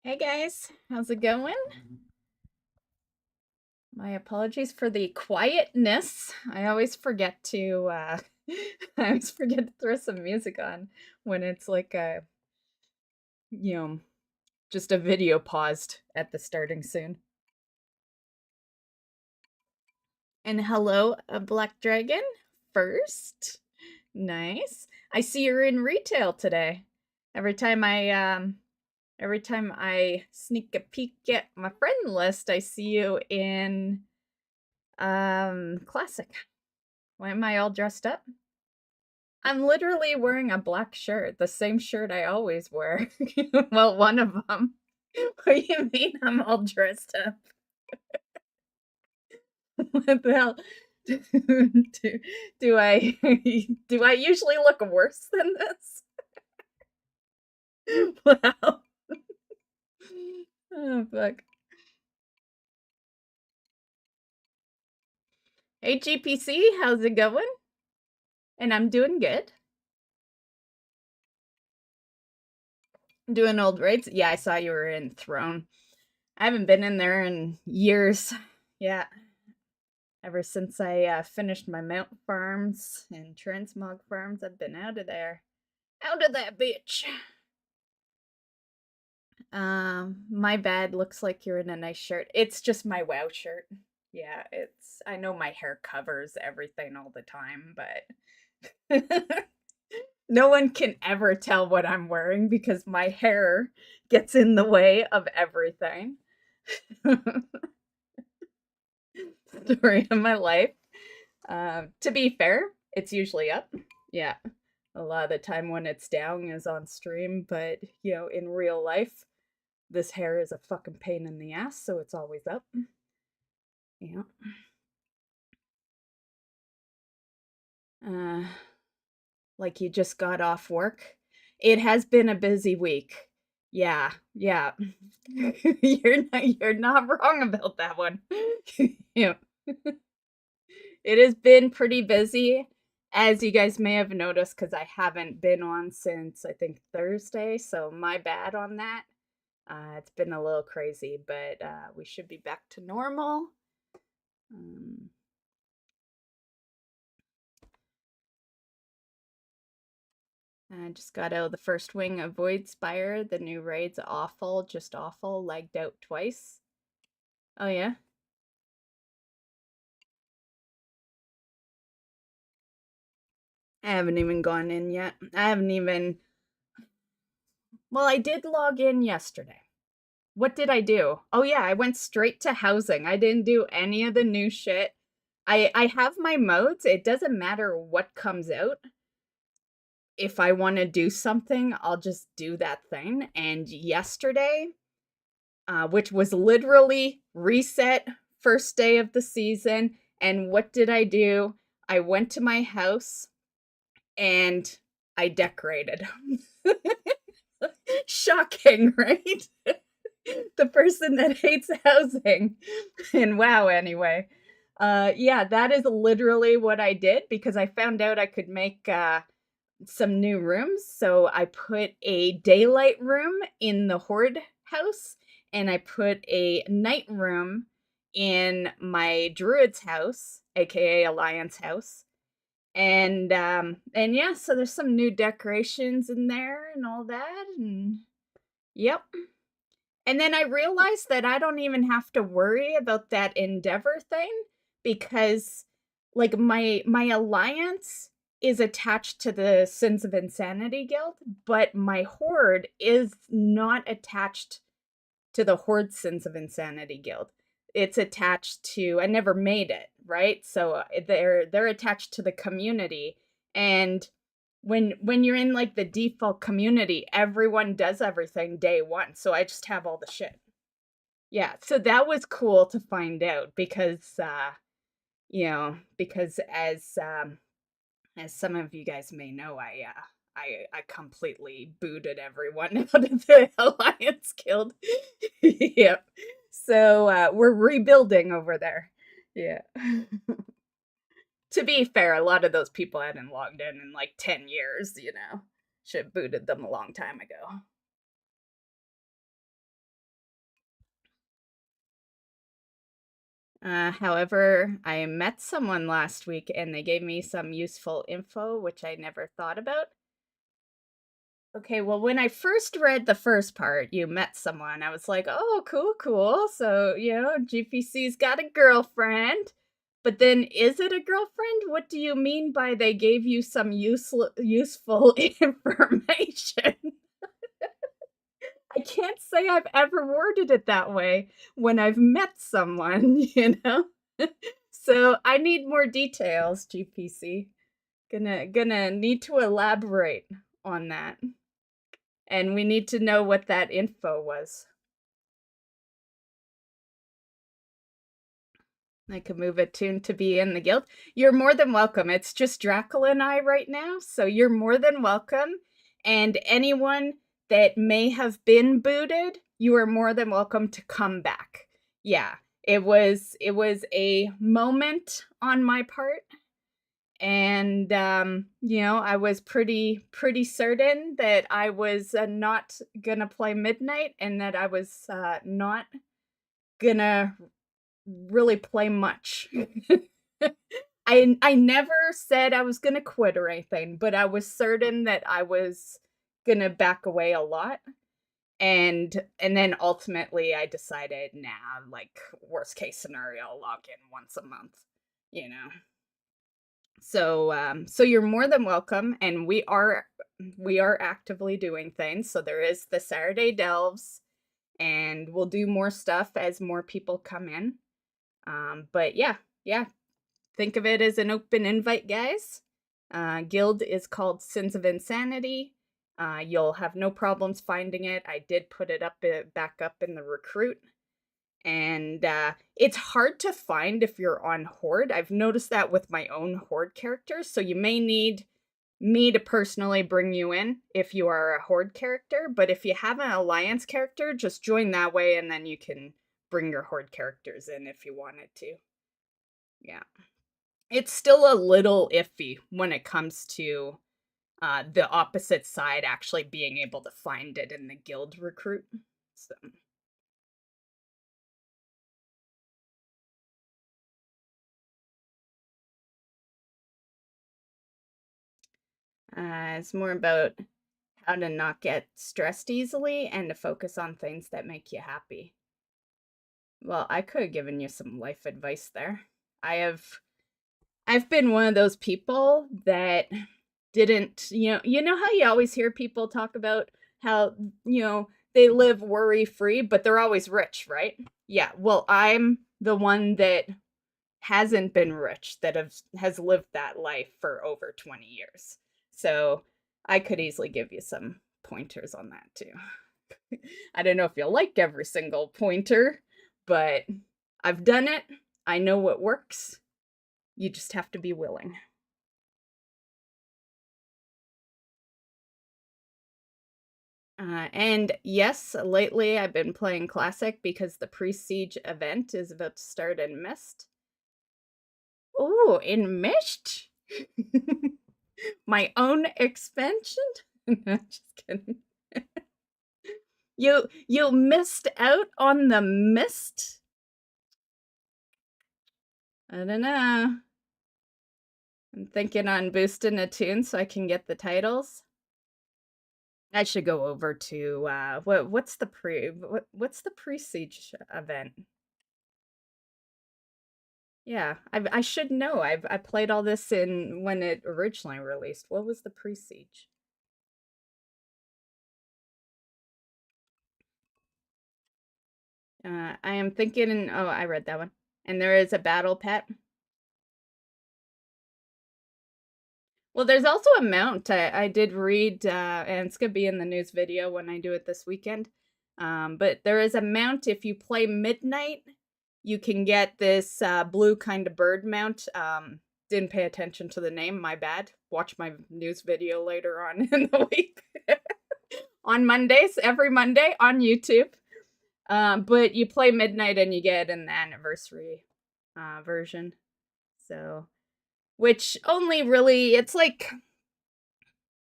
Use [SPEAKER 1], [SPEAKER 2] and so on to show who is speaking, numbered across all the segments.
[SPEAKER 1] Hey guys, how's it going? My apologies for the quietness. I always forget to I always forget to throw some music on when it's like you know, just a video paused at the starting soon. And hello, a Black Dragon first. Nice. I see you're in retail today. Every time I every time I sneak a peek at my friend list, I see you in classic. Why am I all dressed up? I'm literally wearing a black shirt, the same shirt I always wear. Well, one of them. What do you mean I'm all dressed up? What the hell? Do, do I do I usually look worse than this? Wow. Oh fuck. Hey GPC, how's it going? And I'm doing good. Doing old raids. Yeah, I saw you were in Throne. I haven't been in there in years. Yeah, ever since I finished my mount farms and transmog farms, I've been out of there. Out of that bitch. My bad. Looks like you're in a nice shirt. It's just my WoW shirt. Yeah, it's. I know my hair covers everything all the time, but no one can ever tell what I'm wearing because my hair gets in the way of everything. Story of my life. To be fair, it's usually up. Yeah. A lot of the time when it's down is on stream, but in real life, this hair is a fucking pain in the ass, so it's always up. Yeah. Uh, like you just got off work. It has been a busy week. Yeah, yeah. You're not wrong about that one. Yeah. It has been pretty busy, as you guys may have noticed, because I haven't been on since I think Thursday, so my bad on that. It's been a little crazy, but we should be back to normal. Um, I just got out of the first wing of Void Spire. The new raid's awful, just awful. Lagged out twice. Oh, yeah? I haven't even gone in yet. I haven't even. Well, I did log in yesterday. What did I do? Oh yeah, I went straight to housing. I didn't do any of the new shit. I have my modes. It doesn't matter what comes out. If I want to do something, I'll just do that thing. And yesterday, which was literally reset first day of the season, and what did I do? I went to my house and I decorated. Shocking, right? The person that hates housing. And wow, anyway. Yeah, that is literally what I did because I found out I could make some new rooms. So I put a daylight room in the Horde house, and I put a night room in my Druid's house, aka Alliance house. And yeah, so there's some new decorations in there and all that. And yep. And then I realized that I don't even have to worry about that Endeavor thing because like my alliance is attached to the Sins of Insanity Guild, but my horde is not attached to the Horde Sins of Insanity Guild. It's attached to I never made it, right? So they're attached to the community, and when you're in like the default community, everyone does everything day one. So I just have all the shit. Yeah, so that was cool to find out because because as some of you guys may know, I completely booted everyone out of the Alliance Guild. Yep. So we're rebuilding over there. Yeah. To be fair, a lot of those people hadn't logged in like 10 years, Should have booted them a long time ago. However, I met someone last week and they gave me some useful info, which I never thought about. Okay, well, when I first read the first part, you met someone, I was like, oh, cool, cool. So, GPC's got a girlfriend. But then, is it a girlfriend? What do you mean by they gave you some useful information? I can't say I've ever worded it that way when I've met someone, So I need more details, GPC. Gonna need to elaborate on that. And we need to know what that info was. I could move a tune to be in the guild. You're more than welcome. It's just Dracula and I right now, so you're more than welcome. And anyone that may have been booted, you are more than welcome to come back. Yeah, it was a moment on my part, and I was pretty certain that I was not gonna play midnight, and that I was not gonna really play much. I never said I was gonna quit or anything, but I was certain that I was gonna back away a lot. And then ultimately I decided, nah, like worst case scenario, I'll log in once a month, you know. So you're more than welcome, and we are actively doing things. So there is the Saturday delves, and we'll do more stuff as more people come in. But yeah, think of it as an open invite, guys. Guild is called Sins of Insanity. You'll have no problems finding it. I did put it back up in the recruit. And it's hard to find if you're on Horde. I've noticed that with my own Horde characters. So you may need me to personally bring you in if you are a Horde character. But if you have an Alliance character, just join that way, and then you can bring your Horde characters in if you wanted to. Yeah. It's still a little iffy when it comes to the opposite side actually being able to find it in the guild recruit. So. It's more about how to not get stressed easily and to focus on things that make you happy. Well, I could have given you some life advice there. I've been one of those people that didn't, you know how you always hear people talk about how, they live worry free, but they're always rich, right? Yeah, well, I'm the one that hasn't been rich, that has lived that life for over 20 years. So I could easily give you some pointers on that too. I don't know if you'll like every single pointer, but I've done it. I know what works. You just have to be willing. And yes, lately I've been playing Classic because the pre-siege event is about to start in Mist. Oh, in Mist? My own expansion? No, just kidding. You missed out on the Mist? I don't know. I'm thinking on boosting a tune so I can get the titles. I should go over to what's the pre-siege event? Yeah, I should know. I played all this in when it originally released. What was the pre-siege? I am thinking. Oh, I read that one. And there is a battle pet. Well, there's also a mount. I did read, and it's gonna be in the news video when I do it this weekend. But there is a mount. If you play Midnight, you can get this blue kind of bird mount. Didn't pay attention to the name. My bad. Watch my news video later on in the week. On Mondays, every Monday on YouTube. But you play Midnight and you get an anniversary version. So, which only really, it's like,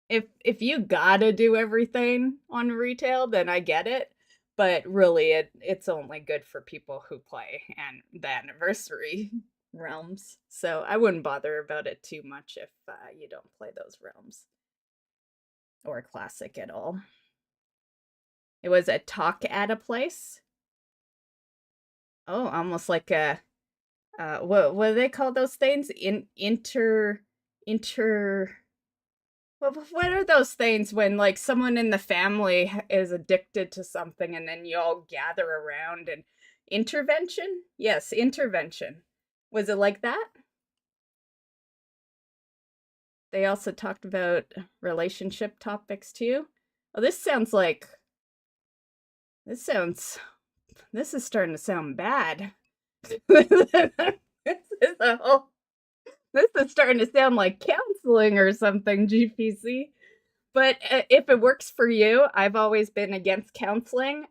[SPEAKER 1] if you gotta do everything on retail, then I get it. But really, it's only good for people who play and the anniversary realms. So I wouldn't bother about it too much if you don't play those realms or classic at all. It was a talk at a place. Oh, almost like a what do they call those things? Inter what are those things when like someone in the family is addicted to something and then you all gather around and intervention? Yes, intervention. Was it like that? They also talked about relationship topics too. Oh, this sounds this is starting to sound bad. This is a whole this is starting to sound like counseling or something, GPC. But if it works for you, I've always been against counseling.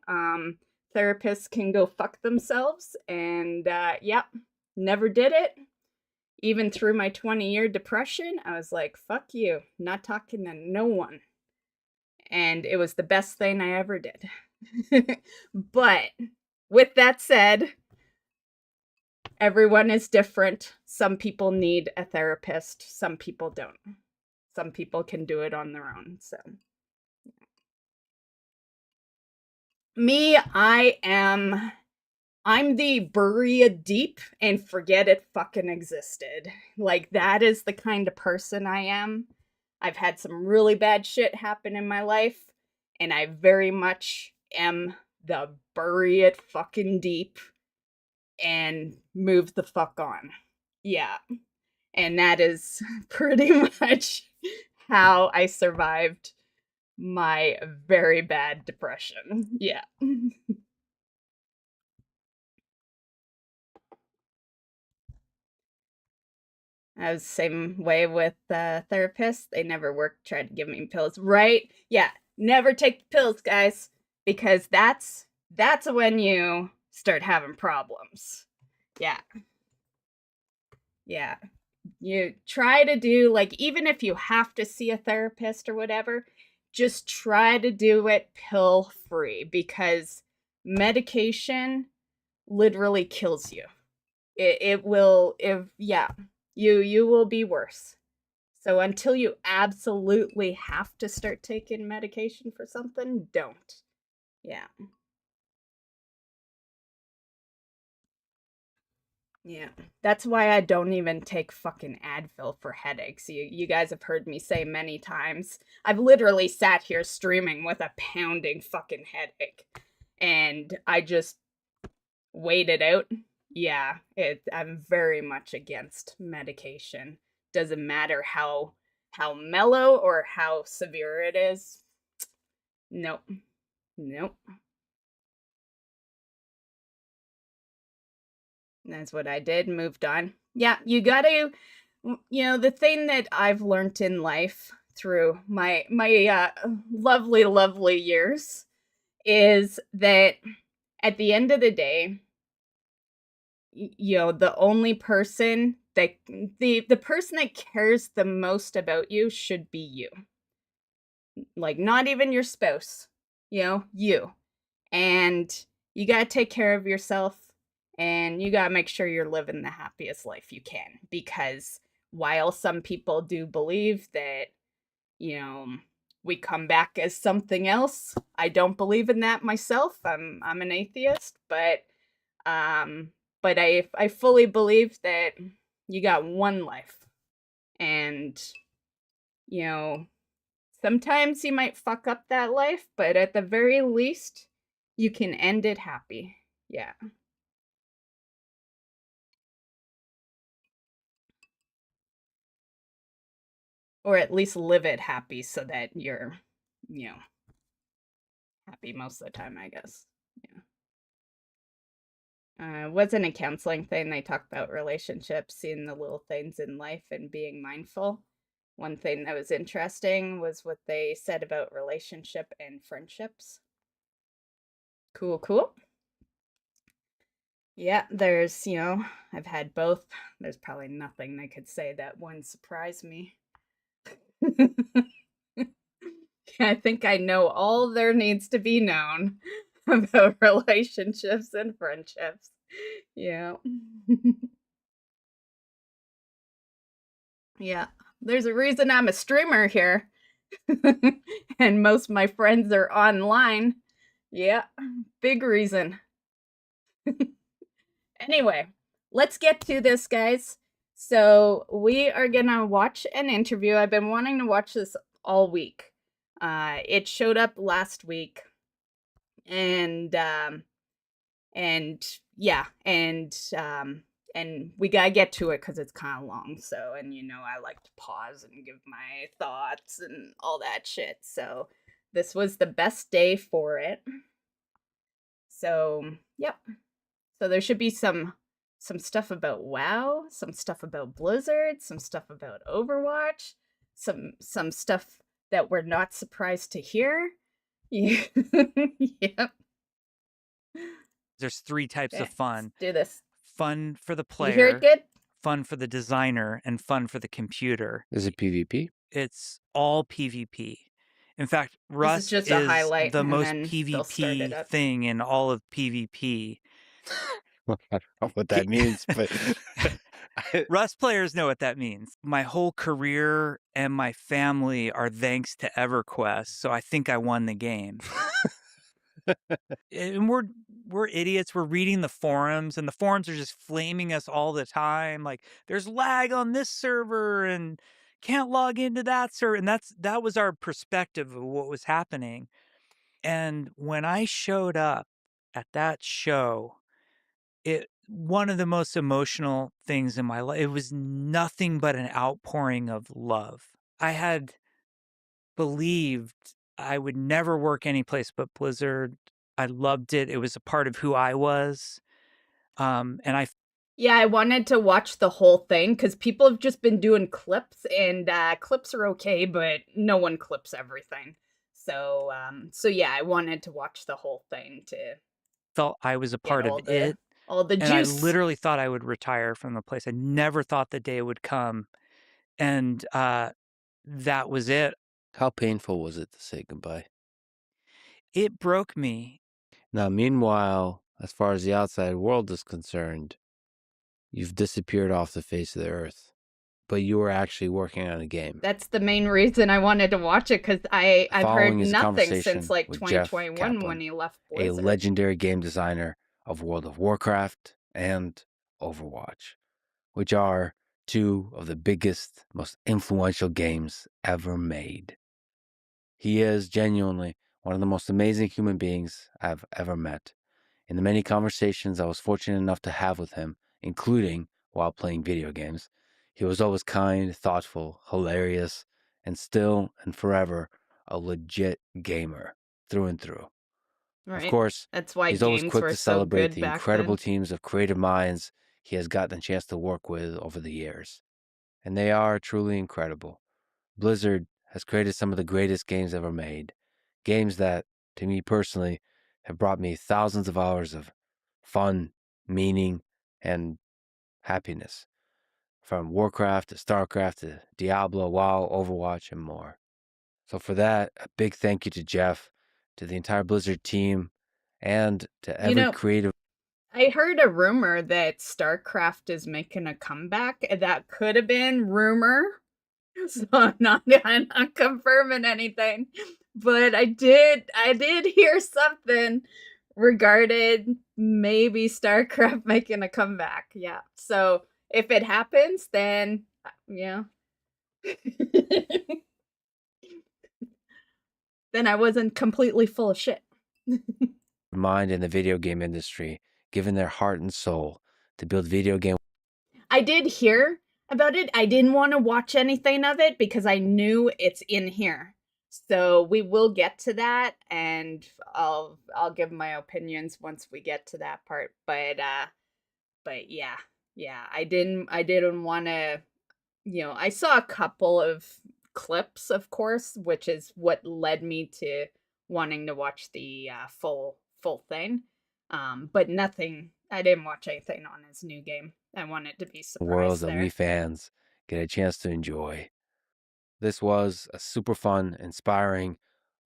[SPEAKER 1] Therapists can go fuck themselves. And yeah, never did it. Even through my 20-year depression, I was like, fuck you, not talking to no one. And it was the best thing I ever did. But with that said, everyone is different. Some people need a therapist, some people don't. Some people can do it on their own. So me, I'm the bury it deep and forget it fucking existed. Like that is the kind of person I am. I've had some really bad shit happen in my life, and I very much am the bury it fucking deep and move the fuck on. Yeah. And that is pretty much how I survived my very bad depression. Yeah. I was the same way with therapists. They never worked, tried to give me pills. Right? Yeah. Never take the pills, guys, because that's when you start having problems. Yeah. Yeah. You try to do like even if you have to see a therapist or whatever, just try to do it pill free because medication literally kills you. It will if yeah, you will be worse. So until you absolutely have to start taking medication for something, don't. Yeah. Yeah. That's why I don't even take fucking Advil for headaches. You guys have heard me say many times. I've literally sat here streaming with a pounding fucking headache. And I just wait it out. Yeah, I'm very much against medication. Doesn't matter how mellow or how severe it is. Nope. Nope. That's what I did, moved on. Yeah, you got to the thing that I've learned in life through my lovely years is that at the end of the day, the only person that the person that cares the most about you should be you. Like not even your spouse, you. And you got to take care of yourself and you got to make sure you're living the happiest life you can because while some people do believe that, you know, we come back as something else, I don't believe in that myself. I'm an atheist, um but I fully believe that you got one life and you know sometimes you might fuck up that life, but at the very least, you can end it happy. Yeah. Or at least live it happy so that you're, you know, happy most of the time, I guess. Yeah. Wasn't a counseling thing. They talked about relationships, seeing the little things in life and being mindful. One thing that was interesting was what they said about relationship and friendships. Cool, cool. Yeah, I've had both. There's probably nothing they could say that wouldn't surprise me. I think I know all there needs to be known. about relationships and friendships. Yeah. Yeah. There's a reason I'm a streamer here. And most of my friends are online. Yeah, big reason. Anyway, let's get to this, guys. So, we are gonna watch an interview. I've been wanting to watch this all week. It showed up last week, and and yeah, and we gotta get to it because it's kind of long. So, and I like to pause and give my thoughts and all that shit. So, this was the best day for it. So, yep. So there should be some stuff about WoW, some stuff about Blizzard, some stuff about Overwatch, some stuff that we're not surprised to hear. Yeah. Yep.
[SPEAKER 2] There's 3 types
[SPEAKER 1] Okay,
[SPEAKER 2] of fun.
[SPEAKER 1] let's do this.
[SPEAKER 2] Fun for the
[SPEAKER 1] You hear it
[SPEAKER 2] player,
[SPEAKER 1] good?
[SPEAKER 2] fun for the designer, and fun for the computer.
[SPEAKER 3] Is it PvP?
[SPEAKER 2] It's all PvP. In fact,
[SPEAKER 1] This is
[SPEAKER 2] Rust
[SPEAKER 1] just a
[SPEAKER 2] is
[SPEAKER 1] highlight,
[SPEAKER 2] the
[SPEAKER 1] and
[SPEAKER 2] most
[SPEAKER 1] then they'll start it
[SPEAKER 2] PvP
[SPEAKER 1] up.
[SPEAKER 2] thing in all of PvP.
[SPEAKER 3] I don't know what that means, but
[SPEAKER 2] Rust players know what that means. My whole career and my family are thanks to EverQuest, so I think I won the game. And we're idiots. We're reading the forums, and the forums are just flaming us all the time. Like, there's lag on this server and can't log into that server. And that was our perspective of what was happening. And when I showed up at that show, one of the most emotional things in my life, it was nothing but an outpouring of love. I had believed I would never work anyplace but Blizzard. I loved it. It was a part of who I was. And
[SPEAKER 1] Yeah, I wanted to watch the whole thing because people have just been doing clips, and clips are okay, but no one clips everything. So yeah, I wanted to watch the whole thing to
[SPEAKER 2] felt I was a
[SPEAKER 1] get
[SPEAKER 2] part of it.
[SPEAKER 1] all the
[SPEAKER 2] And I
[SPEAKER 1] juice.
[SPEAKER 2] literally thought I would retire from the place. I never thought the day would come. And that was it.
[SPEAKER 3] how painful was it to say goodbye?
[SPEAKER 2] It broke me.
[SPEAKER 3] Now, meanwhile, as far as the outside world is concerned, you've disappeared off the face of the earth, but you were actually working on a game.
[SPEAKER 1] That's the main reason I wanted to watch it because I've heard
[SPEAKER 3] Following is a
[SPEAKER 1] nothing
[SPEAKER 3] conversation
[SPEAKER 1] since like
[SPEAKER 3] with Jeff
[SPEAKER 1] 2021
[SPEAKER 3] Kaplan,
[SPEAKER 1] when he left
[SPEAKER 3] a
[SPEAKER 1] Blizzard.
[SPEAKER 3] legendary game designer of World of Warcraft and Overwatch, which are 2 of the biggest, most influential games ever made. He is genuinely one of the most amazing human beings I've ever met. In the many conversations I was fortunate enough to have with him, including while playing video games, he was always kind, thoughtful, hilarious, and still and forever a legit gamer through and through.
[SPEAKER 1] Right.
[SPEAKER 3] Of course,
[SPEAKER 1] That's why
[SPEAKER 3] he's always
[SPEAKER 1] games
[SPEAKER 3] quick
[SPEAKER 1] were
[SPEAKER 3] to
[SPEAKER 1] so
[SPEAKER 3] celebrate
[SPEAKER 1] good
[SPEAKER 3] the
[SPEAKER 1] back
[SPEAKER 3] incredible
[SPEAKER 1] then.
[SPEAKER 3] teams of creative minds he has gotten a chance to work with over the years. And they are truly incredible. Blizzard has created some of the greatest games ever made. Games that, to me personally, have brought me thousands of hours of fun, meaning, and happiness. From Warcraft to StarCraft to Diablo, WoW, Overwatch, and more. So for that, a big thank you to Jeff, to the entire Blizzard team, and to every creative...
[SPEAKER 1] I heard a rumor that StarCraft is making a comeback. That could have been rumor. So I'm not confirming anything. But I did hear something regarding maybe StarCraft making a comeback. Yeah. So if it happens, then yeah. Then I wasn't completely full of shit.
[SPEAKER 3] mind in the video game industry, given their heart and soul to build video game.
[SPEAKER 1] I did hear about it. I didn't want to watch anything of it because I knew it's in here. So we will get to that, and I'll give my opinions once we get to that part. But yeah, I didn't want to. I saw a couple of clips, of course, which is what led me to wanting to watch the full thing. But nothing. I didn't watch anything on his new game. I wanted to be surprised
[SPEAKER 3] Worlds that
[SPEAKER 1] there.
[SPEAKER 3] we fans get a chance to enjoy. This was a super fun, inspiring,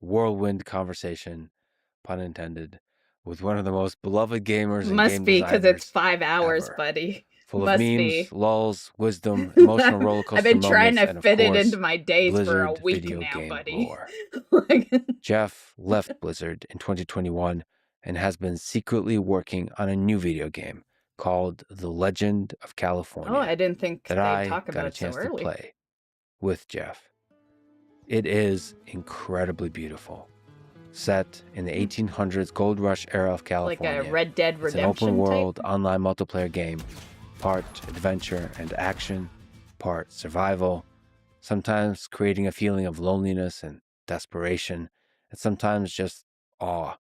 [SPEAKER 3] whirlwind conversation, pun intended, with one of the most beloved gamers and
[SPEAKER 1] Must
[SPEAKER 3] game
[SPEAKER 1] be because it's
[SPEAKER 3] designers
[SPEAKER 1] 5 hours,
[SPEAKER 3] ever.
[SPEAKER 1] buddy.
[SPEAKER 3] Full of
[SPEAKER 1] Must
[SPEAKER 3] memes,
[SPEAKER 1] be.
[SPEAKER 3] lulls, wisdom, emotional roller
[SPEAKER 1] I've
[SPEAKER 3] coaster
[SPEAKER 1] been trying
[SPEAKER 3] moments,
[SPEAKER 1] to
[SPEAKER 3] and of
[SPEAKER 1] fit it into
[SPEAKER 3] course,
[SPEAKER 1] my days for a
[SPEAKER 3] Blizzard
[SPEAKER 1] week
[SPEAKER 3] video
[SPEAKER 1] now,
[SPEAKER 3] game
[SPEAKER 1] buddy.
[SPEAKER 3] lore.
[SPEAKER 1] Like,
[SPEAKER 3] Jeff left Blizzard in 2021 and has been secretly working on a new video game called The Legend of
[SPEAKER 1] oh,
[SPEAKER 3] California
[SPEAKER 1] I didn't think
[SPEAKER 3] that
[SPEAKER 1] they'd
[SPEAKER 3] I
[SPEAKER 1] talk
[SPEAKER 3] got
[SPEAKER 1] about
[SPEAKER 3] a
[SPEAKER 1] it so
[SPEAKER 3] chance to
[SPEAKER 1] early.
[SPEAKER 3] play with Jeff. It is incredibly beautiful. Set in the 1800s gold rush era of
[SPEAKER 1] Like
[SPEAKER 3] California.
[SPEAKER 1] a Red Dead
[SPEAKER 3] It's an open
[SPEAKER 1] Redemption
[SPEAKER 3] world
[SPEAKER 1] type.
[SPEAKER 3] online multiplayer game, part adventure and action, part survival, sometimes creating a feeling of loneliness and desperation, and sometimes just awe,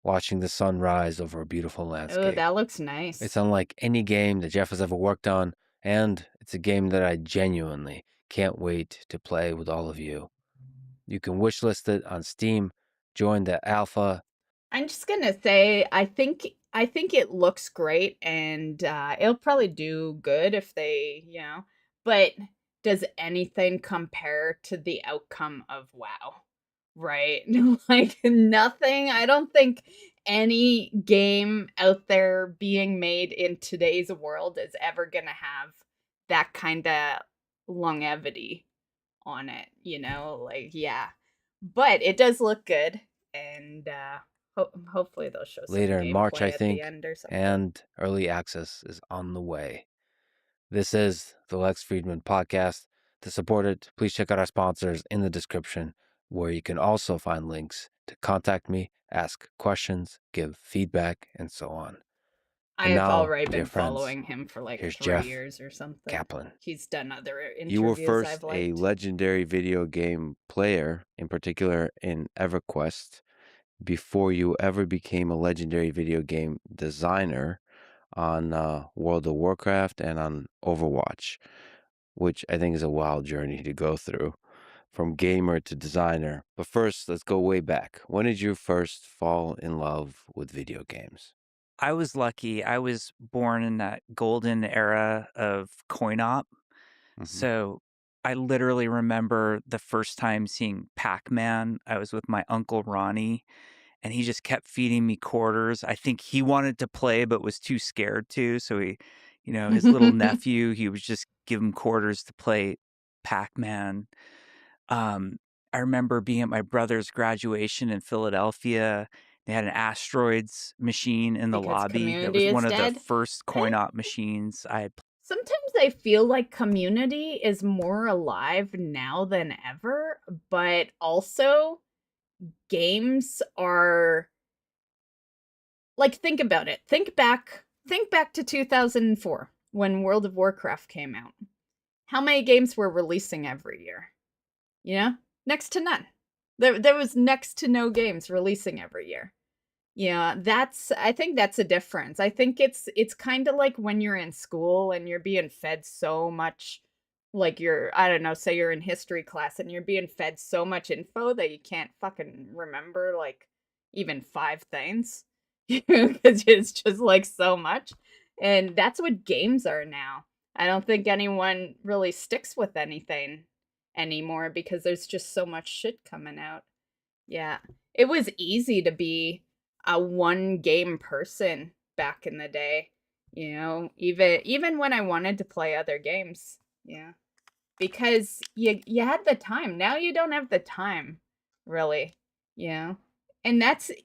[SPEAKER 3] watching the sun rise over a beautiful
[SPEAKER 1] Oh,
[SPEAKER 3] landscape.
[SPEAKER 1] that looks nice.
[SPEAKER 3] It's unlike any game that Jeff has ever worked on, and it's a game that I genuinely can't wait to play with all of you. You can wishlist it on Steam, join the alpha.
[SPEAKER 1] I'm just gonna say, I think it looks great, and it'll probably do good if they, But does anything compare to the outcome of WoW? Right? Like nothing. I don't think any game out there being made in today's world is ever gonna have that kind of longevity on it. Like yeah. But it does look good, and hopefully they'll show some
[SPEAKER 3] Later in March, I
[SPEAKER 1] gameplay at the
[SPEAKER 3] think,
[SPEAKER 1] end or something.
[SPEAKER 3] and early access is on the way. This is the Lex Fridman podcast. To support it, please check out our sponsors in the description, where you can also find links to contact me, ask questions, give feedback, and so on. And
[SPEAKER 1] I've
[SPEAKER 3] now,
[SPEAKER 1] already
[SPEAKER 3] dear
[SPEAKER 1] been
[SPEAKER 3] friends,
[SPEAKER 1] following him for like
[SPEAKER 3] here's
[SPEAKER 1] 3
[SPEAKER 3] Jeff
[SPEAKER 1] years or something.
[SPEAKER 3] Kaplan.
[SPEAKER 1] He's done other
[SPEAKER 3] You were
[SPEAKER 1] interviews
[SPEAKER 3] first
[SPEAKER 1] I've
[SPEAKER 3] a
[SPEAKER 1] liked.
[SPEAKER 3] legendary video game player, in particular in EverQuest, before you ever became a legendary video game designer on World of Warcraft and on Overwatch, which I think is a wild journey to go through from gamer to designer. But first, let's go way back. When did you first fall in love with video games?
[SPEAKER 2] I was lucky. I was born in that golden era of coin op. So I literally remember the first time seeing Pac-Man. I was with my uncle Ronnie, and he just kept feeding me quarters. I think he wanted to play but was too scared to. So his little nephew, he would just give him quarters to play Pac-Man. I remember being at my brother's graduation in Philadelphia. They had an asteroids machine in the
[SPEAKER 1] Because
[SPEAKER 2] lobby. That
[SPEAKER 1] Community
[SPEAKER 2] was
[SPEAKER 1] is
[SPEAKER 2] one of the
[SPEAKER 1] dead.
[SPEAKER 2] first coin op machines I had.
[SPEAKER 1] Sometimes I feel like Community is more alive now than ever, but also games are like, think about it. Think back to 2004 when World of Warcraft came out. How many games were releasing every year? Next to none. There was next to no games releasing every year. Yeah, I think that's a difference. I think it's kind of like when you're in school and you're being fed so much, like I don't know, say you're in history class and you're being fed so much info that you can't fucking remember like even 5 things because it's just like so much. And that's what games are now. I don't think anyone really sticks with anything anymore because there's just so much shit coming out. Yeah. It was easy to be a one game person back in the day, even when I wanted to play other games. Yeah. Because you had the time. Now you don't have the time, really. And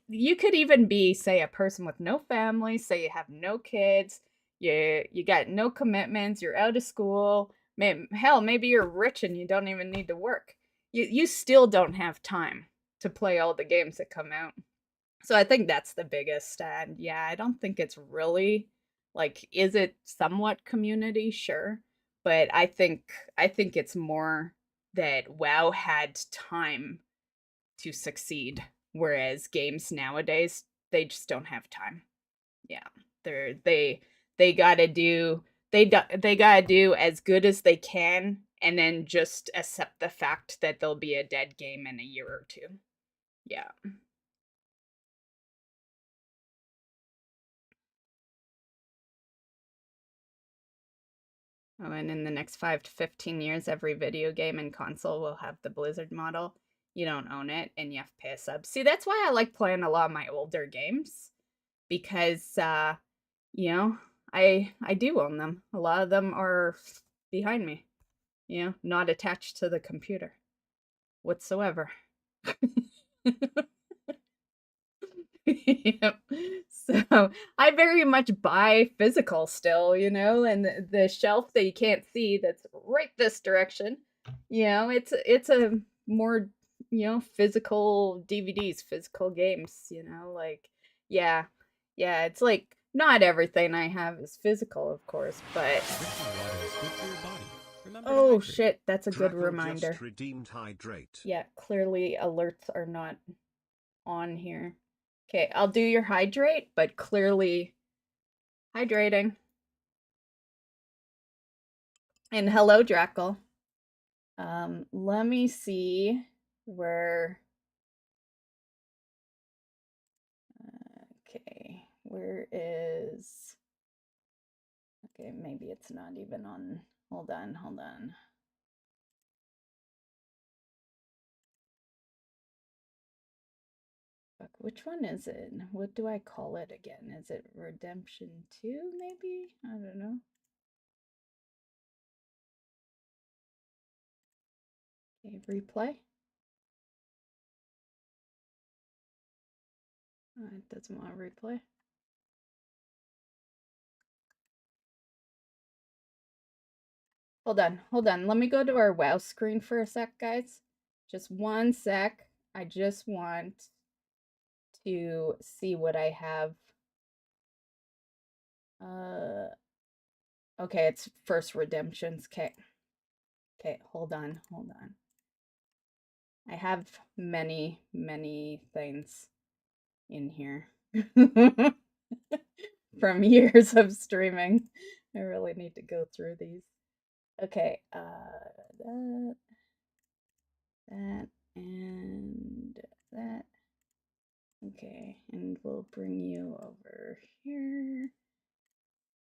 [SPEAKER 1] you could even be, say, a person with no family, say you have no kids, you got no commitments, you're out of school. Hell, maybe you're rich and you don't even need to work. You still don't have time to play all the games that come out. So I think that's the biggest. And yeah, I don't think it's really like, is it somewhat community? Sure. But I think it's more that WoW had time to succeed, whereas games nowadays, they just don't have time. Yeah. They gotta do they gotta do as good as they can and then just accept the fact that there'll be a dead game in a year or two. Yeah. Oh, and in the next 5 to 15 years, every video game and console will have the Blizzard model. You don't own it, and you have to pay a sub. See, that's why I like playing a lot of my older games. because, you know, I do own them. A lot of them are behind me, not attached to the computer whatsoever. Yep. So I very much buy physical still, and the shelf that you can't see that's right this direction, it's a more, physical DVDs, physical games, like, yeah, yeah, it's like not everything I have is physical, of course, but
[SPEAKER 4] Drinking water is good for your body. Remember to
[SPEAKER 1] oh
[SPEAKER 4] hydrate.
[SPEAKER 1] shit, that's a good
[SPEAKER 5] Drackle just
[SPEAKER 1] reminder.
[SPEAKER 5] redeemed hydrate.
[SPEAKER 1] Yeah, clearly alerts are not on here. Okay, I'll do your hydrate, but clearly hydrating. And hello, Drackle. Let me see where. Okay, where is. Okay, maybe it's not even on. Hold on, hold on. Fuck, which one is it? What do I call it again? Is it Redemption 2, maybe? I don't know. Okay, replay. It doesn't want to replay. Hold on, hold on. Let me go to our WoW screen for a sec, guys. Just one sec. I just want to see what I have. Okay, it's first redemptions. Okay. Okay, hold on, hold on. I have many, many things in here from years of streaming. I really need to go through these. Okay, that, and that. Okay, and we'll bring you over here.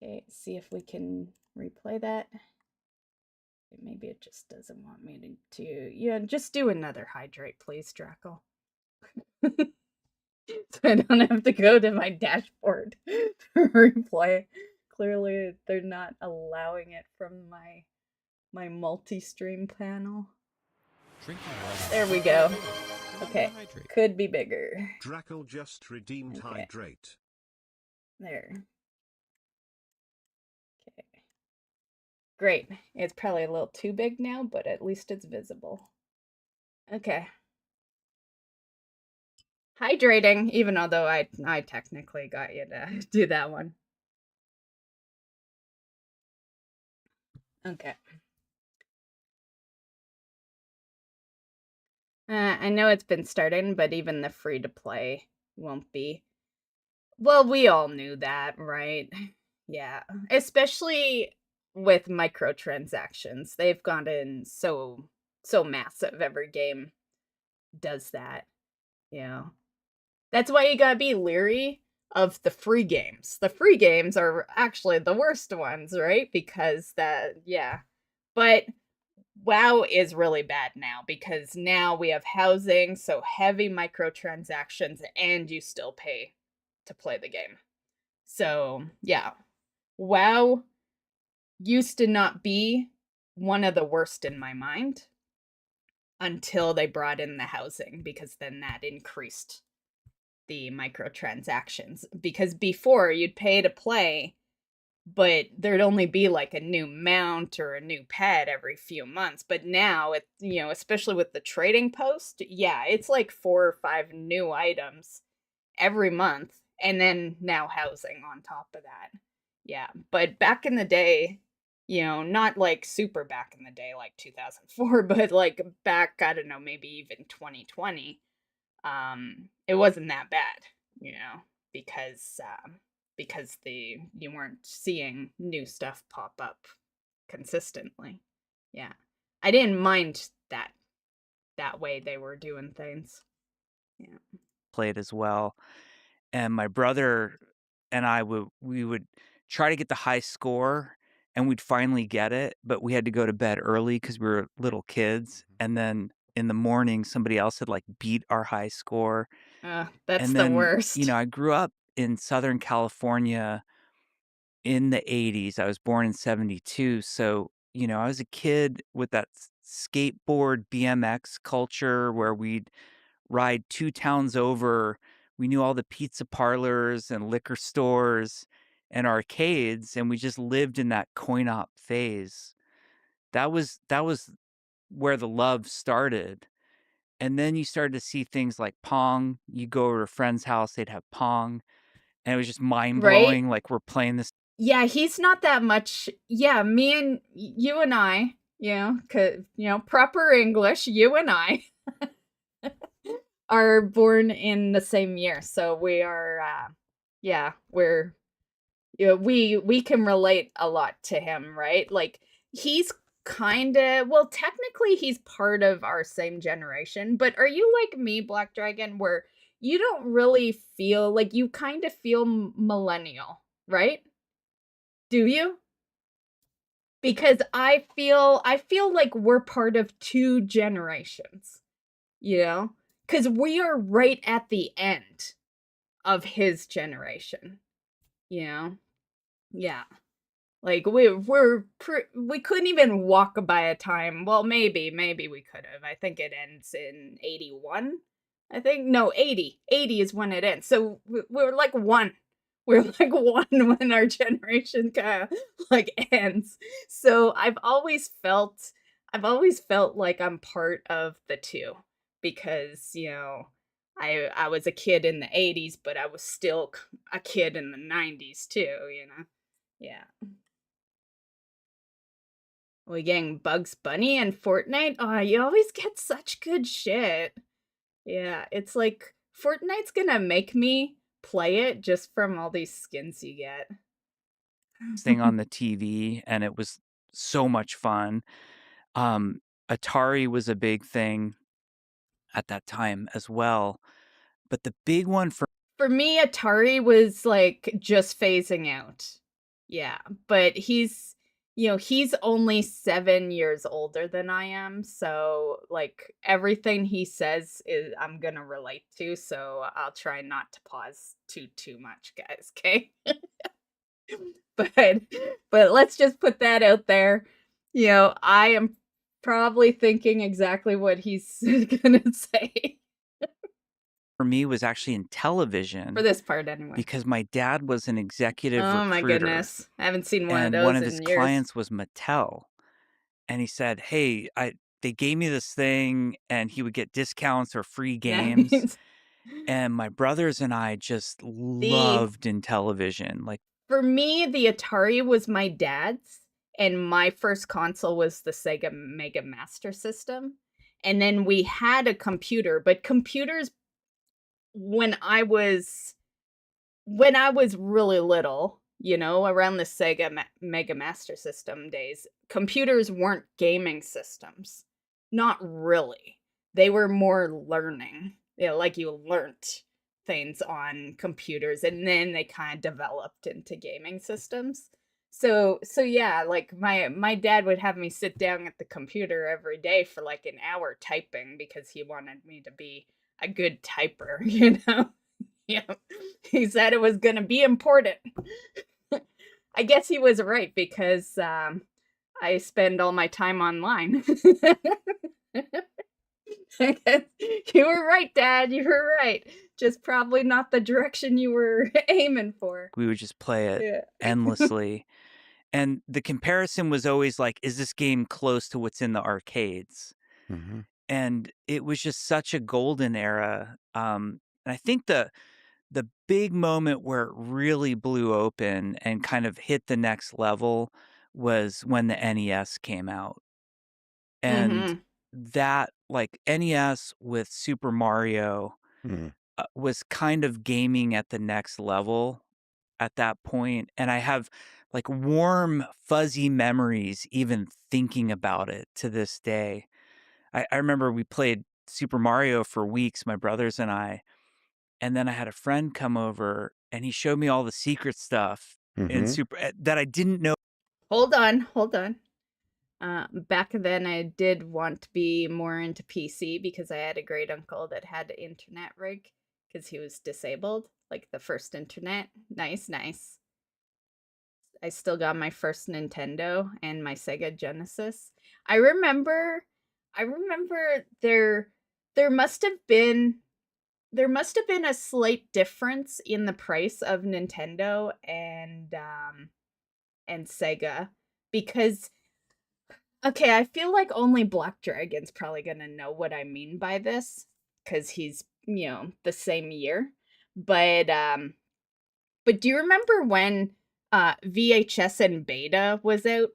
[SPEAKER 1] Okay, see if we can replay that. Maybe it just doesn't want me to just do another hydrate, please, Drackle. So I don't have to go to my dashboard to replay. Clearly, they're not allowing it from my multi-stream panel.
[SPEAKER 4] Drinking water.
[SPEAKER 1] There we go.
[SPEAKER 4] Remember
[SPEAKER 1] Okay,
[SPEAKER 4] to hydrate.
[SPEAKER 1] could be bigger.
[SPEAKER 5] Drackle just redeemed
[SPEAKER 1] Okay.
[SPEAKER 5] hydrate.
[SPEAKER 1] There. Okay. Great. It's probably a little too big now, but at least it's visible. Okay. Hydrating, even although I technically got you to do that one. Okay. I know it's been starting, but even the free to play won't be. Well, we all knew that, right? Yeah. Especially with microtransactions. They've gotten so massive. Every game does that. That's why you gotta be leery of the free games. The free games are actually the worst ones, right? Because But WoW is really bad now because now we have housing, so heavy microtransactions, and you still pay to play the game. So, yeah. WoW used to not be one of the worst in my mind until they brought in the housing, because then that increased the microtransactions. Because before you'd pay to play, but there'd only be like a new mount or a new pet every few months. But now especially with the trading post, yeah, it's like 4 or 5 new items every month, and then now housing on top of that. Yeah, but back in the day, not like super back in the day like 2004, but like back, I don't know, maybe even 2020, it wasn't that bad, because you weren't seeing new stuff pop up consistently. Yeah. I didn't mind that way they were doing things. Yeah.
[SPEAKER 2] Played as well. And my brother and we would try to get the high score, and we'd finally get it, but we had to go to bed early because we were little kids. And then in the morning, somebody else had like beat our high score.
[SPEAKER 1] That's
[SPEAKER 2] And
[SPEAKER 1] the
[SPEAKER 2] then,
[SPEAKER 1] worst.
[SPEAKER 2] I grew up in Southern California in the 80s. I was born in 72. So, I was a kid with that skateboard BMX culture where we'd ride 2 towns over. We knew all the pizza parlors and liquor stores and arcades, and we just lived in that coin op phase. That was where the love started. And then you started to see things like Pong. You go over to a friend's house, they'd have Pong, and it was just mind
[SPEAKER 1] Right?
[SPEAKER 2] blowing. Like we're playing this.
[SPEAKER 1] Yeah, he's not that much. Yeah, me and you and I, proper English, you and I are born in the same year. So we are, yeah, we're, we can relate a lot to him, right? Like he's kind of, well, technically he's part of our same generation, but are you like me, Black Dragon, where you don't really feel like you kind of feel millennial, right? Do you? Because I feel like we're part of two generations, you know? Cuz we are right at the end of his generation, you know? Yeah. Like we couldn't even walk by a time. Well, maybe we could have. I think it ends in 81. I think no, 80. 80 is when it ends. So we're like one. We're like one when our generation kind of like ends. So I've always felt like I'm part of the two because, I was a kid in the 80s, but I was still a kid in the 90s too, you know. Yeah. We getting Bugs Bunny and Fortnite? Oh, you always get such good shit. Yeah, it's like Fortnite's gonna make me play it just from all these skins you get.
[SPEAKER 2] Thing on the TV, and it was so much fun. Um, Atari was a big thing at that time as well. But the big one for
[SPEAKER 1] For me, Atari was like just phasing out. Yeah, but he's only 7 years older than I am, so like everything he says is I'm gonna relate to, so I'll try not to pause too much, guys, okay? But but let's just put that out there. I am probably thinking exactly what he's gonna say
[SPEAKER 2] me was actually in
[SPEAKER 1] for
[SPEAKER 2] television
[SPEAKER 1] this part anyway.
[SPEAKER 2] because my dad was an executive
[SPEAKER 1] Oh my
[SPEAKER 2] recruiter,
[SPEAKER 1] goodness. I haven't seen one of
[SPEAKER 2] and one
[SPEAKER 1] those
[SPEAKER 2] of his
[SPEAKER 1] in years.
[SPEAKER 2] clients was Mattel. And he said, "Hey, they gave me this thing," and he would get discounts or free games.
[SPEAKER 1] Nice.
[SPEAKER 2] And my brothers and I just
[SPEAKER 1] The
[SPEAKER 2] loved in television. Like,
[SPEAKER 1] For me, the Atari was my dad's, and my first console was the Sega Mega Master System. And then we had a computer, but computers when I was really little, around the Sega Mega Master System days, computers weren't gaming systems. Not really. They were more learning. Like you learnt things on computers and then they kind of developed into gaming systems. So yeah, like my dad would have me sit down at the computer every day for like an hour typing because he wanted me to be a good typer, Yeah. He said it was gonna be important. I guess he was right because, I spend all my time online. I guess you were right, Dad, you were right. Just probably not the direction you were aiming for.
[SPEAKER 2] we would just play it
[SPEAKER 1] Yeah.
[SPEAKER 2] endlessly. And the comparison was always like, is this game close to what's in the arcades?
[SPEAKER 3] Mm-hmm.
[SPEAKER 2] And it was just such a golden era. And I think the big moment where it really blew open and kind of hit the next level was when the NES came out. And
[SPEAKER 1] Mhm.
[SPEAKER 2] that, like NES with Super Mario,
[SPEAKER 3] Mm-hmm.
[SPEAKER 2] was kind of gaming at the next level at that point. And I have like warm, fuzzy memories even thinking about it to this day. I remember we played Super Mario for weeks, my brothers and I. And then I had a friend come over and he showed me all the secret stuff in
[SPEAKER 3] Mm-hmm.
[SPEAKER 2] that I didn't know.
[SPEAKER 1] Hold on, hold on. Back then, I did want to be more into PC because I had a great uncle that had an internet rig. because he was disabled, like the first internet. Nice, nice. I still got my first Nintendo and my Sega Genesis. I remember there must have been a slight difference in the price of Nintendo and Sega, because okay, I feel like only Black Dragon's probably gonna know what I mean by this, because he's, the same year. But do you remember when VHS and beta was out?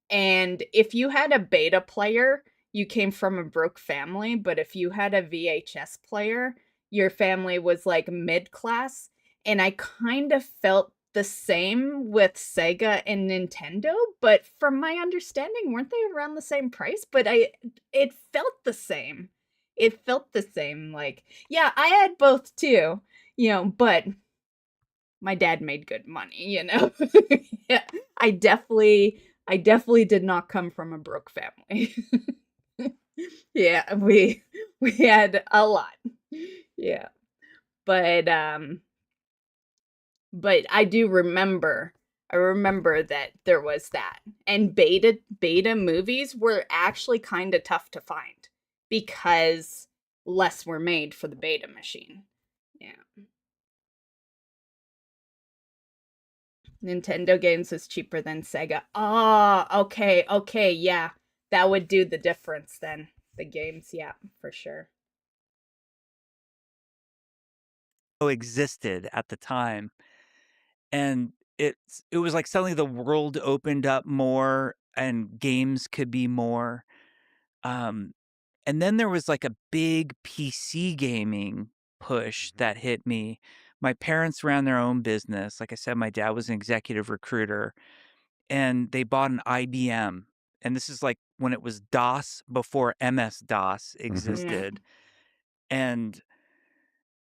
[SPEAKER 1] And if you had a beta player, you came from a broke family, but if you had a VHS player, your family was like mid class. And I kind of felt the same with Sega and Nintendo, but from my understanding, weren't they around the same price? But it felt the same. It felt the same. Like, yeah, I had both too, but my dad made good money. Yeah, I definitely did not come from a broke family. Yeah, we had a lot. Yeah. But I remember that there was that. And beta movies were actually kind of tough to find because less were made for the beta machine. Yeah. Nintendo games is cheaper than Sega. Oh, okay, yeah. That would do the difference then. The games, yeah, for sure.
[SPEAKER 2] Existed at the time. And it was like suddenly the world opened up more and games could be more. Um, and then there was like a big PC gaming push that hit me. My parents ran their own business. Like I said, my dad was an executive recruiter, and they bought an IBM. And this is like when it was DOS before MS-DOS
[SPEAKER 3] Mhm.
[SPEAKER 1] Yeah.
[SPEAKER 2] existed. And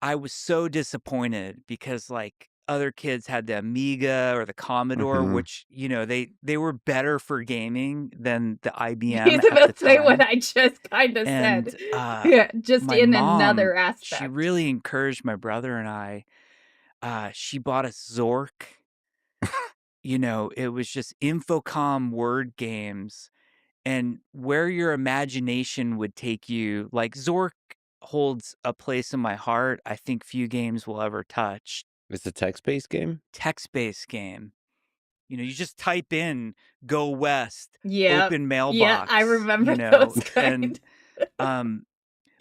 [SPEAKER 2] I was so disappointed because like other kids had the Amiga or the Commodore,
[SPEAKER 3] Mhm.
[SPEAKER 2] which, they were better for gaming than the IBM
[SPEAKER 1] He's
[SPEAKER 2] at the
[SPEAKER 1] about to say what
[SPEAKER 2] time.
[SPEAKER 1] I just kind of
[SPEAKER 2] And
[SPEAKER 1] said. Yeah, just
[SPEAKER 2] my
[SPEAKER 1] in
[SPEAKER 2] mom,
[SPEAKER 1] another
[SPEAKER 2] she
[SPEAKER 1] aspect.
[SPEAKER 2] really encouraged my brother and I. She bought us Zork. It was just Infocom word games, and where your imagination would take you. Like Zork holds a place in my heart I think few games will ever touch.
[SPEAKER 3] It's a text-based game?
[SPEAKER 2] Text-based game. You just type in "Go West,"
[SPEAKER 1] Yep.
[SPEAKER 2] open
[SPEAKER 1] Yeah, I
[SPEAKER 2] mailbox,
[SPEAKER 1] remember those
[SPEAKER 2] and
[SPEAKER 1] kind.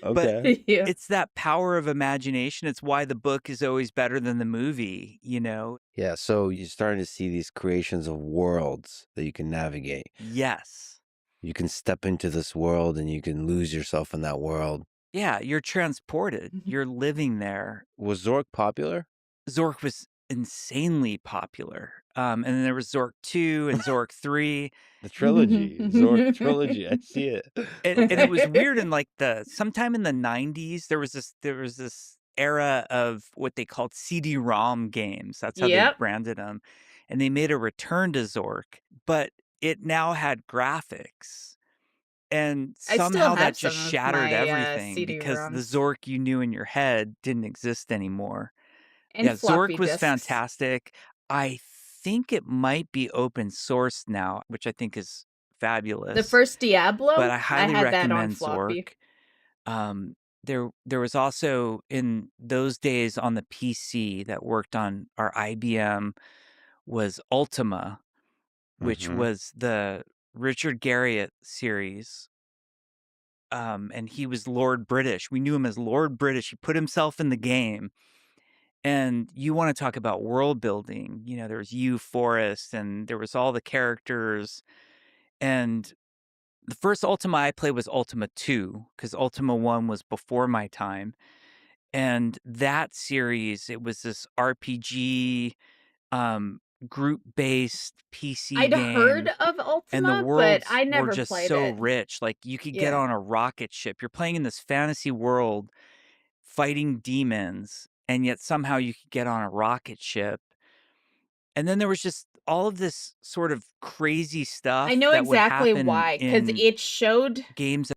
[SPEAKER 2] but
[SPEAKER 3] Okay.
[SPEAKER 1] Yeah.
[SPEAKER 2] it's that power of imagination. It's why the book is always better than the movie.
[SPEAKER 3] Yeah, so you're starting to see these creations of worlds that you can navigate.
[SPEAKER 2] Yes.
[SPEAKER 3] You can step into this world and you can lose yourself in that world.
[SPEAKER 2] Yeah, you're transported. You're living there.
[SPEAKER 3] Was Zork popular?
[SPEAKER 2] Zork was insanely popular. And then there was Zork 2 and Zork 3.
[SPEAKER 3] The trilogy, Zork trilogy. I see it.
[SPEAKER 2] And it was weird in like sometime in the 90s there was this era of what they called CD-ROM games. That's how they
[SPEAKER 1] Yep.
[SPEAKER 2] branded them. And they made a return to Zork, but it now had graphics. And
[SPEAKER 1] I still
[SPEAKER 2] somehow that
[SPEAKER 1] have
[SPEAKER 2] just
[SPEAKER 1] some of
[SPEAKER 2] shattered
[SPEAKER 1] my
[SPEAKER 2] everything because the
[SPEAKER 1] CD-ROMs
[SPEAKER 2] Zork you knew in your head didn't exist anymore.
[SPEAKER 1] and
[SPEAKER 2] Yeah,
[SPEAKER 1] floppy
[SPEAKER 2] Zork was
[SPEAKER 1] disks.
[SPEAKER 2] fantastic. I think it might be open source now, which I think is
[SPEAKER 1] The
[SPEAKER 2] fabulous.
[SPEAKER 1] first
[SPEAKER 2] But
[SPEAKER 1] Diablo,
[SPEAKER 2] I
[SPEAKER 1] I
[SPEAKER 2] highly
[SPEAKER 1] had that on
[SPEAKER 2] recommend
[SPEAKER 1] floppy.
[SPEAKER 2] Zork. There was also in those days on the PC that worked on our IBM was Ultima, which
[SPEAKER 3] Mhm.
[SPEAKER 2] was the Richard Garriott series. And he was Lord British. We knew him as Lord British. He put himself in the game. And you want to talk about world building. There was you, Forrest, and there was all the characters. And the first Ultima I played was Ultima 2, because Ultima 1 was before my time. And that series, it was this RPG, group-based PC
[SPEAKER 1] I'd heard
[SPEAKER 2] game.
[SPEAKER 1] of
[SPEAKER 2] And the
[SPEAKER 1] Ultima, but
[SPEAKER 2] worlds
[SPEAKER 1] I
[SPEAKER 2] were
[SPEAKER 1] never
[SPEAKER 2] just
[SPEAKER 1] played
[SPEAKER 2] so
[SPEAKER 1] it.
[SPEAKER 2] rich. Like you could get
[SPEAKER 1] Yeah.
[SPEAKER 2] on a rocket ship. You're playing in this fantasy world fighting demons, and yet somehow you could get on a rocket ship. And then there was just all of this sort of crazy
[SPEAKER 1] I
[SPEAKER 2] stuff
[SPEAKER 1] know
[SPEAKER 2] that would
[SPEAKER 1] exactly
[SPEAKER 2] happen
[SPEAKER 1] why, because
[SPEAKER 2] in
[SPEAKER 1] it showed
[SPEAKER 2] games.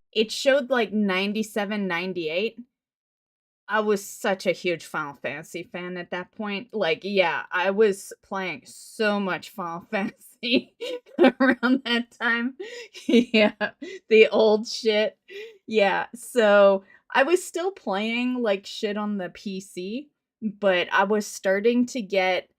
[SPEAKER 1] like 97, 98. I was such a huge Final Fantasy fan at that point. Like, yeah, I was playing so much Final Fantasy around that time. Yeah, the old shit. Yeah, so I was still playing like shit on the PC, but I was starting to get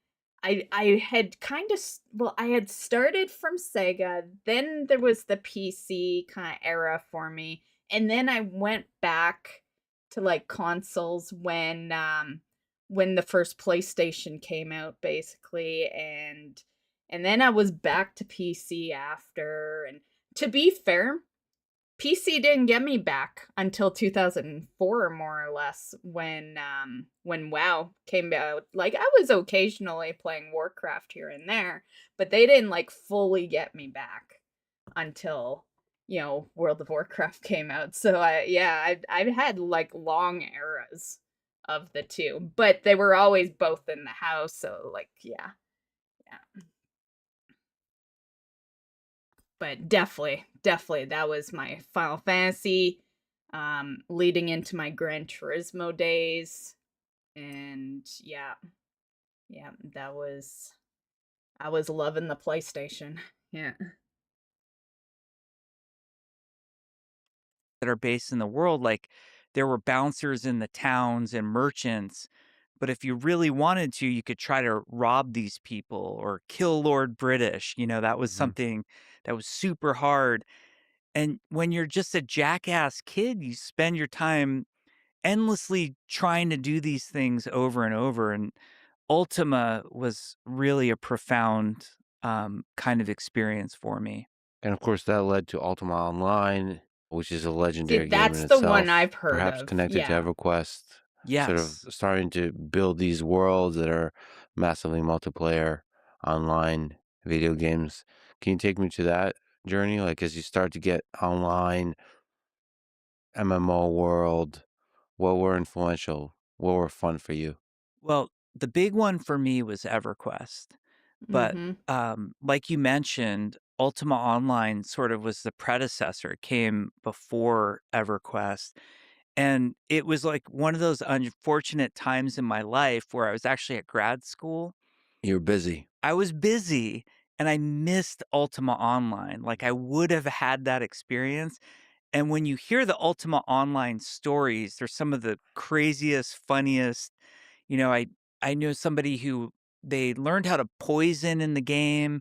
[SPEAKER 1] I had kind of well, I had started from Sega, then there was the PC kind of era for me, and then I went back to like consoles when the first PlayStation came out basically, and then I was back to PC after. And to be fair, PC didn't get me back until 2004 more or less when WoW came out. Like I was occasionally playing Warcraft here and there, but they didn't like fully get me back until World of Warcraft came out. So I've had like long eras of the two, but they were always both in the house, so like yeah. But definitely that was my Final Fantasy leading into my Gran Turismo days. And yeah, that was I was loving the PlayStation. Yeah.
[SPEAKER 2] That are based in the world, like, there were bouncers in the towns and merchants, but if you really wanted to, you could try to rob these people or kill Lord British, that was
[SPEAKER 3] Mhm.
[SPEAKER 2] something that was super hard, and when you're just a jackass kid, you spend your time endlessly trying to do these things over and over, and Ultima was really a profound, kind of experience for me.
[SPEAKER 3] And of course, that led to Ultima Online, which is a
[SPEAKER 1] See,
[SPEAKER 3] legendary game in
[SPEAKER 1] that's the one
[SPEAKER 3] itself,
[SPEAKER 1] I've heard
[SPEAKER 3] perhaps
[SPEAKER 1] of.
[SPEAKER 3] connected to
[SPEAKER 1] Yeah.
[SPEAKER 3] EverQuest, sort of
[SPEAKER 2] Yes.
[SPEAKER 3] starting to build these worlds that are massively multiplayer online video games. Can you take me to that journey? Like, as you start to get online MMO world, what were influential? What were fun for you?
[SPEAKER 2] Well, the big one for me was EverQuest. But,
[SPEAKER 1] Mhm.
[SPEAKER 2] like you mentioned, Ultima Online sort of was the predecessor. It came before EverQuest, and it was, like, one of those unfortunate times in my life where I was actually at grad school.
[SPEAKER 3] You're busy.
[SPEAKER 2] I was busy, and I missed Ultima Online. Like, I would have had that experience, and when you hear the Ultima Online stories, they're some of the craziest, funniest. I know somebody who they learned how to poison in the game,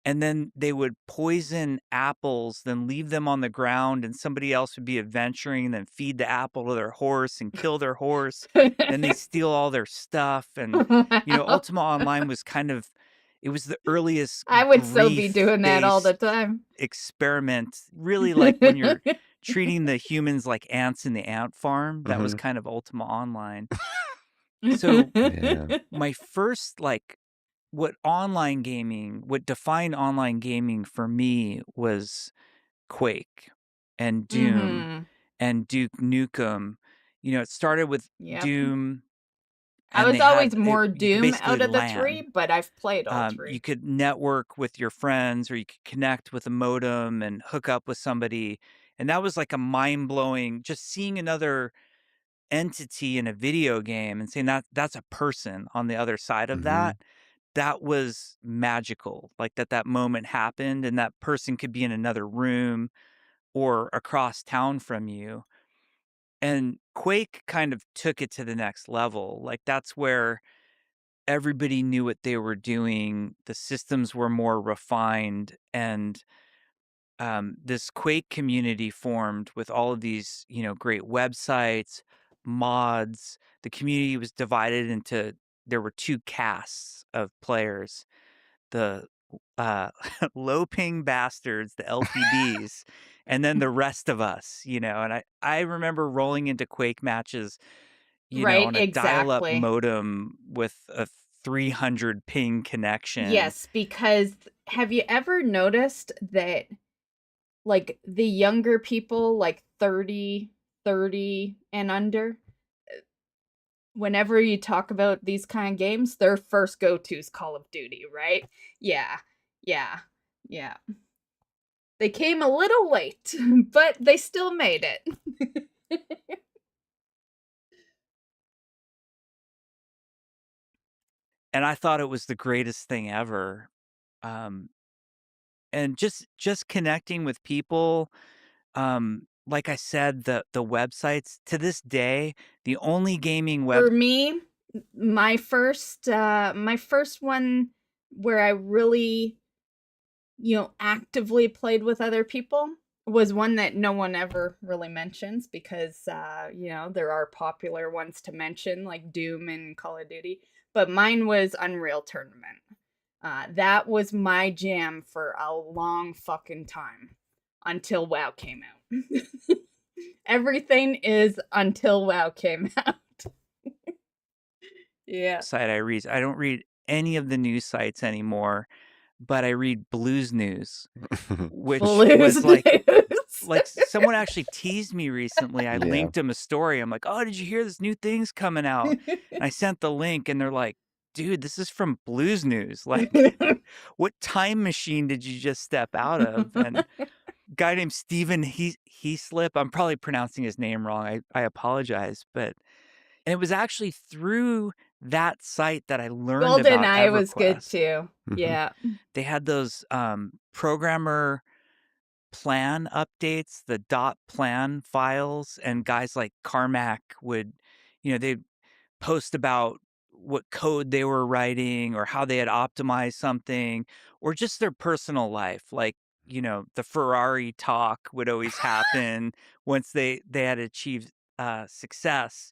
[SPEAKER 2] and then they would poison apples, then leave them on the ground, and somebody else would be adventuring, and then feed the apple to their horse and kill their horse. Then they steal all their stuff, and,
[SPEAKER 1] Wow.
[SPEAKER 2] Ultima Online was kind of it was the earliest
[SPEAKER 1] I would so be doing that all the
[SPEAKER 2] grief-based
[SPEAKER 1] time.
[SPEAKER 2] experiment, really like when you're treating the humans like ants in the ant farm, that was
[SPEAKER 3] Mhm.
[SPEAKER 2] kind of Ultima Online. So,
[SPEAKER 3] Yeah.
[SPEAKER 2] my first, like what defined online gaming for me was Quake and Doom
[SPEAKER 1] Mhm.
[SPEAKER 2] and Duke Nukem. It started with
[SPEAKER 1] Yep.
[SPEAKER 2] Doom,
[SPEAKER 1] I
[SPEAKER 2] and
[SPEAKER 1] was
[SPEAKER 2] they had
[SPEAKER 1] always
[SPEAKER 2] it
[SPEAKER 1] more
[SPEAKER 2] you could
[SPEAKER 1] Doom
[SPEAKER 2] basically
[SPEAKER 1] out of the
[SPEAKER 2] LAN.
[SPEAKER 1] 3, but I've played all
[SPEAKER 2] You
[SPEAKER 1] 3.
[SPEAKER 2] could network with your friends, or you could connect with a modem and hook up with somebody, and that was like a mind-blowing just seeing another entity in a video game and saying that's a person on the other side of
[SPEAKER 3] Mhm.
[SPEAKER 2] that was magical, like, that moment happened, and that person could be in another room or across town from you, and Quake kind of took it to the next level, like, that's where everybody knew what they were doing, the systems were more refined, and, this Quake community formed with all of these, great websites, mods. The community was divided into there were 2 castes of players. The, uh, low ping bastards, the LPBs, and then the rest of us, and I remember rolling into Quake matches,
[SPEAKER 1] Right,
[SPEAKER 2] on a dial-up
[SPEAKER 1] exactly.
[SPEAKER 2] modem with a 300 ping connection.
[SPEAKER 1] Yes, because have you ever noticed that, like, the younger people, like 30 and under, whenever you talk about these kind of games, their first go-to is Call of Duty, right? Yeah. Yeah. Yeah. They came a little late, but they still made it.
[SPEAKER 2] and I thought it was the greatest thing ever. Um, and just connecting with people, like I said, the websites to this day, the only gaming web
[SPEAKER 1] For me, my first one where I really, actively played with other people was one that no one ever really mentions because, there are popular ones to mention like Doom and Call of Duty, but mine was Unreal Tournament. That was my jam for a long fucking time until WoW came out. Everything is until WoW came out. Yeah.
[SPEAKER 2] site I read. I don't read any of the news sites anymore, but I read Blues News, which
[SPEAKER 1] Blues
[SPEAKER 2] was
[SPEAKER 1] News.
[SPEAKER 2] like someone actually teased me recently. I
[SPEAKER 3] Yeah.
[SPEAKER 2] linked them a story. I'm like, "Oh, did you hear this new thing's coming out?" And I sent the link, and they're like, "Dude, this is from Blues News. Like, what time machine did you just step out of?" And guy named Steven Heaslip, I'm probably pronouncing his name wrong. I apologize, but and it was actually through that site that I learned about
[SPEAKER 1] GoldenEye was good
[SPEAKER 2] EverQuest.
[SPEAKER 1] too.
[SPEAKER 3] Mhm.
[SPEAKER 1] Yeah.
[SPEAKER 2] They had those programmer plan updates, the dot plan files, and guys like Carmack would, they'd post about what code they were writing or how they had optimized something or just their personal life. Like, the Ferrari talk would always happen once they had achieved success.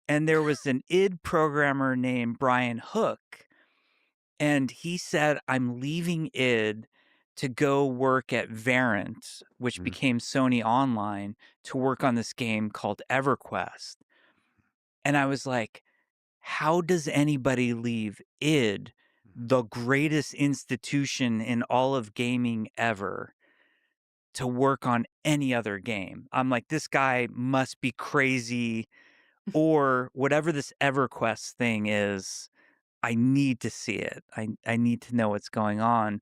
[SPEAKER 2] And there was an id programmer named Brian Hook, and he said, "I'm leaving id to go work at Verint," which
[SPEAKER 3] Mhm.
[SPEAKER 2] became Sony Online, to work on this game called EverQuest. And I was like, how does anybody leave id, the greatest institution in all of gaming ever, to work on any other game? I'm like, this guy must be crazy, or whatever this EverQuest thing is, I need to see it. I need to know what's going on.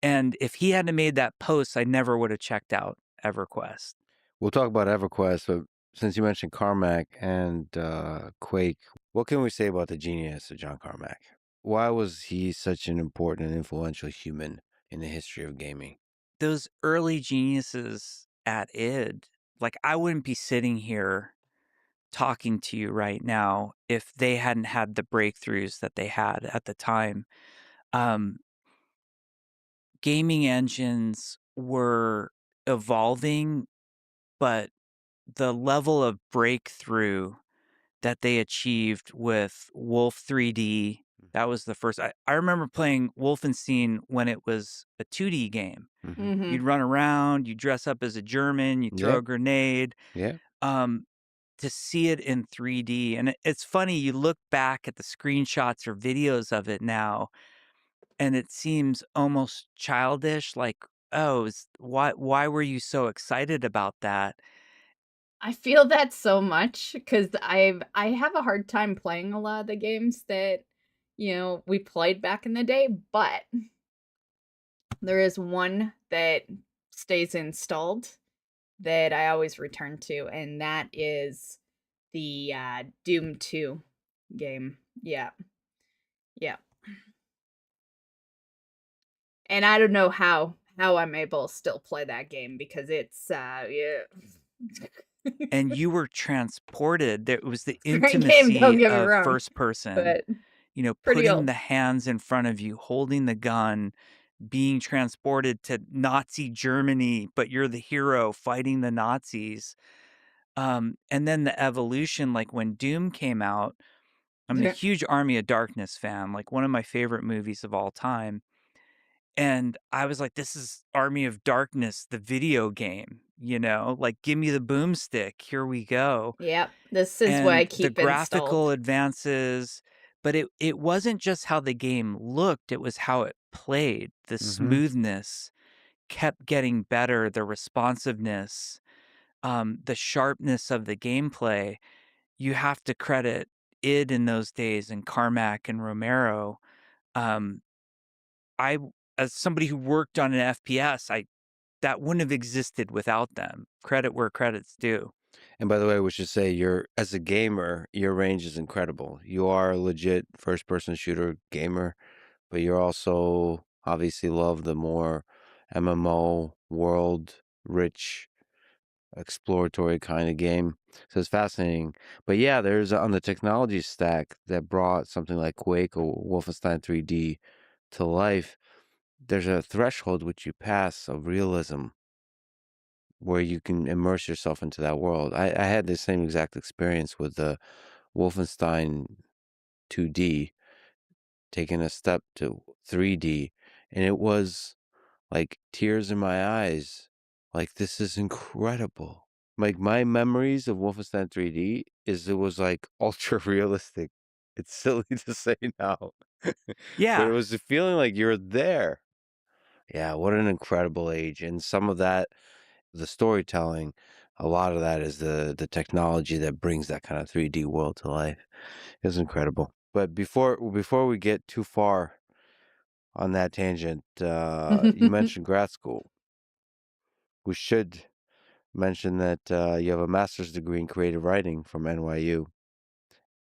[SPEAKER 2] And if he hadn't made that post, I never would have checked out EverQuest.
[SPEAKER 3] We'll talk about EverQuest, but since you mentioned Carmack and Quake, what can we say about the genius of John Carmack? Why was he such an important and influential human in the history of gaming?
[SPEAKER 2] Those early geniuses at id, like I wouldn't be sitting here talking to you right now if they hadn't had the breakthroughs that they had at the time. Um, Gaming engines were evolving, but the level of breakthrough that they achieved with Wolf 3D, that was the first. I remember playing Wolfenstein when it was a 2D game.
[SPEAKER 3] Mm-hmm.
[SPEAKER 2] You'd
[SPEAKER 1] Mhm.
[SPEAKER 2] run around, you dress up as a German, you throw
[SPEAKER 3] Yep.
[SPEAKER 2] a grenade.
[SPEAKER 3] Yeah.
[SPEAKER 2] Um, to see it in 3D, and it's funny, you look back at the screenshots or videos of it now, and it seems almost childish, like, "Oh, why were you so excited about that?"
[SPEAKER 1] I feel that so much because I have a hard time playing a lot of the games that, we played back in the day, but there is one that stays installed that I always return to, and that is the Doom 2 game. Yeah. Yeah. And I don't know how I'm able to still play that game because it's yeah.
[SPEAKER 2] And you were transported. There was the
[SPEAKER 1] Great game, don't
[SPEAKER 2] intimacy
[SPEAKER 1] get me
[SPEAKER 2] of
[SPEAKER 1] wrong,
[SPEAKER 2] first person,
[SPEAKER 1] but pretty
[SPEAKER 2] putting
[SPEAKER 1] old.
[SPEAKER 2] the hands in front of you, holding the gun, being transported to Nazi Germany, but you're the hero fighting the Nazis. And then the evolution, like when Doom came out, I'm a
[SPEAKER 1] Yeah.
[SPEAKER 2] huge Army of Darkness fan, like one of my favorite movies of all time. And I was like, this is Army of Darkness, the video game, like give me the boomstick. Here we go.
[SPEAKER 1] Yep, this is what I
[SPEAKER 2] And the
[SPEAKER 1] keep installed.
[SPEAKER 2] graphical advances, but it wasn't just how the game looked, it was how it played. The
[SPEAKER 3] Mm-hmm.
[SPEAKER 2] smoothness kept getting better, the responsiveness, the sharpness of the gameplay. You have to credit id in those days and Carmack and Romero. Um, I as somebody who worked on an FPS, that wouldn't have existed without them. Credit where credit's due.
[SPEAKER 3] And by the way, we should say you're as a gamer, your range is incredible. You are a legit first person shooter gamer, but you're also obviously love the more MMO world rich exploratory kind of game. So it's fascinating. But yeah, there's on the technology stack that brought something like Quake or Wolfenstein 3D to life. There's a threshold which you pass of realism where you can immerse yourself into that world. I had the same exact experience with the Wolfenstein 2D, taking a step to 3D, and it was like tears in my eyes. Like, this is incredible. Like, my memories of Wolfenstein 3D is it was like ultra realistic. It's silly to say now, but it
[SPEAKER 2] Yeah.
[SPEAKER 3] was a feeling like you're there. Yeah, what an incredible age. And some of that, the storytelling, a lot of that is the technology that brings that kind of 3D world to life. It's incredible. But before we get too far on that tangent, you mentioned grad school. We should mention that you have a master's degree in creative writing from NYU,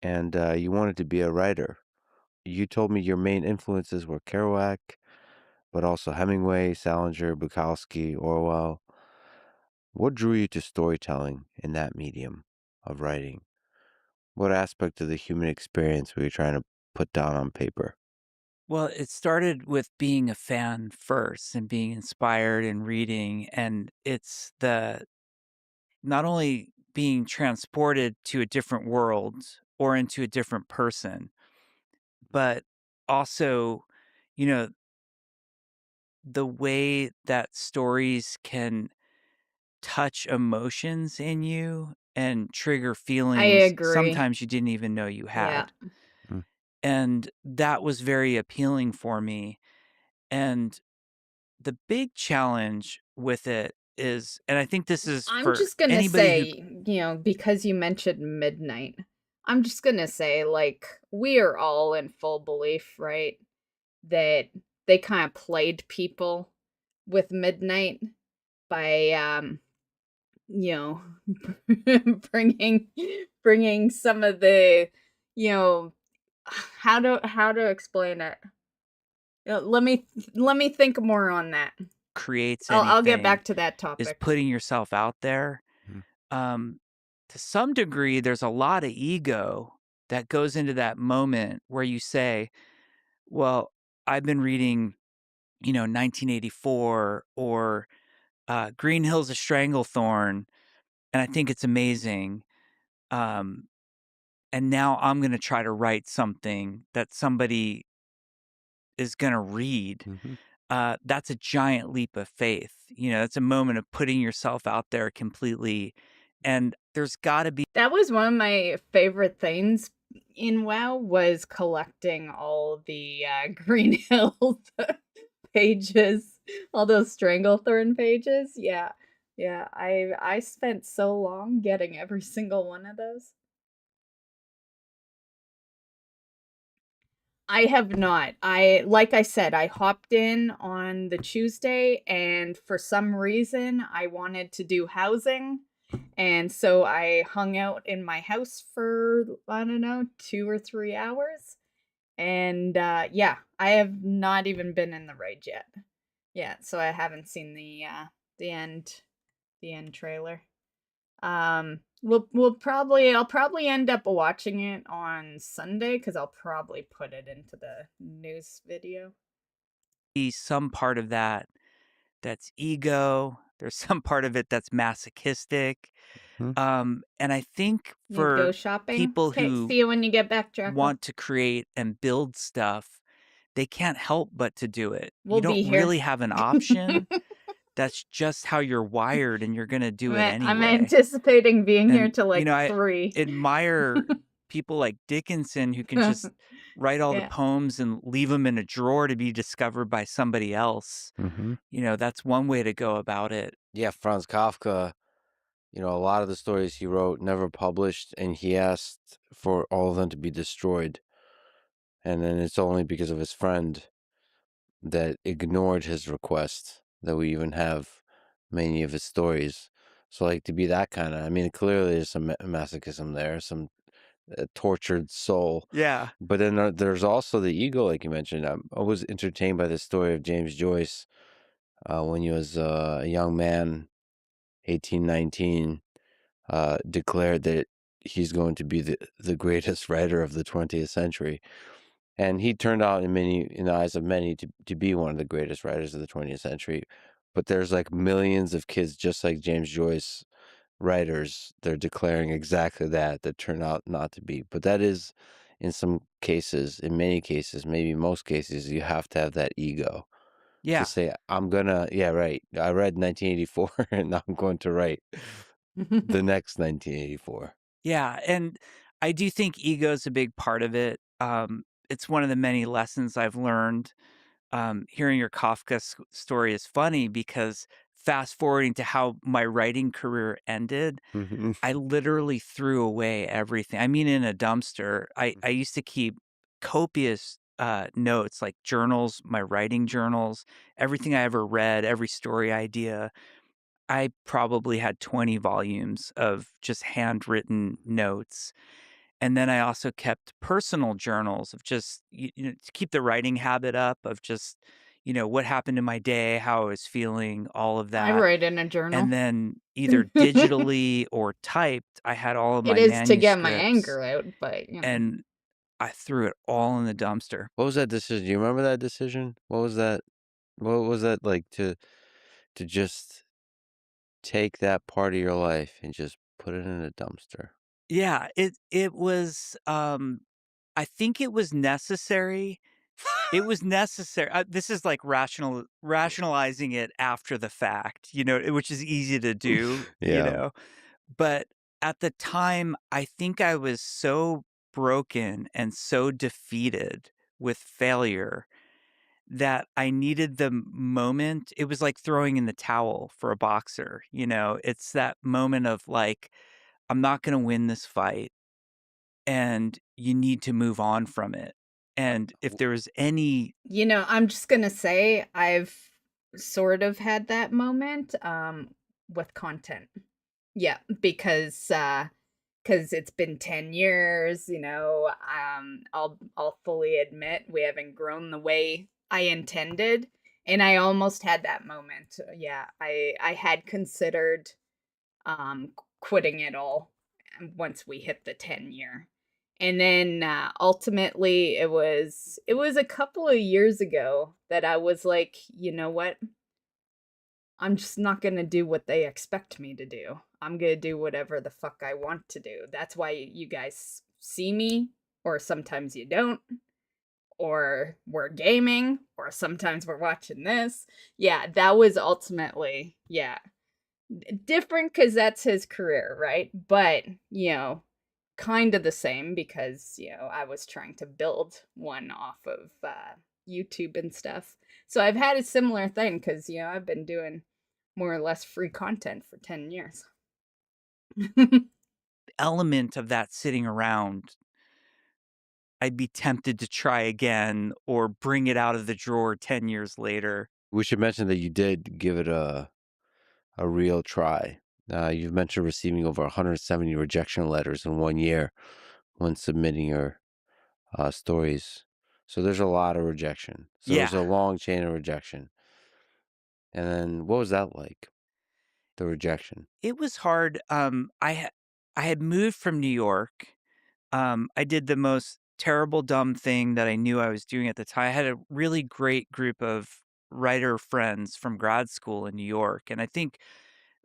[SPEAKER 3] and you wanted to be a writer. You told me your main influences were Kerouac, but also Hemingway, Salinger, Bukowski, Orwell. What drew you to storytelling in that medium of writing? What aspect of the human experience were you trying to put down on paper?
[SPEAKER 2] Well, it started with being a fan first and being inspired and reading. And it's the not only being transported to a different world or into a different person, but also, you know, the way that stories can touch emotions in you and trigger
[SPEAKER 1] I
[SPEAKER 2] feelings
[SPEAKER 1] agree.
[SPEAKER 2] sometimes you didn't even know you
[SPEAKER 1] Yeah.
[SPEAKER 2] had.
[SPEAKER 3] Mm,
[SPEAKER 2] And that was very appealing for me. And the big challenge with it is, and I think this is
[SPEAKER 1] I'm
[SPEAKER 2] for
[SPEAKER 1] just gonna
[SPEAKER 2] anybody who
[SPEAKER 1] say, because you mentioned midnight, I'm just gonna say, like, we are all in full belief, right? That they kind of played people with midnight by, you know, bringing some of the, you know, how to explain it. Let me think more on that.
[SPEAKER 2] creates
[SPEAKER 1] I'll get
[SPEAKER 2] anything
[SPEAKER 1] back to that
[SPEAKER 2] is
[SPEAKER 1] topic.
[SPEAKER 2] putting yourself out there.
[SPEAKER 3] mm,
[SPEAKER 2] Um, to some degree, there's a lot of ego that goes into that moment where you say, well, I've been reading, 1984 or Green Hills of Stranglethorn, and I think it's amazing. Um, and now I'm going to try to write something that somebody is going to read.
[SPEAKER 3] mhm.
[SPEAKER 2] That's a giant leap of faith. That's a moment of putting yourself out there completely. And there's got to be
[SPEAKER 1] That was one of my favorite things in WoW was collecting all the, Green Hills pages, all those Stranglethorn pages, yeah. Yeah, I spent so long getting every single one of those. I have not. Like I said, I hopped in on the Tuesday, and for some reason, I wanted to do housing. And so I hung out in my house for, I don't know, 2 or 3 hours. And yeah, I have not even been in the raid yet. Yeah, so I haven't seen the end the end trailer. I'll probably end up watching it on Sunday because I'll probably put it into the news video.
[SPEAKER 2] some part of that that's ego. There's some part of it that's masochistic.
[SPEAKER 3] Mhm.
[SPEAKER 2] And I think
[SPEAKER 1] Need to go
[SPEAKER 2] for
[SPEAKER 1] shopping.
[SPEAKER 2] people
[SPEAKER 1] Okay,
[SPEAKER 2] who
[SPEAKER 1] see you when you get back, Draco.
[SPEAKER 2] want to create and build stuff, they can't help but to do it. You
[SPEAKER 1] We'll
[SPEAKER 2] don't
[SPEAKER 1] be here.
[SPEAKER 2] really have an option. That's just how you're wired, and you're going to do it
[SPEAKER 1] I'm
[SPEAKER 2] anyway.
[SPEAKER 1] anticipating being here
[SPEAKER 2] And,
[SPEAKER 1] till like
[SPEAKER 2] I
[SPEAKER 1] 3.
[SPEAKER 2] admire people like Dickinson who can just write all the
[SPEAKER 1] Yeah.
[SPEAKER 2] poems and leave them in a drawer to be discovered by somebody else.
[SPEAKER 3] Mhm.
[SPEAKER 2] That's one way to go about it.
[SPEAKER 3] Yeah, Franz Kafka, a lot of the stories he wrote never published, and he asked for all of them to be destroyed. And then it's only because of his friend that ignored his request that we even have many of his stories. So, like, to be that kinda, I mean, clearly there's some masochism there, some, tortured soul,
[SPEAKER 2] Yeah.
[SPEAKER 3] but then, there's also the ego, like you mentioned. I'm always entertained by the story of James Joyce, when he was, a young man, 18, 19, declared that he's going to be the greatest writer of the 20th century. And he turned out in the eyes of many to be one of the greatest writers of the 20th century. But there's like millions of kids just like James Joyce writers, they're declaring exactly that turn out not to be. But that is in some cases, in many cases, maybe most cases, you have to have that ego to
[SPEAKER 2] Yeah.
[SPEAKER 3] say, I'm gonna, yeah, right. I read 1984 and now I'm going to write the next 1984.
[SPEAKER 2] Yeah, and I do think ego is a big part of it. It's one of the many lessons I've learned. Hearing your Kafka story is funny because fast forwarding to how my writing career ended,
[SPEAKER 3] Mhm.
[SPEAKER 2] I literally threw away everything. I mean, in a dumpster. I used to keep copious notes, like journals, my writing journals, everything I ever read, every story idea. I probably had 20 volumes of just handwritten notes. And then I also kept personal journals of just, to keep the writing habit up of just, what happened in my day, how I was feeling, all of
[SPEAKER 1] I
[SPEAKER 2] that.
[SPEAKER 1] write in a journal.
[SPEAKER 2] And then either digitally or typed, I had all of
[SPEAKER 1] It
[SPEAKER 2] my
[SPEAKER 1] is to get my
[SPEAKER 2] manuscripts
[SPEAKER 1] anger out, but,
[SPEAKER 2] and I threw it all in the dumpster.
[SPEAKER 3] What was that decision? Do you remember that decision? What was that? What was that like to just take that part of your life and just put it in a dumpster?
[SPEAKER 2] Yeah, it was I think it was necessary. It was necessary. This is like rationalizing it after the fact, which is easy to do.
[SPEAKER 3] Yeah.
[SPEAKER 2] But at the time, I think I was so broken and so defeated with failure that I needed the moment. It was like throwing in the towel for a boxer. It's that moment of like, I'm not going to win this fight and you need to move on from it. And if there was any
[SPEAKER 1] I'm just gonna say I've sort of had that moment, with content. Yeah, because it's been 10 years, I'll fully admit we haven't grown the way I intended, and I almost had that moment. Yeah, I had considered quitting it all once we hit the 10 year. And then ultimately it was a couple of years ago that I was like, you know what? I'm just not going to do what they expect me to do. I'm going to do whatever the fuck I want to do. That's why you guys see me, or sometimes you don't, or we're gaming, or sometimes we're watching this. Yeah, that was ultimately, yeah, different because that's his career, right? But, kind of the same because, I was trying to build one off of YouTube and stuff. So I've had a similar thing because, I've been doing more or less free content for 10 years.
[SPEAKER 2] element of that sitting around, I'd be tempted to try again or bring it out of the drawer 10 years later.
[SPEAKER 3] We should mention that you did give it a real try. You've mentioned receiving over 170 rejection letters in 1 year when submitting your stories. So there's a lot of rejection. So it was
[SPEAKER 2] Yeah,
[SPEAKER 3] a long chain of rejection. And then what was that like? The rejection.
[SPEAKER 2] it was hard. I had moved from New York. I did the most terrible, dumb thing that I knew I was doing at the time. I had a really great group of writer friends from grad school in New York, and I think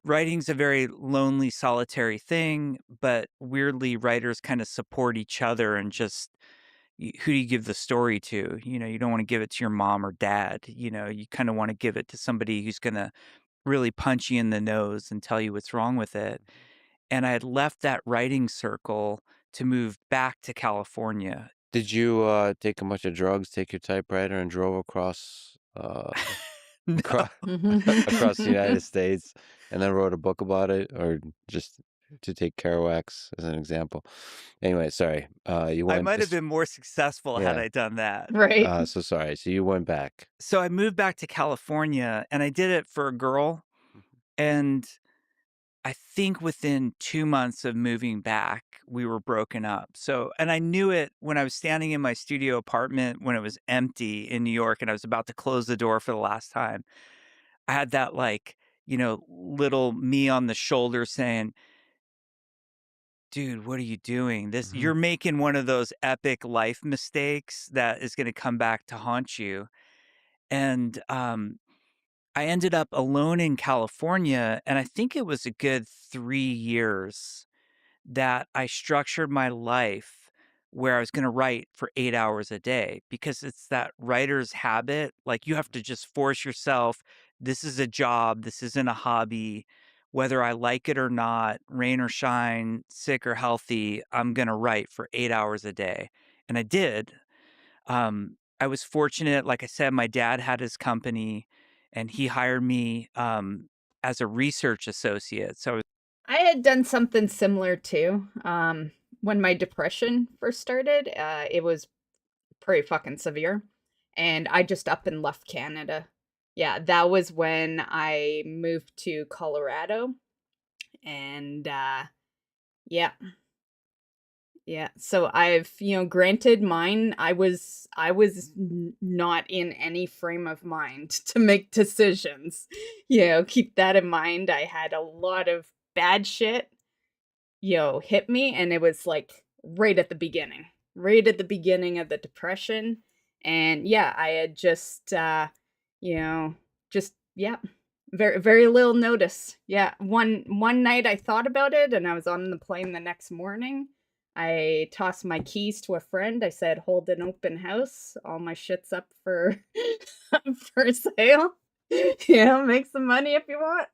[SPEAKER 2] writing's a very lonely, solitary thing, but weirdly, writers kind of support each other and just who do you give the story to? You don't want to give it to your mom or dad. You kind of want to give it to somebody who's going to really punch you in the nose and tell you what's wrong with it. And I had left that writing circle to move back to California.
[SPEAKER 3] Did you take a bunch of drugs, take your typewriter, and drove
[SPEAKER 2] No,
[SPEAKER 3] across across the United States, and then wrote a book about it, or just to take Kerouac's as an example? Anyway, sorry. You
[SPEAKER 2] I
[SPEAKER 3] went.
[SPEAKER 2] might have been more successful had
[SPEAKER 3] Yeah.
[SPEAKER 2] I done that.
[SPEAKER 1] Right.
[SPEAKER 3] So sorry. So you went back.
[SPEAKER 2] So I moved back to California and I did it for a girl. And I think within 2 months of moving back, we were broken up. So and I knew it when I was standing in my studio apartment when it was empty in New York and I was about to close the door for the last time. I had that, like, little me on the shoulder saying, "Dude, what are you doing?
[SPEAKER 3] Mhm.
[SPEAKER 2] You're making one of those epic life mistakes that is gonna come back to haunt you." And, I ended up alone in California, and I think it was a good 3 years that I structured my life where I was gonna write for 8 hours a day because it's that writer's habit, like, you have to just force yourself, "This is a job, this isn't a hobby. Whether I like it or not, rain or shine, sick or healthy, I'm gonna write for 8 hours a day." And I did. I was fortunate, like I said, my dad had his company, and he hired me, as a research associate, so
[SPEAKER 1] I had done something similar too. When my depression first started, it was pretty fucking severe, and I just up and left Canada. Yeah, that was when I moved to Colorado, and yeah, yeah. So I've, granted mine, I was not in any frame of mind to make decisions. Keep that in mind. I had a lot of bad shit hit me, and it was, like, right at the beginning of the depression, and, yeah, I had just, you know, just yeah, very very little notice. Yeah, one night I thought about it, and I was on the plane the next morning. I tossed my keys to a friend, I said, "Hold an open house, all my shit's up for for sale. Make some money if you want,"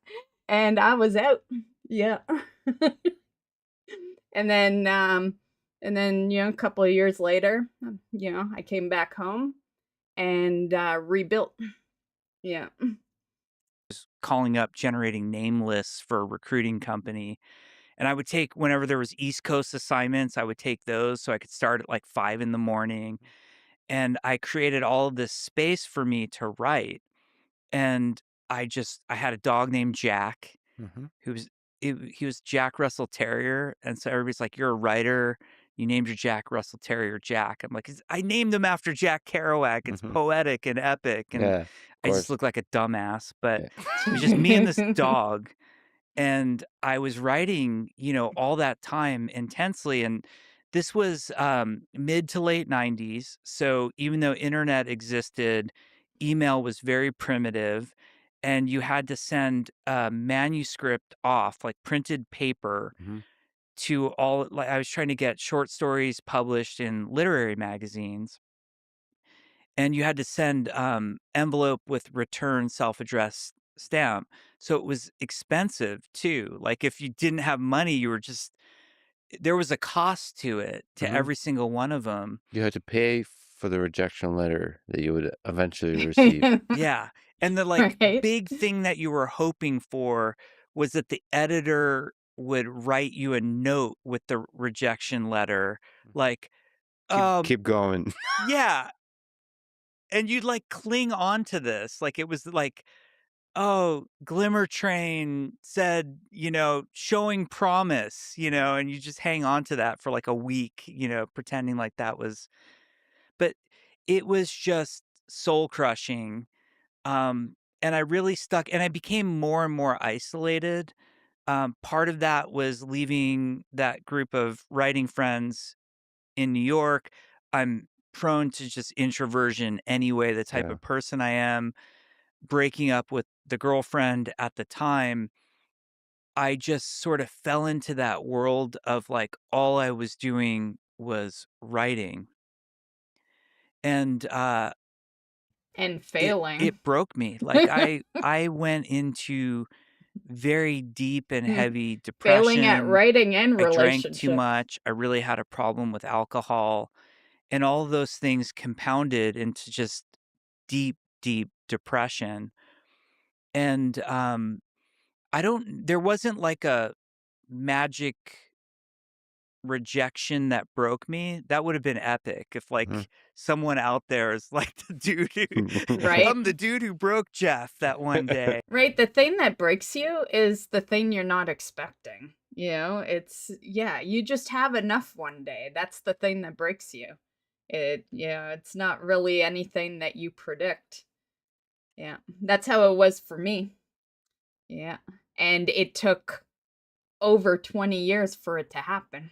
[SPEAKER 1] and I was out. Yeah. And then, a couple of years later, I came back home and, rebuilt. Yeah.
[SPEAKER 2] calling up generating name lists for a recruiting company. And I would take whenever there was East Coast assignments, I would take those so I could start at like 5 in the morning. And I created all of this space for me to write. And I had a dog named Jack
[SPEAKER 3] Mhm.
[SPEAKER 2] who was he was Jack Russell Terrier. And so everybody's like, "You're a writer. You named your Jack Russell Terrier Jack." I'm like, I named him after Jack Kerouac. It's
[SPEAKER 3] Mhm.
[SPEAKER 2] poetic and epic. And
[SPEAKER 3] Yeah, of
[SPEAKER 2] I just
[SPEAKER 3] course.
[SPEAKER 2] look like a dumbass. But
[SPEAKER 3] Yeah.
[SPEAKER 2] it was just me and this dog. And I was writing, all that time intensely, and this was, mid to late '90s, so even though internet existed, email was very primitive, and you had to send a manuscript off, like printed paper,
[SPEAKER 3] Mhm.
[SPEAKER 2] to all like, I was trying to get short stories published in literary magazines, and you had to send, envelope with return self-addressed stamp, so it was expensive too, like, if you didn't have money, you were just there was a cost to it, to
[SPEAKER 3] Mhm.
[SPEAKER 2] every single one of them.
[SPEAKER 3] You had to pay for the rejection letter that you would eventually receive.
[SPEAKER 2] Yeah, and the, like,
[SPEAKER 1] Right?
[SPEAKER 2] big thing that you were hoping for was that the editor would write you a note with the rejection letter, like, um
[SPEAKER 3] Keep going.
[SPEAKER 2] yeah, and you'd, like, cling on to this, like, it was like, "Oh, Glimmer Train said, showing promise," and you just hang on to that for like a week, pretending like that was but it was just soul crushing. And I really stuck and I became more and more isolated. Part of that was leaving that group of writing friends in New York. I'm prone to just introversion anyway, the type
[SPEAKER 3] Yeah.
[SPEAKER 2] of person I am. Breaking up with the girlfriend at the time, I just sort of fell into that world of, like, all I was doing was writing, and,
[SPEAKER 1] And
[SPEAKER 2] it
[SPEAKER 1] failing.
[SPEAKER 2] it broke me, like, I went into very deep and heavy
[SPEAKER 1] Failing at
[SPEAKER 2] depression,
[SPEAKER 1] writing and
[SPEAKER 2] I drank too
[SPEAKER 1] relationships.
[SPEAKER 2] much, I really had a problem with alcohol, and all of those things compounded into just deep, deep depression, and, I don't there wasn't like a magic rejection that broke me, that would have been epic if,
[SPEAKER 3] Mhm.
[SPEAKER 2] like, someone out there is like the dude who
[SPEAKER 1] Right?
[SPEAKER 2] I'm the dude who broke Jeff that one day.
[SPEAKER 1] Right, the thing that breaks you is the thing you're not expecting, you know? It's yeah, you just have enough one day, that's the thing that breaks you. Yeah, it's not really anything that you predict. Yeah, that's how it was for me. Yeah, and it took over 20 years for it to happen.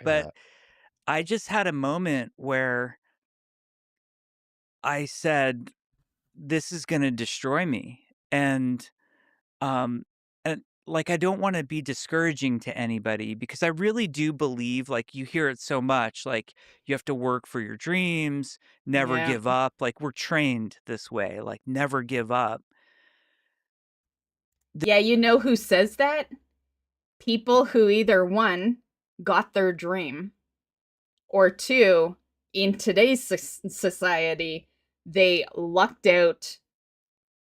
[SPEAKER 2] But
[SPEAKER 3] Yeah.
[SPEAKER 2] I just had a moment where I said, "This is gonna destroy me." Um, and, like, I don't wanna be discouraging to anybody because I really do believe, like, you hear it so much, like, you have to work for your dreams, never
[SPEAKER 1] Yeah.
[SPEAKER 2] give up, like, we're trained this way, like, never give up.
[SPEAKER 1] Yeah, you know who says that? People who either 1, got their dream, or 2, in today's society, they lucked out,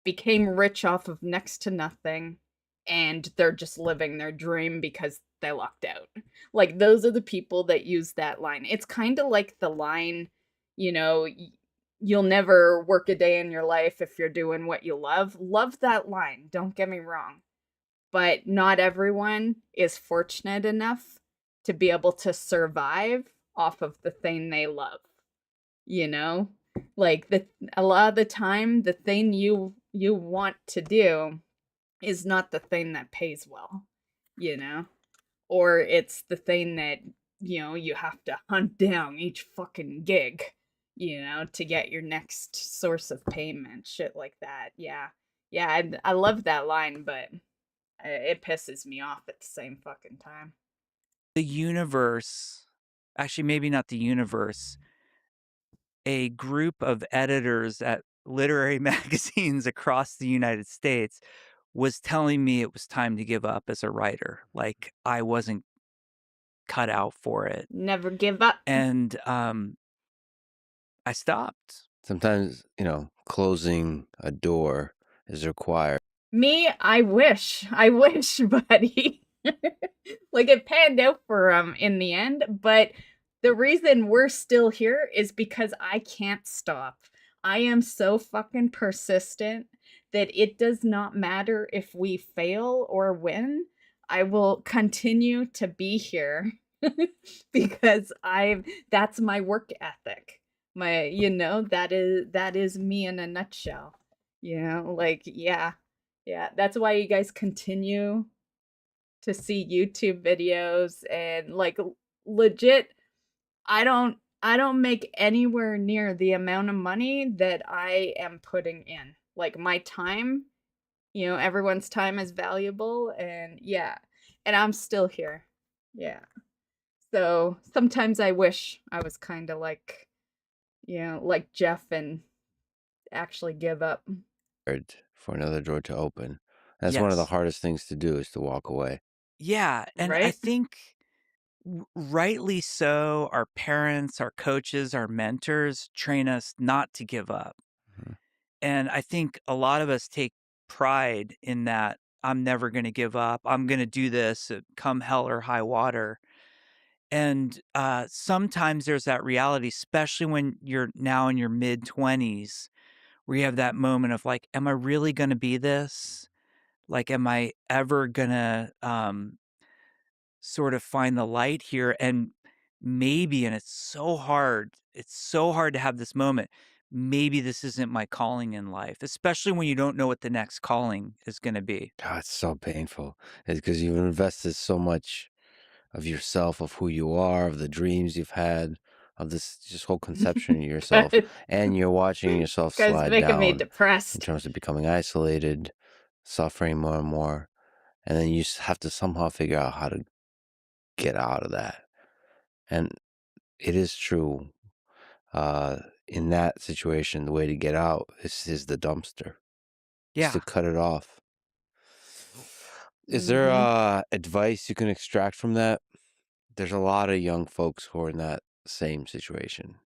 [SPEAKER 1] became rich off of next to nothing, and they're just living their dream because they lucked out. Like, those are the people that use that line. It's kinda like the line, you know, "You'll never work a day in your life if you're doing what you love." Love that line, don't get me wrong, but not everyone is fortunate enough to be able to survive off of the thing they love, you know? Like, a lot of the time, the thing you want to do is not the thing that pays well, you know? Or it's the thing that, you know, you have to hunt down each fucking gig, you know, to get your next source of payment, shit like that. Yeah. Yeah, I love that line, but it pisses me off at the same fucking time.
[SPEAKER 2] The universe actually, maybe not the universe, a group of editors at literary magazines across the United States was telling me it was time to give up as a writer, like, I wasn't cut out for it,
[SPEAKER 1] Never give up.
[SPEAKER 2] and, I stopped.
[SPEAKER 3] Sometimes, closing a door is required.
[SPEAKER 1] Me, I wish, buddy. Like, it panned out for him in the end, but the reason we're still here is because I can't stop. I am so fucking persistent that it does not matter if we fail or win. I will continue to be here because that's my work ethic. That is me in a nutshell. Like, yeah. Yeah, that's why you guys continue to see YouTube videos and, like, legit, I don't make anywhere near the amount of money that I am putting in. Like, my time, everyone's time is valuable, and yeah, and I'm still here. Yeah. So, sometimes I wish I was kinda like Jeff and actually give up,
[SPEAKER 3] For another door to open. That's one of the
[SPEAKER 2] Yes.
[SPEAKER 3] hardest things to do is to walk away.
[SPEAKER 2] Yeah, and I
[SPEAKER 1] right?
[SPEAKER 2] think rightly so, our parents, our coaches, our mentors train us not to give up.
[SPEAKER 3] Mhm.
[SPEAKER 2] And I think a lot of us take pride in that I'm never going to give up. I'm going to do this come hell or high water. And sometimes there's that reality, especially when you're now in your mid 20s, where you have that moment of like, am I really going to be this? Like, am I ever going to sort of find the light here? And maybe, and it's so hard to have this moment. Maybe this isn't my calling in life, especially when you don't know what the next calling is going to be.
[SPEAKER 3] God, it's so painful. It's because you've invested so much of yourself, of who you are, of the dreams you've had, of this just whole conception of yourself,
[SPEAKER 1] Guys
[SPEAKER 3] and you're watching yourself
[SPEAKER 1] guys
[SPEAKER 3] slide
[SPEAKER 1] making me
[SPEAKER 3] down in
[SPEAKER 1] depressed.
[SPEAKER 3] terms of becoming isolated, suffering more and more, and then you have to somehow figure out how to get out of that. And it is true. In that situation, the way to get out is the dumpster, is to
[SPEAKER 2] Yeah.
[SPEAKER 3] cut it off. Is there
[SPEAKER 1] Mhm.
[SPEAKER 3] advice you can extract from that? There's a lot of young folks who are in that same situation.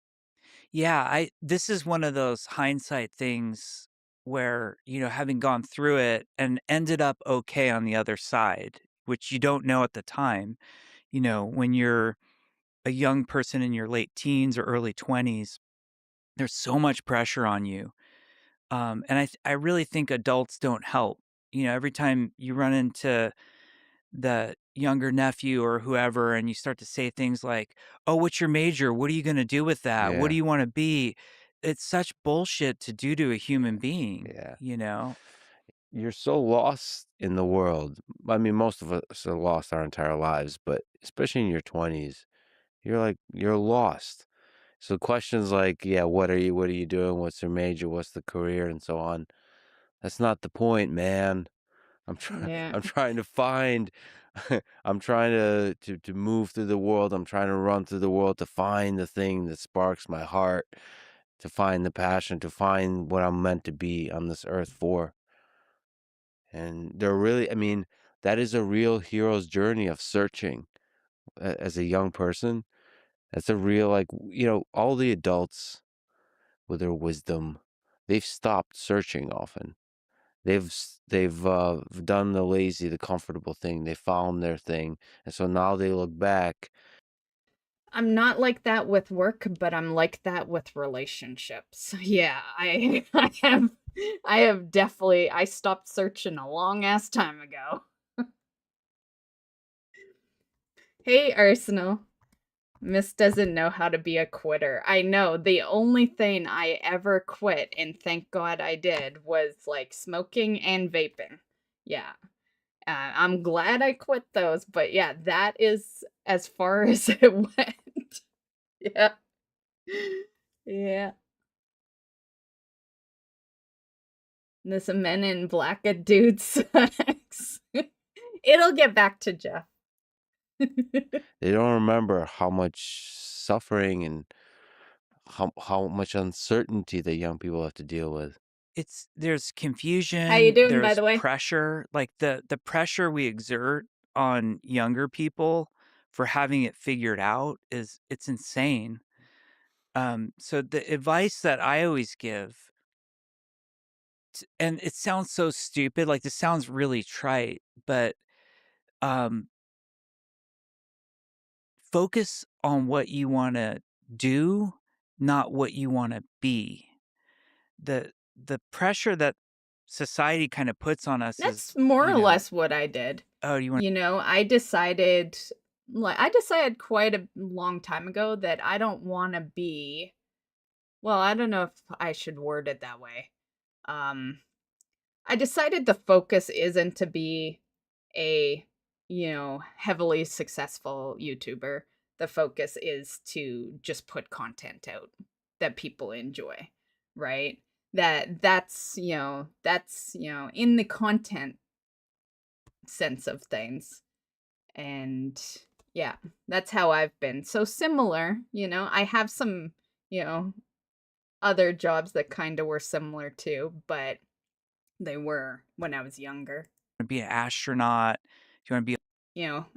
[SPEAKER 2] Yeah, I this is one of those hindsight things where, having gone through it and ended up okay on the other side, which you don't know at the time, when you're a young person in your late teens or early 20s, there's so much pressure on you. And I really think adults don't help. Every time you run into the younger nephew or whoever and you start to say things like, "Oh, what's your major? What are you going to do with that? What do
[SPEAKER 3] Yeah,
[SPEAKER 2] you want to be?" It's such bullshit to do to a human being,
[SPEAKER 3] yeah.
[SPEAKER 2] you know?
[SPEAKER 3] You're so lost in the world. I mean, most of us are lost our entire lives, but especially in your 20s, you're lost. So questions like, yeah, what are you doing? What's your major? What's the career and so on? That's not the point, man. I'm trying
[SPEAKER 1] Yeah.
[SPEAKER 3] I'm trying to find I'm trying to move through the world. I'm trying to run through the world to find the thing that sparks my heart, to find the passion, to find what I'm meant to be on this earth for. And they're really, I mean, that is a real hero's journey of searching as a young person. That's a real, like, all the adults with their wisdom, they've stopped searching often. They've done the lazy, the comfortable thing. They found their thing, and so now they look back.
[SPEAKER 1] I'm not like that with work, but I'm like that with relationships. Yeah, I have definitely I stopped searching a long ass time ago. Hey, Arsenal. Miss doesn't know how to be a quitter. I know. The only thing I ever quit, and thank God I did, was like smoking and vaping. Yeah. I'm glad I quit those, but yeah, that is as far as it went. Yeah. Yeah. This Men in Black a dude sex. It'll get back to Jeff.
[SPEAKER 3] They don't remember how much suffering and how much uncertainty that young people have to deal with.
[SPEAKER 2] There's
[SPEAKER 1] How you
[SPEAKER 2] confusion,
[SPEAKER 1] doing, by
[SPEAKER 2] there's
[SPEAKER 1] the way?
[SPEAKER 2] pressure, like the pressure we exert on younger people for having it figured out it's insane. So the advice that I always give, and it sounds so stupid, like this sounds really trite, but um, focus on what you want to do, not what you want to be. The pressure that society kind of puts on us is,
[SPEAKER 1] That's more or less what I did.
[SPEAKER 2] oh, you want
[SPEAKER 1] I decided quite a long time ago that I don't want to be, well, I don't know if I should word it that way. Um I decided the focus isn't to be a, heavily successful YouTuber. The focus is to just put content out that people enjoy, right? That's in the content sense of things. And yeah, that's how I've been. So similar, I have some, you know, other jobs that kind of were similar too, but they were when I was younger.
[SPEAKER 2] to be an astronaut? Do you want to be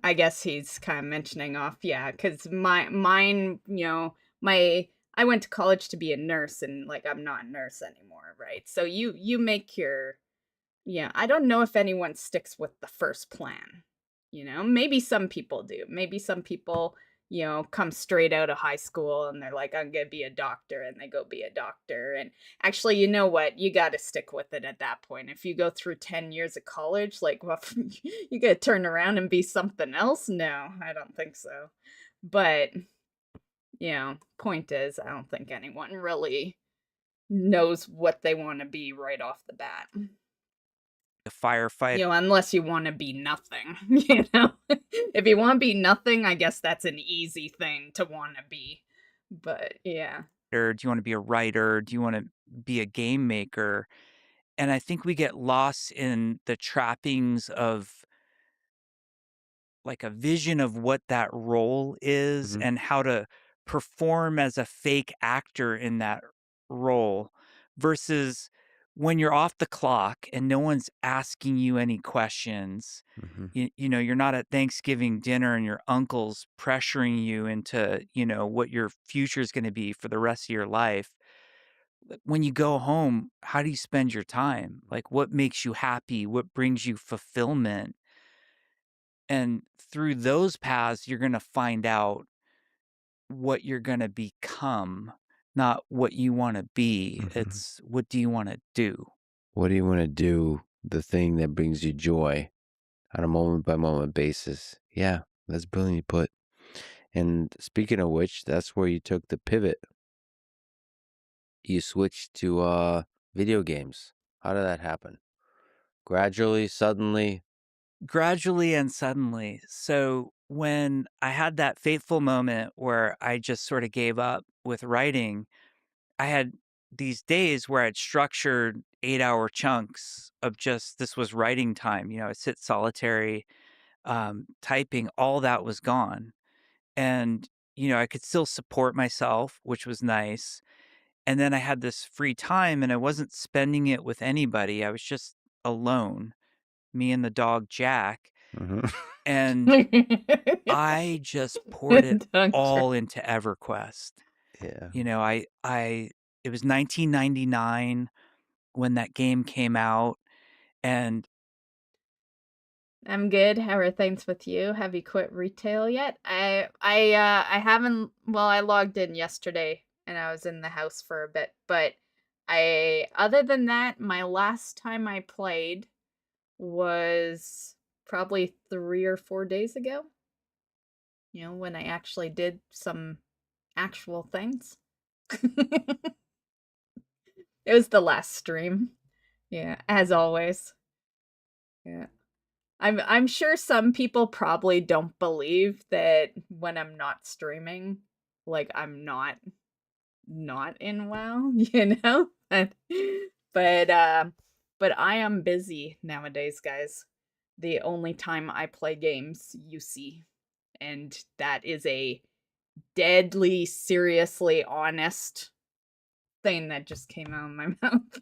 [SPEAKER 1] I guess he's kind of mentioning off, yeah, because mine, my I went to college to be a nurse, and like I'm not a nurse anymore, right? So you make your, yeah. I don't know if anyone sticks with the first plan. Maybe some people do. Maybe some people, come straight out of high school and they're like, I'm gonna be a doctor, and they go be a doctor. And actually, you know what? You got to stick with it at that point. If you go through 10 years of college, like, well, you got to turn around and be something else? No, I don't think so. But, point is, I don't think anyone really knows what they want to be right off the bat.
[SPEAKER 2] a firefighter?
[SPEAKER 1] Unless you want to be nothing, If you want to be nothing, I guess that's an easy thing to want to be. But yeah.
[SPEAKER 2] Do you want to be a writer? Do you want to be a game maker? And I think we get lost in the trappings of like a vision of what that role is
[SPEAKER 3] Mhm,
[SPEAKER 2] and how to perform as a fake actor in that role versus when you're off the clock and no one's asking you any questions.
[SPEAKER 3] mhm.
[SPEAKER 2] You're not at Thanksgiving dinner and your uncle's pressuring you into, what your future is going to be for the rest of your life. when you go home, how do you spend your time? Like, what makes you happy? What brings you fulfillment? And through those paths, you're going to find out what you're going to become, not what you want to be.
[SPEAKER 3] Mhm.
[SPEAKER 2] It's what do you want to do?
[SPEAKER 3] What do you want to do? The thing that brings you joy on a moment by moment basis. Yeah, that's brilliantly put. And speaking of which, that's where you took the pivot. You switched to video games. How did that happen? Gradually, suddenly?
[SPEAKER 2] Gradually and suddenly. So when I had that fateful moment where I just sort of gave up with writing, I had these days where I'd structured 8-hour chunks of just this was writing time. I sit solitary, typing, all that was gone. And, I could still support myself, which was nice. And then I had this free time and I wasn't spending it with anybody. I was just alone, me and the dog Jack.
[SPEAKER 3] Hmm.
[SPEAKER 2] And I just poured it
[SPEAKER 1] Don't you?
[SPEAKER 2] all into EverQuest.
[SPEAKER 3] Yeah.
[SPEAKER 2] I it was 1999 when that game came out, and
[SPEAKER 1] I'm good. How are things with you? Have you quit retail yet? I haven't. Well, I logged in yesterday and I was in the house for a bit, but other than that, my last time I played was probably 3 or 4 days ago. When I actually did some actual things. It was the last stream. Yeah, as always. Yeah. I'm sure some people probably don't believe that when I'm not streaming, like I'm not in WoW, But but I am busy nowadays, guys. The only time I play games, you see. And that is a deadly seriously honest thing that just came out of my mouth.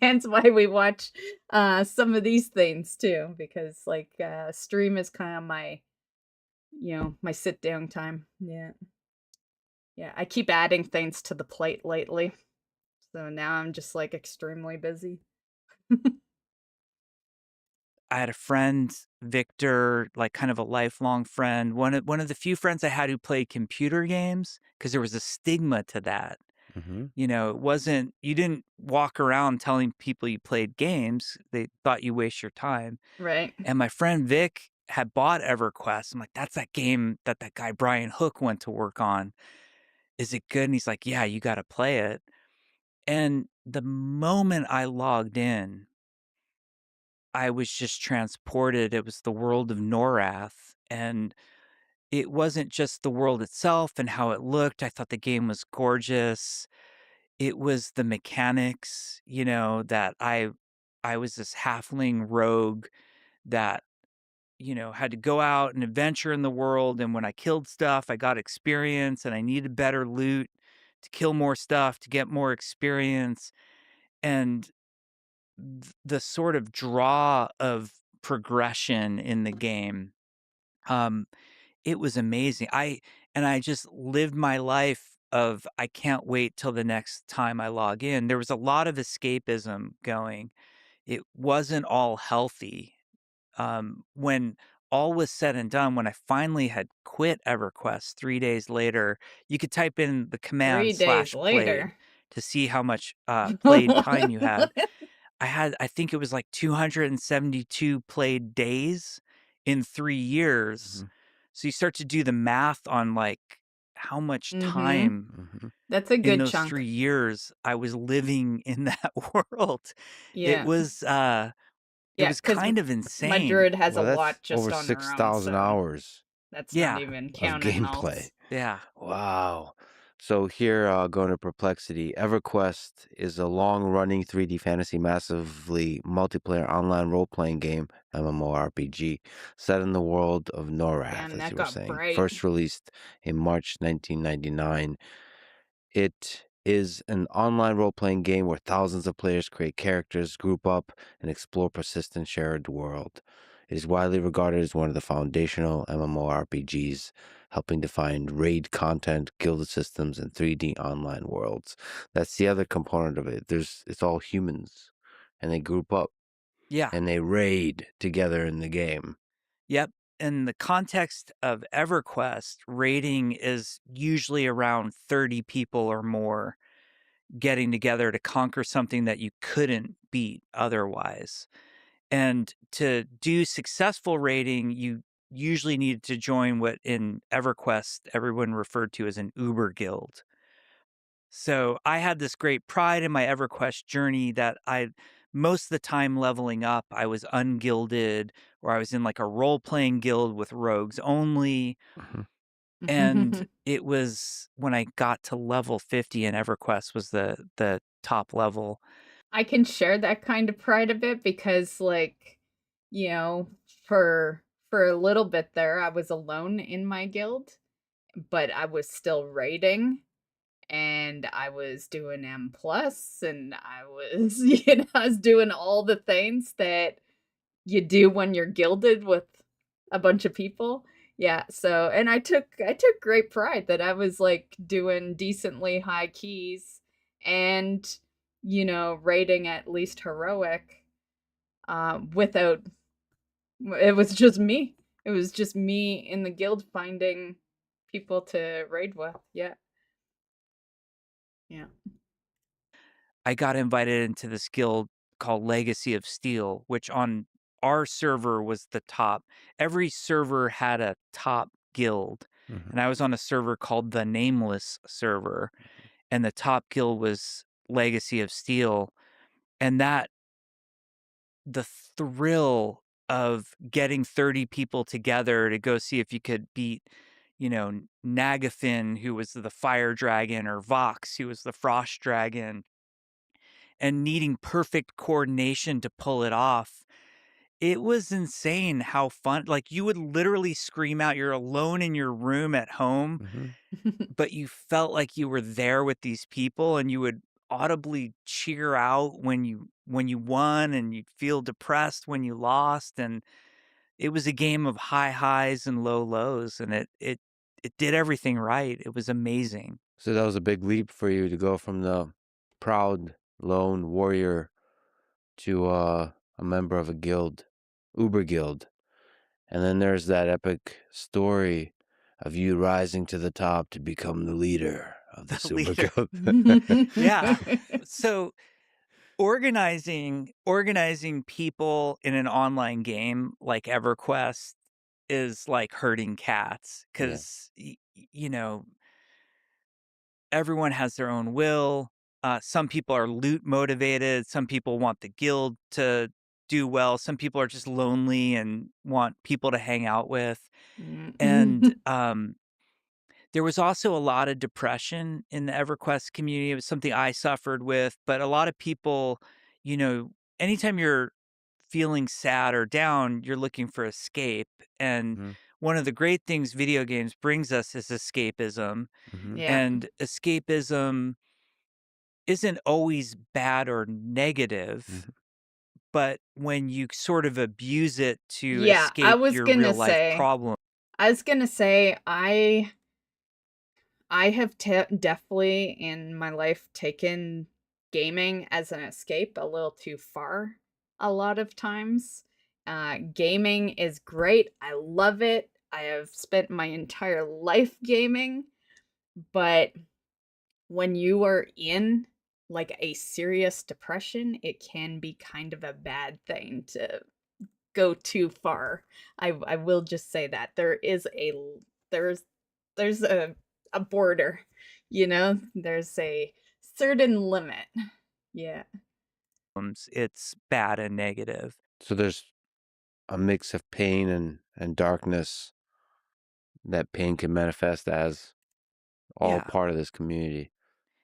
[SPEAKER 1] Hence why we watch some of these things too, because like stream is kind of my my sit down time. Yeah. Yeah, I keep adding things to the plate lately. So now I'm just like extremely busy.
[SPEAKER 2] I had a friend, Victor, like kind of a lifelong friend, one of the few friends I had who played computer games because there was a stigma to that.
[SPEAKER 3] Hmm.
[SPEAKER 2] It wasn't you didn't walk around telling people you played games. They thought you waste your time.
[SPEAKER 1] Right.
[SPEAKER 2] And my friend Vic had bought EverQuest. I'm like, that's that game that guy Brian Hook went to work on. Is it good? And he's like, yeah, you got to play it. And the moment I logged in, I was just transported. It was the world of Norath. And it wasn't just the world itself and how it looked. I thought the game was gorgeous. It was the mechanics, that I was this halfling rogue that, had to go out and adventure in the world. And when I killed stuff, I got experience and I needed better loot to kill more stuff, to get more experience. And the sort of draw of progression in the game, um, it was amazing. I just lived my life of I can't wait till the next time I log in. There was a lot of escapism going. It wasn't all healthy. When all was said and done, when I finally had quit EverQuest 3 days later, you could type in the command
[SPEAKER 1] 3 days
[SPEAKER 2] /played
[SPEAKER 1] later.
[SPEAKER 2] to see how much played time you had. I think it was like 272 played days in 3 years.
[SPEAKER 3] Hmm.
[SPEAKER 2] So you start to do the math on like how much
[SPEAKER 1] Mhm.
[SPEAKER 2] time
[SPEAKER 3] Hmm.
[SPEAKER 1] That's a
[SPEAKER 2] in
[SPEAKER 1] good
[SPEAKER 2] those
[SPEAKER 1] chunk.
[SPEAKER 2] 3 years I was living in that world. It
[SPEAKER 1] Yeah.
[SPEAKER 2] was it
[SPEAKER 1] Yeah,
[SPEAKER 2] was
[SPEAKER 1] cuz
[SPEAKER 2] kind of
[SPEAKER 1] my
[SPEAKER 2] insane.
[SPEAKER 1] druid has a
[SPEAKER 3] Well, that's
[SPEAKER 1] lot
[SPEAKER 3] over
[SPEAKER 1] just on her own,
[SPEAKER 3] 6,000
[SPEAKER 1] so
[SPEAKER 3] hours
[SPEAKER 1] that's not
[SPEAKER 2] Yeah,
[SPEAKER 1] even
[SPEAKER 3] of
[SPEAKER 1] counting
[SPEAKER 3] gameplay.
[SPEAKER 1] alts.
[SPEAKER 2] yeah.
[SPEAKER 3] Wow. So here, going to Perplexity, EverQuest is a long-running 3D fantasy, massively multiplayer online role-playing game, MMORPG, set in the world of Norath,
[SPEAKER 1] Damn,
[SPEAKER 3] as
[SPEAKER 1] that
[SPEAKER 3] you were
[SPEAKER 1] got
[SPEAKER 3] saying.
[SPEAKER 1] bright.
[SPEAKER 3] First released in March 1999. It is an online role-playing game where thousands of players create characters, group up, and explore persistent shared world. It is widely regarded as one of the foundational MMORPGs helping to find raid content, guild systems, and 3D online worlds. That's the other component of it. It's all humans, and they group up
[SPEAKER 2] Yeah.
[SPEAKER 3] and they raid together in the game.
[SPEAKER 2] Yep. In the context of EverQuest, raiding is usually around 30 people or more getting together to conquer something that you couldn't beat otherwise. And to do successful raiding, you usually need to join what in EverQuest everyone referred to as an Uber guild. So I had this great pride in my EverQuest journey that most of the time leveling up, I was ungilded or I was in like a role playing guild with rogues only.
[SPEAKER 3] Mhm.
[SPEAKER 2] And it was when I got to level 50 in EverQuest was the top level.
[SPEAKER 1] I can share that kind of pride a bit because, like, you know, for a little bit there, I was alone in my guild, but I was still raiding, and I was doing M plus, and I was, I was doing all the things that you do when you're gilded with a bunch of people. Yeah, so and I took great pride that I was, like, doing decently high keys and, rating at least heroic, without it was just me. It was just me in the guild finding people to raid with. Yeah, yeah.
[SPEAKER 2] I got invited into this guild called Legacy of Steel, which on our server was the top. Every server had a top guild,
[SPEAKER 3] Mhm.
[SPEAKER 2] and I was on a server called the Nameless server, and the top guild was Legacy of Steel, and the thrill of getting 30 people together to go see if you could beat, Nagafin, who was the fire dragon, or Vox, who was the frost dragon, and needing perfect coordination to pull it off. It was insane how fun, like, you would literally scream out, you're alone in your room at home,
[SPEAKER 3] Mhm.
[SPEAKER 2] but you felt like you were there with these people, and you would audibly cheer out when you won, and you'd feel depressed when you lost, and it was a game of high highs and low lows, and it did everything right. It was amazing.
[SPEAKER 3] So that was a big leap for you to go from the proud lone warrior to a member of a guild, Uber guild. And then there's that epic story of you rising to the top to become the leader of
[SPEAKER 2] The
[SPEAKER 3] this Uber
[SPEAKER 2] leader.
[SPEAKER 3] guild.
[SPEAKER 2] Yeah. So organizing people in an online game like EverQuest is like herding cats
[SPEAKER 3] Yeah.
[SPEAKER 2] because everyone has their own will. Some people are loot motivated. Some people want the guild to do well. Some people are just lonely and want people to hang out with. And
[SPEAKER 1] Mm.
[SPEAKER 2] there was also a lot of depression in the EverQuest community. It was something I suffered with, but a lot of people, anytime you're feeling sad or down, you're looking for escape. And
[SPEAKER 3] Mhm.
[SPEAKER 2] one of the great things video games brings us is escapism.
[SPEAKER 3] Mhm.
[SPEAKER 1] Yeah.
[SPEAKER 2] And escapism isn't always bad or negative,
[SPEAKER 3] Mhm.
[SPEAKER 2] but when you sort of abuse it to
[SPEAKER 1] Yeah, I
[SPEAKER 2] escape
[SPEAKER 1] was
[SPEAKER 2] your
[SPEAKER 1] gonna
[SPEAKER 2] real life
[SPEAKER 1] say
[SPEAKER 2] problem.
[SPEAKER 1] I was gonna say I have definitely in my life taken gaming as an escape a little too far a lot of times. Gaming is great. I love it. I have spent my entire life gaming, but when you are in like a serious depression, it can be kind of a bad thing to go too far. I will just say that there's there's a border, There's a certain limit. Yeah.
[SPEAKER 2] It's bad and negative.
[SPEAKER 3] So there's a mix of pain and darkness that pain can manifest as all
[SPEAKER 2] Yeah.
[SPEAKER 3] part of this community.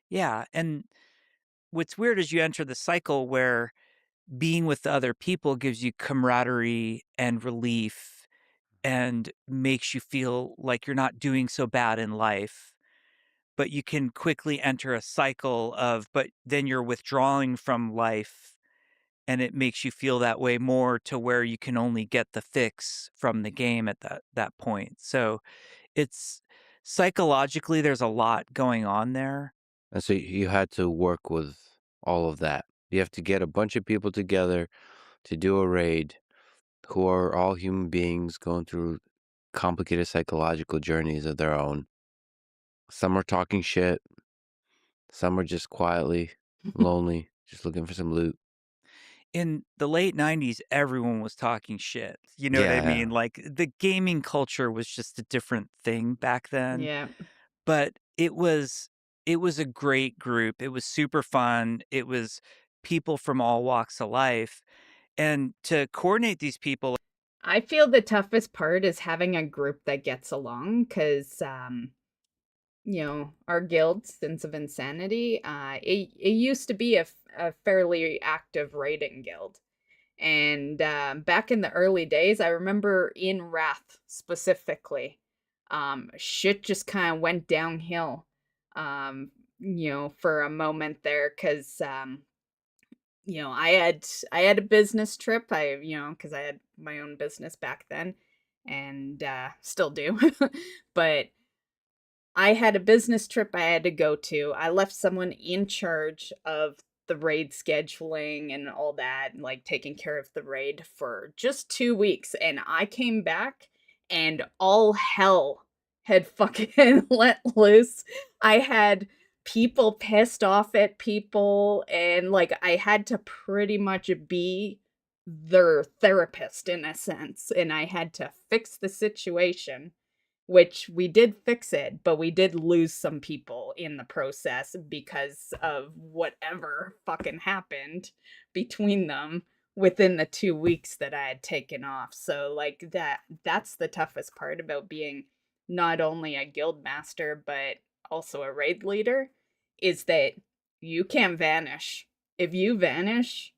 [SPEAKER 2] Yeah. And what's weird is you enter the cycle where being with the other people gives you camaraderie and relief and makes you feel like you're not doing so bad in life. But you can quickly enter a cycle of, but then you're withdrawing from life and it makes you feel that way more to where you can only get the fix from the game at that point. So It's psychologically, there's a lot going on there.
[SPEAKER 3] And so you had to work with all of that. You have to get a bunch of people together to do a raid who are all human beings going through complicated psychological journeys of their own. Some are talking shit, some are just quietly lonely, just looking for some loot.
[SPEAKER 2] In the late 90s, everyone was talking shit, you know what I
[SPEAKER 3] Yeah.
[SPEAKER 2] mean? Like, the gaming culture was just a different thing back then,
[SPEAKER 1] Yeah.
[SPEAKER 2] but it was a great group, it was super fun, it was people from all walks of life, and to coordinate these people.
[SPEAKER 1] I feel the toughest part is having a group that gets along because, our guild, Sins of Insanity, it used to be a fairly active raiding guild. And back in the early days, I remember in Wrath specifically, shit just kind of went downhill, for a moment there because I had a business trip. Because I had my own business back then, and still do, but I had a business trip I had to go to. I left someone in charge of the raid scheduling and all that, and like taking care of the raid for just 2 weeks. And I came back and all hell had fucking let loose. I had people pissed off at people, and like I had to pretty much be their therapist in a sense, and I had to fix the situation, which we did fix it, but we did lose some people in the process because of whatever fucking happened between them within the 2 weeks that I had taken off. So like that's the toughest part about being not only a guild master but also a raid leader, is that you can't vanish. If you vanish,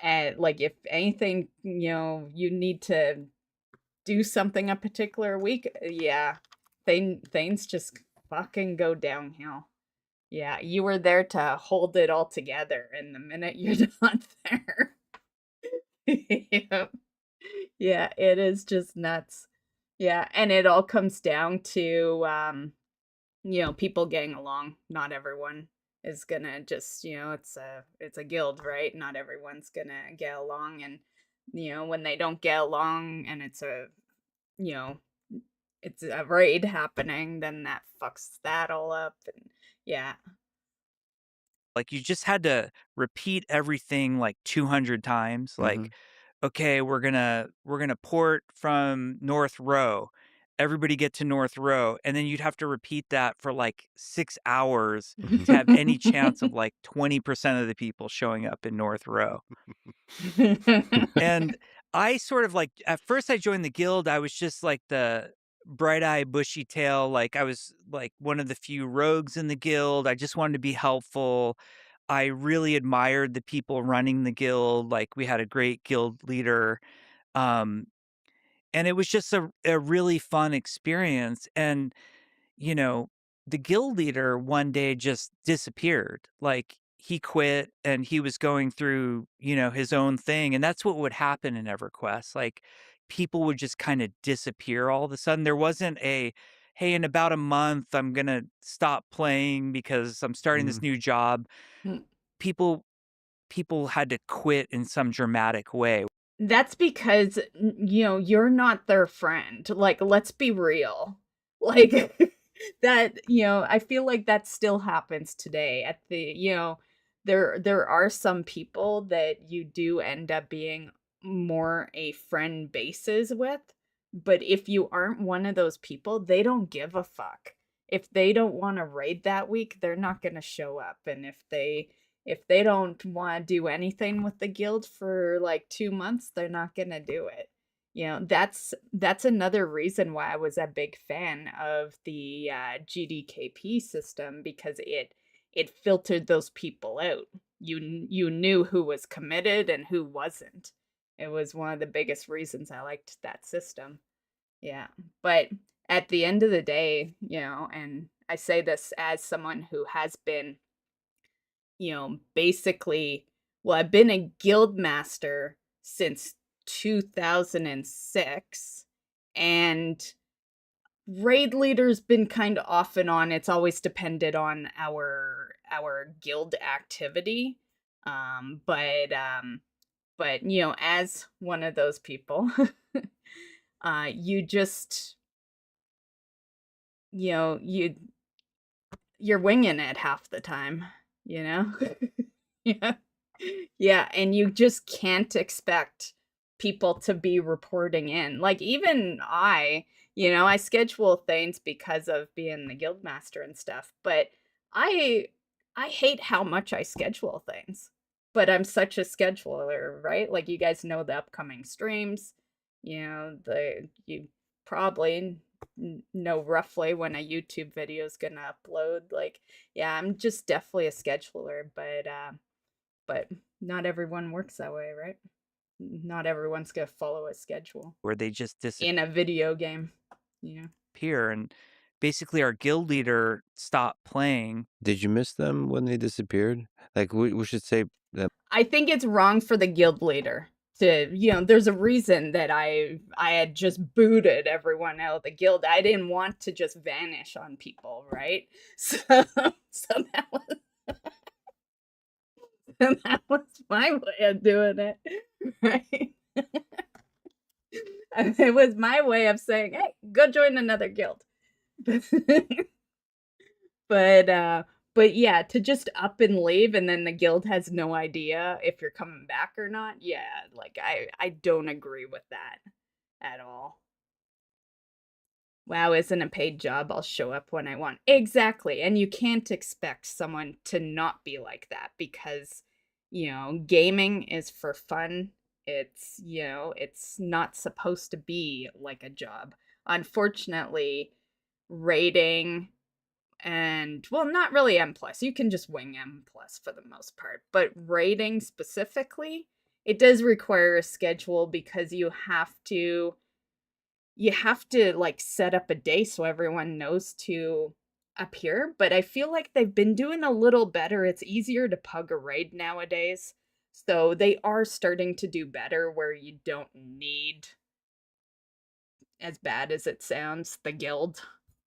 [SPEAKER 1] like if anything, you need to do something a particular week, yeah, things just fucking go downhill. Yeah, you were there to hold it all together, and the minute you're not there, yeah, yeah, it is just nuts. Yeah, and it all comes down to people getting along. Not everyone is gonna just, it's a guild, right? Not everyone's gonna get along, and when they don't get along and you know, it's a raid happening, then that fucks that all up, and yeah.
[SPEAKER 2] Like, you just had to repeat everything, like, 200 times,
[SPEAKER 3] Hmm.
[SPEAKER 2] like, "Okay, we're gonna port from North Row. Everybody get to North Row," and then you'd have to repeat that for, like, 6 hours
[SPEAKER 3] Hmm.
[SPEAKER 2] to have any chance of, like, 20% of the people showing up in North Row. And I sort of like at first I joined the guild, I was just like the bright eye, bushy tail, like I was like one of the few rogues in the guild. I just wanted to be helpful. I really admired the people running the guild. Like we had a great guild leader. Um, and it was just a really fun experience. And you know, the guild leader one day just disappeared. Like he quit and he was going through, his own thing. And that's what would happen in EverQuest. Like people would just kind of disappear all of a sudden. There wasn't hey, in about a month, I'm going to stop playing because I'm starting this new job. People, people had to quit in some dramatic way.
[SPEAKER 1] That's because, you're not their friend. Like, let's be real. Like, that, I feel like that still happens today at there are some people that you do end up being more a friend basis with, but if you aren't one of those people, they don't give a fuck. If they don't want to raid that week, they're not going to show up, and if they don't want to do anything with the guild for like 2 months, they're not going to do it. That's another reason why I was a big fan of the GDKP system, because it filtered those people out. You knew who was committed and who wasn't. It was one of the biggest reasons I liked that system. Yeah. But at the end of the day, and I say this as someone who has been, basically, well, I've been a guild master since 2006, and raid leader's been kind of off and on. It's always depended on our guild activity. But you know, as one of those people, you just, you know, you're winging it half the time, you know? Yeah. Yeah, and you just can't expect people to be reporting in. Like, even you know, I schedule things because of being the guild master and stuff, but I I hate how much I schedule things. But I'm such a scheduler, right? Like, you guys know the upcoming streams, you know, you probably know roughly when a YouTube video is gonna upload. Like, yeah, I'm just definitely a scheduler, but not everyone works that way, right? Not everyone's gonna follow a schedule
[SPEAKER 2] where they just
[SPEAKER 1] in a video game, you know?
[SPEAKER 2] disappear, and basically our guild leader stopped playing.
[SPEAKER 3] Did you miss them when they disappeared? Like, we should say that.
[SPEAKER 1] I think it's wrong for the guild leader to, you know, there's a reason that I had just booted everyone out of the guild. I didn't want to just vanish on people, right? So so that was my way of doing it, right? It was my way of saying, "Hey, go join another guild." But but yeah, to just up and leave and then the guild has no idea if you're coming back or not. Yeah, like I don't agree with that at all. WoW isn't a paid job. I'll show up when I want. Exactly. And you can't expect someone to not be like that because, you know, gaming is for fun. It's, you know, it's not supposed to be like a job. Unfortunately, rating and, well, not really M plus. You can just wing M plus for the most part. But rating specifically, it does require a schedule because you have to like set up a day so everyone knows to appear. But I feel like they've been doing a little better. It's easier to pug a raid nowadays. So they are starting to do better where you don't need, as bad as it sounds, the guild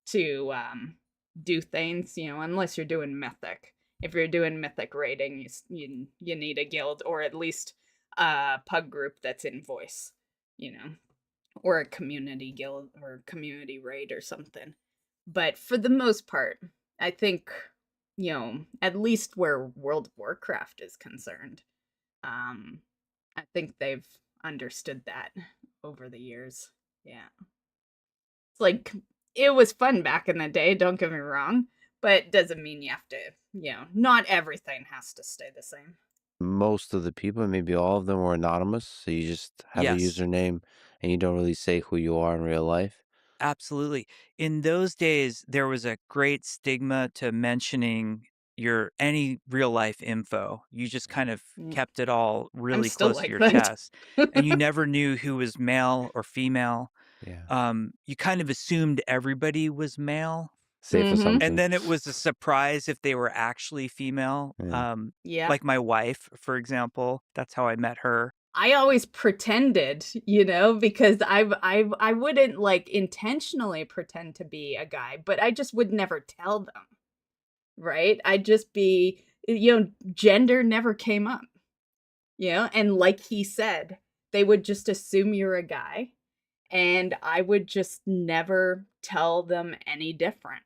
[SPEAKER 1] to do things, you know, unless you're doing mythic. If you're doing mythic raiding, you need a guild or at least a pug group that's in voice, you know, or a community guild or community raid or something. But for the most part, I think, you know, at least where World of Warcraft is concerned, I think they've understood that over the years. Yeah. It's like, it was fun back in the day, don't get me wrong, but doesn't mean you have to, you know, not everything has to stay the same.
[SPEAKER 3] Most of the people, maybe all of them, were anonymous, so you just have a
[SPEAKER 2] Yes,
[SPEAKER 3] username and you don't really say who you are in real life.
[SPEAKER 2] absolutely. In those days, there was a great stigma to mentioning your any real life info. You just kind of
[SPEAKER 1] Mm.
[SPEAKER 2] kept it all
[SPEAKER 1] I'm
[SPEAKER 2] really
[SPEAKER 1] still
[SPEAKER 2] close to
[SPEAKER 1] like
[SPEAKER 2] your
[SPEAKER 1] that.
[SPEAKER 2] chest, and you never knew who was male or female.
[SPEAKER 3] Yeah.
[SPEAKER 2] You kind of assumed everybody was male,
[SPEAKER 3] Safe
[SPEAKER 1] Mhm.
[SPEAKER 2] and
[SPEAKER 3] assumption.
[SPEAKER 2] then it was a surprise if they were actually female.
[SPEAKER 3] Yeah.
[SPEAKER 1] Yeah.
[SPEAKER 2] Like my wife, for example, that's how I met her.
[SPEAKER 1] I always pretended, you know, because I wouldn't like intentionally pretend to be a guy, but I just would never tell them, right? I'd just be, you know, gender never came up, you know, and like he said, they would just assume you're a guy, and I would just never tell them any different.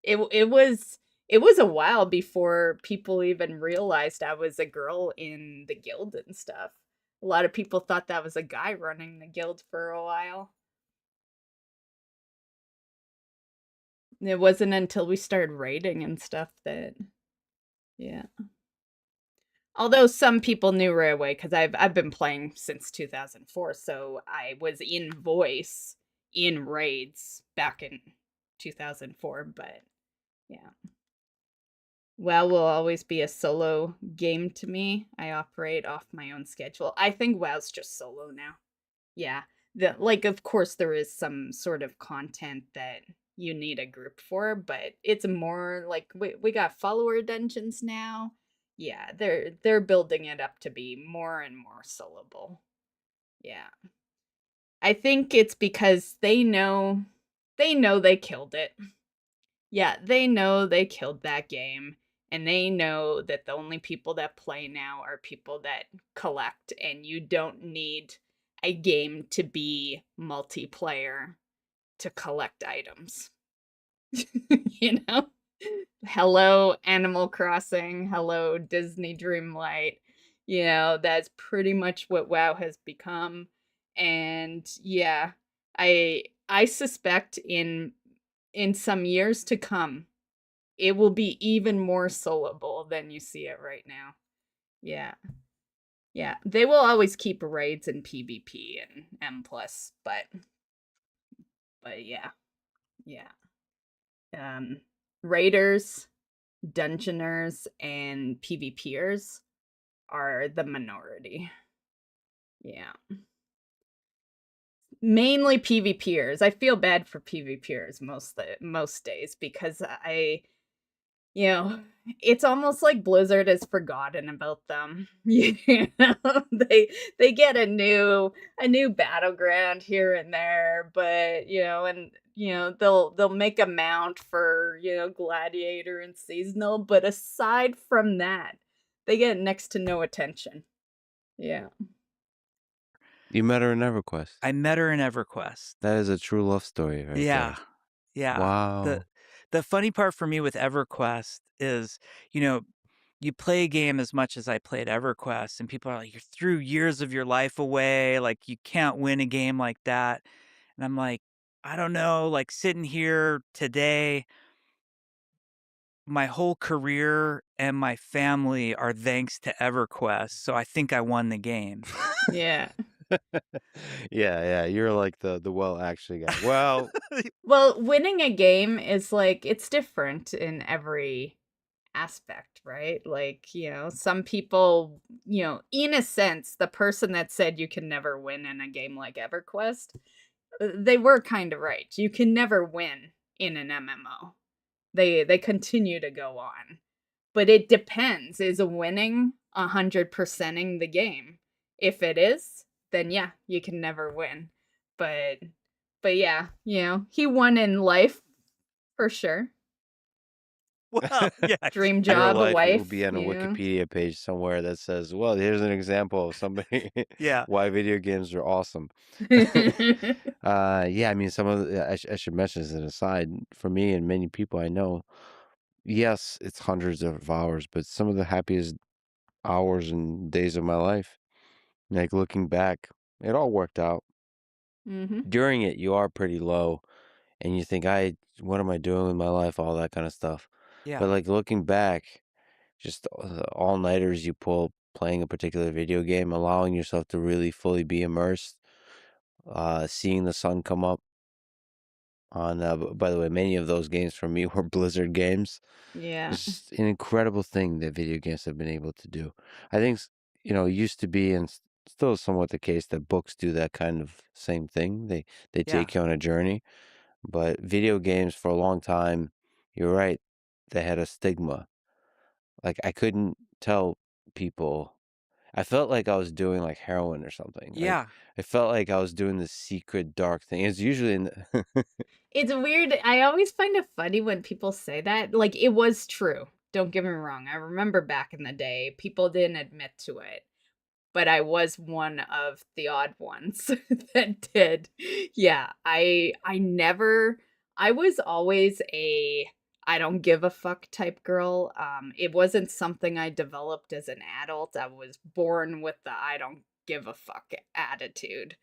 [SPEAKER 1] It was a while before people even realized I was a girl in the guild and stuff. A lot of people thought that was a guy running the guild for a while. It wasn't until we started raiding and stuff that, yeah. Although some people knew right away because I've been playing since 2004, so I was in voice in raids back in 2004. But yeah. WoW will always be a solo game to me. I operate off my own schedule. I think WoW's just solo now. Yeah. Like, of course there is some sort of content that you need a group for, but it's more like we got follower dungeons now. Yeah, they're building it up to be more and more soloable. Yeah. I think it's because they know they know they killed it. Yeah, they know they killed that game, and they know that the only people that play now are people that collect, and you don't need a game to be multiplayer to collect items. You know? Hello, Animal Crossing. Hello, Disney Dreamlight. That's pretty much what WoW has become. And yeah, I suspect in some years to come, it will be even more soloable than you see it right now. Yeah. Yeah. They will always keep raids and PvP and M+, but yeah. Yeah. Raiders, dungeoners, and PvPers are the minority. Yeah. Mainly PvPers. I feel bad for PvPers most days because you know, it's almost like Blizzard has forgotten about them. They get a new battleground here and there, but they'll make a mount for, gladiator and seasonal, but aside from that, they get next to no attention. Yeah.
[SPEAKER 3] You met her in EverQuest.
[SPEAKER 2] I met her in EverQuest.
[SPEAKER 3] That is a true love story right
[SPEAKER 2] Yeah.
[SPEAKER 3] there.
[SPEAKER 2] Yeah.
[SPEAKER 3] Wow.
[SPEAKER 2] The funny part for me with EverQuest is, you play a game as much as I played EverQuest, and people are like, "You threw years of your life away, like, you can't win a game like that." And I'm like, "I don't know, like, sitting here today, my whole career and my family are thanks to EverQuest, so I think I won the game."
[SPEAKER 1] Yeah.
[SPEAKER 3] Yeah, you're like the well actually guy. Well,
[SPEAKER 1] Well, winning a game is like it's different in every aspect, right? Like, some people, in a sense, the person that said you can never win in a game like EverQuest, they were kind of right. You can never win in an MMO. They continue to go on. But it depends. Is a winning 100%ing the game? If it is, then yeah, you can never win. But yeah, he won in life for sure.
[SPEAKER 2] Well, yeah,
[SPEAKER 1] Dream
[SPEAKER 3] your
[SPEAKER 1] job, a
[SPEAKER 3] life will
[SPEAKER 1] wife,
[SPEAKER 3] be on a Wikipedia page somewhere that says, "Well, here's an example of somebody
[SPEAKER 2] yeah,
[SPEAKER 3] why video games are awesome." Yeah, I mean, some of the, I should mention as an aside, for me and many people I know, yes, it's hundreds of hours, but some of the happiest hours and days of my life, like looking back, it all worked out.
[SPEAKER 1] Mhm.
[SPEAKER 3] During it, you are pretty low, and you think, what am I doing with my life? All that kind of stuff. But
[SPEAKER 2] yeah,
[SPEAKER 3] like looking back, just all-nighters you pull playing a particular video game, allowing yourself to really fully be immersed, seeing the sun come up on, by the way, many of those games for me were Blizzard games.
[SPEAKER 1] Yeah.
[SPEAKER 3] It's just an incredible thing that video games have been able to do. I think, it used to be and still is somewhat the case that books do that kind of same thing. They
[SPEAKER 2] yeah,
[SPEAKER 3] take you on a journey, but video games for a long time, you're right, they had a stigma. Like I couldn't tell people. I felt like I was doing like heroin or something. Like
[SPEAKER 2] yeah,
[SPEAKER 3] I felt like I was doing this secret dark thing. It's usually in the
[SPEAKER 1] It's weird. I always find it funny when people say that. Like, it was true. Don't get me wrong. I remember back in the day, people didn't admit to it, but I was one of the odd ones that did. Yeah, I was always a I don't give a fuck type girl. It wasn't something I developed as an adult. I was born with the I don't give a fuck attitude.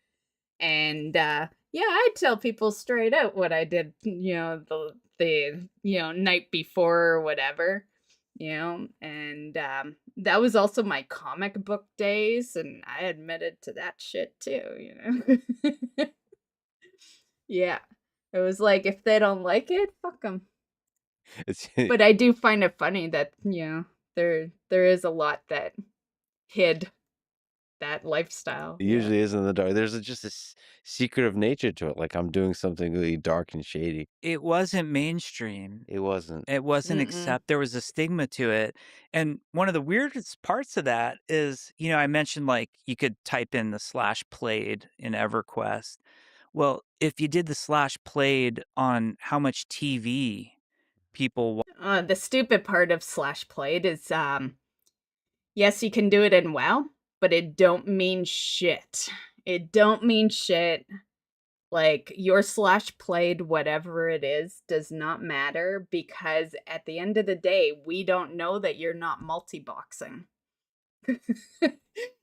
[SPEAKER 1] And yeah, I tell people straight out what I did, the night before or whatever, and that was also my comic book days, and I admitted to that shit too. Yeah. It was like if they don't like it, fuck them.
[SPEAKER 3] it's
[SPEAKER 1] But I do find it funny that, there is a lot that hid that lifestyle.
[SPEAKER 3] it
[SPEAKER 1] Yeah.
[SPEAKER 3] usually is in the dark. There's just this secretive nature to it. Like I'm doing something really dark and shady.
[SPEAKER 2] it wasn't mainstream.
[SPEAKER 3] It wasn't.
[SPEAKER 2] It wasn't
[SPEAKER 1] Mm-mm.
[SPEAKER 2] there was a stigma to it, and one of the weirdest parts of that is, I mentioned, like, you could type in the /played in EverQuest. Well, if you did the slash played on how much TV people
[SPEAKER 1] The stupid part of slash played is, yes, you can do it in WoW, but it don't mean shit. It don't mean shit. Like, your slash played, whatever it is, does not matter because at the end of the day, we don't know that you're not multi-boxing.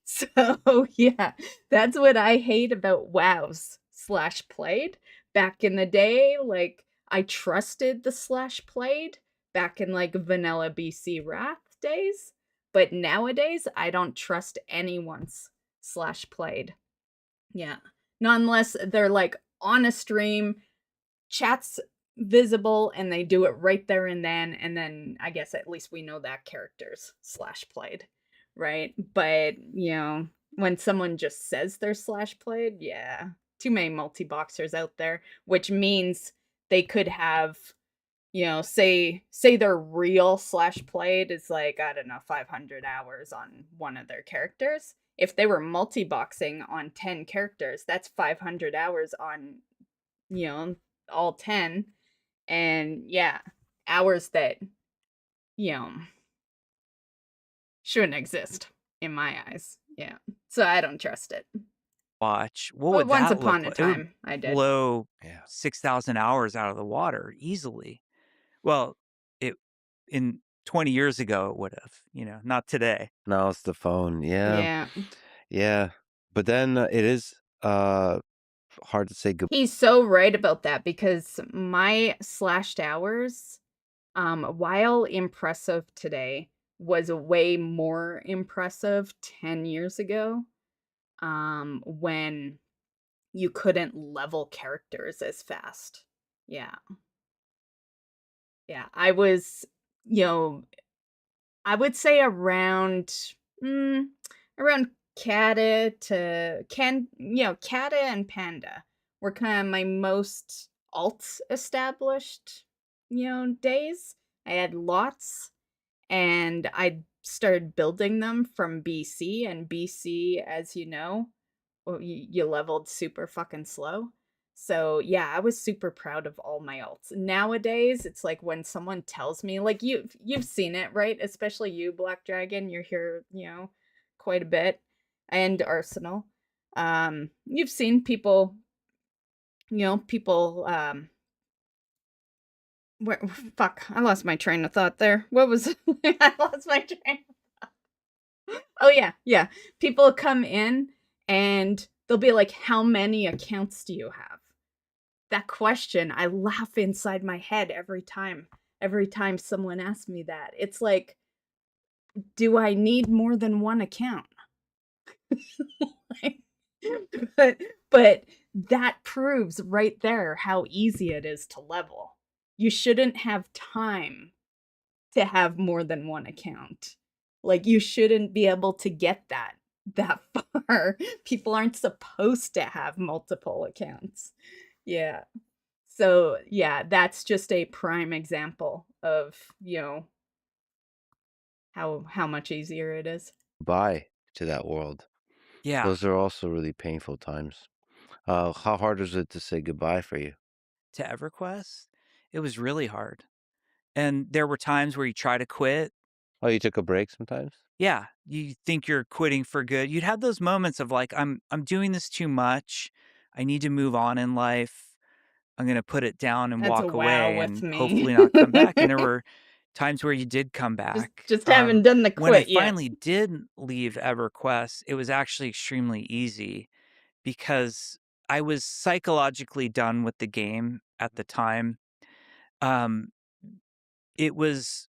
[SPEAKER 1] So, yeah, that's what I hate about WoW's slash played. Back in the day, like, I trusted the slash played back in like vanilla BC Wrath days, but nowadays I don't trust anyone's slash played. Yeah. Not unless they're like on a stream, chat's visible, and they do it right there and then I guess at least we know that character's slash played, right? But, when someone just says they're slash played, yeah, too many multi-boxers out there, which means they could have, say their real slash played is like, I don't know, 500 hours on one of their characters. If they were multi-boxing on 10 characters, that's 500 hours on, all 10. And yeah, hours that, you know, shouldn't exist in my eyes. Yeah. So I don't trust it.
[SPEAKER 2] watch, what
[SPEAKER 1] But
[SPEAKER 2] would
[SPEAKER 1] once
[SPEAKER 2] that look
[SPEAKER 1] upon a
[SPEAKER 2] like? It would
[SPEAKER 1] time, I did.
[SPEAKER 2] blow
[SPEAKER 3] Yeah.
[SPEAKER 2] 6,000 hours out of the water easily. Well, it in 20 years ago it would have, not today.
[SPEAKER 3] Now it's the phone. Yeah.
[SPEAKER 1] Yeah.
[SPEAKER 3] Yeah. But then it is hard to say goodbye.
[SPEAKER 1] He's so right about that because my slashed hours, while impressive today, was way more impressive 10 years ago, when you couldn't level characters as fast. Yeah. Yeah. I was, you know, I would say around Kata and Panda were kind of my most alt established, days. I had lots and I started building them from BC, and BC, as you know, well, you leveled super fucking slow. So yeah, I was super proud of all my alts. Nowadays, it's like when someone tells me, like you've seen it, right? Especially you, Black Dragon. You're here, quite a bit, and Arsenal. You've seen people, where, fuck, I lost my train of thought there. What was I lost my train. Oh yeah, yeah. People come in and they'll be like, "How many accounts do you have?" That question, I laugh inside my head every time. Every time someone asks me that. It's like, do I need more than one account? Like, but but that proves right there how easy it is to level. You shouldn't have time to have more than one account. Like, you shouldn't be able to get that far. People aren't supposed to have multiple accounts. Yeah. So, yeah, that's just a prime example of, how much easier it is.
[SPEAKER 3] To that world.
[SPEAKER 2] Yeah,
[SPEAKER 3] Those are also really painful times. How hard is it to say goodbye for you?
[SPEAKER 2] to EverQuest, it was really hard. And there were times where you try to quit.
[SPEAKER 3] Oh, you took a break sometimes?
[SPEAKER 2] Yeah, you think you're quitting for good. You'd have those moments of like, I'm doing this too much. I need to move on in life. I'm gonna put it down and
[SPEAKER 1] That's a
[SPEAKER 2] walk
[SPEAKER 1] wow
[SPEAKER 2] away
[SPEAKER 1] with
[SPEAKER 2] and
[SPEAKER 1] me.
[SPEAKER 2] hopefully not come back. And there were times where you did come
[SPEAKER 1] Just
[SPEAKER 2] back.
[SPEAKER 1] just haven't done the
[SPEAKER 2] When I
[SPEAKER 1] quit yet.
[SPEAKER 2] finally did leave EverQuest, it was actually extremely easy because I was psychologically done with the game at the time. Um, it was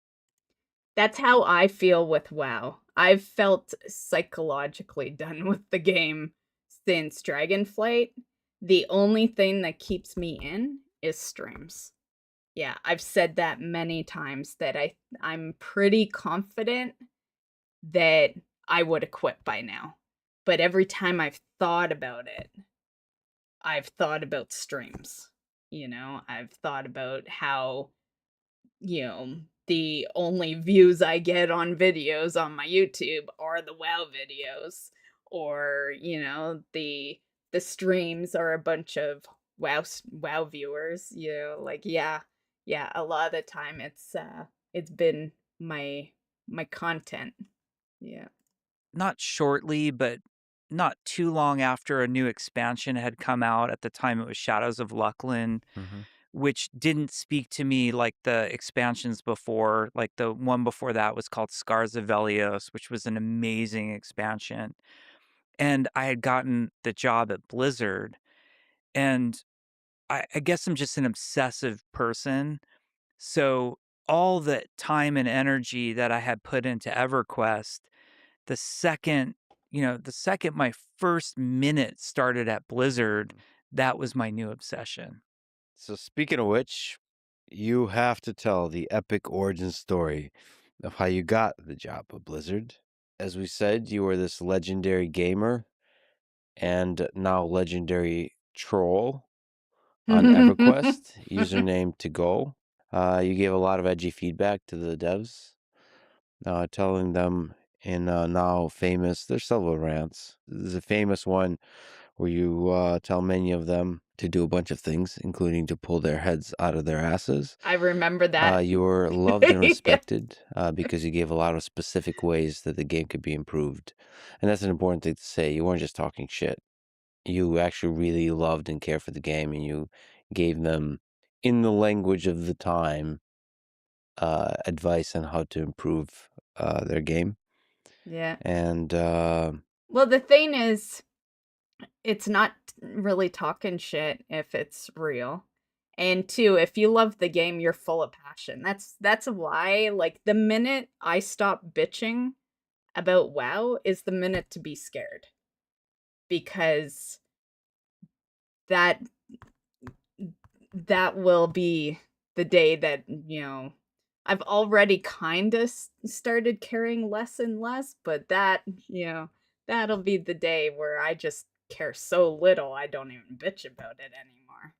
[SPEAKER 1] That's how I feel with WoW. I've felt psychologically done with the game since Dragonflight. The only thing that keeps me in is streams. Yeah, I've said that many times that I'm pretty confident that I would have quit by now. But every time I've thought about it, I've thought about streams. I've thought about how, the only views I get on videos on my YouTube are the WoW videos, or, the the streams are a bunch of WoW viewers, like, yeah. Yeah, a lot of the time it's been my content. Yeah.
[SPEAKER 2] Not shortly, but not too long after a new expansion had come out. At the time, it was Shadows of Lucklin,
[SPEAKER 3] Hmm.
[SPEAKER 2] which didn't speak to me like the expansions before. Like, the one before that was called Scars of Velios, which was an amazing expansion. And I had gotten the job at Blizzard, and I guess I'm just an obsessive person. So all the time and energy that I had put into EverQuest, the second, the second my first minute started at Blizzard, that was my new obsession.
[SPEAKER 3] So, speaking of which, you have to tell the epic origin story of how you got the job at Blizzard. As we said, you were this legendary gamer and now legendary troll on EverQuest, username to go. You gave a lot of edgy feedback to the devs, telling them in now famous, there's several rants. There's a famous one where you tell many of them to do a bunch of things, including to pull their heads out of their asses.
[SPEAKER 1] I remember that.
[SPEAKER 3] You were loved and
[SPEAKER 1] Yeah.
[SPEAKER 3] respected because you gave a lot of specific ways that the game could be improved. And that's an important thing to say. You weren't just talking shit. You actually really loved and cared for the game, and you gave them, in the language of the time, advice on how to improve their game.
[SPEAKER 1] Yeah.
[SPEAKER 3] And
[SPEAKER 1] Well, the thing is, it's not really talking shit if it's real. And two, if you love the game, you're full of passion. That's why, like, the minute I stop bitching about WoW is the minute to be scared. Because that that will be the day that, I've already kind of started caring less and less, but that'll be the day where I just care so little I don't even bitch about it anymore.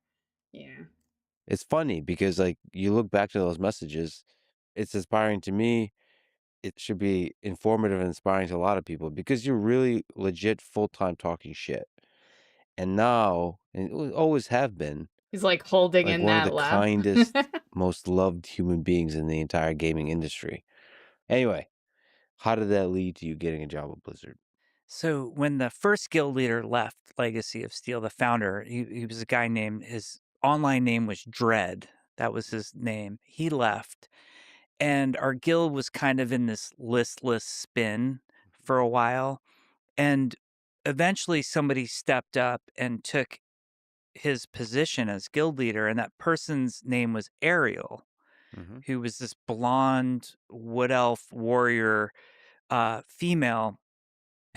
[SPEAKER 1] Yeah.
[SPEAKER 3] it's funny because, like, you look back to those messages, it's inspiring to me. It should be informative and inspiring to a lot of people because you're really legit full-time talking shit. And now, and always have been,
[SPEAKER 1] He's like holding
[SPEAKER 3] like
[SPEAKER 1] in
[SPEAKER 3] one of the
[SPEAKER 1] that laugh.
[SPEAKER 3] kindest, most loved human beings in the entire gaming industry. Anyway, how did that lead to you getting a job at Blizzard?
[SPEAKER 2] So when the first guild leader left Legacy of Steel, the founder, he was a guy named, his online name was Dread. That was his name. He left. And our guild was kind of in this listless spin for a while. And eventually somebody stepped up and took his position as guild leader. And that person's name was Ariel,
[SPEAKER 3] Hmm.
[SPEAKER 2] who was this blonde wood elf warrior female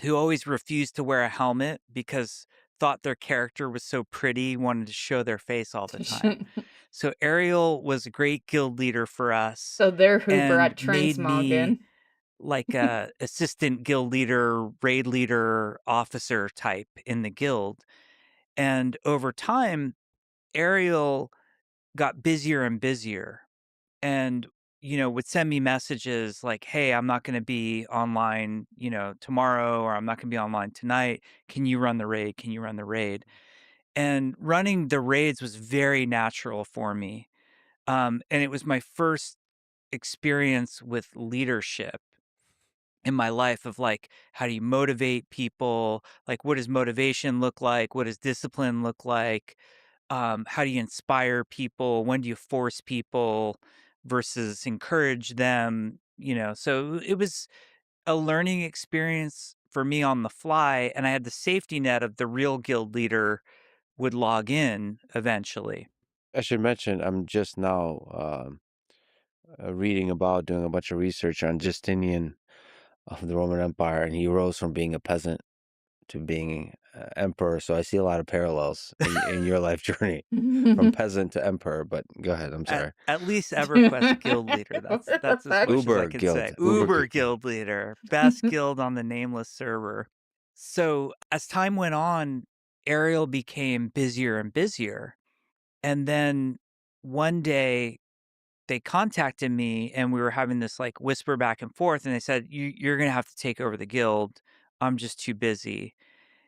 [SPEAKER 2] who always refused to wear a helmet because thought their character was so pretty, wanted to show their face all the time. So Ariel was a great guild leader for us
[SPEAKER 1] So they're who
[SPEAKER 2] and
[SPEAKER 1] brought
[SPEAKER 2] made me
[SPEAKER 1] transmogging.
[SPEAKER 2] like a assistant guild leader, raid leader, officer type in the guild. And over time, Ariel got busier and busier and would send me messages like, "Hey, I'm not going to be online, tomorrow, or I'm not going to be online tonight. Can you run the raid? Can you run the raid?" And running the raids was very natural for me. And it was my first experience with leadership in my life of like, how do you motivate people? Like, what does motivation look like? What does discipline look like? How do you inspire people? When do you force people versus encourage them? So it was a learning experience for me on the fly. And I had the safety net of the real guild leader would log in eventually.
[SPEAKER 3] I should mention, I'm just now reading about, doing a bunch of research on Justinian of the Roman Empire, and he rose from being a peasant to being emperor. So I see a lot of parallels in your life journey from peasant to emperor. But go ahead. I'm sorry.
[SPEAKER 2] At least EverQuest guild leader.
[SPEAKER 1] What the
[SPEAKER 2] That's as
[SPEAKER 1] fuck?
[SPEAKER 2] much as I
[SPEAKER 3] Uber
[SPEAKER 2] can say.
[SPEAKER 3] guild.
[SPEAKER 2] Uber guild leader, best guild on the nameless server. So as time went on, Ariel became busier and busier. And then one day they contacted me and we were having this like whisper back and forth. And they said, you're going to have to take over the guild. I'm just too busy.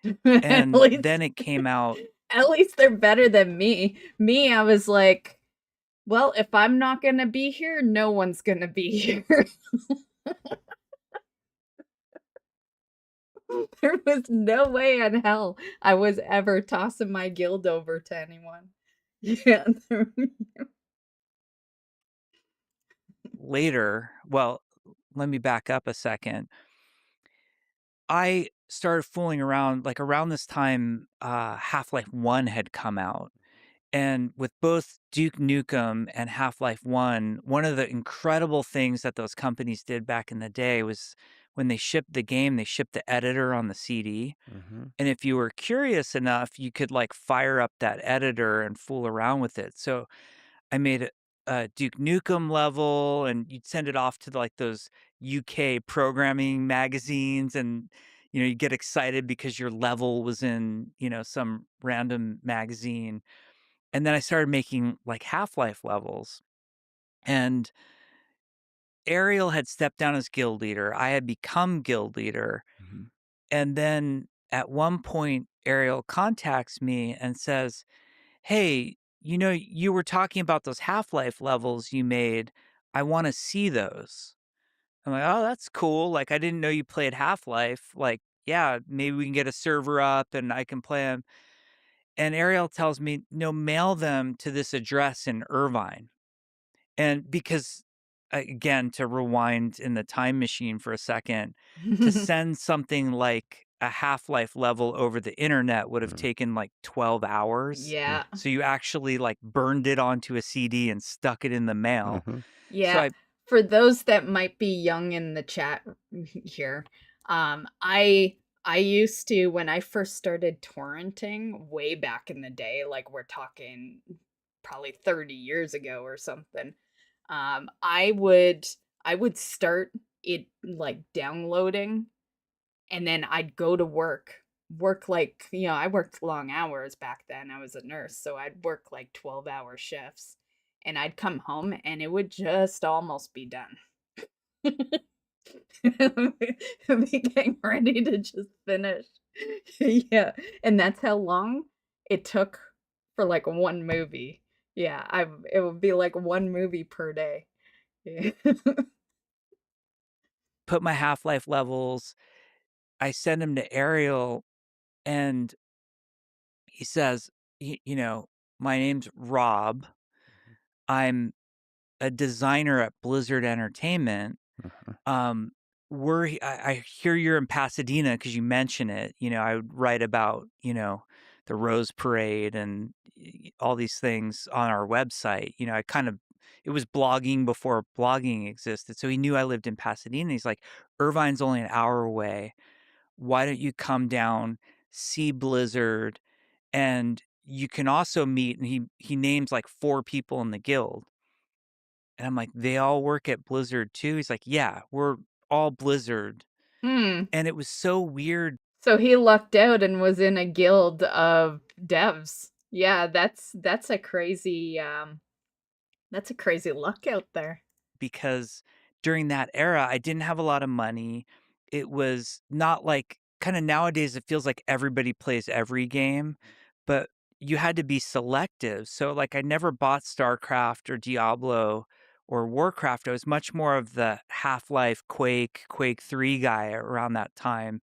[SPEAKER 1] At
[SPEAKER 2] And
[SPEAKER 1] least
[SPEAKER 2] then it came out.
[SPEAKER 1] at least they're better than me. Me, I was like, "Well, if I'm not gonna be here, no one's gonna be here." There was no way in hell I was ever tossing my guild over to anyone. Yeah,
[SPEAKER 2] Later, well, let me back up a second. I started fooling around, like, around this time, Half-Life 1 had come out, and with both Duke Nukem and Half-Life 1, one of the incredible things that those companies did back in the day was when they shipped the game, they shipped the editor on the CD,
[SPEAKER 3] Mm-hmm.
[SPEAKER 2] and if you were curious enough, you could, like, fire up that editor and fool around with it. So I made a Duke Nukem level, and you'd send it off to, like, those UK programming magazines, and, you get excited because your level was in, some random magazine, and then I started making, like, Half-Life levels, and Ariel had stepped down as guild leader, I had become guild leader,
[SPEAKER 3] Mm-hmm.
[SPEAKER 2] and then at one point, Ariel contacts me and says, "Hey, you were talking about those Half-Life levels you made. I want to see those." I'm like, "Oh, that's cool. Like, I didn't know you played Half-Life. Like, yeah, maybe we can get a server up and I can play them." And Ariel tells me, "No, mail them to this address in Irvine." And because, again, to rewind in the time machine for a second, to send something like a Half-Life level over the internet would have taken like 12 hours.
[SPEAKER 1] Yeah.
[SPEAKER 2] So you actually like burned it onto a CD and stuck it in the mail.
[SPEAKER 3] Mm-hmm.
[SPEAKER 2] So
[SPEAKER 1] Yeah. For those that might be young in the chat here, I used to when I first started torrenting way back in the day, like we're talking probably 30 years ago or something. I would start it like downloading and then I'd go to work like, I worked long hours back then. I was a nurse, so I'd work like 12-hour shifts and I'd come home and it would just almost be done. Be getting ready to just finish. Yeah, and that's how long it took for like one movie. Yeah, it would be like one movie per day. Yeah.
[SPEAKER 2] put my Half-Life levels, I send them to Ariel, and he says, "My name's Rob. I'm a designer at Blizzard Entertainment.
[SPEAKER 3] Mm-hmm.
[SPEAKER 2] Um, I hear you're in Pasadena because you mention it. I would write about, the Rose Parade and all these things on our website. It was blogging before blogging existed. So he knew I lived in Pasadena. He's like, Irvine's only an hour away. Why don't you come down, see Blizzard, and you can also meet, and he names like 4 people in the guild. And I'm like, "They all work at Blizzard too?" He's like, "Yeah, we're all Blizzard."
[SPEAKER 1] Hmm.
[SPEAKER 2] And it was so weird
[SPEAKER 1] So he lucked out and was in a guild of devs. Yeah, that's a crazy luck out there.
[SPEAKER 2] because during that era, I didn't have a lot of money. It was not like kinda nowadays, it feels like everybody plays every game, but you had to be selective. So, like, I never bought StarCraft or Diablo or Warcraft. I was much more of the Half-Life, Quake 3 guy around that time.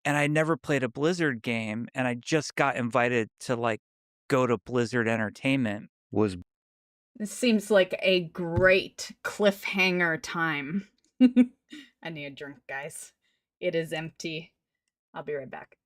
[SPEAKER 2] And I never played a Blizzard game, and I just got invited to, like, go to Blizzard Entertainment.
[SPEAKER 3] Was
[SPEAKER 1] This seems like a great cliffhanger time. I need a drink, guys. It is empty. I'll be right back.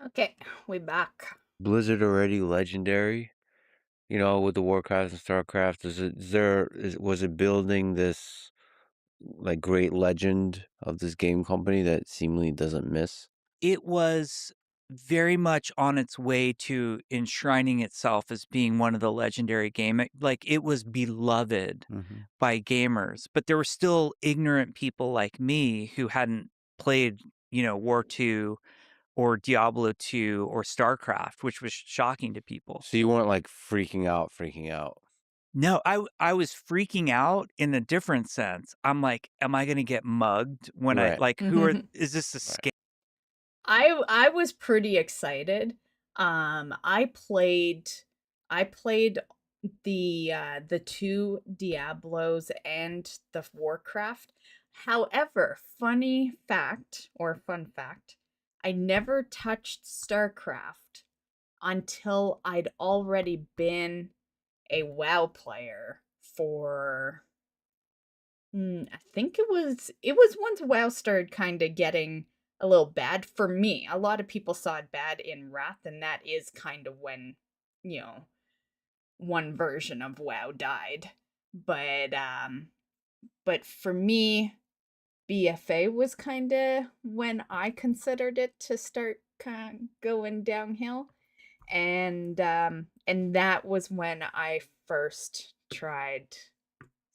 [SPEAKER 1] Okay, we back.
[SPEAKER 3] Blizzard already legendary, you know, with the Warcraft and Starcraft. Was it building this like great legend of this game company that seemingly doesn't miss?
[SPEAKER 2] It was very much on its way to enshrining itself as being one of the legendary like, it was beloved
[SPEAKER 3] Mm-hmm.
[SPEAKER 2] by gamers, but there were still ignorant people like me who hadn't played, War 2 or Diablo 2 or StarCraft, which was shocking to people.
[SPEAKER 3] So you weren't like freaking out.
[SPEAKER 2] No, I was freaking out in a different sense. I'm like, "Am I gonna get mugged when
[SPEAKER 3] Right.
[SPEAKER 2] is this a
[SPEAKER 3] Right.
[SPEAKER 2] scam?"
[SPEAKER 1] I was pretty excited. I played the two Diablos and the Warcraft. However, fun fact, I never touched StarCraft until I'd already been a WoW player for I think it was once WoW started kind of getting a little bad for me. A lot of people saw it bad in Wrath, and that is kind of when, you know, one version of WoW died. But but for me, BFA was kind of when I considered it to start kind of going downhill. And that was when I first tried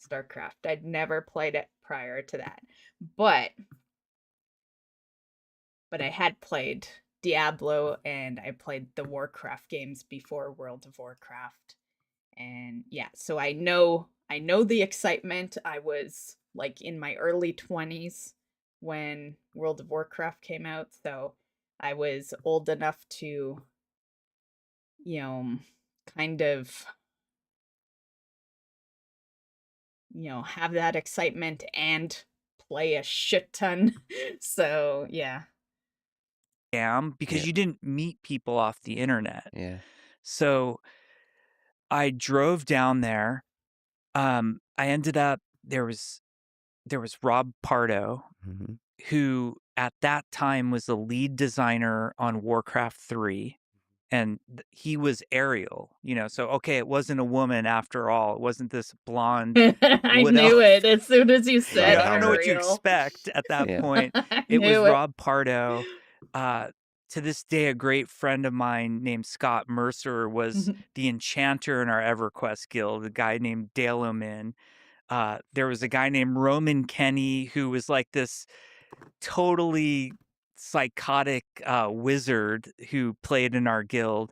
[SPEAKER 1] StarCraft. I'd never played it prior to that. But I had played Diablo and I played the Warcraft games before World of Warcraft. And yeah, so I know the excitement. I was like in my early 20s when World of Warcraft came out, so I was old enough to, you know, kind of, have that excitement and play a shit ton. So, yeah.
[SPEAKER 2] Because
[SPEAKER 3] Yeah.
[SPEAKER 2] you didn't meet people off the internet.
[SPEAKER 3] Yeah.
[SPEAKER 2] So, I drove down there. I ended up there was Rob Pardo,
[SPEAKER 3] Mm-hmm.
[SPEAKER 2] who at that time was the lead designer on Warcraft 3. And he was Ariel, so okay, it wasn't a woman after all. It wasn't this blonde
[SPEAKER 1] I
[SPEAKER 2] wood
[SPEAKER 1] knew
[SPEAKER 2] elf.
[SPEAKER 1] it as soon as you
[SPEAKER 3] Right
[SPEAKER 1] said
[SPEAKER 2] I don't know what you
[SPEAKER 1] Ariel.
[SPEAKER 2] expect at that
[SPEAKER 3] Yeah.
[SPEAKER 2] point.
[SPEAKER 1] I
[SPEAKER 2] It was
[SPEAKER 1] knew it.
[SPEAKER 2] Rob Pardo. Uh, to this day, a great friend of mine named Scott Mercer was the enchanter in our EverQuest guild, a guy named Dale O'Min. There was a guy named Roman Kenny who was like this totally psychotic wizard who played in our guild.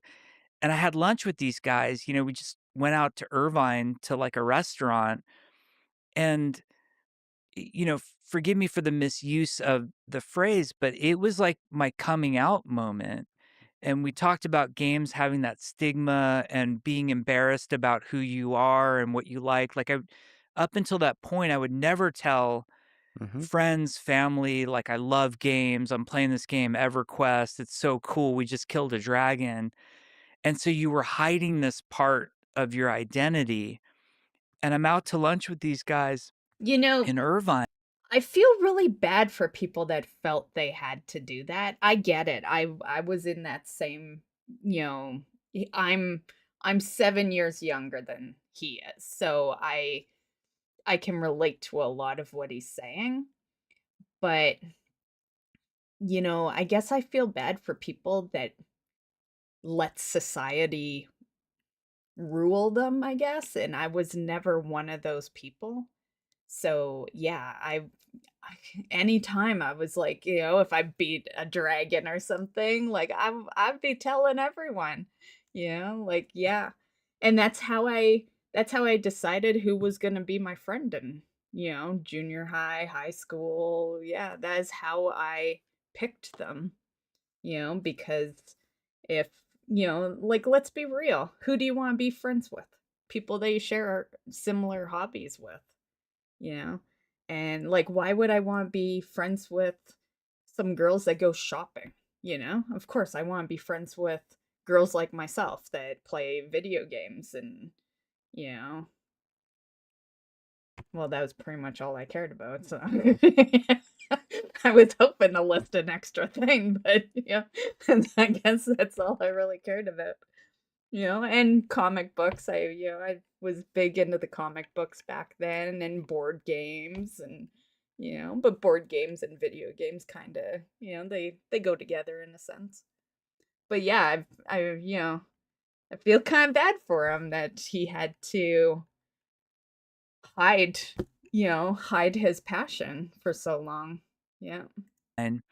[SPEAKER 2] And I had lunch with these guys. We just went out to Irvine to like a restaurant. And, forgive me for the misuse of the phrase, but it was like my coming out moment. And we talked about games having that stigma and being embarrassed about who you are and what you like. Up until that point, I would never tell
[SPEAKER 3] Mm-hmm.
[SPEAKER 2] friends, family, like, I love games. I'm playing this game, EverQuest. It's so cool. We just killed a dragon. And so you were hiding this part of your identity. And I'm out to lunch with these guys
[SPEAKER 1] You know,
[SPEAKER 2] in Irvine.
[SPEAKER 1] I feel really bad for people that felt they had to do that. I get it. I was in that same, you know, I'm 7 years younger than he is. So I can relate to a lot of what he's saying. But, I guess I feel bad for people that let society rule them, I guess, and I was never one of those people. So, yeah, anytime I was like, if I beat a dragon or something, like I'd be telling everyone, like yeah. And that's how I decided who was going to be my friend in, junior high, high school. Yeah, that is how I picked them, because if, like let's be real, who do you want to be friends with? People that you share similar hobbies with, you know? And like, why would I want to be friends with some girls that go shopping? Of course, I want to be friends with girls like myself that play video games and, you know. well, that was pretty much all I cared about. So I was hoping to list an extra thing, but yeah, I guess that's all I really cared about. And comic books. I was big into the comic books back then, and board games, and but board games and video games kind of, they go together in a sense. But yeah, I feel kind of bad for him that he had to hide, hide his passion for so long. Yeah.
[SPEAKER 2] And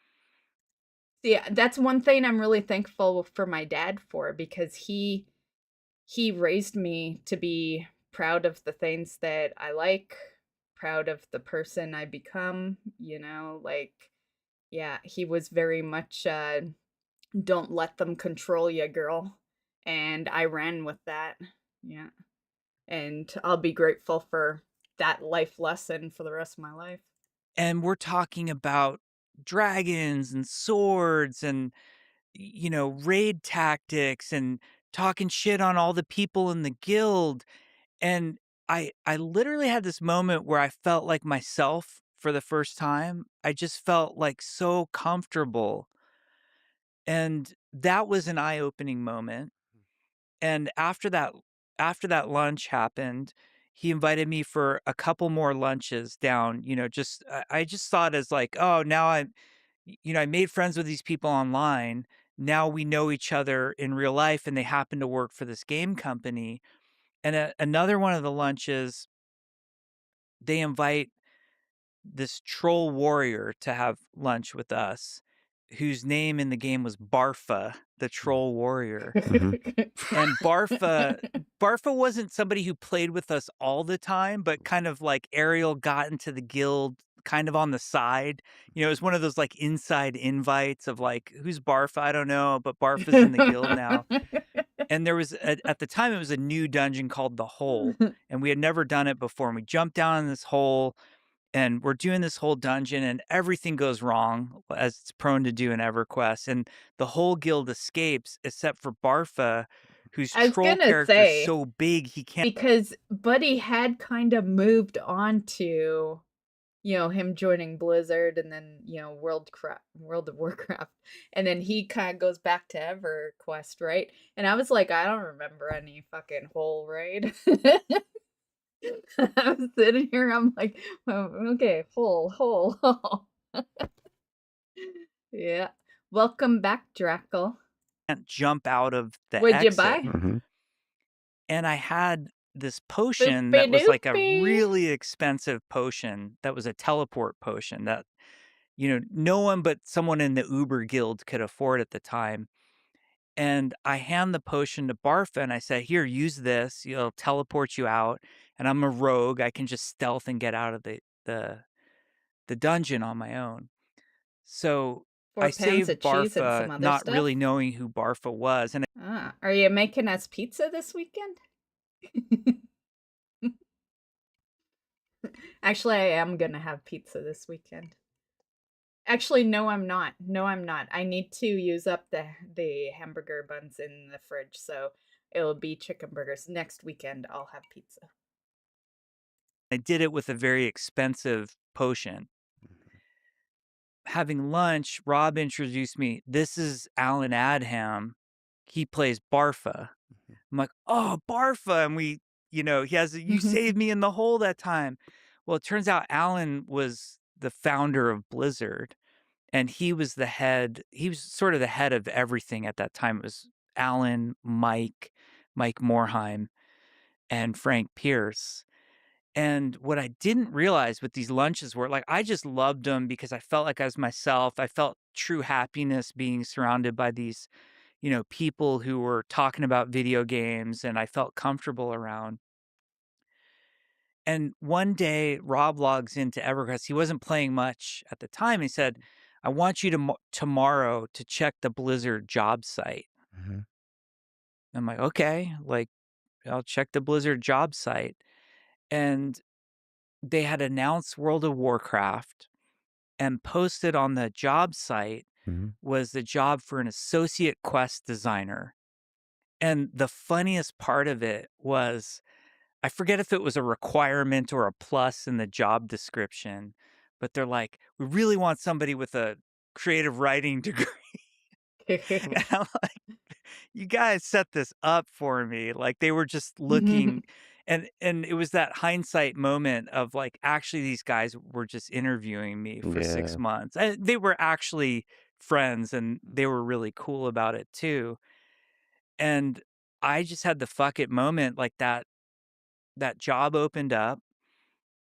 [SPEAKER 1] Yeah, that's one thing I'm really thankful for my dad for, because he raised me to be proud of the things that I like, proud of the person I become, like, yeah, he was very much don't let them control you, girl. And I ran with that. Yeah. And I'll be grateful for that life lesson for the rest of my life.
[SPEAKER 2] and we're talking about dragons and swords and raid tactics and talking shit on all the people in the guild. And I literally had this moment where I felt like myself for the first time. I just felt like so comfortable. And that was an eye-opening moment. And after that lunch happened, he invited me for a couple more lunches down, just I just thought as like, oh, now I made friends with these people online. Now we know each other in real life and they happen to work for this game company. And another one of the lunches, they invite this troll warrior to have lunch with us, whose name in the game was Barfa, the troll warrior. And Barfa wasn't somebody who played with us all the time, but kind of like Ariel got into the guild kind of on the side. It was one of those like inside invites of like, who's Barfa? I don't know, but Barfa's in the guild now. And there was at the time it was a new dungeon called the Hole, and we had never done it before. And we jumped down in this hole and we're doing this whole dungeon and everything goes wrong, as it's prone to do in EverQuest, and the whole guild escapes except for Barfa, whose
[SPEAKER 1] I was
[SPEAKER 2] troll
[SPEAKER 1] gonna
[SPEAKER 2] character's
[SPEAKER 1] say,
[SPEAKER 2] so big he can't.
[SPEAKER 1] because Buddy had kind of moved on to, him joining Blizzard, and then, World of Warcraft. And then he kind of goes back to EverQuest, right? And I was like, I don't remember any fucking hole raid. I was sitting here, I'm like, oh, okay, hole. Yeah. Welcome back, Drackle.
[SPEAKER 2] Jump out of the
[SPEAKER 1] What'd you
[SPEAKER 2] exit.
[SPEAKER 1] buy?
[SPEAKER 2] And I had this potion that was like a
[SPEAKER 1] Boopy-doopy.
[SPEAKER 2] really expensive potion that was a teleport potion that, no one but someone in the Uber guild could afford at the time. And I hand the potion to Barfa and I say, here, use this. It'll teleport you out. And I'm a rogue. I can just stealth and get out of the dungeon on my own. So
[SPEAKER 1] 4
[SPEAKER 2] I
[SPEAKER 1] pounds of
[SPEAKER 2] saved
[SPEAKER 1] cheese and some
[SPEAKER 2] Barfa,
[SPEAKER 1] other
[SPEAKER 2] not
[SPEAKER 1] stuff?
[SPEAKER 2] really knowing who Barfa was. And
[SPEAKER 1] Are you making us pizza this weekend? Actually, I am gonna have pizza this weekend. Actually, no, I'm not. No, I'm not. I need to use up the hamburger buns in the fridge, so it'll be chicken burgers. Next weekend, I'll have pizza.
[SPEAKER 2] I did it with a very expensive potion. Having lunch, Rob introduced me. This is Alan Adham. He plays Barfa. I'm like, oh, Barfa. And you saved me in the hole that time. Well, it turns out Alan was the founder of Blizzard and he was sort of the head of everything at that time. It was Alan, Mike Morheim, and Frank Pierce. And what I didn't realize with these lunches were like, I just loved them because I felt like I was myself. I felt true happiness being surrounded by these, people who were talking about video games and I felt comfortable around. And one day, Rob logs into EverQuest. He wasn't playing much at the time. He said, I want you tomorrow to check the Blizzard job site. I'm like, okay, like I'll check the Blizzard job site. And they had announced World of Warcraft and posted on the job site was the job for an associate quest designer. And the funniest part of it was I forget if it was a requirement or a plus in the job description, but they're like, "We really want somebody with a creative writing degree." And I'm like, "You guys set this up for me." Like, they were just looking, and it was that hindsight moment of, like, actually, these guys were just interviewing me for 6
[SPEAKER 3] Yeah.
[SPEAKER 2] months. They were actually friends, and they were really cool about it too. And I just had the "fuck it" moment, like, that job opened up.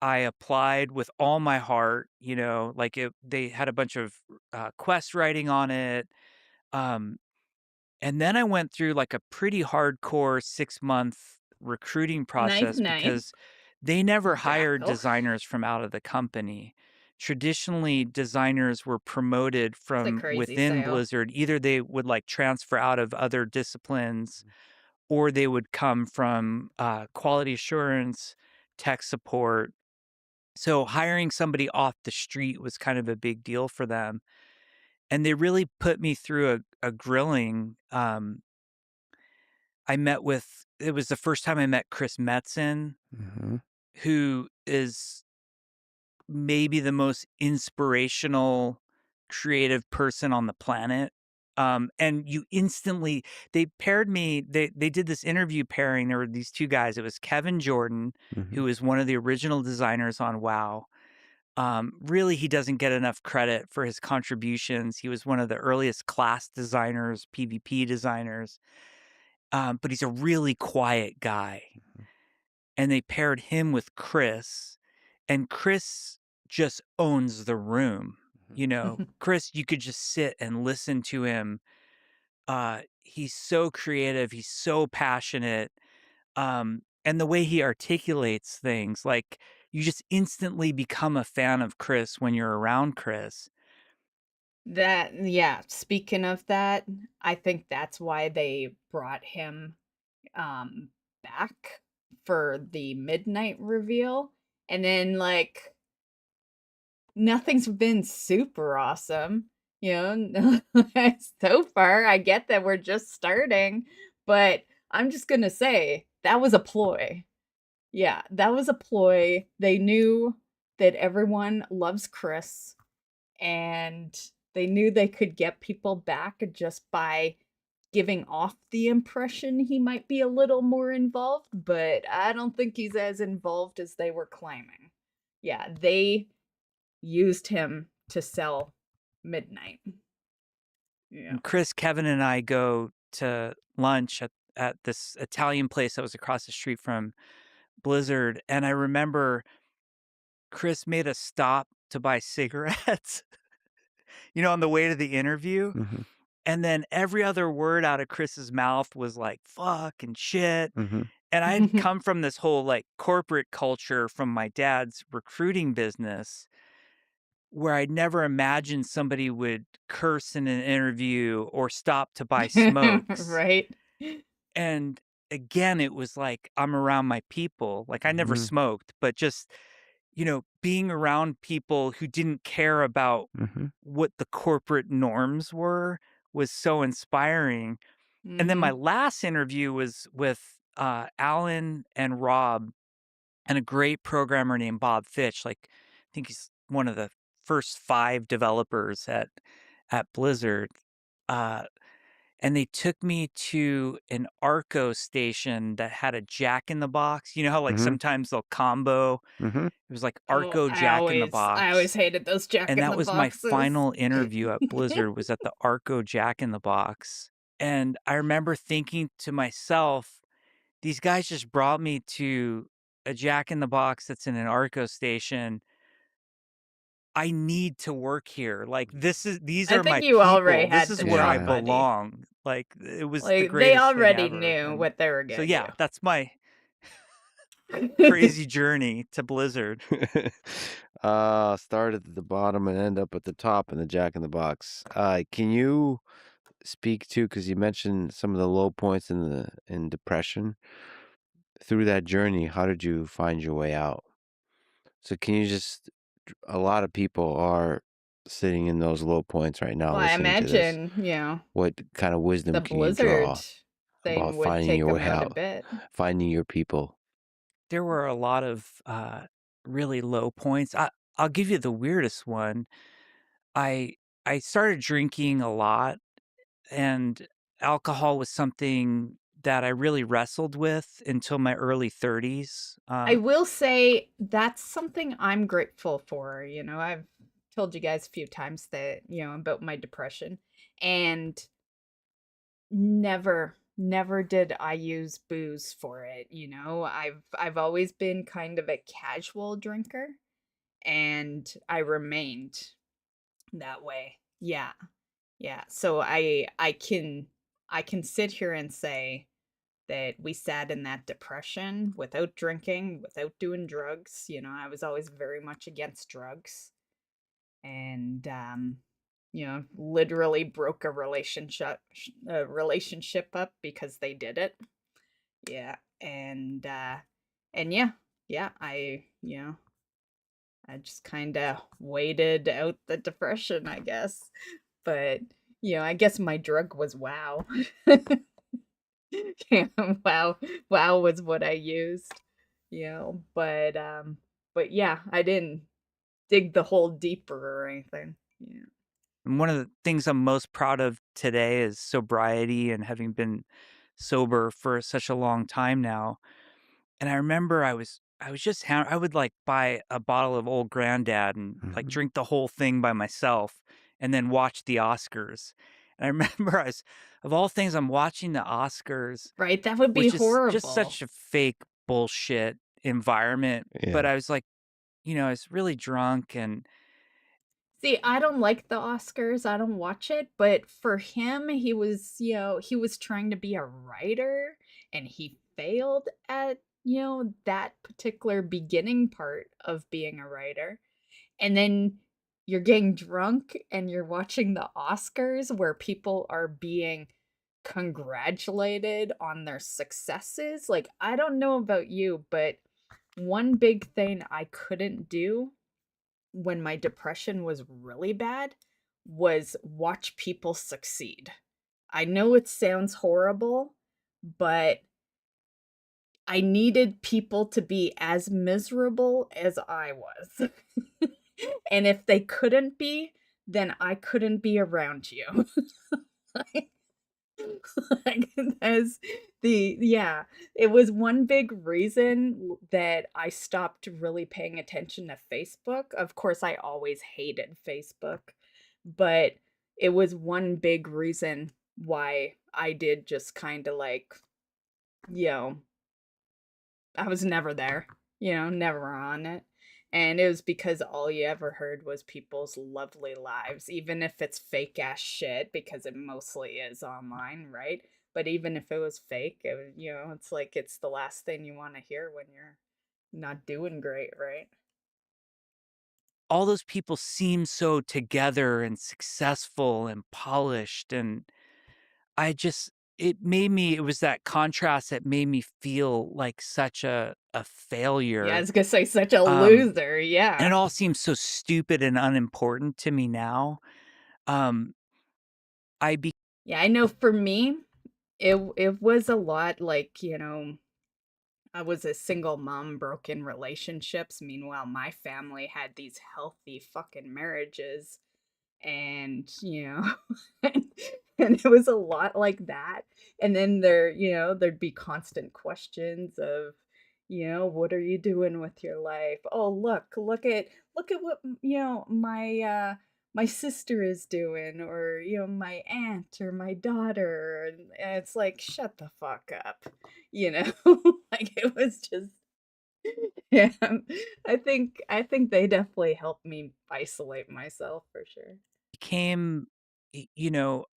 [SPEAKER 2] I applied with all my heart, like, they had a bunch of, quest writing on it, um, and then I went through, like, a pretty hardcore 6-month recruiting
[SPEAKER 1] Nice,
[SPEAKER 2] process
[SPEAKER 1] nice.
[SPEAKER 2] because they never hired
[SPEAKER 1] Jackal.
[SPEAKER 2] designers from out of the company. Traditionally, designers were promoted
[SPEAKER 1] It's a
[SPEAKER 2] from
[SPEAKER 1] crazy
[SPEAKER 2] within
[SPEAKER 1] sale.
[SPEAKER 2] Blizzard. Either they would, like, transfer out of other disciplines, or they would come from, quality assurance, tech support. So hiring somebody off the street was kind of a big deal for them, and they really put me through a grilling. I met with it was the first time I met Chris Metzen,
[SPEAKER 3] Hmm.
[SPEAKER 2] who is maybe the most inspirational creative person on the planet. And you instantly they paired me they did this interview pairing. There were these 2 guys. It was Kevin Jordan,
[SPEAKER 3] Hmm.
[SPEAKER 2] who is one of the original designers on WoW. Really, he doesn't get enough credit for his contributions. He was one of the earliest class designers, PvP designers, but he's a really quiet guy. And they paired him with Chris, and Chris just owns the room. Chris, you could just sit and listen to him. He's so creative. He's so passionate. And the way he articulates things, like, you just instantly become a fan of Chris when you're around Chris.
[SPEAKER 1] Yeah, speaking of that, I think that's why they brought him, back for the midnight reveal, and then, like, nothing's been super awesome, so far. I get that we're just starting, but I'm just gonna say, that was a ploy. Yeah, that was a ploy. They knew that everyone loves Chris, and they knew they could get people back just by giving off the impression he might be a little more involved, but I don't think he's as involved as they were claiming. Yeah, they used him to sell Midnight. Yeah.
[SPEAKER 2] And Chris, Kevin, and I go to lunch at this Italian place that was across the street from Blizzard, and I remember Chris made a stop to buy cigarettes, on the way to the interview.
[SPEAKER 3] Hmm.
[SPEAKER 2] And then every other word out of Chris's mouth was like, fuck and shit.
[SPEAKER 3] Hmm.
[SPEAKER 2] And I had come from this whole, like, corporate culture from my dad's recruiting business where I'd never imagined somebody would curse in an interview or stop to buy smokes.
[SPEAKER 1] Right?
[SPEAKER 2] And again, it was like, I'm around my people. Like, I never
[SPEAKER 3] Hmm.
[SPEAKER 2] smoked, but just, being around people who didn't care about
[SPEAKER 3] Hmm.
[SPEAKER 2] what the corporate norms were was so inspiring. And then my
[SPEAKER 1] Mhm.
[SPEAKER 2] last interview was with Alan and Rob and a great programmer named Bob Fitch. Like, I think he's one of the first 5 developers at Blizzard. Uh, and they took me to an Arco station that had a Jack in the Box. You know how, like,
[SPEAKER 3] Hmm.
[SPEAKER 2] sometimes they'll combo?
[SPEAKER 3] Hmm.
[SPEAKER 2] It was like
[SPEAKER 1] Oh,
[SPEAKER 2] Arco Jack in the
[SPEAKER 1] I always
[SPEAKER 2] Box.
[SPEAKER 1] hated those Jack
[SPEAKER 2] And
[SPEAKER 1] in
[SPEAKER 2] that
[SPEAKER 1] the
[SPEAKER 2] was my
[SPEAKER 1] Boxes.
[SPEAKER 2] final interview at Blizzard, was at the Arco Jack in the Box. And I remember thinking to myself, these guys just brought me to a Jack in the Box that's in an Arco station. I need to work here. Like, these
[SPEAKER 1] I
[SPEAKER 2] are
[SPEAKER 1] think
[SPEAKER 2] my
[SPEAKER 1] you already
[SPEAKER 2] people. This
[SPEAKER 1] had
[SPEAKER 2] is
[SPEAKER 1] the
[SPEAKER 2] where I
[SPEAKER 1] job,
[SPEAKER 3] Yeah.
[SPEAKER 1] buddy.
[SPEAKER 2] belong. Like, it was the
[SPEAKER 1] Like, they
[SPEAKER 2] greatest thing
[SPEAKER 1] already
[SPEAKER 2] ever.
[SPEAKER 1] knew
[SPEAKER 2] And
[SPEAKER 1] what they were
[SPEAKER 2] so,
[SPEAKER 1] gonna
[SPEAKER 2] yeah,
[SPEAKER 1] do.
[SPEAKER 2] that's my crazy journey to Blizzard.
[SPEAKER 3] Start at the bottom and end up at the top in the Jack in the Box. Can you speak to, because you mentioned some of the low points in depression through that journey? How did you find your way out? So can you just? A lot of people are sitting in those low points right now,
[SPEAKER 1] Well, I
[SPEAKER 3] listening to this.
[SPEAKER 1] imagine,
[SPEAKER 3] What kind of wisdom
[SPEAKER 1] the
[SPEAKER 3] can you
[SPEAKER 1] Blizzard
[SPEAKER 3] draw
[SPEAKER 1] thing
[SPEAKER 3] about
[SPEAKER 1] would
[SPEAKER 3] finding
[SPEAKER 1] take
[SPEAKER 3] your
[SPEAKER 1] them
[SPEAKER 3] way
[SPEAKER 1] out a
[SPEAKER 3] out,
[SPEAKER 1] bit.
[SPEAKER 3] finding your people?
[SPEAKER 2] there were a lot of, really low points. I'll give you the weirdest one. I I started drinking a lot, and alcohol was something that I really wrestled with until my early 30s.
[SPEAKER 1] I will say that's something I'm grateful for. I've told you guys a few times that, about my depression, and never did I use booze for it. I've always been kind of a casual drinker, and I remained that way. Yeah. Yeah. So I can sit here and say that we sat in that depression without drinking, without doing drugs. I was always very much against drugs, and literally broke a relationship up because they did it. Yeah. And yeah, yeah, I just kind of waited out the depression, I guess. But I guess my drug was wow. Yeah, wow was what I used, but yeah, I didn't dig the hole deeper or anything. Yeah.
[SPEAKER 2] And one of the things I'm most proud of today is sobriety and having been sober for such a long time now. And I remember I was just I would, like, buy a bottle of Old Grandad and, like,
[SPEAKER 3] Mhm.
[SPEAKER 2] drink the whole thing by myself and then watch the Oscars. And I remember I was of all things, I'm watching the Oscars,
[SPEAKER 1] Right, that would be
[SPEAKER 2] which is just
[SPEAKER 1] horrible.
[SPEAKER 2] such a fake bullshit environment, but
[SPEAKER 3] Yeah.
[SPEAKER 2] I was, like, I was really drunk and
[SPEAKER 1] See, I don't like the Oscars, I don't watch it, but for him, he was trying to be a writer, and he failed at, that particular beginning part of being a writer. And then you're getting drunk and you're watching the Oscars where people are being congratulated on their successes. Like, I don't know about you, but one big thing I couldn't do when my depression was really bad was watch people succeed. I know it sounds horrible, but I needed people to be as miserable as I was. And if they couldn't be, then I couldn't be around you. Like, like, as yeah, it was one big reason that I stopped really paying attention to Facebook. Of course, I always hated Facebook, but it was one big reason why I did just kind of like, you know, I was never there, never on it. And it was because all you ever heard was people's lovely lives, even if it's fake ass shit, because it mostly is online, right? But even if it was fake, it's like it's the last thing you want to hear when you're not doing great, right?
[SPEAKER 2] all those people seem so together and successful and polished, and I just it was that contrast that made me feel like such a
[SPEAKER 1] Yeah, I
[SPEAKER 2] failure,
[SPEAKER 1] was gonna say such a
[SPEAKER 2] um,
[SPEAKER 1] loser.
[SPEAKER 2] and
[SPEAKER 1] Yeah.
[SPEAKER 2] it all seems so stupid and unimportant to me now. Um, I be
[SPEAKER 1] Yeah, I know for me, it was a lot like, I was a single mom, broken relationships. Meanwhile, my family had these healthy fucking marriages. And, and, and it was a lot like that. And then there'd be constant questions of, what are you doing with your life? Oh, look at what, my sister is doing, or my aunt or my daughter, and it's like, shut the fuck up, you know like, it was just, yeah. I think they definitely helped me isolate myself for sure.
[SPEAKER 2] became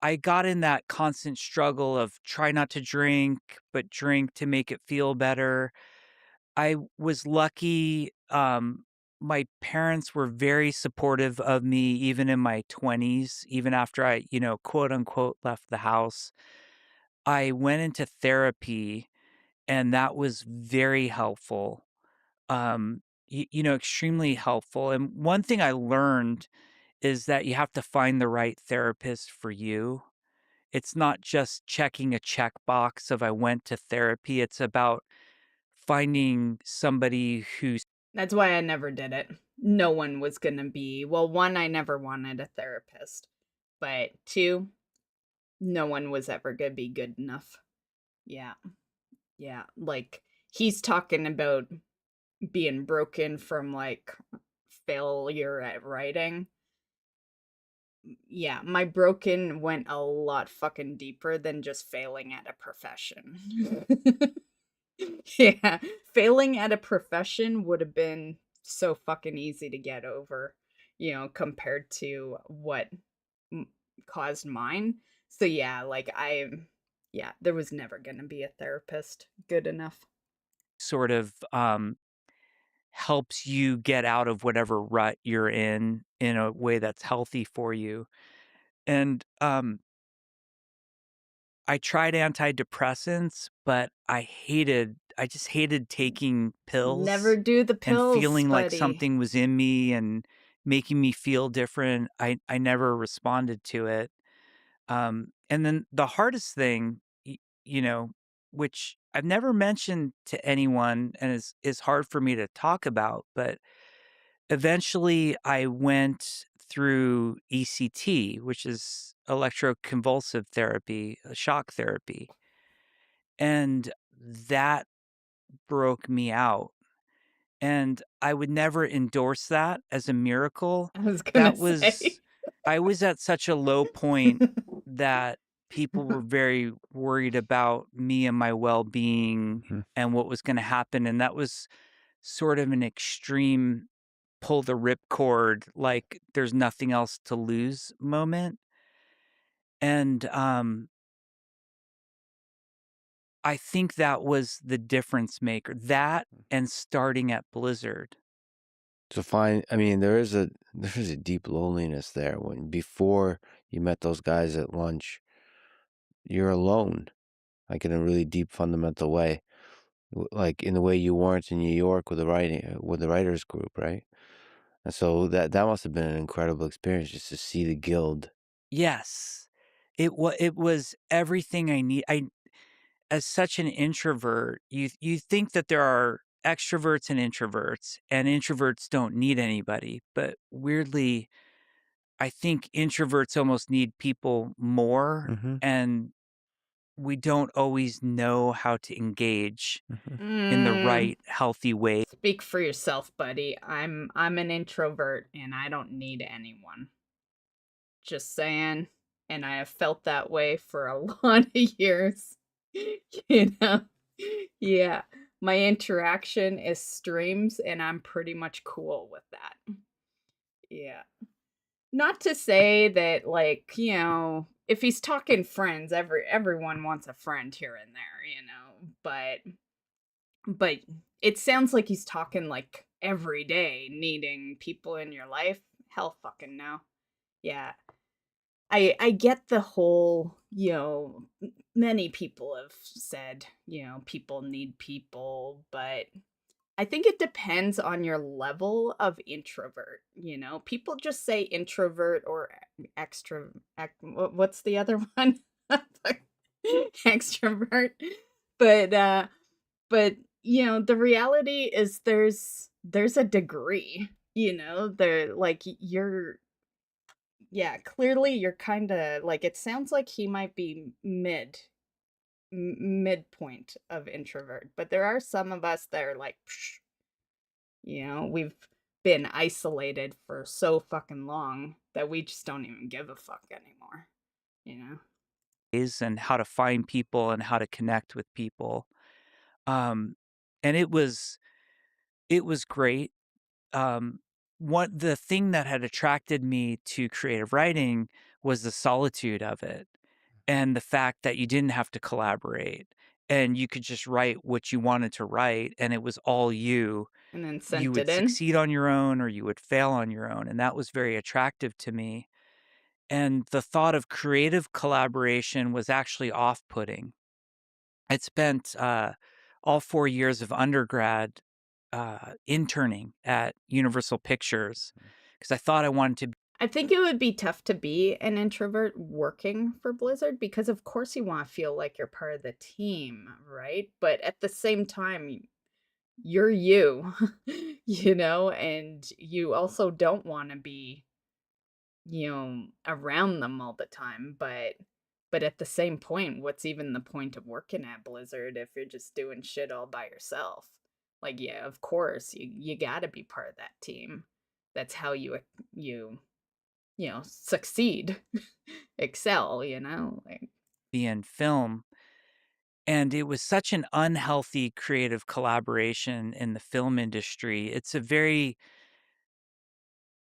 [SPEAKER 2] I got in that constant struggle of try not to drink, but drink to make it feel better. I was lucky, my parents were very supportive of me even in my 20s, even after I, quote unquote, "left the house." I went into therapy, and that was very helpful, extremely helpful, and one thing I learned is that you have to find the right therapist for you. It's not just checking a checkbox of "I went to therapy," it's about finding somebody who's
[SPEAKER 1] That's why I never did it. No one was gonna be, well, one, I never wanted a therapist, but two, no one was ever gonna be good enough. Yeah. Yeah. Like, he's talking about being broken from like failure at writing. Yeah, my broken went a lot fucking deeper than just failing at a profession. Yeah, failing at a profession would have been so fucking easy to get over, compared to what m- caused mine. So yeah, like yeah, there was never gonna be a therapist good enough.
[SPEAKER 2] sort of helps you get out of whatever rut you're in a way that's healthy for you. And I tried antidepressants, but I just hated taking
[SPEAKER 1] Never
[SPEAKER 2] pills
[SPEAKER 1] do the
[SPEAKER 2] and
[SPEAKER 1] pills,
[SPEAKER 2] feeling like
[SPEAKER 1] buddy.
[SPEAKER 2] something was in me and making me feel different. I never responded to it. And then the hardest thing, you know, which I've never mentioned to anyone and is hard for me to talk about, but eventually I went through ECT, which is electroconvulsive therapy, shock therapy, and that broke me out. And I would never endorse that as a miracle.
[SPEAKER 1] I was gonna
[SPEAKER 2] That
[SPEAKER 1] say.
[SPEAKER 2] was I was at such a low point that people were very worried about me and my well-being
[SPEAKER 3] Mhm.
[SPEAKER 2] and what was gonna happen, and that was sort of an extreme pull the ripcord, like there's nothing else to lose moment. And I think that was the difference maker. That and starting at Blizzard.
[SPEAKER 3] To find, I mean, there is a deep loneliness there when before you met those guys at lunch, you're alone, like in a really deep fundamental way, like in the way you weren't in New York with the writers group, right? And so that must have been an incredible experience just to see the guild.
[SPEAKER 2] Yes. It was everything I need. I As such an introvert, you think that there are extroverts and introverts don't need anybody, but weirdly, I think introverts almost need people more,
[SPEAKER 3] Mm-hmm.
[SPEAKER 2] and we don't always know how to engage
[SPEAKER 3] Mm-hmm.
[SPEAKER 2] in the
[SPEAKER 1] Mm,
[SPEAKER 2] right, healthy way.
[SPEAKER 1] speak for yourself, buddy. I'm an introvert and I don't need anyone. Just saying. And I have felt that way for a lot of years. You know? Yeah. My interaction is streams and I'm pretty much cool with that. Yeah. Not to say that like, if he's talking friends, everyone wants a friend here and there, but it sounds like he's talking like every day needing people in your life. Hell fucking no. Yeah. I get the whole, many people have said, people need people, but I think it depends on your level of introvert, People just say introvert or what's the other one? Extrovert. But but the reality is there's a degree, there like you're yeah, clearly you're kind of like it sounds like he might be midpoint of introvert, but there are some of us that are like, psh, we've been isolated for so fucking long that we just don't even give a fuck anymore, you know?
[SPEAKER 2] And how to find people and how to connect with people. Um, and it was great. What the thing that had attracted me to creative writing was the solitude of it and the fact that you didn't have to collaborate and you could just write what you wanted to write and it was all you.
[SPEAKER 1] And then
[SPEAKER 2] You
[SPEAKER 1] sent
[SPEAKER 2] would
[SPEAKER 1] it in.
[SPEAKER 2] succeed on your own or you would fail on your own. And that was very attractive to me. And the thought of creative collaboration was actually off putting. I'd spent all 4 years of undergrad interning at Universal Pictures because I thought I wanted to.
[SPEAKER 1] I think it would be tough to be an introvert working for Blizzard because of course you want to feel like you're part of the team, right? But at the same time, you're you, you know, and you also don't wanna be, around them all the time, but at the same point, what's even the point of working at Blizzard if you're just doing shit all by yourself? Like, yeah, of course, you gotta be part of that team. That's how you, succeed, excel, like
[SPEAKER 2] in film. And it was such an unhealthy creative collaboration in the film industry. It's a very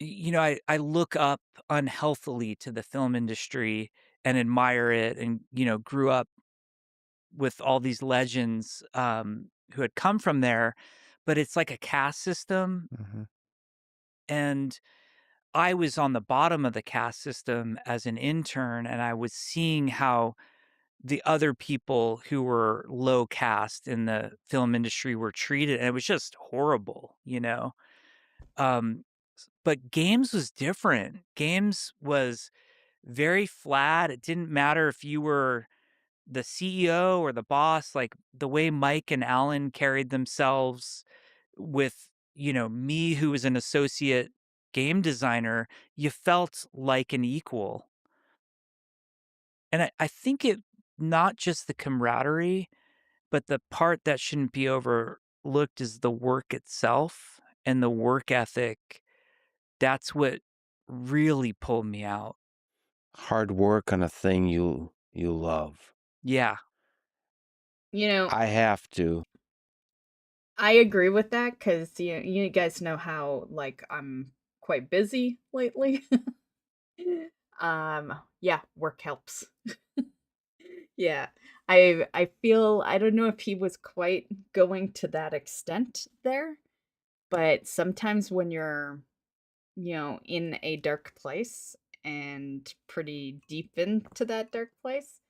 [SPEAKER 2] I look up unhealthily to the film industry and admire it and, grew up with all these legends, who had come from there, but it's like a caste system,
[SPEAKER 3] Mhm.
[SPEAKER 2] and I was on the bottom of the caste system as an intern, and I was seeing how the other people who were low caste in the film industry were treated, and it was just horrible, Um, but games was different. Games was very flat. It didn't matter if you were the CEO or the boss, like the way Mike and Alan carried themselves with, me who was an associate game designer, you felt like an equal. And I think it not just the camaraderie, but the part that shouldn't be overlooked is the work itself and the work ethic. That's what really pulled me out.
[SPEAKER 3] Hard work on a thing you love.
[SPEAKER 2] Yeah.
[SPEAKER 1] you know,
[SPEAKER 3] I have to.
[SPEAKER 1] I agree with that 'cause, you guys know how, like, I'm quite busy lately. Yeah, work helps. Yeah. I feel I don't know if he was quite going to that extent there, but sometimes when you're, in a dark place and pretty deep into that dark place,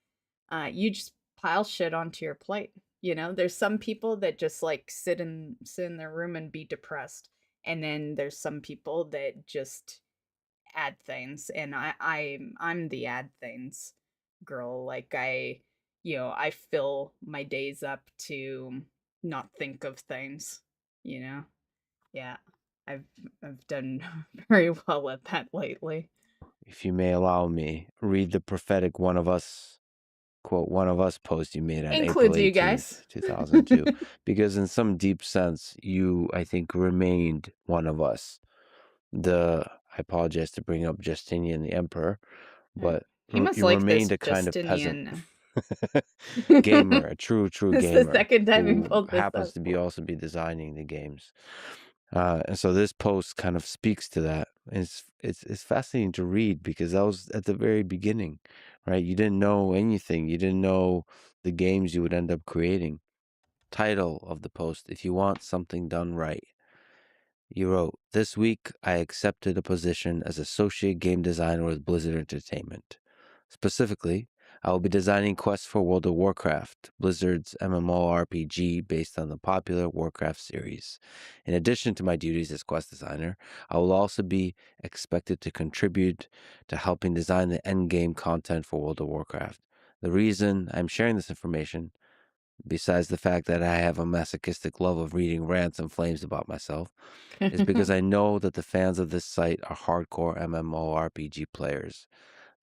[SPEAKER 1] you just pile shit onto your plate. There's some people that just like sit in their room and be depressed, and then there's some people that just add things, and I'm the add things girl. Like I fill my days up to not think of things. You know, yeah, I've I've done very well at that lately.
[SPEAKER 3] If you may allow me, read the prophetic one of us quote one of us post you made on April
[SPEAKER 1] Includes you
[SPEAKER 3] 18th,
[SPEAKER 1] guys.
[SPEAKER 3] 2002, because in some deep sense you, I think, remained one of us. I apologize to bring up Justinian the emperor,
[SPEAKER 1] Uh,
[SPEAKER 3] but
[SPEAKER 1] He must
[SPEAKER 3] you
[SPEAKER 1] like
[SPEAKER 3] remained
[SPEAKER 1] this
[SPEAKER 3] a kind of peasant.
[SPEAKER 1] Justinian.
[SPEAKER 3] Gamer, a true
[SPEAKER 1] It's the
[SPEAKER 3] gamer
[SPEAKER 1] second time he
[SPEAKER 3] who
[SPEAKER 1] pulled this
[SPEAKER 3] happens
[SPEAKER 1] up.
[SPEAKER 3] to be also be designing the games. And so this post kind of speaks to that. It's fascinating to read because that was at the very beginning, right? You didn't know anything. You didn't know the games you would end up creating. Title of the post: If you want something done right. You wrote, "This week I accepted a position as associate game designer with Blizzard Entertainment. Specifically, I will be designing quests for World of Warcraft, Blizzard's MMORPG based on the popular Warcraft series. In addition to my duties as quest designer, I will also be expected to contribute to helping design the endgame content for World of Warcraft. The reason I'm sharing this information, besides the fact that I have a masochistic love of reading rants and flames about myself, is because I know that the fans of this site are hardcore MMORPG players.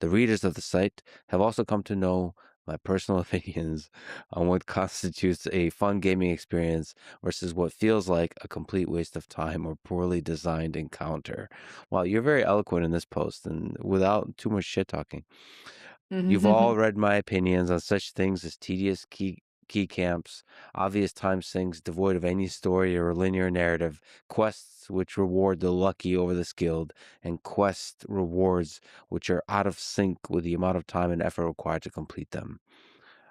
[SPEAKER 3] The readers of the site have also come to know my personal opinions on what constitutes a fun gaming experience versus what feels like a complete waste of time or poorly designed encounter." Well, you're very eloquent in this post, and without too much shit talking. You've all read my opinions on such things as tedious key camps, obvious time sinks devoid of any story or linear narrative, quests which reward the lucky over the skilled, and quest rewards which are out of sync with the amount of time and effort required to complete them.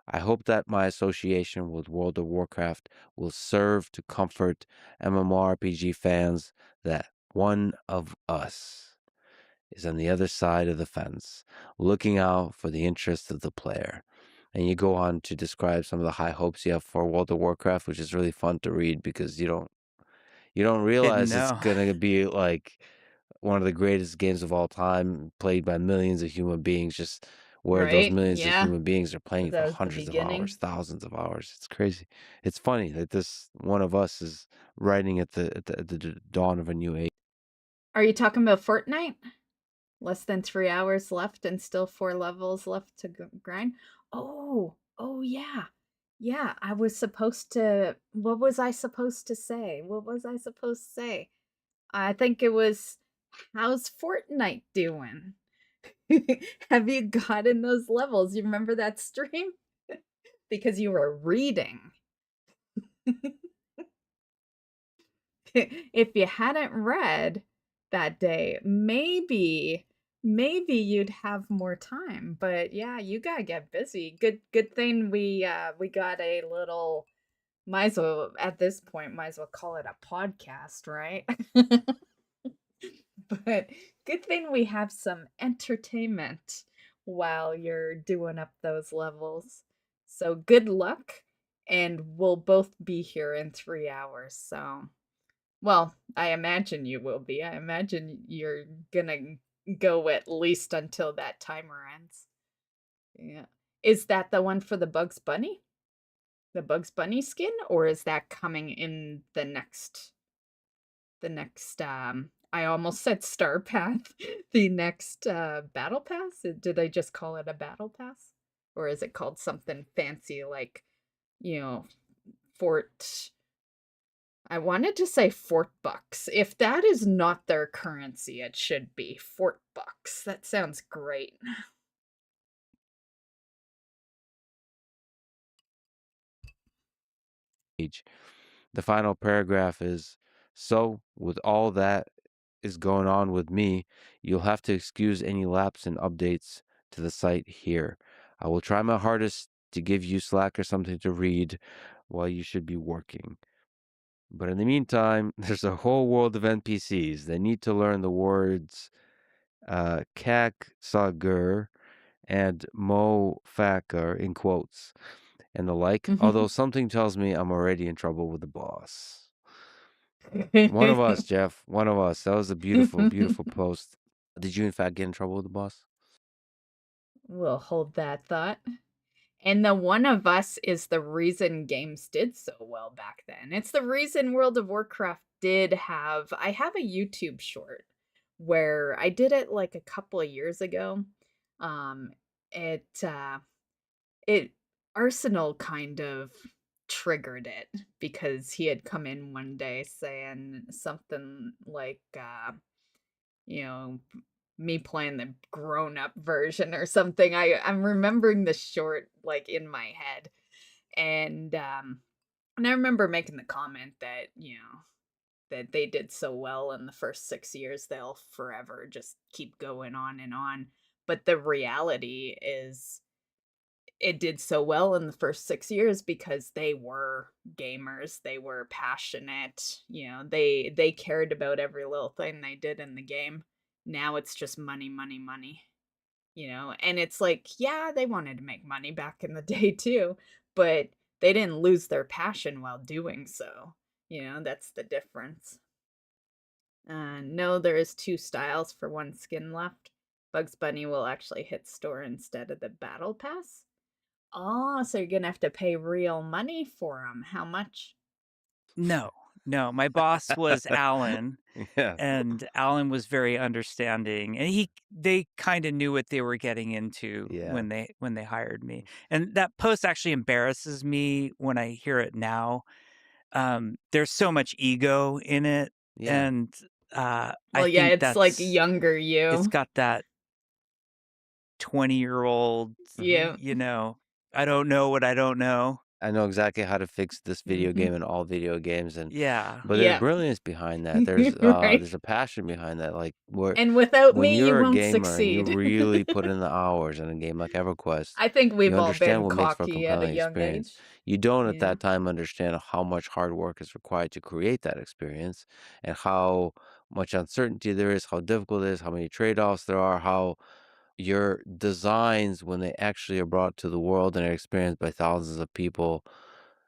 [SPEAKER 3] I hope that my association with World of Warcraft will serve to comfort MMORPG fans that one of us is on the other side of the fence, looking out for the interests of the player. And you go on to describe some of the high hopes you have for World of Warcraft, which is really fun to read because you don't
[SPEAKER 2] Didn't
[SPEAKER 3] realize it's
[SPEAKER 2] know.
[SPEAKER 3] gonna be like one of the greatest games of all time, played by millions of human beings, just where those
[SPEAKER 1] Right?
[SPEAKER 3] millions of
[SPEAKER 1] Yeah.
[SPEAKER 3] human beings are playing for
[SPEAKER 1] That was the
[SPEAKER 3] hundreds of hours,
[SPEAKER 1] beginning.
[SPEAKER 3] thousands of hours. It's crazy. It's funny that this one of us is writing at the dawn of a new age.
[SPEAKER 1] Are you talking about Fortnite? Less than 3 hours left and still 4 levels left to grind? Oh, yeah. Yeah, I was supposed to what was I supposed to say? What was I supposed to say? I think it was, "How's Fortnite doing?" Have you gotten those levels? You remember that stream? Because you were reading. If you hadn't read that day, maybe you'd have more time. But yeah, you gotta get busy. Good thing we got a little might as well at this point, might as well call it a podcast, right? But good thing we have some entertainment while you're doing up those levels. So good luck, and we'll both be here in 3 hours. So well, I imagine you will be. I imagine you're gonna go at least until that timer ends. Yeah. Is that the one for the Bugs Bunny? The Bugs Bunny skin? Or is that coming in the next I almost said Star Path, the next battle pass? Did they just call it a battle pass? Or is it called something fancy like, you know, Fort I wanted to say Fort Bucks. If that is not their currency, it should be Fort Bucks. That sounds great.
[SPEAKER 3] The final paragraph is, "So, with all that is going on with me, you'll have to excuse any lapse in updates to the site here. I will try my hardest to give you Slack or something to read while you should be working. But in the meantime, there's a whole world of NPCs. They need to learn the words Kak Sagur and Mo Fakir in quotes and the like, although something tells me I'm already in trouble with the boss." One of us, Jeff. One of us. That was a beautiful, beautiful post. Did you, in fact, get in trouble with the boss?
[SPEAKER 1] We'll hold that thought. And the one of us is the reason games did so well back then. It's the reason World of Warcraft did have I have a YouTube short where I did it like a couple of years ago. Um it it Arsenal kind of triggered it because he had come in one day saying something like you know, me playing the grown-up version or something. I'm remembering the short, like, in my head, and I remember making the comment that, that they did so well in the first 6 years, they'll forever just keep going on, but the reality is it did so well in the first 6 years because they were gamers, they were passionate, they cared about every little thing they did in the game. Now it's just money, money, money, and it's like, yeah, they wanted to make money back in the day too, but they didn't lose their passion while doing so. That's the difference. No, there is 2 styles for 1 skin left. Bugs Bunny will actually hit store instead of the battle pass. Oh, so you're gonna have to pay real money for them. How much?
[SPEAKER 2] No, no, my boss was Alan,
[SPEAKER 3] Yeah.
[SPEAKER 2] and Alan was very understanding, and they kinda knew what they were getting into
[SPEAKER 3] Yeah.
[SPEAKER 2] when they hired me, and that post actually embarrasses me when I hear it now. There's so much ego in it,
[SPEAKER 3] Yeah.
[SPEAKER 2] and, I
[SPEAKER 1] Well, yeah,
[SPEAKER 2] think
[SPEAKER 1] it's like younger
[SPEAKER 2] it's
[SPEAKER 1] you.
[SPEAKER 2] got that 20-year-old,
[SPEAKER 3] Mhm.
[SPEAKER 1] Yeah.
[SPEAKER 2] I don't know what I don't know.
[SPEAKER 3] I know exactly how to fix this video
[SPEAKER 1] Mhm.
[SPEAKER 3] game and all video games,
[SPEAKER 2] Yeah.
[SPEAKER 3] but there's
[SPEAKER 1] Yeah.
[SPEAKER 3] brilliance behind that. There's
[SPEAKER 1] Right.
[SPEAKER 3] there's a passion behind that. Like where
[SPEAKER 1] And without
[SPEAKER 3] when
[SPEAKER 1] me, you
[SPEAKER 3] you're a
[SPEAKER 1] won't
[SPEAKER 3] gamer and you
[SPEAKER 1] succeed.
[SPEAKER 3] really put in the hours in a game like EverQuest,
[SPEAKER 1] I think
[SPEAKER 3] you
[SPEAKER 1] we've all
[SPEAKER 3] understand
[SPEAKER 1] been
[SPEAKER 3] what makes for a
[SPEAKER 1] cocky at a
[SPEAKER 3] compelling
[SPEAKER 1] young
[SPEAKER 3] experience.
[SPEAKER 1] age.
[SPEAKER 3] You don't at
[SPEAKER 1] Yeah.
[SPEAKER 3] that time understand how much hard work is required to create that experience and how much uncertainty there is, how difficult it is, how many trade-offs there are, how your designs, when they actually are brought to the world and are experienced by thousands of people,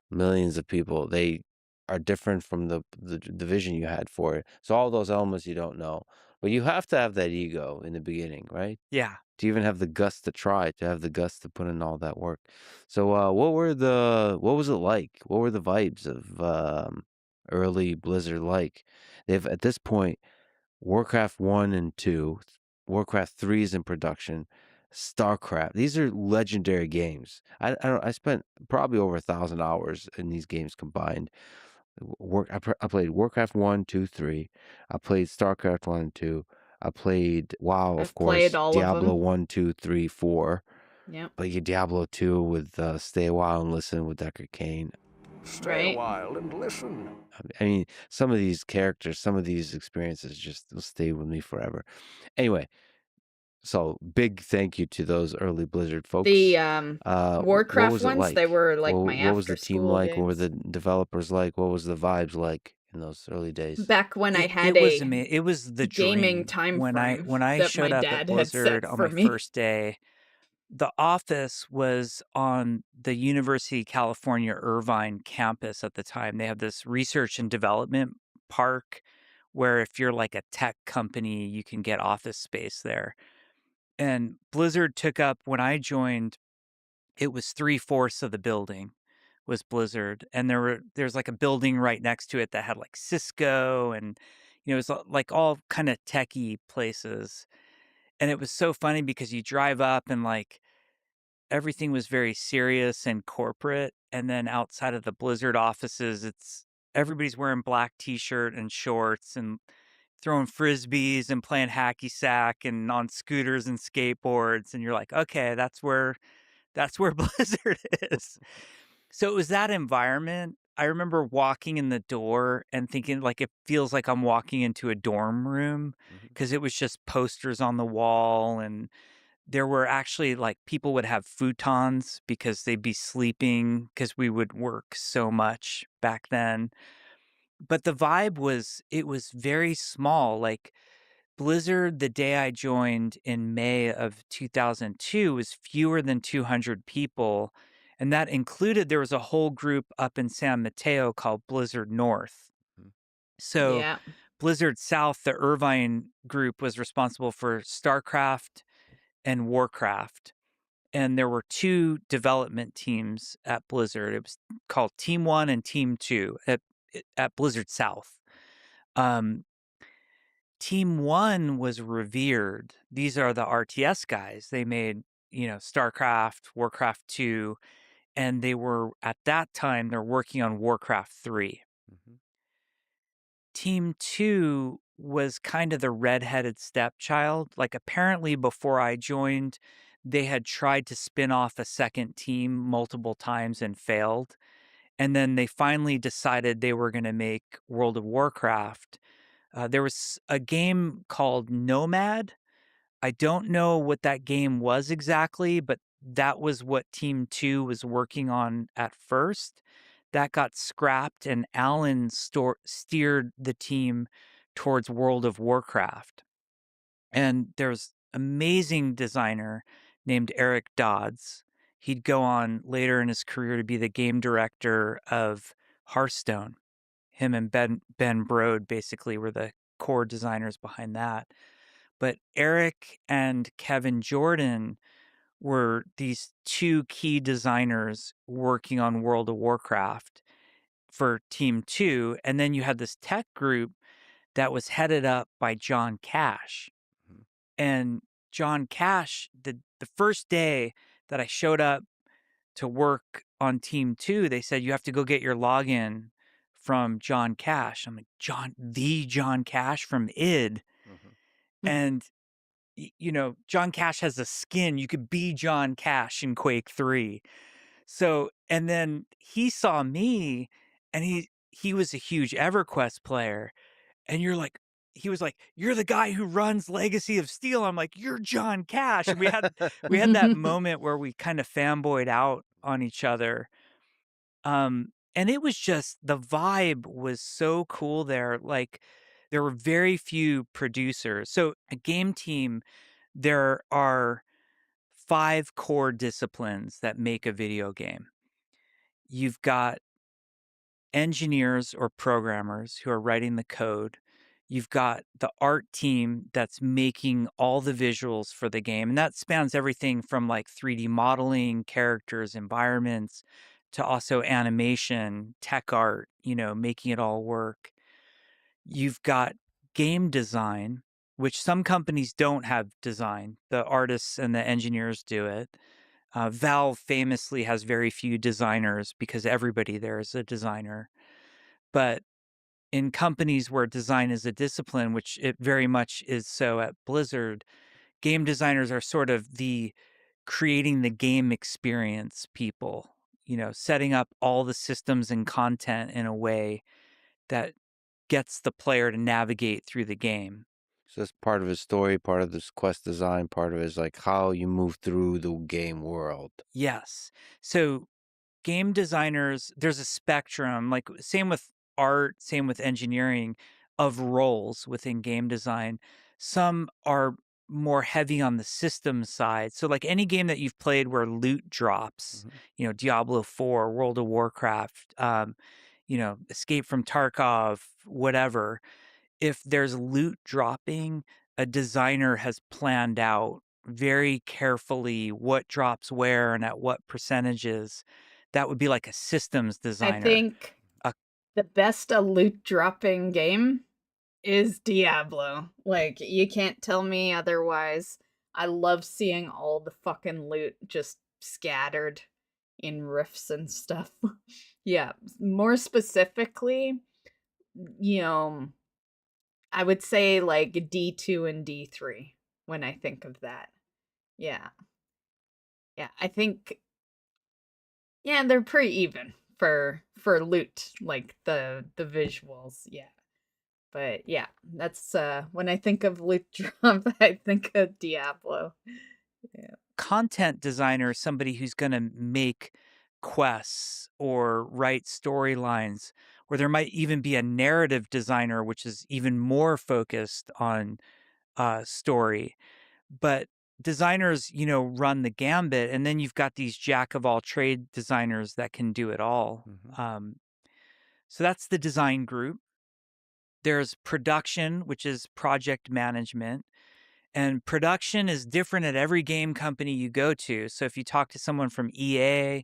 [SPEAKER 3] millions of people, they are different from the vision you had for it. So all those elements you don't know. But you have to have that ego in the beginning, right?
[SPEAKER 2] Yeah.
[SPEAKER 3] To even have the guts to try, to have the guts to put in all that work. So, what was it like? What were the vibes of early Blizzard like? They've at this point Warcraft 1 and 2, Warcraft 3 is in production, StarCraft. These are legendary games. I spent probably over 1,000 hours in these games combined. I played Warcraft 1, 2, 3. I played StarCraft 1 and 2. I played WoW, of
[SPEAKER 1] I've played
[SPEAKER 3] course,
[SPEAKER 1] all of
[SPEAKER 3] Diablo
[SPEAKER 1] them.
[SPEAKER 3] 1, 2, 3, 4.
[SPEAKER 1] Yep.
[SPEAKER 3] Played Diablo 2 with Stay a While and Listen with Deckard Cain.
[SPEAKER 6] Stay a
[SPEAKER 1] Right.
[SPEAKER 6] while and listen.
[SPEAKER 3] I mean, some of these characters, some of these experiences just will stay with me forever. Anyway, so big thank you to those early Blizzard
[SPEAKER 1] The
[SPEAKER 3] folks. What
[SPEAKER 1] Warcraft
[SPEAKER 3] was it
[SPEAKER 1] ones, they
[SPEAKER 3] like?
[SPEAKER 1] were like my
[SPEAKER 3] What was the
[SPEAKER 1] after
[SPEAKER 3] team
[SPEAKER 1] school
[SPEAKER 3] like? What were
[SPEAKER 1] games.
[SPEAKER 3] the developers like? What was the vibes like in those early days?
[SPEAKER 1] Back when I
[SPEAKER 2] It
[SPEAKER 1] had
[SPEAKER 2] it was
[SPEAKER 1] a
[SPEAKER 2] ama it was the
[SPEAKER 1] gaming
[SPEAKER 2] dream.
[SPEAKER 1] time frame
[SPEAKER 2] When I
[SPEAKER 1] that my
[SPEAKER 2] showed up at
[SPEAKER 1] dad had
[SPEAKER 2] Blizzard
[SPEAKER 1] set
[SPEAKER 2] on
[SPEAKER 1] for
[SPEAKER 2] my
[SPEAKER 1] me.
[SPEAKER 2] first day, the office was on the University of California, Irvine campus at the time. They have this research and development park where if you're like a tech company, you can get office space there. And Blizzard took up when I joined, it was 3/4 of the building was Blizzard, and there's like a building right next to it that had like Cisco and, you know, it's like all kind of techie places. And it was so funny because you drive up and like everything was very serious and corporate, and then outside of the Blizzard offices, it's everybody's wearing black t-shirt and shorts and throwing frisbees and playing hacky sack and on scooters and skateboards, and you're like, okay, that's where Blizzard is. So it was that environment. I remember walking in the door and thinking like it feels like I'm walking into a dorm room
[SPEAKER 3] Mhm.
[SPEAKER 2] because it was just posters on the wall, and there were actually like people would have futons because they'd be sleeping because we would work so much back then. But the vibe was it was very small. Like Blizzard, the day I joined in May of 2002, was fewer than 200 people. And that included, there was a whole group up in San Mateo called Blizzard North.
[SPEAKER 3] Mhm.
[SPEAKER 2] So
[SPEAKER 1] Yeah.
[SPEAKER 2] Blizzard South, the Irvine group, was responsible for StarCraft and Warcraft. And there were two development teams at Blizzard. It was called Team One and Team Two at Blizzard South. Um, Team One was revered. These are the RTS guys. They made, you know, StarCraft, Warcraft 2, and they were at that time they're working on Warcraft 3.
[SPEAKER 3] Mhm.
[SPEAKER 2] Team 2 was kind of the redheaded stepchild. Like apparently before I joined, they had tried to spin off a second team multiple times and failed. And then they finally decided they were going to make World of Warcraft. There was a game called Nomad. I don't know what that game was exactly, but that was what Team 2 was working on at first. That got scrapped, and Alan steered the team towards World of Warcraft. And there's amazing designer named Eric Dodds. He'd go on later in his career to be the game director of Hearthstone. Him and Ben Brode basically were the core designers behind that. But Eric and Kevin Jordan were these two key designers working on World of Warcraft for Team 2. And then you had this tech group that was headed up by John Cash.
[SPEAKER 3] Mhm.
[SPEAKER 2] And John Cash, the first day that I showed up to work on Team 2, they said, you have to go get your login from John Cash. I'm like, John Cash from id.
[SPEAKER 3] Mhm.
[SPEAKER 2] And you know, John Cash has a skin. You could be John Cash in Quake 3. So, and then he saw me and he was a huge EverQuest player. And you're like, he was like, "You're the guy who runs Legacy of Steel." I'm like, "You're John Cash." And we had that moment where we kind of fanboyed out on each other. And it was just the vibe was so cool there. Like there were very few producers. So a game team, there are 5 core disciplines that make a video game. You've got engineers or programmers who are writing the code. You've got the art team that's making all the visuals for the game, and that spans everything from, like, 3D modeling, characters, environments, to also animation, tech art, making it all work. You've got game design, which some companies don't have design. The artists and the engineers do it. Valve famously has very few designers because everybody there is a designer. But in companies where design is a discipline, which it very much is so at Blizzard, game designers are sort of the creating the game experience people, setting up all the systems and content in a way that gets the player to navigate through the game.
[SPEAKER 3] So that's part of his story, part of this quest design, part of it is like how you move through the game world.
[SPEAKER 2] Yes. So game designers, there's a spectrum, like same with art, same with engineering of roles within game design. Some are more heavy on the system side. So like any game that you've played where loot drops,
[SPEAKER 3] Mhm.
[SPEAKER 2] Diablo 4, World of Warcraft, Escape from Tarkov, whatever, if there's loot dropping, a designer has planned out very carefully what drops where and at what percentages. That would be like a systems
[SPEAKER 1] I
[SPEAKER 2] designer.
[SPEAKER 1] think
[SPEAKER 2] A
[SPEAKER 1] the best a loot dropping game is Diablo. Like, you can't tell me otherwise. I love seeing all the fucking loot just scattered in rifts and stuff. Yeah, more specifically, you know, I would say like D2 and D3 when I think of that. Yeah. Yeah, I think yeah, they're pretty even for loot, like the visuals. Yeah. But yeah, that's when I think of loot drop, I think of Diablo. Yeah.
[SPEAKER 2] content designer is somebody who's going to make quests or write storylines, or there might even be a narrative designer, which is even more focused on story. But designers, run the gambit, and then you've got these jack of all trade designers that can do it all.
[SPEAKER 3] Mhm.
[SPEAKER 2] So that's the design group. There's production, which is project management. And production is different at every game company you go to. So if you talk to someone from EA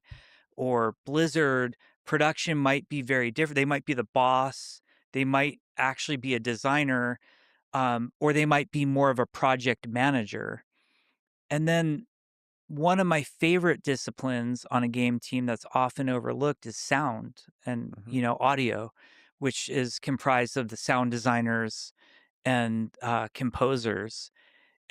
[SPEAKER 2] or Blizzard, production might be very different. They might be the boss, they might actually be a designer, or they might be more of a project manager. And then one of my favorite disciplines on a game team that's often overlooked is sound and,
[SPEAKER 3] Mhm.
[SPEAKER 2] audio, which is comprised of the sound designers and composers.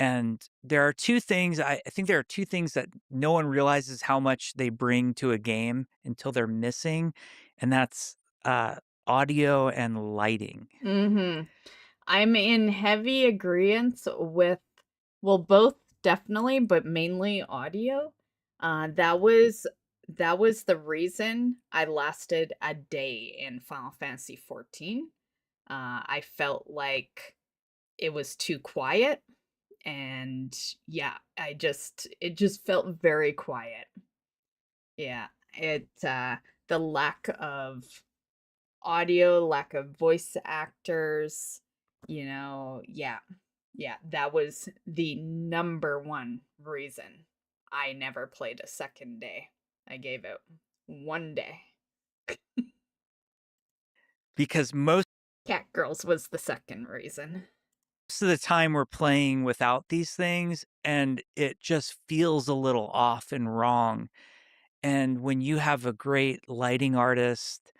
[SPEAKER 2] And there are two things, I think there are two things that no one realizes how much they bring to a game until they're missing, and that's uh, audio and lighting.
[SPEAKER 1] Mhm. I'm in heavy agreement with, well, both definitely, but mainly audio. That was the reason I lasted a day in Final Fantasy 14. I felt like it was too quiet, and yeah, it just felt very quiet. Yeah, the lack of audio, lack of voice actors, yeah. Yeah, that was the number one reason I never played a second day. I gave it 1 day.
[SPEAKER 2] Because most
[SPEAKER 1] Cat Girls was the second reason.
[SPEAKER 2] of the time we're playing without these things, and it just feels a little off and wrong. And when you have a great lighting artist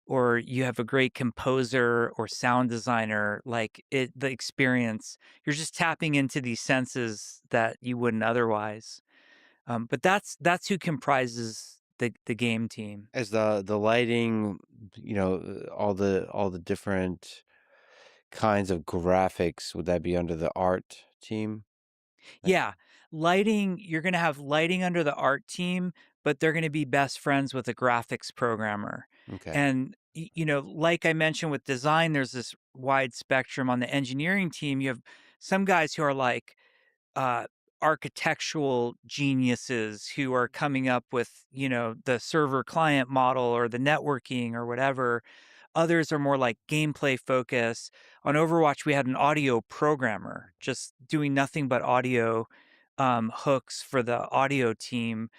[SPEAKER 2] or you have a great composer or sound designer, like the experience, you're just tapping into these senses that you wouldn't otherwise. But that's who comprises the game team.
[SPEAKER 3] As the lighting, all the different kinds of graphics, would that be under the art team? Then?
[SPEAKER 2] Yeah, lighting, you're gonna have lighting under the art team, but they're gonna be best friends with a graphics programmer.
[SPEAKER 3] Okay.
[SPEAKER 2] And like I mentioned with design, there's this wide spectrum. On the engineering team, you have some guys who are like uh, architectural geniuses who are coming up with, the server client model or the networking or whatever. Others are more like gameplay focused. On Overwatch, we had an audio programmer just doing nothing but audio hooks for the audio team.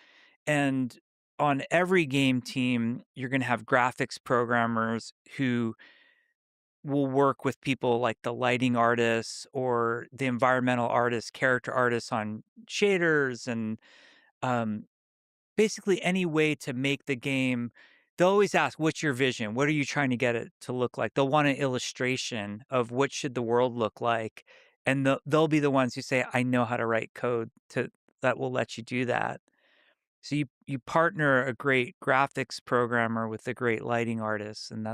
[SPEAKER 2] And on every game team, you're going to have graphics programmers who will work with people like the lighting artists or the environmental artists, character artists on shaders and um, basically any way to make the game. They'll always ask, "What's your vision? What are you trying to get it to look like?" They'll want an illustration of what should the world look like, and they'll be the ones who say, "I know how to write code to that will let you do that." So you partner a great graphics programmer with a great lighting artist, and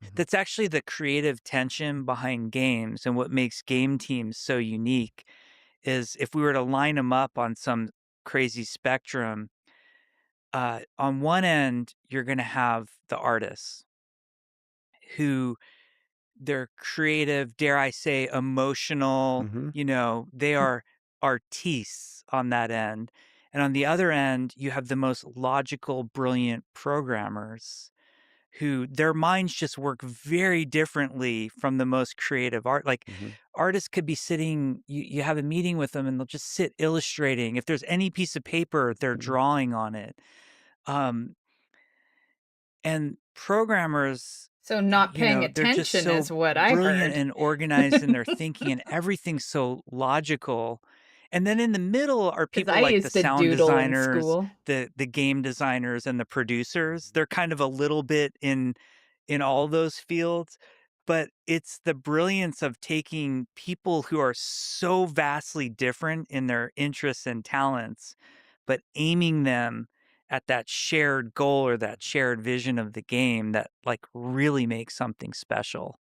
[SPEAKER 3] Mhm.
[SPEAKER 2] that's actually the creative tension behind games, and what makes game teams so unique is if we were to line them up on some crazy spectrum, on one end, you're gonna have the artists who they're creative, dare I say, emotional,
[SPEAKER 3] Mhm.
[SPEAKER 2] they are artistes on that end. And on the other end, you have the most logical, brilliant programmers who their minds just work very differently from the most creative art. Like
[SPEAKER 3] Mhm.
[SPEAKER 2] artists could be sitting, you have a meeting with them and they'll just sit illustrating. If there's any piece of paper, they're
[SPEAKER 3] Mhm.
[SPEAKER 2] drawing on it. Um, and programmers,
[SPEAKER 1] So not paying
[SPEAKER 2] they're just
[SPEAKER 1] attention
[SPEAKER 2] so
[SPEAKER 1] is what I
[SPEAKER 2] brilliant
[SPEAKER 1] heard.
[SPEAKER 2] and organized in their thinking, and everything's so logical. And then in the middle are
[SPEAKER 1] 'Cause
[SPEAKER 2] people
[SPEAKER 1] I
[SPEAKER 2] like the
[SPEAKER 1] used to
[SPEAKER 2] sound
[SPEAKER 1] doodle in
[SPEAKER 2] designers,
[SPEAKER 1] school.
[SPEAKER 2] the game designers, and the producers. They're kind of a little bit in all those fields, but it's the brilliance of taking people who are so vastly different in their interests and talents, but aiming them at that shared goal or that shared vision of the game that like really makes something special.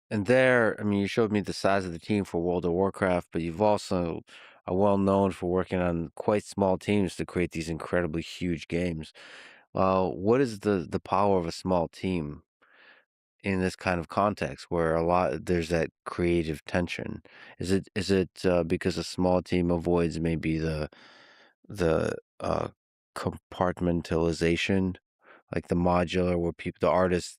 [SPEAKER 3] And there, I mean, you showed me the size of the team for World of Warcraft, but you've also are well known for working on quite small teams to create these incredibly huge games. What is the power of a small team in this kind of context where there's that creative tension? Is it because a small team avoids maybe the compartmentalization, like the modular, where the artists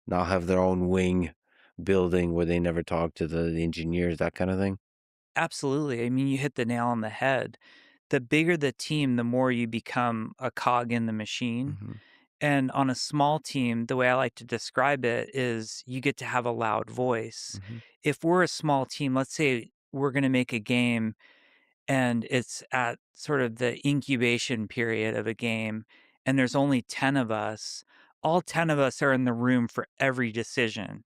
[SPEAKER 3] now have their own wing building where they never talk to the engineers, that kind of thing?
[SPEAKER 2] Absolutely. I mean, you hit the nail on the head. The bigger the team, the more you become a cog in the machine.
[SPEAKER 3] Mhm.
[SPEAKER 2] And on a small team, the way I like to describe it is you get to have a loud voice.
[SPEAKER 3] Mhm.
[SPEAKER 2] If we're a small team, let's say we're going to make a game and it's at sort of the incubation period of a game and there's only 10 of us, all 10 of us are in the room for every decision.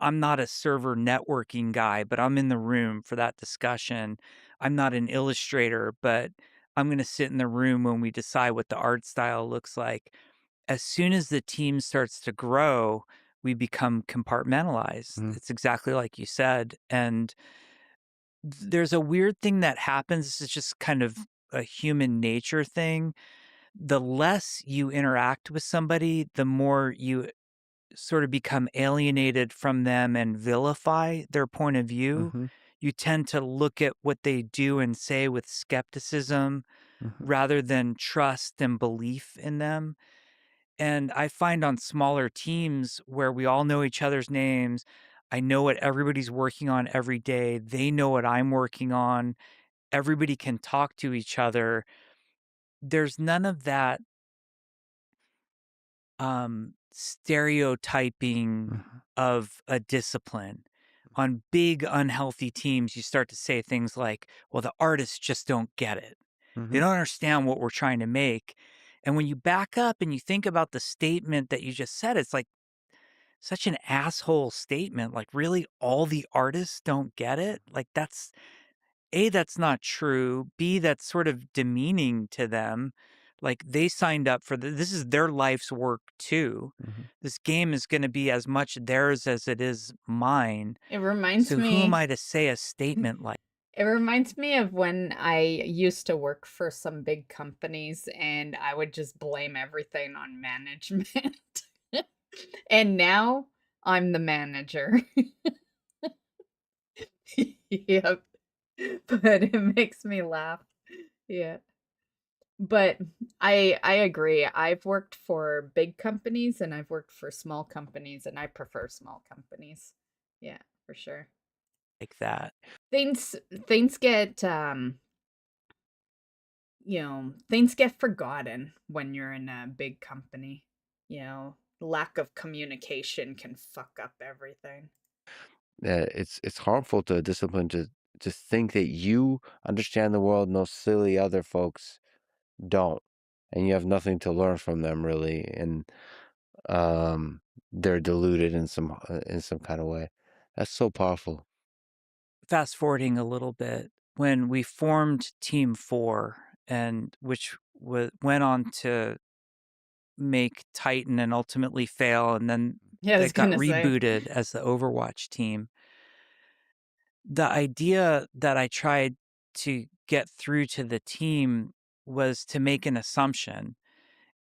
[SPEAKER 2] I'm not a server networking guy, but I'm in the room for that discussion. I'm not an illustrator, but I'm going to sit in the room when we decide what the art style looks like. As soon as the team starts to grow, we become compartmentalized.
[SPEAKER 3] Mhm.
[SPEAKER 2] It's exactly like you said. And there's a weird thing that happens. This is just kind of a human nature thing. The less you interact with somebody, the more you sort of become alienated from them and vilify their point of view.
[SPEAKER 3] Mhm.
[SPEAKER 2] You tend to look at what they do and say with skepticism
[SPEAKER 3] Mhm.
[SPEAKER 2] rather than trust and belief in them. And I find on smaller teams where we all know each other's names, I know what everybody's working on every day, they know what I'm working on, everybody can talk to each other. There's none of that stereotyping
[SPEAKER 3] Mhm.
[SPEAKER 2] of a discipline. On big unhealthy teams, you start to say things like, well, the artists just don't get it. They
[SPEAKER 3] Mhm.
[SPEAKER 2] don't understand what we're trying to make. And when you back up and you think about the statement that you just said, it's like such an asshole statement. Like, really, all the artists don't get it? Like, that's A, that's not true. B, that's sort of demeaning to them. Like, they signed up for this is their life's work too.
[SPEAKER 3] Mhm.
[SPEAKER 2] This game is going to be as much theirs as it is mine.
[SPEAKER 1] It reminds
[SPEAKER 2] So who am
[SPEAKER 1] me
[SPEAKER 2] I to say a statement like,
[SPEAKER 1] it reminds me of when I used to work for some big companies and I would just blame everything on management. And now I'm the manager. Yep. But it makes me laugh. Yeah. But I agree. I've worked for big companies and I've worked for small companies, and I prefer small companies. Yeah, for sure.
[SPEAKER 2] like that.
[SPEAKER 1] Things things get things get forgotten when you're in a big company. Lack of communication can fuck up everything.
[SPEAKER 3] It's harmful to discipline to think that you understand the world, no silly other folks don't, and you have nothing to learn from them really, and they're deluded in some kind of way. That's so powerful.
[SPEAKER 2] Fast forwarding a little bit, when we formed Team 4, and which went on to make Titan and ultimately fail, and then
[SPEAKER 1] Yeah, I was
[SPEAKER 2] that got
[SPEAKER 1] gonna say.
[SPEAKER 2] rebooted as the Overwatch team. The idea that I tried to get through to the team was to make an assumption.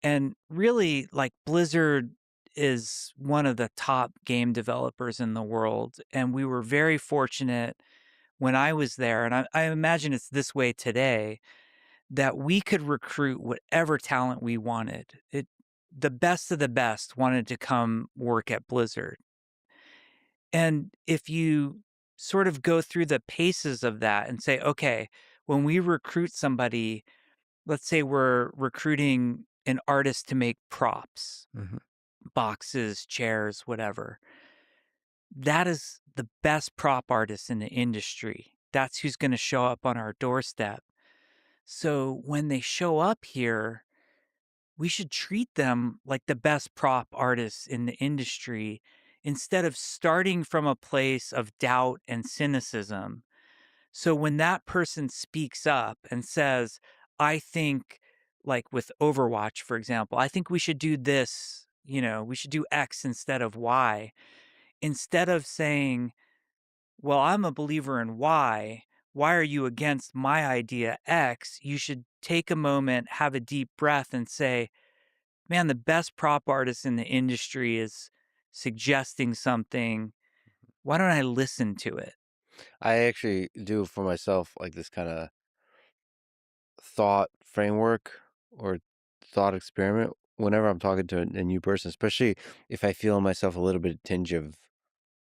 [SPEAKER 2] And really, like, Blizzard is one of the top game developers in the world. And we were very fortunate when I was there. And I imagine it's this way today, that we could recruit whatever talent we wanted. The best of the best wanted to come work at Blizzard. And if you sort of go through the paces of that and say, okay, when we recruit somebody, let's say we're recruiting an artist to make props,
[SPEAKER 3] Mhm.
[SPEAKER 2] boxes, chairs, whatever. That is the best prop artist in the industry. That's who's going to show up on our doorstep. So when they show up here, we should treat them like the best prop artists in the industry instead of starting from a place of doubt and cynicism. So when that person speaks up and says, I think, like with Overwatch, for example, I think we should do this, we should do X instead of Y. Instead of saying, well, I'm a believer in Y. Why are you against my idea X? You should take a moment, have a deep breath, and say, man, the best prop artist in the industry is suggesting something. Why don't I listen to it?
[SPEAKER 3] I actually do for myself like this kind of thought framework or thought experiment whenever I'm talking to a new person, especially if I feel in myself a little bit tinge of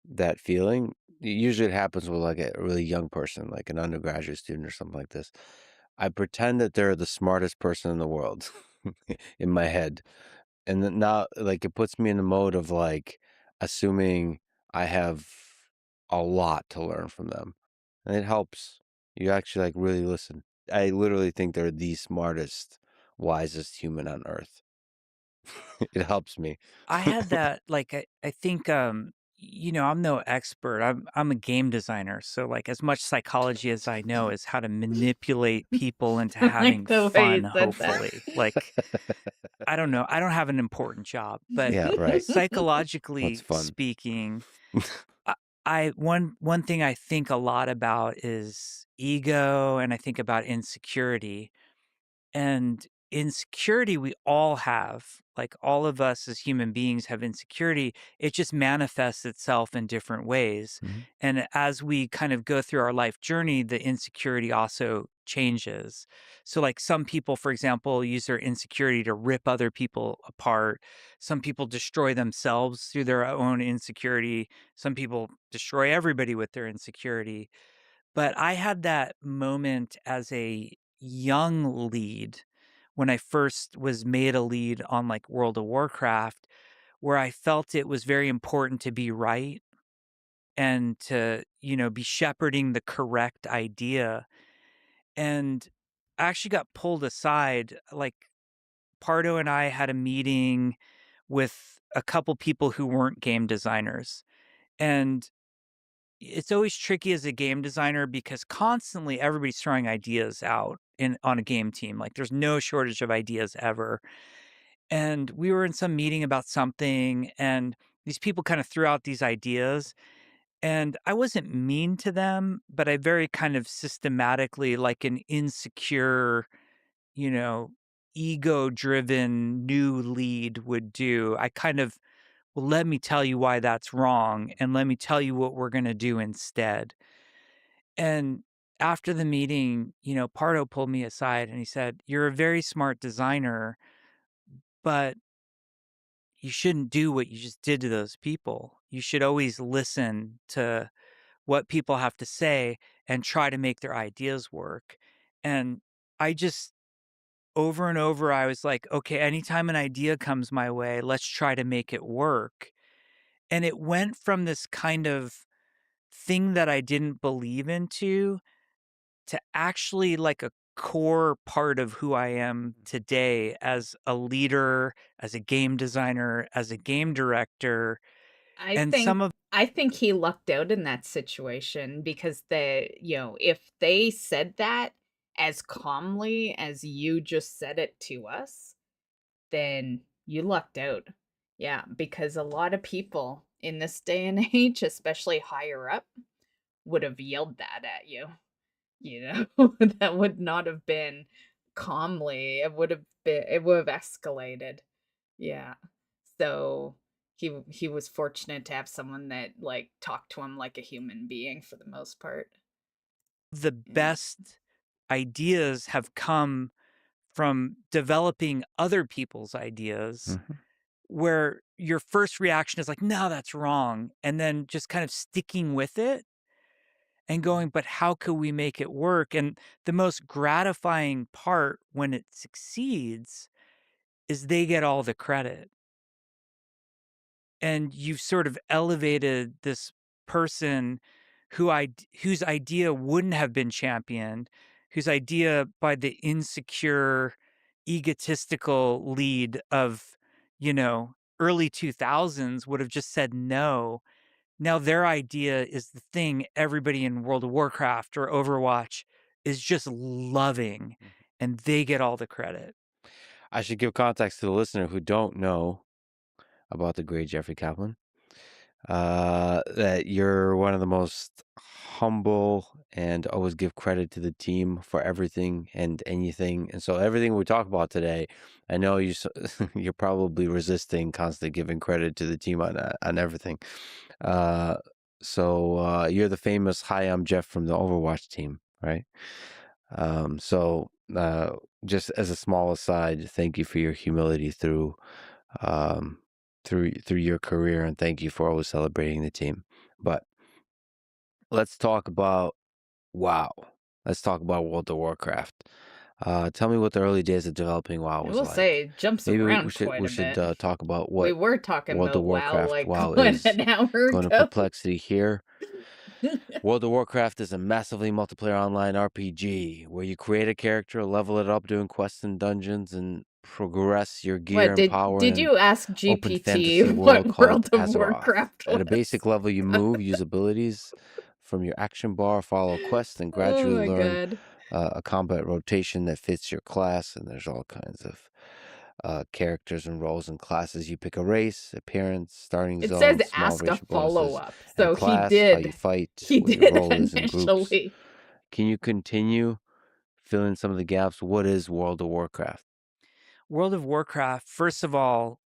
[SPEAKER 3] that feeling. Usually it happens with like a really young person, like an undergraduate student or something like this. I pretend that they're the smartest person in the world in my head. And then now, like, it puts me in the mode of like assuming I have a lot to learn from them. And it helps. You actually like really listen. I literally think they're the smartest, wisest human on earth. It helps me.
[SPEAKER 2] I had that, like, I think, I'm no expert. I'm a game designer, so like as much psychology as I know is how to manipulate people into
[SPEAKER 1] I like
[SPEAKER 2] having
[SPEAKER 1] the way you
[SPEAKER 2] fun,
[SPEAKER 1] said that.
[SPEAKER 2] hopefully. Like, I don't know. I don't have an important job, but
[SPEAKER 3] Yeah, right. What's
[SPEAKER 2] psychologically
[SPEAKER 3] fun?
[SPEAKER 2] speaking, I, one thing I think a lot about is ego, and I think about insecurity. And insecurity we all have, like all of us as human beings have insecurity. It just manifests itself in different ways.
[SPEAKER 3] Mhm.
[SPEAKER 2] And as we kind of go through our life journey, the insecurity also changes. So, like some people, for example, use their insecurity to rip other people apart. Some people destroy themselves through their own insecurity. Some people destroy everybody with their insecurity. But I had that moment as a young lead when I first was made a lead on like World of Warcraft, where I felt it was very important to be right and to, be shepherding the correct idea. And I actually got pulled aside. Like Pardo and I had a meeting with a couple people who weren't game designers. And it's always tricky as a game designer because constantly everybody's throwing ideas out on a game team. Like there's no shortage of ideas ever. And we were in some meeting about something, and these people kind of threw out these ideas. And I wasn't mean to them, but I very kind of systematically, like an insecure, you know, ego driven new lead would do. I kind of, well, let me tell you why that's wrong. And let me tell you what we're going to do instead. And after the meeting, Pardo pulled me aside and he said, "You're a very smart designer, but you shouldn't do what you just did to those people. You should always listen to what people have to say and try to make their ideas work." And I just over and over, I was like, okay, anytime an idea comes my way, let's try to make it work. And it went from this kind of thing that I didn't believe into to actually like a core part of who I am today as a leader, as a game designer, as a game director.
[SPEAKER 1] I
[SPEAKER 2] And some
[SPEAKER 1] think
[SPEAKER 2] of
[SPEAKER 1] I think he lucked out in that situation because if they said that as calmly as you just said it to us, then you lucked out. Yeah, because a lot of people in this day and age, especially higher up, would have yelled that at you. That would not have been calmly. It would have escalated. Yeah. So he was fortunate to have someone that like talked to him like a human being for the most part.
[SPEAKER 2] the
[SPEAKER 1] Yeah.
[SPEAKER 2] best ideas have come from developing other people's ideas
[SPEAKER 3] Mhm.
[SPEAKER 2] where your first reaction is like, no, that's wrong. And then just kind of sticking with it and going, but how could we make it work? And the most gratifying part when it succeeds is they get all the credit. And you've sort of elevated this person whose idea wouldn't have been championed, whose idea by the insecure, egotistical lead of, early 2000s would have just said no. Now their idea is the thing everybody in World of Warcraft or Overwatch is just loving,
[SPEAKER 3] Mhm.
[SPEAKER 2] and they get all the credit.
[SPEAKER 3] I should give context to the listener who don't know about the great Jeffrey Kaplan. That you're one of the most humble and always give credit to the team for everything and anything. And so everything we talk about today, I know you're probably resisting constantly giving credit to the team on everything. Uh, so you're the famous "Hi, I'm Jeff" from the Overwatch team, right? So just as a small aside, thank you for your humility um, through your career, and thank you for always celebrating the team. But let's talk about WoW. Let's talk about World of Warcraft. Tell me what the early days of developing WoW
[SPEAKER 1] I
[SPEAKER 3] was
[SPEAKER 1] will say
[SPEAKER 3] like.
[SPEAKER 1] it jumps
[SPEAKER 3] Maybe
[SPEAKER 1] around
[SPEAKER 3] we
[SPEAKER 1] quite a
[SPEAKER 3] should
[SPEAKER 1] bit.
[SPEAKER 3] talk about
[SPEAKER 1] We
[SPEAKER 3] what
[SPEAKER 1] were talking
[SPEAKER 3] World of
[SPEAKER 1] about WoW
[SPEAKER 3] Warcraft
[SPEAKER 1] like
[SPEAKER 3] WoW
[SPEAKER 1] what
[SPEAKER 3] is.
[SPEAKER 1] an hour
[SPEAKER 3] Going to
[SPEAKER 1] ago.
[SPEAKER 3] perplexity here. World of Warcraft is a massively multiplayer online RPG where you create a character, level it up doing quests and dungeons, and progress your gear
[SPEAKER 1] What
[SPEAKER 3] and power
[SPEAKER 1] did
[SPEAKER 3] in
[SPEAKER 1] you ask
[SPEAKER 3] open
[SPEAKER 1] GPT
[SPEAKER 3] fantasy world
[SPEAKER 1] what
[SPEAKER 3] called
[SPEAKER 1] World of
[SPEAKER 3] Azeroth.
[SPEAKER 1] Warcraft
[SPEAKER 3] At a
[SPEAKER 1] was?
[SPEAKER 3] basic level, you move, use abilities from your action bar, follow quests, and
[SPEAKER 1] Oh
[SPEAKER 3] gradually
[SPEAKER 1] my
[SPEAKER 3] learn
[SPEAKER 1] god.
[SPEAKER 3] a combat rotation that fits your class. And there's all kinds of characters and roles and classes. You pick a race, appearance, starting
[SPEAKER 1] It says
[SPEAKER 3] zone, small
[SPEAKER 1] ask a
[SPEAKER 3] racial bonuses,
[SPEAKER 1] follow-up.
[SPEAKER 3] and
[SPEAKER 1] So he
[SPEAKER 3] class, how you
[SPEAKER 1] did.
[SPEAKER 3] fight,
[SPEAKER 1] He
[SPEAKER 3] what your
[SPEAKER 1] did
[SPEAKER 3] role is in groups.
[SPEAKER 1] initially.
[SPEAKER 3] Can you continue fill in some of the gaps? What is World of Warcraft?
[SPEAKER 2] World of Warcraft, first of all,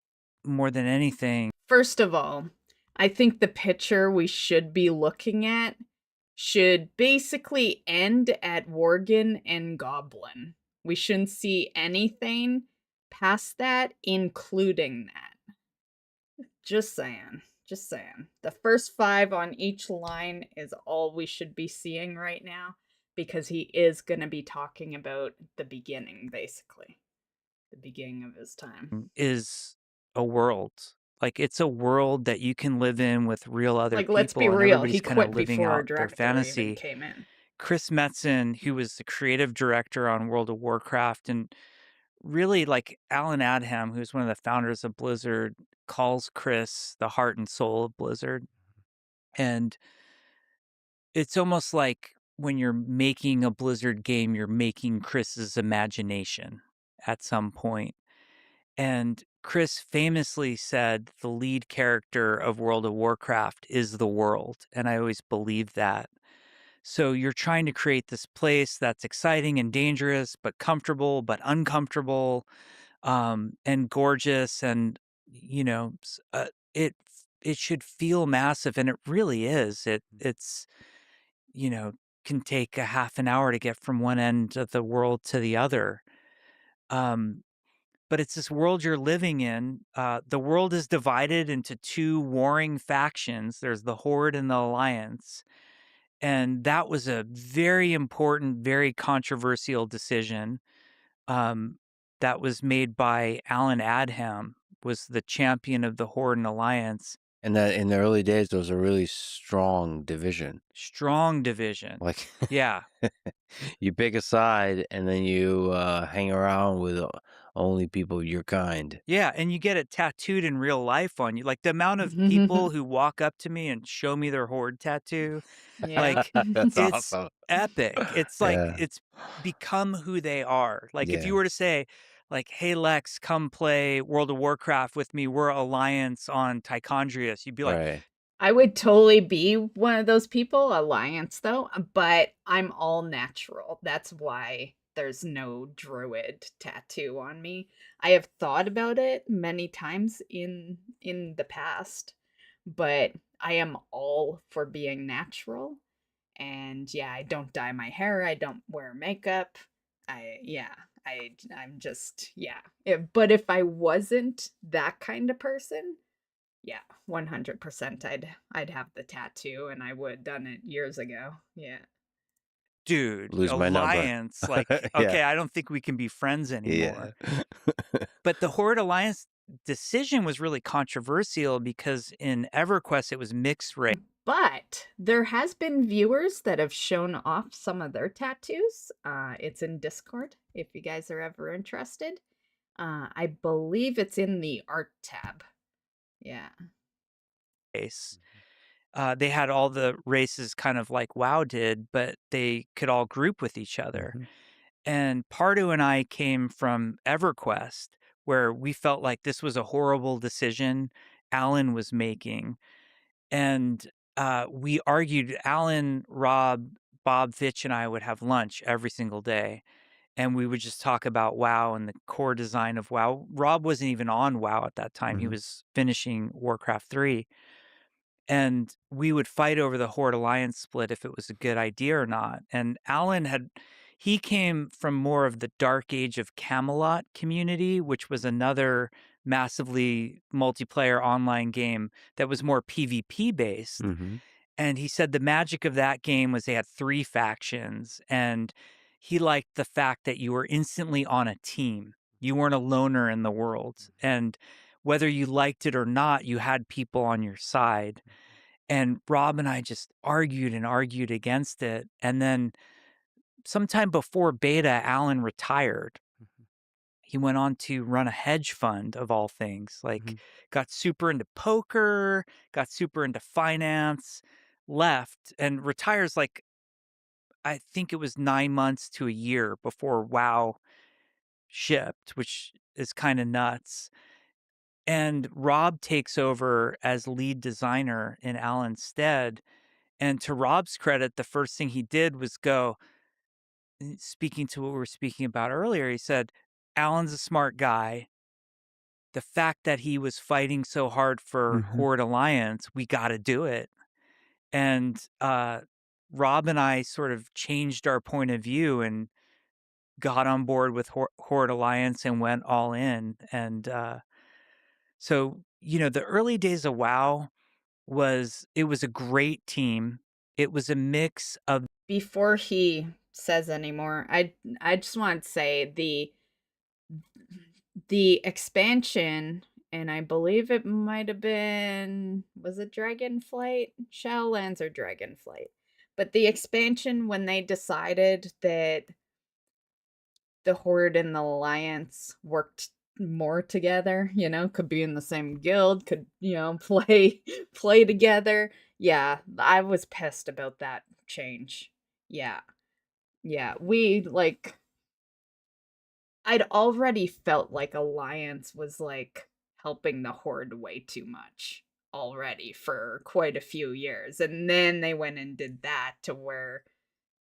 [SPEAKER 2] more than anything,
[SPEAKER 1] First of all, I think the picture we should be looking at should basically end at Worgen and Goblin. We shouldn't see anything past that, including that. Just saying. Just saying. The first 5 on each line is all we should be seeing right now because he is going to be talking about the beginning, basically. The beginning of his time.
[SPEAKER 2] is a world. Like, it's a world that you can live in with real other
[SPEAKER 1] Like, let's be
[SPEAKER 2] people, and
[SPEAKER 1] real.
[SPEAKER 2] everybody's
[SPEAKER 1] He
[SPEAKER 2] kinda
[SPEAKER 1] quit
[SPEAKER 2] living
[SPEAKER 1] before our
[SPEAKER 2] out their
[SPEAKER 1] director even
[SPEAKER 2] fantasy.
[SPEAKER 1] came in.
[SPEAKER 2] Chris Metzen, who was the creative director on World of Warcraft, and really, like, Alan Adham, who's one of the founders of Blizzard, calls Chris the heart and soul of Blizzard. And it's almost like when you're making a Blizzard game, you're making Chris's imagination at some point. And Chris famously said the lead character of World of Warcraft is the world. And I always believed that. So you're trying to create this place that's exciting and dangerous, but comfortable, but uncomfortable, and gorgeous. And, it it should feel massive. And it really is. It's, can take a half an hour to get from one end of the world to the other. Um, but it's this world you're living in. The world is divided into two warring factions. There's the Horde and the Alliance. And that was a very important, very controversial decision um, that was made by Alan Adham, was the champion of the Horde and Alliance.
[SPEAKER 3] And that in the early days, there was a really strong division.
[SPEAKER 2] Strong division.
[SPEAKER 3] Like,
[SPEAKER 2] Yeah.
[SPEAKER 3] you pick a side and then you hang around with only people your kind.
[SPEAKER 2] Yeah, and you get it tattooed in real life on you. Like, the amount of people who walk up to me and show me their Horde tattoo,
[SPEAKER 1] Yeah.
[SPEAKER 2] like,
[SPEAKER 3] That's
[SPEAKER 2] it's
[SPEAKER 3] awesome.
[SPEAKER 2] epic. It's like
[SPEAKER 3] Yeah.
[SPEAKER 2] it's become who they are. Like, if you
[SPEAKER 3] Yeah.
[SPEAKER 2] were to say, like, "Hey, Lex, come play World of Warcraft with me. We're Alliance on Tichondrius," you'd be like,
[SPEAKER 3] Right.
[SPEAKER 1] I would totally be one of those people, Alliance though, but I'm all natural. That's why there's no druid tattoo on me. I have thought about it many times in the past, but I am all for being natural. And yeah, I don't dye my hair, I don't wear makeup. I'm just yeah. But if I wasn't that kind of person, yeah, 100% I'd have the tattoo and I would done it years ago. Yeah.
[SPEAKER 2] "Dude,
[SPEAKER 3] Lose my number.
[SPEAKER 2] Alliance, like,
[SPEAKER 3] Yeah.
[SPEAKER 2] okay, I don't think we can be friends
[SPEAKER 3] Yeah.
[SPEAKER 2] anymore." But the Horde Alliance decision was really controversial because in EverQuest, it was mixed race.
[SPEAKER 1] But there has been viewers that have shown off some of their tattoos. It's in Discord if you guys are ever interested. I believe it's in the art tab. Yeah.
[SPEAKER 2] They had all the races kind of like WoW did, but they could all group with each other.
[SPEAKER 3] Mhm.
[SPEAKER 2] And Pardo and I came from EverQuest, where we felt like this was a horrible decision Alan was making. And we argued, Alan, Rob, Bob Fitch, and I would have lunch every single day. And we would just talk about WoW and the core design of WoW. Rob wasn't even on WoW at that time. He
[SPEAKER 3] Mhm.
[SPEAKER 2] was finishing Warcraft 3. And we would fight over the Horde Alliance split if it was a good idea or not. And he came from more of the Dark Age of Camelot community, which was another massively multiplayer online game that was more PvP based.
[SPEAKER 3] Mhm.
[SPEAKER 2] And he said the magic of that game was they had 3 factions, and he liked the fact that you were instantly on a team. You weren't a loner in the world, and whether you liked it or not, you had people on your side. And Rob and I just argued and argued against it, and then sometime before beta, Alan retired. He went on to run a hedge fund of all things, like,
[SPEAKER 3] Mhm.
[SPEAKER 2] got super into poker, got super into finance, left, and retires, like, I think it was 9 months to a year before WoW shipped, which is kinda nuts. And Rob takes over as lead designer in Alan's stead, and to Rob's credit, the first thing he did was go, speaking to what we were speaking about earlier, he said, "Alan's a smart guy. The fact that he was fighting so hard for
[SPEAKER 3] Mhm.
[SPEAKER 2] Horde Alliance, we gotta do it." And, Rob and I sort of changed our point of view and got on board with Horde Alliance and went all in. And, so, the early days of WoW it was a great team. It was a mix of
[SPEAKER 1] Before he says anymore, I just want to say the expansion, and I believe it might have been, was it Dragonflight? Shadowlands or Dragonflight? But the expansion, when they decided that the Horde and the Alliance worked more together, could be in the same guild, could, play together. Yeah, I was pissed about that change. Yeah. Yeah, I'd already felt like Alliance was like helping the Horde way too much already for quite a few years. And then they went and did that to where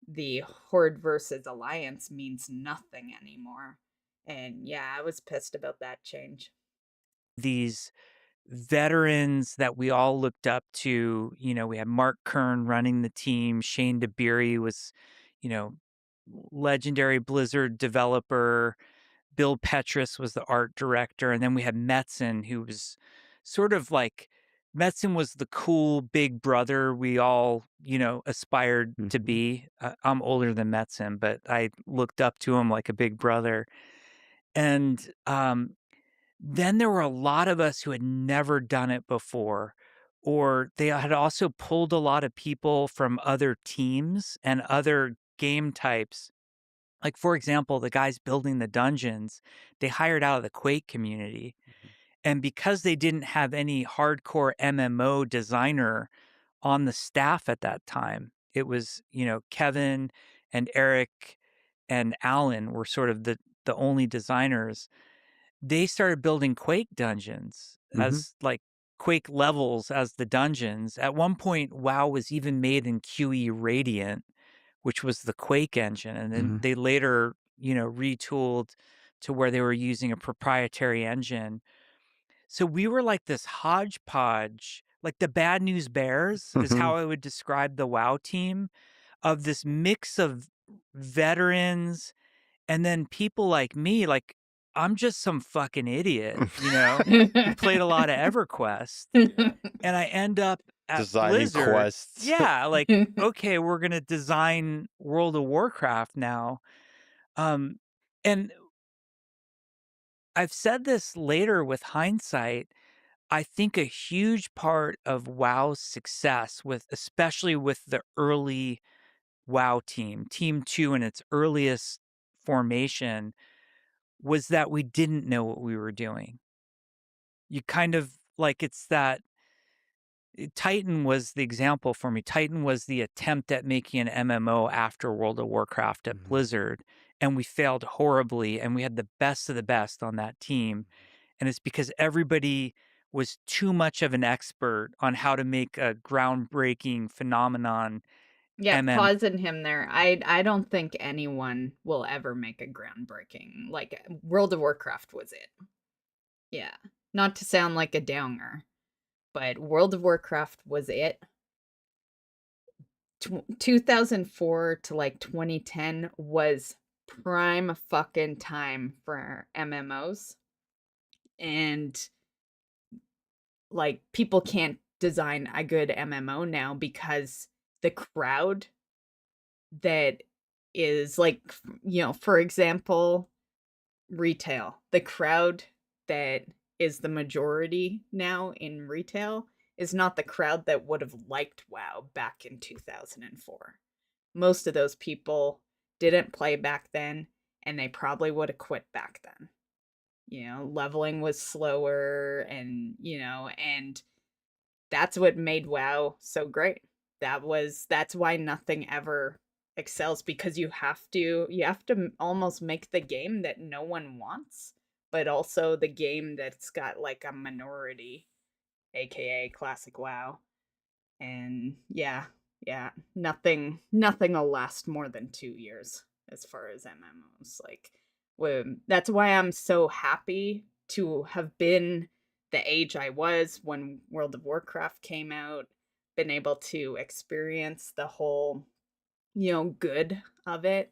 [SPEAKER 1] the Horde versus Alliance means nothing anymore. And yeah, I was pissed about that change.
[SPEAKER 2] these veterans that we all looked up to. You know, we had Mark Kern running the team. Shane DeBerry was, you know, legendary Blizzard developer. Bill Petrus was the art director. And then we had Metzen, who was sort of like, Metzen was the cool big brother we all, you know, aspired to
[SPEAKER 3] Mhm.
[SPEAKER 2] be. I'm older than Metzen, but I looked up to him like a big brother. And then there were a lot of us who had never done it before, or they had also pulled a lot of people from other teams and other game types. Like, for example, the guys building the dungeons, they hired out of the Quake community. And because they didn't have any hardcore MMO designer on the staff at that time, it was, you know, Kevin and Eric and Alan were sort of the only designers. They started building Quake dungeons
[SPEAKER 3] Mhm.
[SPEAKER 2] as like Quake levels as the dungeons. At one point, WoW was even made in QE Radiant, which was the Quake engine. And then
[SPEAKER 3] Mhm.
[SPEAKER 2] they later, you know, retooled to where they were using a proprietary engine. So we were like this hodgepodge, like the Bad News Bears is how
[SPEAKER 3] Mhm.
[SPEAKER 2] I would describe the WoW team, of this mix of veterans and then people like me. Like, I'm just some fucking idiot, you know, who played a lot of EverQuest, and I end up at
[SPEAKER 3] Designing
[SPEAKER 2] Blizzard.
[SPEAKER 3] quests.
[SPEAKER 2] Yeah, like, okay, we're gonna design World of Warcraft now. Um, and I've said this later with hindsight. I think a huge part of WoW's success, with especially with the early WoW team, Team 2 in its earliest formation, was that we didn't know what we were doing. You kind of like, it's that Titan was the example for me. Titan was the attempt at making an MMO after World of Warcraft at
[SPEAKER 3] Mhm.
[SPEAKER 2] Blizzard, and we failed horribly, and we had the best of the best on that team. And it's because everybody was too much of an expert on how to make a groundbreaking phenomenon
[SPEAKER 1] Yeah,
[SPEAKER 2] MM.
[SPEAKER 1] pausing him there. I don't think anyone will ever make a groundbreaking, like, World of Warcraft was it. Yeah. Not to sound like a downer, but World of Warcraft was it. 2004 to, like, 2010 was prime fucking time for MMOs, and, like, people can't design a good MMO now because the crowd that is, like, for example, retail. The crowd that is the majority now in retail is not the crowd that would have liked WoW back in 2004. Most of those people didn't play back then, and they probably would have quit back then. Leveling was slower, and that's what made WoW so great. That's why nothing ever excels, because you have to almost make the game that no one wants, but also the game that's got like a minority, aka classic WoW. And yeah, nothing will last more than 2 years as far as MMOs. Like, that's why I'm so happy to have been the age I was when World of Warcraft came out, been able to experience the whole, good of it,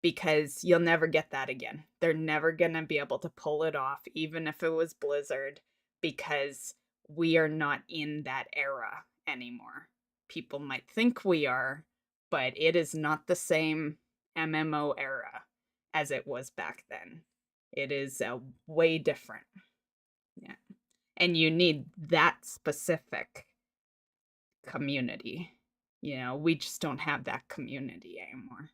[SPEAKER 1] because you'll never get that again. They're never going to be able to pull it off, even if it was Blizzard, because we are not in that era anymore. People might think we are, but it is not the same MMO era as it was back then. It is way different. Yeah. And you need that specific community. We just don't have that community anymore.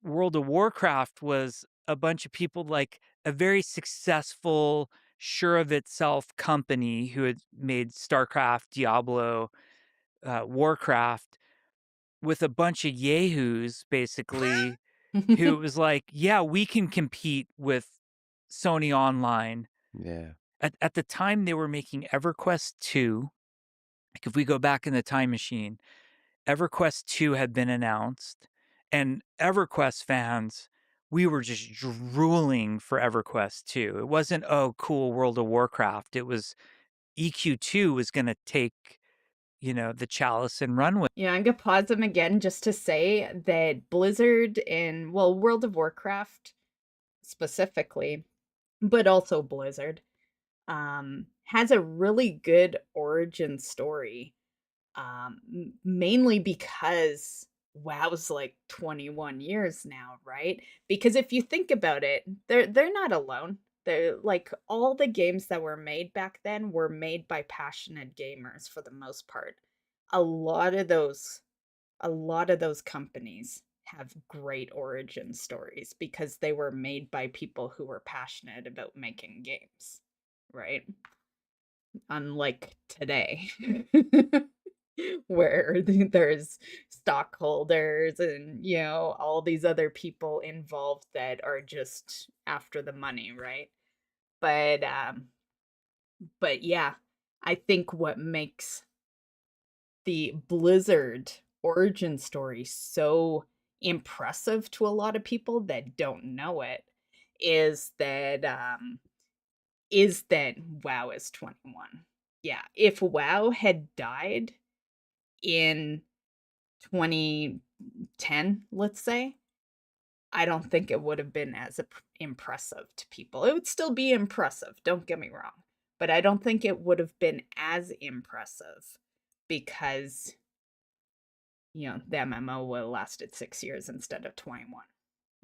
[SPEAKER 2] World of Warcraft was a bunch of people, like a very successful, sure of itself company who had made StarCraft, Diablo, Warcraft, with a bunch of yahoos, basically, who was like, yeah, we can compete with Sony Online.
[SPEAKER 3] Yeah.
[SPEAKER 2] At the time, they were making EverQuest 2. Like, if we go back in the time machine, EverQuest 2 had been announced, and EverQuest fans we were just drooling for EverQuest 2. It wasn't, "Oh, cool, World of Warcraft." It was EQ2 was gonna take, the chalice and run with.
[SPEAKER 1] Yeah, I'm gonna pause them again just to say that Blizzard and, well, World of Warcraft specifically, but also Blizzard, has a really good origin story. Mainly because WoW's like 21 years now, right? Because if you think about it, they're not alone. They're like all the games that were made back then were made by passionate gamers for the most part. A lot of those a lot of those companies have great origin stories because they were made by people who were passionate about making games, right? Unlike today. Where there's stockholders and, all these other people involved that are just after the money, right? But, but yeah, I think what makes the Blizzard origin story so impressive to a lot of people that don't know it is that WoW is 21. Yeah, if WoW had died in 2010, let's say, I don't think it would have been as impressive to people. It would still be impressive, don't get me wrong, but I don't think it would have been as impressive because, the MMO would have lasted 6 years instead of 21.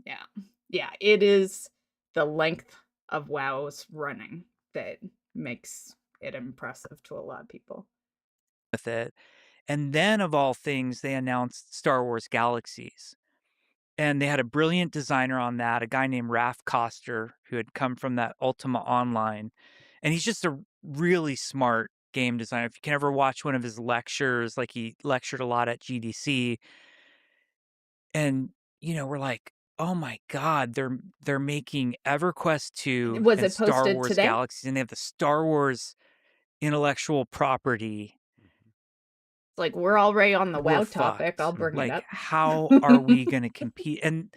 [SPEAKER 1] Yeah. Yeah, it is the length of WoW's running that makes it impressive to a lot of people.
[SPEAKER 2] With it. And then, of all things, they announced Star Wars Galaxies. And they had a brilliant designer on that, a guy named Raph Koster, who had come from that Ultima Online. And he's just a really smart game designer. If you can ever watch one of his lectures, like he lectured a lot at GDC, and we're like, oh my God, they're making EverQuest 2
[SPEAKER 1] Was
[SPEAKER 2] and
[SPEAKER 1] it
[SPEAKER 2] Star
[SPEAKER 1] posted
[SPEAKER 2] Wars
[SPEAKER 1] today?
[SPEAKER 2] Galaxies, and they have the Star Wars intellectual property.
[SPEAKER 1] It's like we're already on the
[SPEAKER 2] We're
[SPEAKER 1] WoW topic. I'll
[SPEAKER 2] fucked.
[SPEAKER 1] bring it
[SPEAKER 2] Like,
[SPEAKER 1] up.
[SPEAKER 2] how are we gonna compete? And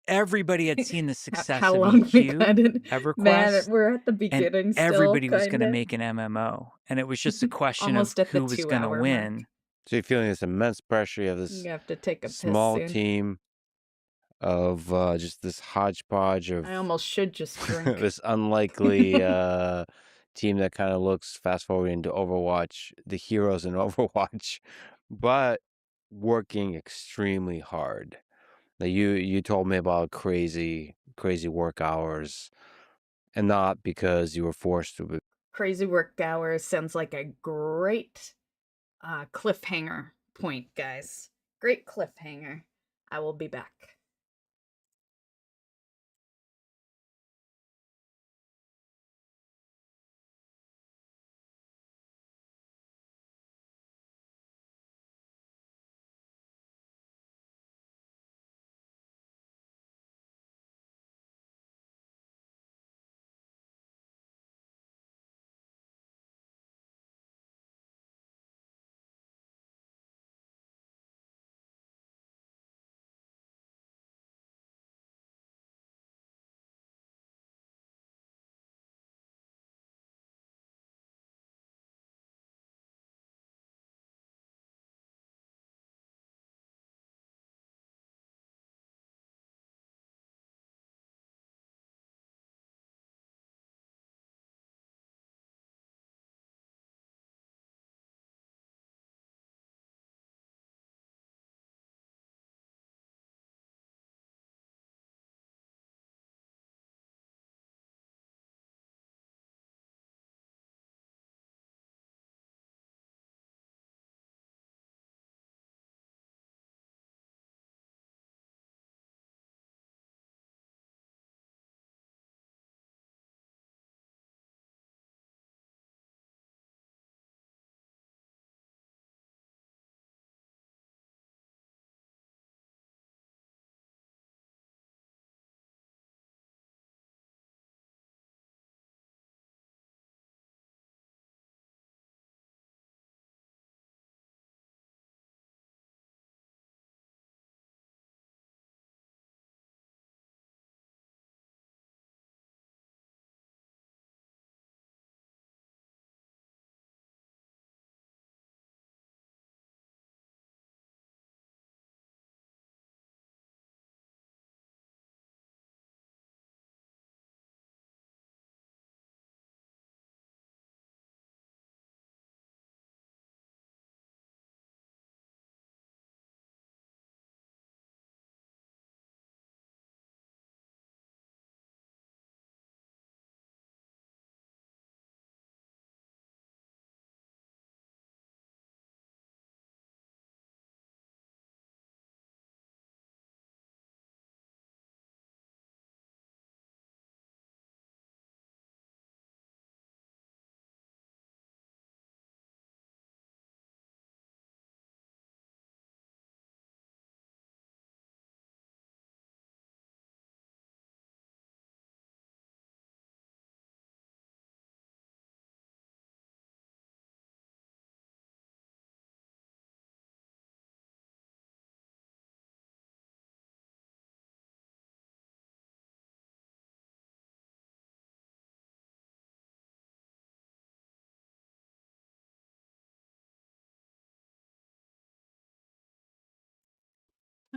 [SPEAKER 2] everybody had seen the success
[SPEAKER 1] How
[SPEAKER 2] of
[SPEAKER 1] long we
[SPEAKER 2] EQ,
[SPEAKER 1] got it? Man,
[SPEAKER 2] EverQuest,
[SPEAKER 1] we're at the
[SPEAKER 2] and
[SPEAKER 1] beginning still,
[SPEAKER 2] everybody was
[SPEAKER 1] kind
[SPEAKER 2] gonna
[SPEAKER 1] of.
[SPEAKER 2] make an MMO, and it was just a question of
[SPEAKER 1] Almost at the
[SPEAKER 2] who was gonna
[SPEAKER 1] 2-hour mark.
[SPEAKER 2] win.
[SPEAKER 3] So you're feeling this immense pressure. You have this
[SPEAKER 1] You have to take a piss
[SPEAKER 3] small
[SPEAKER 1] soon.
[SPEAKER 3] team of just this hodgepodge
[SPEAKER 1] I
[SPEAKER 3] of
[SPEAKER 1] almost should just drink.
[SPEAKER 3] this unlikely team that kind of looks fast forward into Overwatch, the heroes in Overwatch, but working extremely hard. Now you told me about crazy work hours, and not because you were forced to.
[SPEAKER 1] Crazy work hours sounds like a great cliffhanger point, guys. Great cliffhanger. I will be back.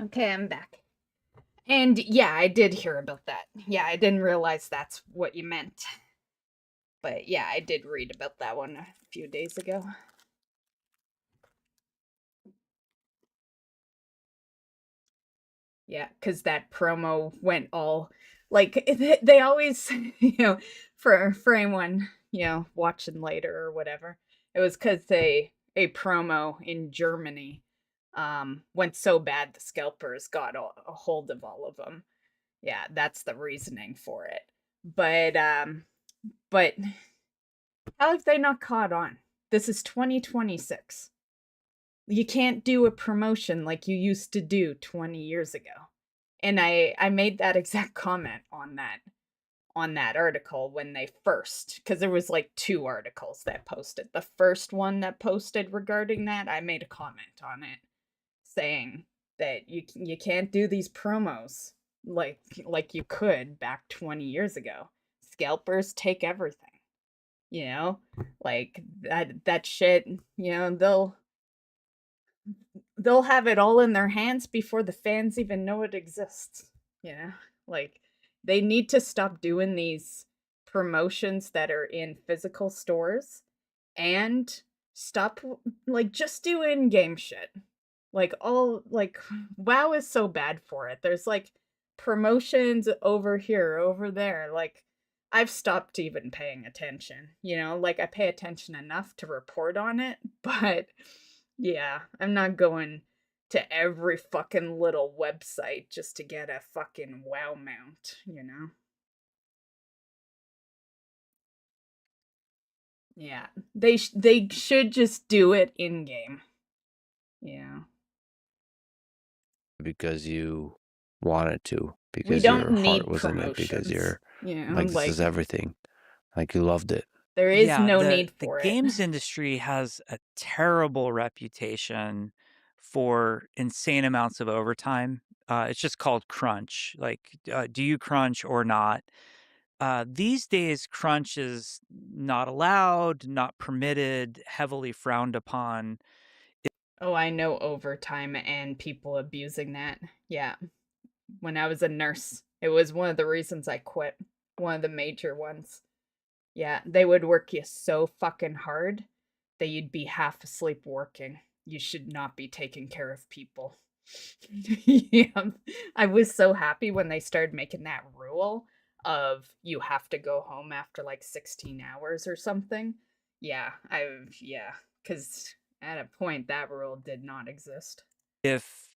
[SPEAKER 1] Okay, I'm back. And yeah, I did hear about that. Yeah, I didn't realize that's what you meant. But yeah, I did read about that one a few days ago. Yeah, because that promo went all like they always, for anyone watching later or whatever, it was because a promo in Germany went so bad the scalpers got a hold of all of them. Yeah, that's the reasoning for it. But how have they not caught on? This is 2026. You can't do a promotion like you used to do 20 years ago. And I made that exact comment on that article when they first, because there was like two articles that posted. The first one that posted regarding that, I made a comment on it saying that you can't do these promos like you could back 20 years ago. Scalpers take everything. You know, like that shit, they'll have it all in their hands before the fans even know it exists. You know, like they need to stop doing these promotions that are in physical stores and stop like just do in-game shit. Like WoW is so bad for it. There's like promotions over here, over there. Like I've stopped even paying attention, like I pay attention enough to report on it, but yeah, I'm not going to every fucking little website just to get a fucking WoW mount. Yeah. They should just do it in game. Yeah.
[SPEAKER 3] because you wanted to,
[SPEAKER 1] We
[SPEAKER 3] because
[SPEAKER 1] don't
[SPEAKER 3] your heart
[SPEAKER 1] need
[SPEAKER 3] was in it, because
[SPEAKER 1] promotions.
[SPEAKER 3] you're like, this is
[SPEAKER 1] Like
[SPEAKER 3] everything. Like, you loved it.
[SPEAKER 1] there is
[SPEAKER 2] Yeah,
[SPEAKER 1] no
[SPEAKER 2] the
[SPEAKER 1] need
[SPEAKER 2] the
[SPEAKER 1] for it.
[SPEAKER 2] games industry has a terrible reputation for insane amounts of overtime. It's just called crunch. Like, do you crunch or not? These days, crunch is not allowed, not permitted, heavily frowned upon.
[SPEAKER 1] Oh, I know overtime and people abusing that. Yeah. When I was a nurse, it was one of the reasons I quit. One of the major ones. Yeah, they would work you so fucking hard that you'd be half asleep working. You should not be taking care of people. Yeah, I was so happy when they started making that rule of you have to go home after like 16 hours or something. Yeah, cuz at a point that rule did not exist.
[SPEAKER 2] If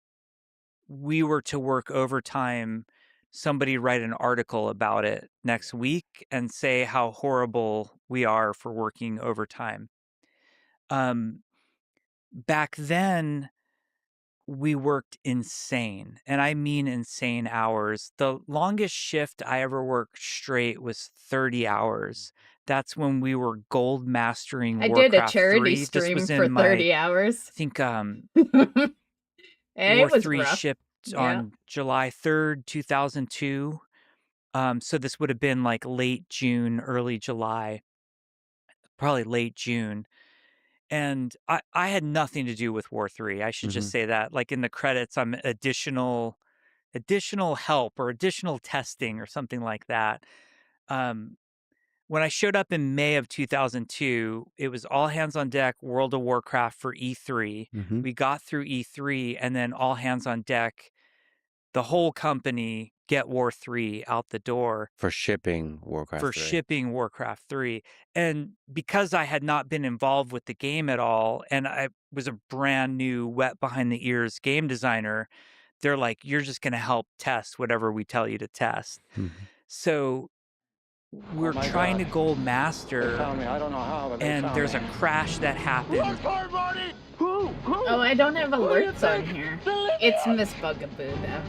[SPEAKER 2] we were to work overtime, somebody write an article about it next week and say how horrible we are for working overtime. Um, Back then, we worked insane, and I mean insane hours. The longest shift I ever worked straight was 30 hours. That's when we were gold mastering
[SPEAKER 1] I did a
[SPEAKER 2] Warcraft
[SPEAKER 1] charity
[SPEAKER 2] 3. This
[SPEAKER 1] stream
[SPEAKER 2] was
[SPEAKER 1] for
[SPEAKER 2] in my,
[SPEAKER 1] 30 hours.
[SPEAKER 2] I think,
[SPEAKER 1] And
[SPEAKER 2] War
[SPEAKER 1] it was
[SPEAKER 2] 3
[SPEAKER 1] rough.
[SPEAKER 2] shipped
[SPEAKER 1] Yeah.
[SPEAKER 2] on July 3rd, 2002. So this would have been like late June, early July, probably late June. And I had nothing to do with War 3. I should just
[SPEAKER 3] Mhm.
[SPEAKER 2] say that. Like in the credits, I'm additional help or additional testing or something like that. Um, when I showed up in May of 2002, it was all hands on deck World of Warcraft for E3.
[SPEAKER 3] Mhm.
[SPEAKER 2] We got through E3 and then all hands on deck, the whole company, get War 3 out the door
[SPEAKER 3] For shipping
[SPEAKER 2] for
[SPEAKER 3] Warcraft 3.
[SPEAKER 2] shipping Warcraft 3. And because I had not been involved with the game at all, and I was a brand new, wet behind the ears game designer, they're like, you're just going to help test whatever we tell you to test.
[SPEAKER 3] Mhm.
[SPEAKER 2] So
[SPEAKER 6] Oh
[SPEAKER 2] we're
[SPEAKER 6] my
[SPEAKER 2] trying
[SPEAKER 6] God.
[SPEAKER 2] to gold
[SPEAKER 6] They
[SPEAKER 2] master,
[SPEAKER 6] found me. I don't know how, but they
[SPEAKER 2] and
[SPEAKER 6] found
[SPEAKER 2] there's
[SPEAKER 6] me.
[SPEAKER 2] a crash that happens.
[SPEAKER 6] Who?
[SPEAKER 1] Oh, I don't have
[SPEAKER 6] Who do you
[SPEAKER 1] alerts on
[SPEAKER 6] think?
[SPEAKER 1] here.
[SPEAKER 6] Deliver
[SPEAKER 1] It's
[SPEAKER 6] us!
[SPEAKER 1] Miss Bugaboo though.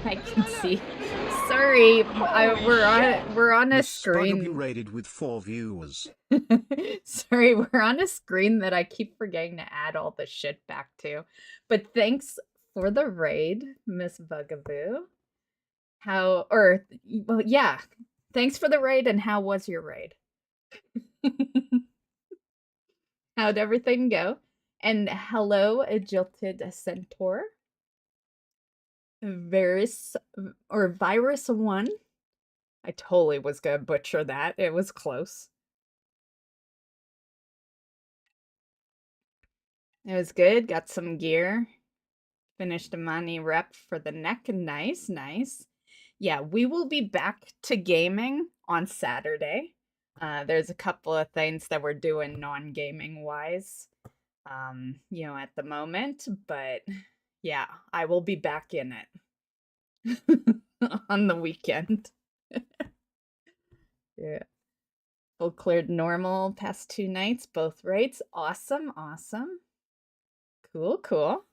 [SPEAKER 1] I can see. Sorry, we're on a
[SPEAKER 5] Miss Bugaboo
[SPEAKER 1] screen.
[SPEAKER 5] raided with 4 viewers.
[SPEAKER 1] Sorry, we're on a screen that I keep forgetting to add all the shit back to. But thanks for the raid, Miss Bugaboo. Well, yeah. Thanks for the raid, and how was your raid? How'd everything go? And hello, a jilted centaur. Virus or Virus 1. I totally was gonna butcher that. It was close. It was good. Got some gear. Finished a money rep for the neck. Nice, nice. Yeah, we will be back to gaming on Saturday. There's a couple of things that we're doing non-gaming wise, at the moment, but yeah, I will be back in it on the weekend. Yeah. Full cleared normal past 2 nights, both rates. Awesome, awesome. Cool, cool.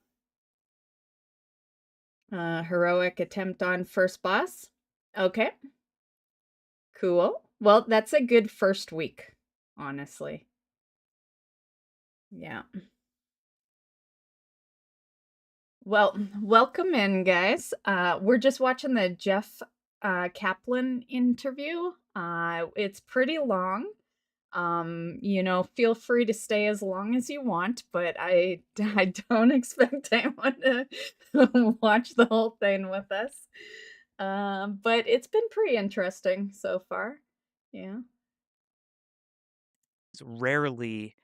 [SPEAKER 1] Heroic attempt on first boss. Okay. Cool. Well, that's a good first week, honestly. Yeah. Well, welcome in, guys. We're just watching the Jeff Kaplan interview. It's pretty long. Feel free to stay as long as you want, but I don't expect anyone to watch the whole thing with us. But it's been pretty interesting so far. Yeah.
[SPEAKER 2] Rarely,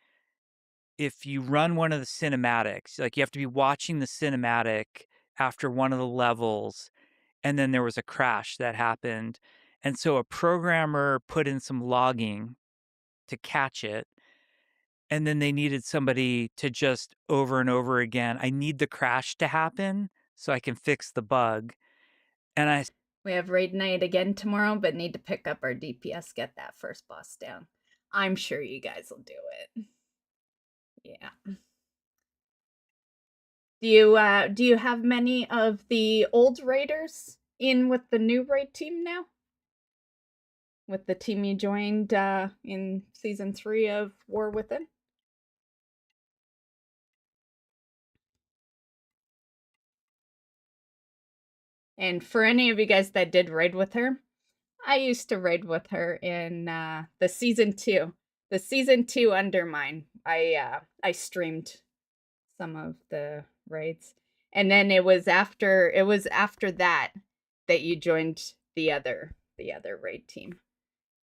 [SPEAKER 2] if you run one of the cinematics, like you have to be watching the cinematic after one of the levels, and then there was a crash that happened. And so a programmer put in some logging to catch it. And then they needed somebody to just over and over again, I need the crash to happen so I can fix the bug. And I
[SPEAKER 1] We have raid night again tomorrow, but need to pick up our DPS, get that first boss down. I'm sure you guys will do it. Yeah. Do you have many of the old raiders in with the new raid team now? With the team you joined in season 3 of War Within? And for any of you guys that did raid with her, I used to raid with her in the season 2. The season 2 Undermine. I streamed some of the raids. And then it was after that that you joined the other raid team.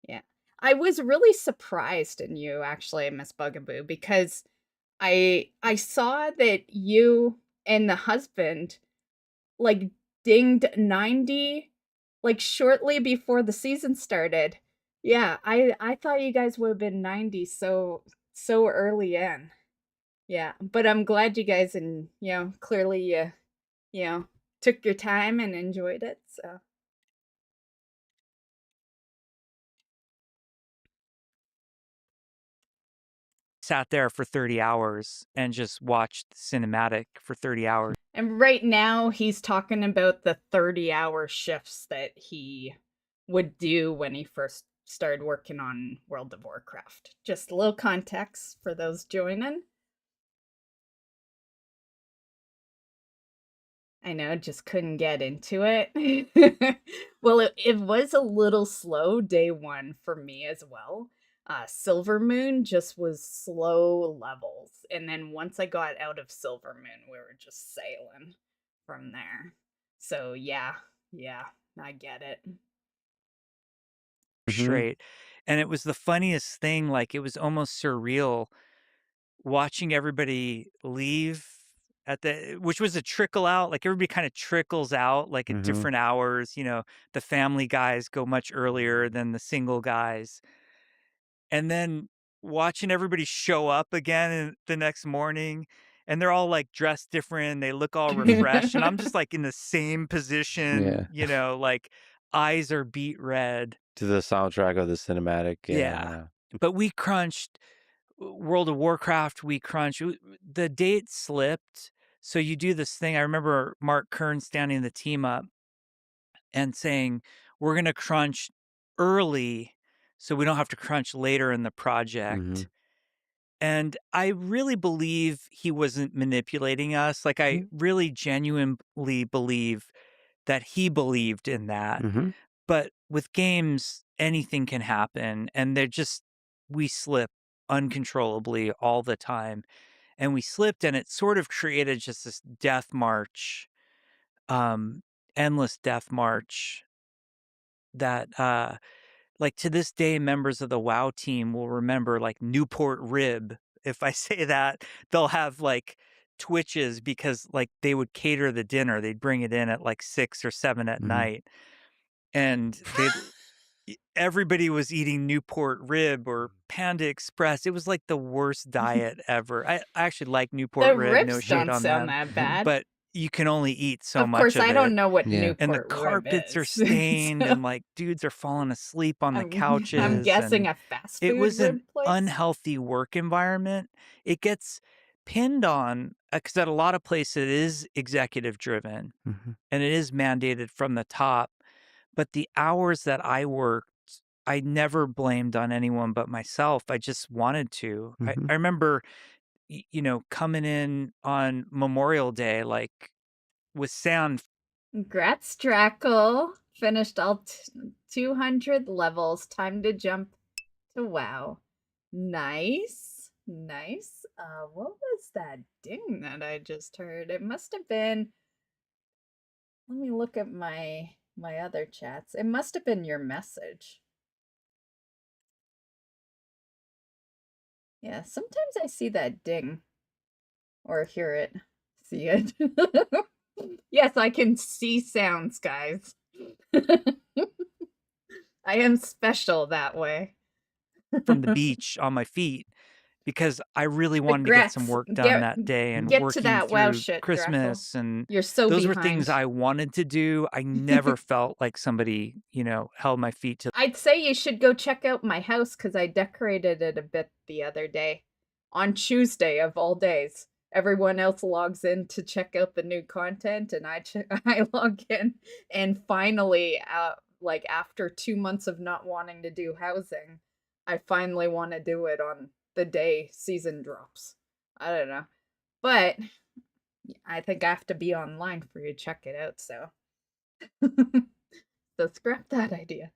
[SPEAKER 1] Yeah. I was really surprised in you actually, Miss Bugaboo, because I saw that you and the husband like dinged 90 like shortly before the season started. Yeah, I thought you guys would have been 90 so early in. Yeah, but I'm glad you guys and clearly you took your time and enjoyed it. So
[SPEAKER 2] sat there for 30 hours and just watched the cinematic for 30 hours.
[SPEAKER 1] and right now he's talking about the 30-hour shifts that he would do when he first started working on World of Warcraft. Just a little context for those joining. I know, just couldn't get into it. Well, it was a little slow day 1 for me as well. Silver Moon just was slow levels, and then once I got out of Silver Moon, we were just sailing from there. So yeah, I get it.
[SPEAKER 2] Straight. And it was the funniest thing, like, it was almost surreal watching everybody leave at the which was a trickle out, like, everybody kinda trickles out, like, at different hours, the family guys go much earlier than the single guys. And then watching everybody show up again the next morning, and they're all, like, dressed different, they look all refreshed, and I'm just, like, in the same position,
[SPEAKER 3] Yeah.
[SPEAKER 2] like, eyes are beet red.
[SPEAKER 3] To the soundtrack of the cinematic.
[SPEAKER 2] Yeah.
[SPEAKER 3] Yeah.
[SPEAKER 2] But we crunched World of Warcraft, we crunched the date slipped, so you do this thing. I remember Mark Kern standing the team up and saying, "We're gonna crunch early so we don't have to crunch later in the project." And I really believe he wasn't manipulating us. Like, I really genuinely believe that he believed in that. But with games, anything can happen, and we slip uncontrollably all the time. And we slipped, and it sort of created just this death march endless death march that, like, to this day, members of the WoW team will remember, like, Newport Rib. If I say that, they'll have, like, twitches because, like, they would cater the dinner. They'd bring it in at, like, 6 or 7 at
[SPEAKER 3] Mhm.
[SPEAKER 2] night, and everybody was eating Newport Rib or Panda Express. It was, like, the worst diet ever. I actually like Newport
[SPEAKER 1] The
[SPEAKER 2] Rib, no
[SPEAKER 1] ribs
[SPEAKER 2] shade
[SPEAKER 1] don't
[SPEAKER 2] on
[SPEAKER 1] sound
[SPEAKER 2] them,
[SPEAKER 1] that bad.
[SPEAKER 2] but you can only eat so
[SPEAKER 1] Of
[SPEAKER 2] much
[SPEAKER 1] course,
[SPEAKER 2] of
[SPEAKER 1] I
[SPEAKER 2] it.
[SPEAKER 1] don't know what
[SPEAKER 3] Yeah.
[SPEAKER 2] And the
[SPEAKER 1] Newport Rib
[SPEAKER 2] carpets are
[SPEAKER 1] is.
[SPEAKER 2] stained
[SPEAKER 1] So
[SPEAKER 2] and, like, dudes are falling asleep on the
[SPEAKER 1] I'm
[SPEAKER 2] couches,
[SPEAKER 1] guessing
[SPEAKER 2] and
[SPEAKER 1] a fast
[SPEAKER 2] it
[SPEAKER 1] food
[SPEAKER 2] was an
[SPEAKER 1] rib place.
[SPEAKER 2] unhealthy work environment. It gets pinned on, 'cause at a lot of places it is executive driven,
[SPEAKER 3] Mhm.
[SPEAKER 2] and it is mandated from the top, but the hours that I worked, I never blamed on anyone but myself. I just wanted to. I
[SPEAKER 3] Mhm.
[SPEAKER 2] I remember, coming in on Memorial Day, like, with sound.
[SPEAKER 1] Congrats, Drackle. Finished all 200 levels. Time to jump to WoW. Nice. Nice. What was that ding that I just heard? It must have been. Let me look at my other chats. It must have been your message. Yeah, sometimes I see that ding or hear it. See it. Yes, I can see sounds, guys. I am special that way.
[SPEAKER 2] From the beach on my feet because I really wanted to get some
[SPEAKER 1] Regrets.
[SPEAKER 2] work done that day and
[SPEAKER 1] Get to
[SPEAKER 2] working
[SPEAKER 1] that WoW
[SPEAKER 2] through
[SPEAKER 1] shit, Drackle.
[SPEAKER 2] Christmas, and
[SPEAKER 1] You're so
[SPEAKER 2] those were things
[SPEAKER 1] behind.
[SPEAKER 2] I wanted to do. I never felt like somebody, held my feet to.
[SPEAKER 1] I'd say you should go check out my house because I decorated it a bit the other day. On Tuesday of all days. Everyone else logs in to check out the new content, and I log in, and finally, like after 2 months of not wanting to do housing, I finally want to do it on the day season drops. I don't know, but I think I have to be online for you to check it out. So, so scrap that idea.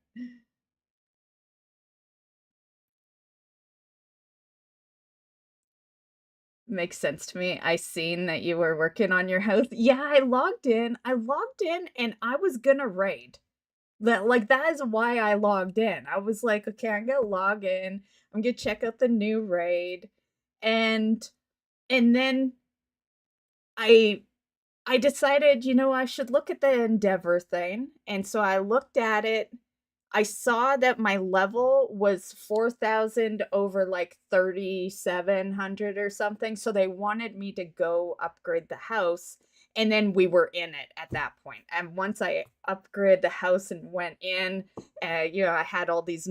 [SPEAKER 1] Makes sense to me. I seen that you were working on your house. Yeah, I logged in. And I was gonna raid. That is why I logged in. I was like, okay, I'm gonna log in. I'm gonna check out the new raid. And then I I decided, I should look at the Endeavor thing. And so I looked at it. I saw that my level was 4,000 over like 3,700 or something. So they wanted me to go upgrade the house. And then we were in it at that point. And once I upgraded the house and went in, I had all these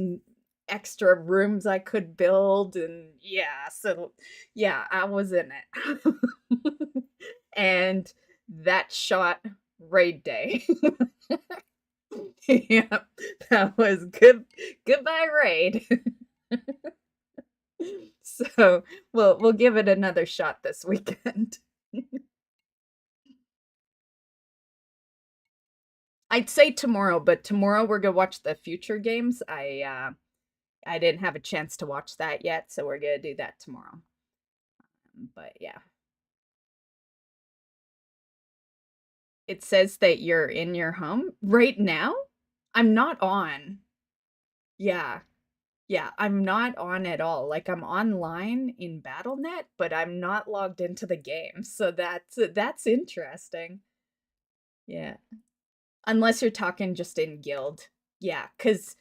[SPEAKER 1] extra rooms I could build. And yeah, so yeah, I was in it. And that shot raid day. Yep, that was good. Goodbye, raid. So we'll give it another shot this weekend. I'd say tomorrow, but tomorrow we're gonna watch the future games. I didn't have a chance to watch that yet, so we're gonna do that tomorrow. But yeah, it says that you're in your home right now. I'm not on. Yeah. Yeah, I'm not on at all. Like, I'm online in Battle.net, but I'm not logged into the game, so that's interesting. Yeah. Unless you're talking just in guild. Yeah, because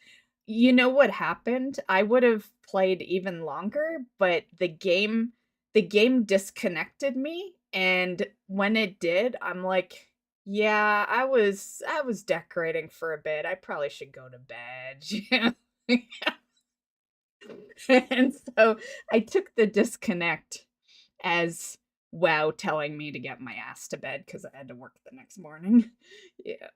[SPEAKER 1] you know what happened? I would have played even longer, but the game disconnected me, and when it did, I'm like, yeah, I was decorating for a bit. I probably should go to bed. Yeah. And so I took the disconnect as WoW telling me to get my ass to bed because I had to work the next morning. Yeah.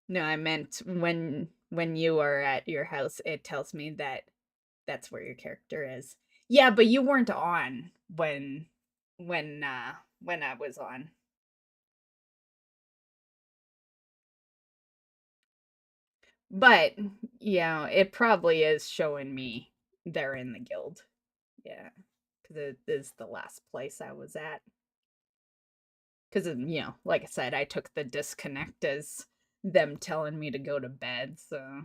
[SPEAKER 1] No, I meant when you are at your house, it tells me that that's where your character is. Yeah, but you weren't on when I was on. But yeah, it probably is showing me they're in the guild. Yeah. because it is the last place I was at. Because, like I said, I took the disconnect as them telling me to go to bed, so.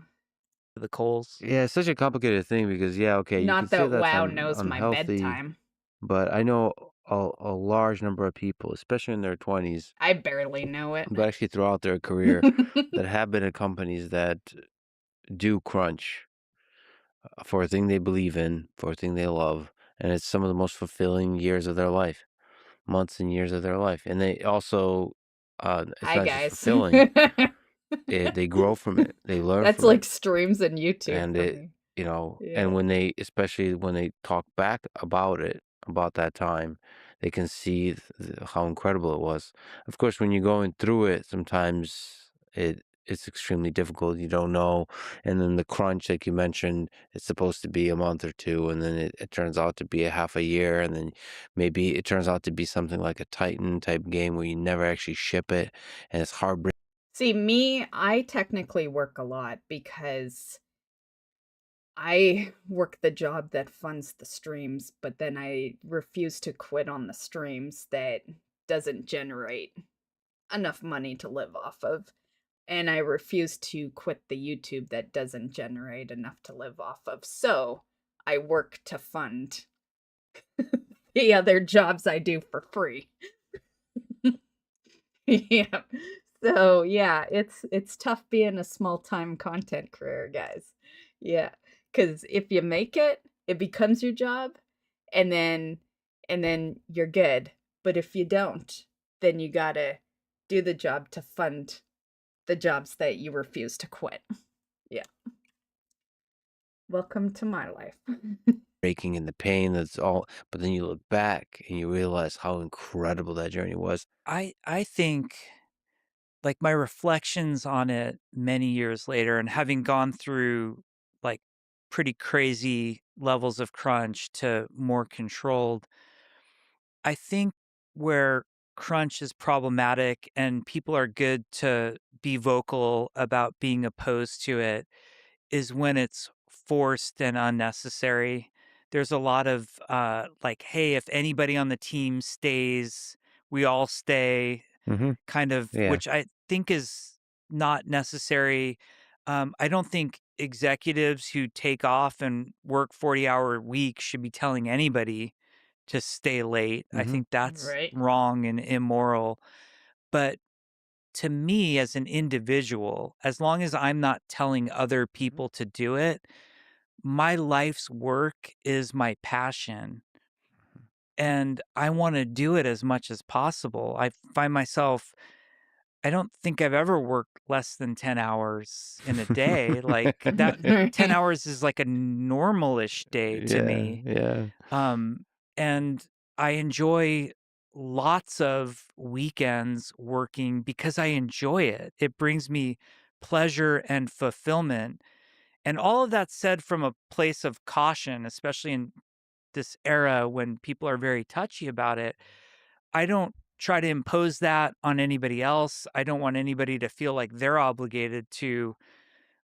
[SPEAKER 2] The coals.
[SPEAKER 3] Yeah, it's such a complicated thing because, yeah, okay, you could
[SPEAKER 1] Not
[SPEAKER 3] say
[SPEAKER 1] that
[SPEAKER 3] that's
[SPEAKER 1] WoW knows my
[SPEAKER 3] unhealthy,
[SPEAKER 1] bedtime.
[SPEAKER 3] but I know a large number of people, especially in their 20s,
[SPEAKER 1] I barely know it.
[SPEAKER 3] but actually throughout their career, that have been in companies that do crunch for a thing they believe in, for a thing they love, and it's some of the most fulfilling years of their life, months and years of their life. And they also, it's
[SPEAKER 1] Hi,
[SPEAKER 3] not just
[SPEAKER 1] guys.
[SPEAKER 3] fulfilling, they grow from it, they learn
[SPEAKER 1] That's
[SPEAKER 3] from it.
[SPEAKER 1] like streams and YouTube
[SPEAKER 3] And
[SPEAKER 1] for
[SPEAKER 3] it,
[SPEAKER 1] me.
[SPEAKER 3] and
[SPEAKER 1] Yeah.
[SPEAKER 3] when they, especially when they talk back about it, about that time, they can see how incredible it was. Of course, when you're going through it, sometimes it's extremely difficult. You don't know. And then the crunch, like you mentioned, it's supposed to be a month or two, and then it turns out to be a half a year, and then maybe it turns out to be something like a Titan type game where you never actually ship it, and it's heartbreaking.
[SPEAKER 1] See, me, I technically work a lot because I work the job that funds the streams, but then I refuse to quit on the streams that doesn't generate enough money to live off of. And I refuse to quit the YouTube that doesn't generate enough to live off of. So I work to fund the other jobs I do for free. Yeah. So yeah, it's tough being a small-time content creator, guys. Yeah. Cause if you make it, it becomes your job, and then you're good. But if you don't, then you gotta do the job to fund the jobs that you refuse to quit. Yeah. Welcome to my life.
[SPEAKER 3] Breaking and the pain that's all, but then you look back and you realize how incredible that journey was.
[SPEAKER 2] I think, like, my reflections on it many years later and having gone through, like, pretty crazy levels of crunch to more controlled, I think where crunch is problematic and people are good to be vocal about being opposed to it is when it's forced and unnecessary. There's a lot of like, hey, if anybody on the team stays, we all stay,
[SPEAKER 3] Hmm.
[SPEAKER 2] kind of,
[SPEAKER 3] Yeah.
[SPEAKER 2] which I think is not necessary. I don't think executives who take off and work 40-hour weeks should be telling anybody to stay late. I
[SPEAKER 3] Hmm.
[SPEAKER 2] think that's
[SPEAKER 1] Right.
[SPEAKER 2] wrong and immoral. But to me, as an individual, as long as I'm not telling other people to do it, my life's work is my passion. And I want to do it as much as possible. I find myself, I don't think I've ever worked less than 10 hours in a day. Like that, 10
[SPEAKER 1] Right.
[SPEAKER 2] hours is like a normalish day to
[SPEAKER 3] Yeah,
[SPEAKER 2] me.
[SPEAKER 3] yeah.
[SPEAKER 2] Um, and I enjoy lots of weekends working because I enjoy it. It brings me pleasure and fulfillment. And all of that said from a place of caution, especially in this era when people are very touchy about it. I don't try to impose that on anybody else. I don't want anybody to feel like they're obligated to,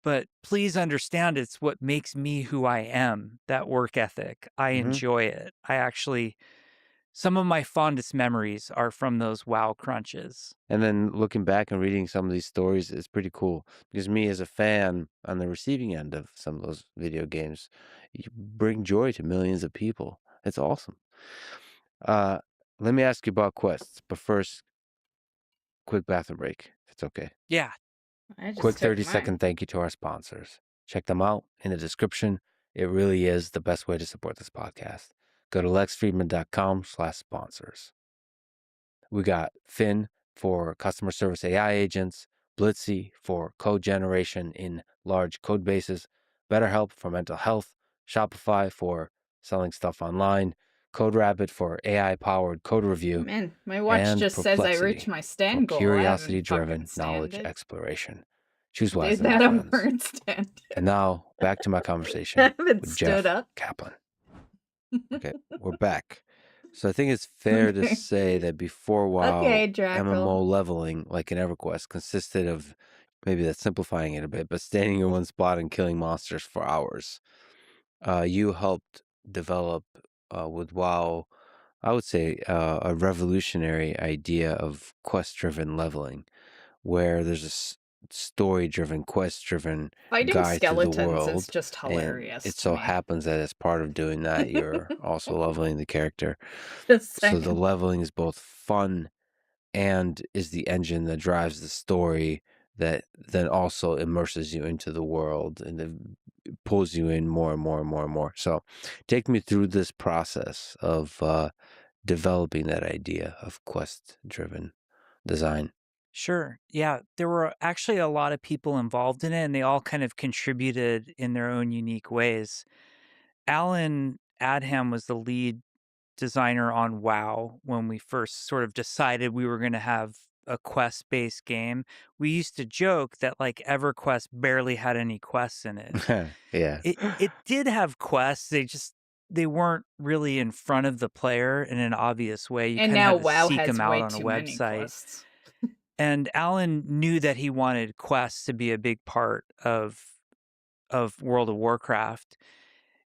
[SPEAKER 2] but please understand it's what makes me who I am, that work ethic. I
[SPEAKER 3] Hmm.
[SPEAKER 2] enjoy it. I actually, some of my fondest memories are from those WoW crunches.
[SPEAKER 3] And then looking back and reading some of these stories is pretty cool because me as a fan on the receiving end of some of those video games, you bring joy to millions of people. It's awesome. Uh, Let me ask you about quests, but first, quick bathroom break, if it's okay.
[SPEAKER 2] Yeah.
[SPEAKER 1] I just
[SPEAKER 3] Quick
[SPEAKER 1] took
[SPEAKER 3] 30-second
[SPEAKER 1] mine.
[SPEAKER 3] thank you to our sponsors. Check them out in the description. It really is the best way to support this podcast. Go to lexfriedman.com/sponsors. We got Finn for customer service AI agents, Blitzy for code generation in large code bases, BetterHelp for mental health, Shopify for selling stuff online, CodeRabbit for AI-powered code review,
[SPEAKER 1] Man, my watch
[SPEAKER 3] and
[SPEAKER 1] just says I reached
[SPEAKER 3] Perplexity
[SPEAKER 1] my
[SPEAKER 3] for
[SPEAKER 1] stand goal. I haven't fucking
[SPEAKER 3] curiosity-driven knowledge
[SPEAKER 1] stand it.
[SPEAKER 3] exploration. Choose
[SPEAKER 1] Do
[SPEAKER 3] wisely, my
[SPEAKER 1] that on
[SPEAKER 3] friends.
[SPEAKER 1] word stand.
[SPEAKER 3] And now, back to my conversation
[SPEAKER 1] I haven't
[SPEAKER 3] with
[SPEAKER 1] stood
[SPEAKER 3] Jeff
[SPEAKER 1] up.
[SPEAKER 3] Kaplan. Okay, we're back. So I think it's fair to
[SPEAKER 1] Okay.
[SPEAKER 3] say that before WoW,
[SPEAKER 1] Okay, Drackle.
[SPEAKER 3] MMO leveling, like in EverQuest, consisted of, maybe that's simplifying it a bit, but standing in one spot and killing monsters for hours. You helped develop with WoW, I would say a revolutionary idea of quest-driven leveling, where there's a story-driven, quest-driven
[SPEAKER 1] Fighting
[SPEAKER 3] guide through the
[SPEAKER 1] skeletons is
[SPEAKER 3] world,
[SPEAKER 1] just
[SPEAKER 3] and
[SPEAKER 1] hilarious
[SPEAKER 3] it
[SPEAKER 1] to
[SPEAKER 3] so
[SPEAKER 1] me.
[SPEAKER 3] happens that as part of doing that, you're also leveling the character.
[SPEAKER 1] Just
[SPEAKER 3] So the
[SPEAKER 1] saying.
[SPEAKER 3] leveling is both fun and is the engine that drives the story that then also immerses you into the world and then pulls you in more and more and more and more. So take me through this process of developing that idea of quest driven design.
[SPEAKER 2] Sure. Yeah, there were actually a lot of people involved in it, and they all kind of contributed in their own unique ways. Alan Adham was the lead designer on WoW when we first sort of decided we were going to have a quest-based game. We used to joke that like EverQuest barely had any quests in it.
[SPEAKER 3] Yeah.
[SPEAKER 2] It did have quests. They weren't really in front of the player in an obvious way. You
[SPEAKER 1] And
[SPEAKER 2] kind of
[SPEAKER 1] now
[SPEAKER 2] had to
[SPEAKER 1] WoW
[SPEAKER 2] seek
[SPEAKER 1] has
[SPEAKER 2] them out
[SPEAKER 1] way
[SPEAKER 2] on a
[SPEAKER 1] too many
[SPEAKER 2] website.
[SPEAKER 1] quests.
[SPEAKER 2] And Alan knew that he wanted quests to be a big part of World of Warcraft.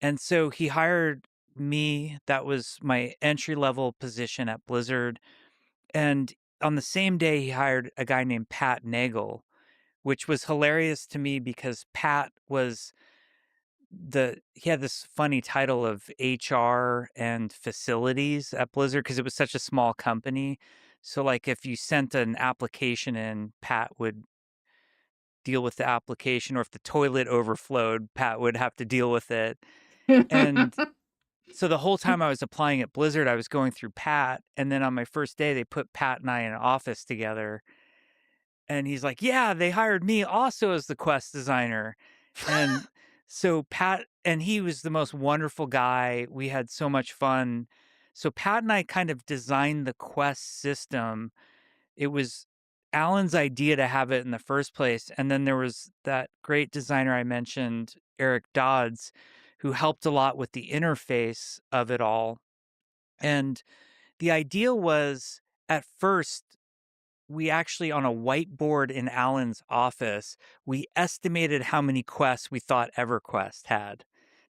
[SPEAKER 2] And so he hired me. That was my entry level position at Blizzard. And on the same day, he hired a guy named Pat Nagel, which was hilarious to me because Pat was he had this funny title of HR and facilities at Blizzard because it was such a small company. So like if you sent an application in, Pat would deal with the application, or if the toilet overflowed, Pat would have to deal with it. And so the whole time I was applying at Blizzard, I was going through Pat, and then on my first day, they put Pat and I in an office together, and he's like, "Yeah, they hired me also as the quest designer." And so Pat and he was the most wonderful guy. We had so much fun. So Pat and I kind of designed the quest system. It was Alan's idea to have it in the first place, and then there was that great designer I mentioned, Eric Dodds, who helped a lot with the interface of it all. And the idea was, at first, we actually, on a whiteboard in Alan's office, we estimated how many quests we thought EverQuest had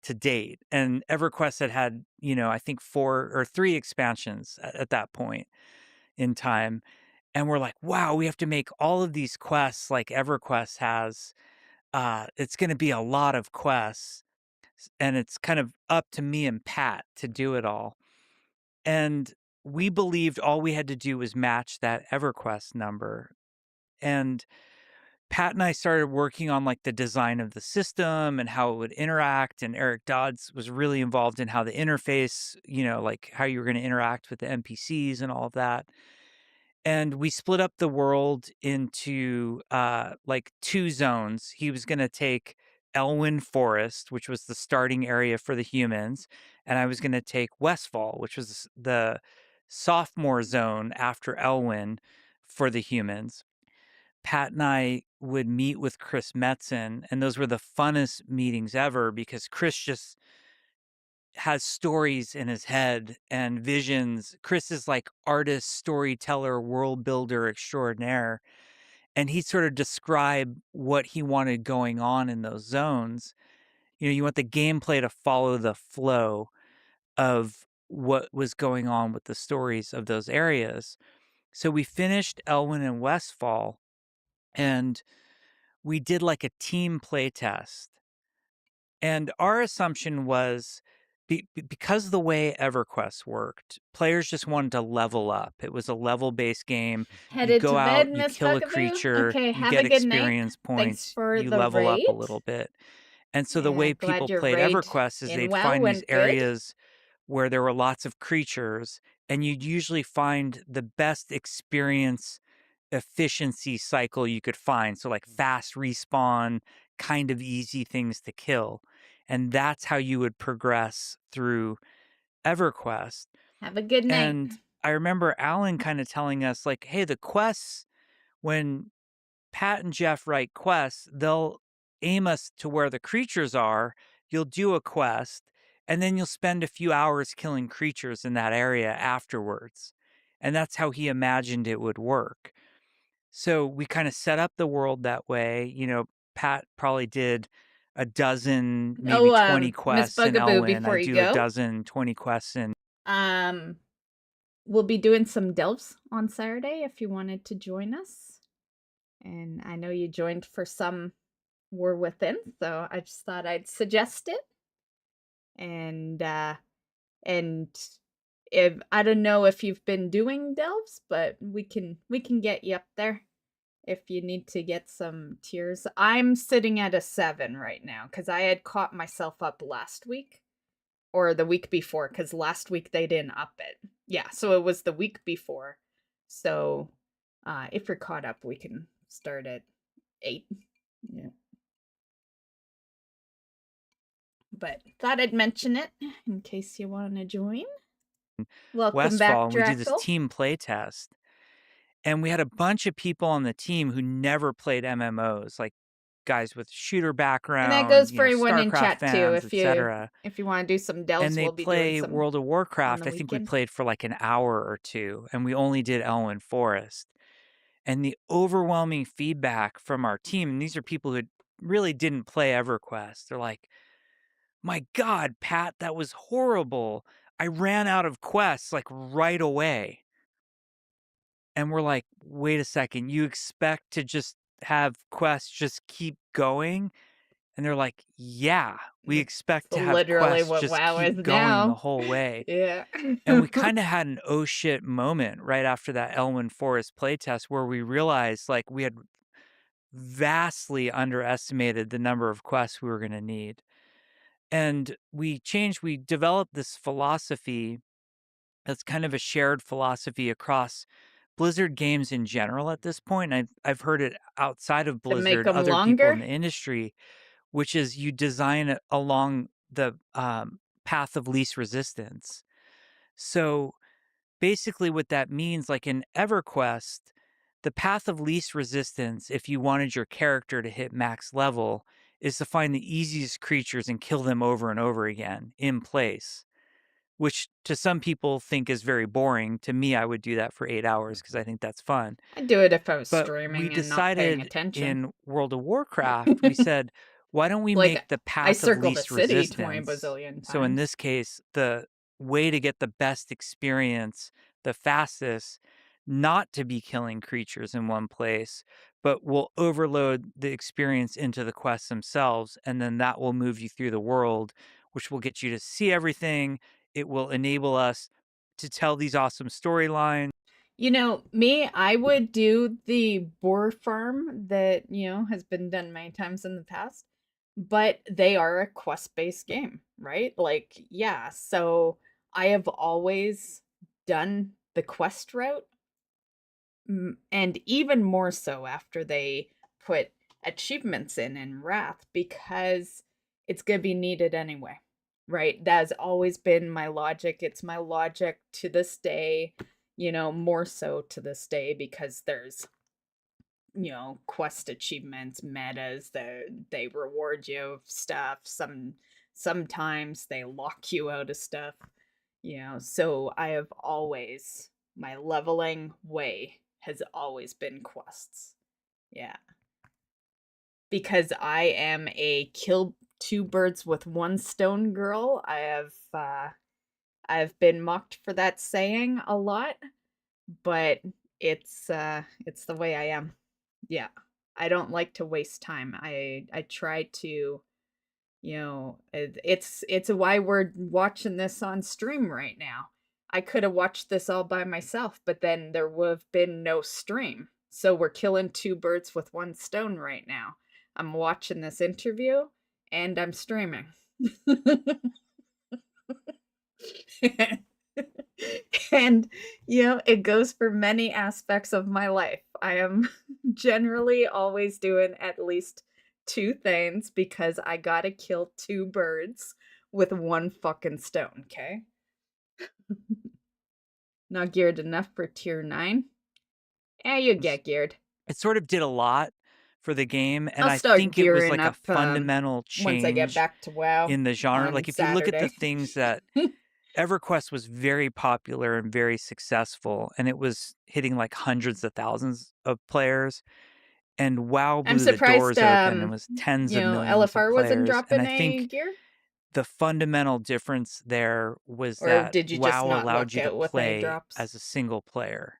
[SPEAKER 2] to date. And EverQuest had, I think 4 or 3 expansions at that point in time. And we're like, wow, we have to make all of these quests like EverQuest has. It's going to be a lot of quests. And it's kind of up to me and Pat to do it all. And we believed all we had to do was match that EverQuest number. And Pat and I started working on like the design of the system and how it would interact. And Eric Dodds was really involved in how the interface, like how you were going to interact with the NPCs and all of that. And we split up the world into like 2 zones. He was going to take Elwyn Forest, which was the starting area for the humans, and I was going to take Westfall, which was the sophomore zone after Elwyn for the humans. Pat and I would meet with Chris Metzen, and those were the funnest meetings ever because Chris just has stories in his head and visions. Chris is like artist, storyteller, world builder extraordinaire. And he sort of described what he wanted going on in those zones. You want the gameplay to follow the flow of what was going on with the stories of those areas. So we finished Elwyn and Westfall, and we did like a team play test. And our assumption was because the way EverQuest worked, players just wanted to level up. It was a level based game. You
[SPEAKER 1] Headed
[SPEAKER 2] go
[SPEAKER 1] to bed,
[SPEAKER 2] out, you
[SPEAKER 1] Miss
[SPEAKER 2] kill a
[SPEAKER 1] Bugaboo?
[SPEAKER 2] creature,
[SPEAKER 1] Okay,
[SPEAKER 2] you
[SPEAKER 1] have a
[SPEAKER 2] get
[SPEAKER 1] good night.
[SPEAKER 2] experience
[SPEAKER 1] Thanks
[SPEAKER 2] points,
[SPEAKER 1] for
[SPEAKER 2] you
[SPEAKER 1] the
[SPEAKER 2] level up a
[SPEAKER 1] raid.
[SPEAKER 2] little bit. And so the way
[SPEAKER 1] Yeah, glad
[SPEAKER 2] people
[SPEAKER 1] your
[SPEAKER 2] played
[SPEAKER 1] raid
[SPEAKER 2] EverQuest is
[SPEAKER 1] in
[SPEAKER 2] they'd
[SPEAKER 1] WoW
[SPEAKER 2] find these
[SPEAKER 1] went good.
[SPEAKER 2] areas where there were lots of creatures, and you'd usually find the best experience efficiency cycle you could find. So, like fast respawn, kind of easy things to kill. And that's how you would progress through EverQuest.
[SPEAKER 1] Have a good night.
[SPEAKER 2] And I remember Alan kind of telling us, like, hey, the quests, when Pat and Jeff write quests, they'll aim us to where the creatures are. You'll do a quest, and then you'll spend a few hours killing creatures in that area afterwards. And that's how he imagined it would work. So we kind of set up the world that way. Pat probably did a dozen, maybe
[SPEAKER 1] Oh,
[SPEAKER 2] 20
[SPEAKER 1] Miss
[SPEAKER 2] quests in
[SPEAKER 1] Bugaboo,
[SPEAKER 2] Elwyn. I
[SPEAKER 1] before you
[SPEAKER 2] do a
[SPEAKER 1] go,
[SPEAKER 2] dozen, 20 quests in
[SPEAKER 1] um, we'll be doing some delves on Saturday if you wanted to join us. And I know you joined for some War Within, so I just thought I'd suggest it. And if I don't know if you've been doing delves, but we can get you up there if you need to get some tiers. I'm sitting at a 7 right now because I had caught myself up last week or the week before because last week they didn't up it. Yeah, so it was the week before. So if you're caught up, we can start at 8. Yeah. But thought I'd mention it in case you want to join. Welcome
[SPEAKER 2] Westfall,
[SPEAKER 1] back,
[SPEAKER 2] and we do this
[SPEAKER 1] Draco.
[SPEAKER 2] team play test. And we had a bunch of people on the team who never played MMOs, like guys with shooter
[SPEAKER 1] And that
[SPEAKER 2] background,
[SPEAKER 1] goes for everyone in
[SPEAKER 2] StarCraft
[SPEAKER 1] chat too.
[SPEAKER 2] fans, etc.
[SPEAKER 1] If you want to do some
[SPEAKER 2] And
[SPEAKER 1] delves,
[SPEAKER 2] they
[SPEAKER 1] we'll be doing
[SPEAKER 2] play
[SPEAKER 1] some
[SPEAKER 2] World of
[SPEAKER 1] on
[SPEAKER 2] Warcraft.
[SPEAKER 1] the
[SPEAKER 2] I think we
[SPEAKER 1] weekend.
[SPEAKER 2] played for like an hour or two, and we only did Elwyn Forest. And the overwhelming feedback from our team, and these are people who really didn't play EverQuest, they're like, my God, Pat, that was horrible. I ran out of quests like right away. And we're like, wait a second, you expect to just have quests just keep going? And they're like, yeah, we
[SPEAKER 1] That's
[SPEAKER 2] expect to have
[SPEAKER 1] literally
[SPEAKER 2] quests
[SPEAKER 1] what
[SPEAKER 2] just
[SPEAKER 1] WoW
[SPEAKER 2] keep
[SPEAKER 1] is
[SPEAKER 2] going the
[SPEAKER 1] now.
[SPEAKER 2] whole way.
[SPEAKER 1] Yeah.
[SPEAKER 2] And we kind of had an oh shit moment right after that Elwyn Forest playtest where we realized like we had vastly underestimated the number of quests we were going to need. And we developed this philosophy that's kind of a shared philosophy across Blizzard games in general at this point. I've heard it outside of
[SPEAKER 1] To make
[SPEAKER 2] Blizzard,
[SPEAKER 1] them
[SPEAKER 2] other people in
[SPEAKER 1] longer.
[SPEAKER 2] the industry, which is you design it along the path of least resistance. So basically, what that means, like in EverQuest, the path of least resistance, if you wanted your character to hit max level, is to find the easiest creatures and kill them over and over again in place, which to some people think is very boring. To me, I would do that for 8 hours because I think that's fun.
[SPEAKER 1] I'd do it if I was
[SPEAKER 2] But we
[SPEAKER 1] streaming and not paying
[SPEAKER 2] decided
[SPEAKER 1] attention.
[SPEAKER 2] in World of Warcraft, we said, why don't we
[SPEAKER 1] Like,
[SPEAKER 2] make the
[SPEAKER 1] I
[SPEAKER 2] path of
[SPEAKER 1] circled a
[SPEAKER 2] least
[SPEAKER 1] city 20
[SPEAKER 2] resistance?
[SPEAKER 1] bazillion
[SPEAKER 2] So in
[SPEAKER 1] times.
[SPEAKER 2] this case, the way to get the best experience, the fastest, not to be killing creatures in one place, but will overload the experience into the quests themselves. And then that will move you through the world, which will get you to see everything. It will enable us to tell these awesome storylines.
[SPEAKER 1] You know, me, I would do the boar farm that, has been done many times in the past, but they are a quest-based game, right? Like, yeah, so I have always done the quest route, and even more so after they put achievements in Wrath because it's going to be needed anyway, right? That's always been my logic. It's my logic to this day, more so to this day because there's, quest achievements, metas that they reward you of stuff. Sometimes they lock you out of stuff, so I have always, my leveling way has always been quests. Yeah. Because I am a kill two birds with one stone girl. I've been mocked for that saying a lot, but it's the way I am. Yeah. I don't like to waste time. I try to, it's why we're watching this on stream right now. I could have watched this all by myself, but then there would have been no stream. So we're killing two birds with one stone right now. I'm watching this interview and I'm streaming. And, it goes for many aspects of my life. I am generally always doing at least two things because I gotta kill two birds with one fucking stone, okay? Not geared enough for tier 9? Yeah, you get geared.
[SPEAKER 2] It sort of did a lot for the game, and
[SPEAKER 1] I'll
[SPEAKER 2] I
[SPEAKER 1] start
[SPEAKER 2] think it was
[SPEAKER 1] gearing
[SPEAKER 2] like a
[SPEAKER 1] up
[SPEAKER 2] fundamental
[SPEAKER 1] once I get
[SPEAKER 2] change
[SPEAKER 1] back to WoW
[SPEAKER 2] in the genre.
[SPEAKER 1] on
[SPEAKER 2] Like, if you look at the
[SPEAKER 1] Saturday.
[SPEAKER 2] things that EverQuest was very popular and very successful, and it was hitting like hundreds of thousands of players. and WoW
[SPEAKER 1] I'm
[SPEAKER 2] blew the
[SPEAKER 1] surprised,
[SPEAKER 2] doors open and was tens of millions of
[SPEAKER 1] LFR wasn't
[SPEAKER 2] players, and
[SPEAKER 1] dropping
[SPEAKER 2] I
[SPEAKER 1] a
[SPEAKER 2] think
[SPEAKER 1] gear?
[SPEAKER 2] the fundamental difference there was
[SPEAKER 1] Or
[SPEAKER 2] that
[SPEAKER 1] did you just
[SPEAKER 2] WoW
[SPEAKER 1] not
[SPEAKER 2] allowed
[SPEAKER 1] luck
[SPEAKER 2] you to
[SPEAKER 1] out with any
[SPEAKER 2] play
[SPEAKER 1] drops?
[SPEAKER 2] as a single player.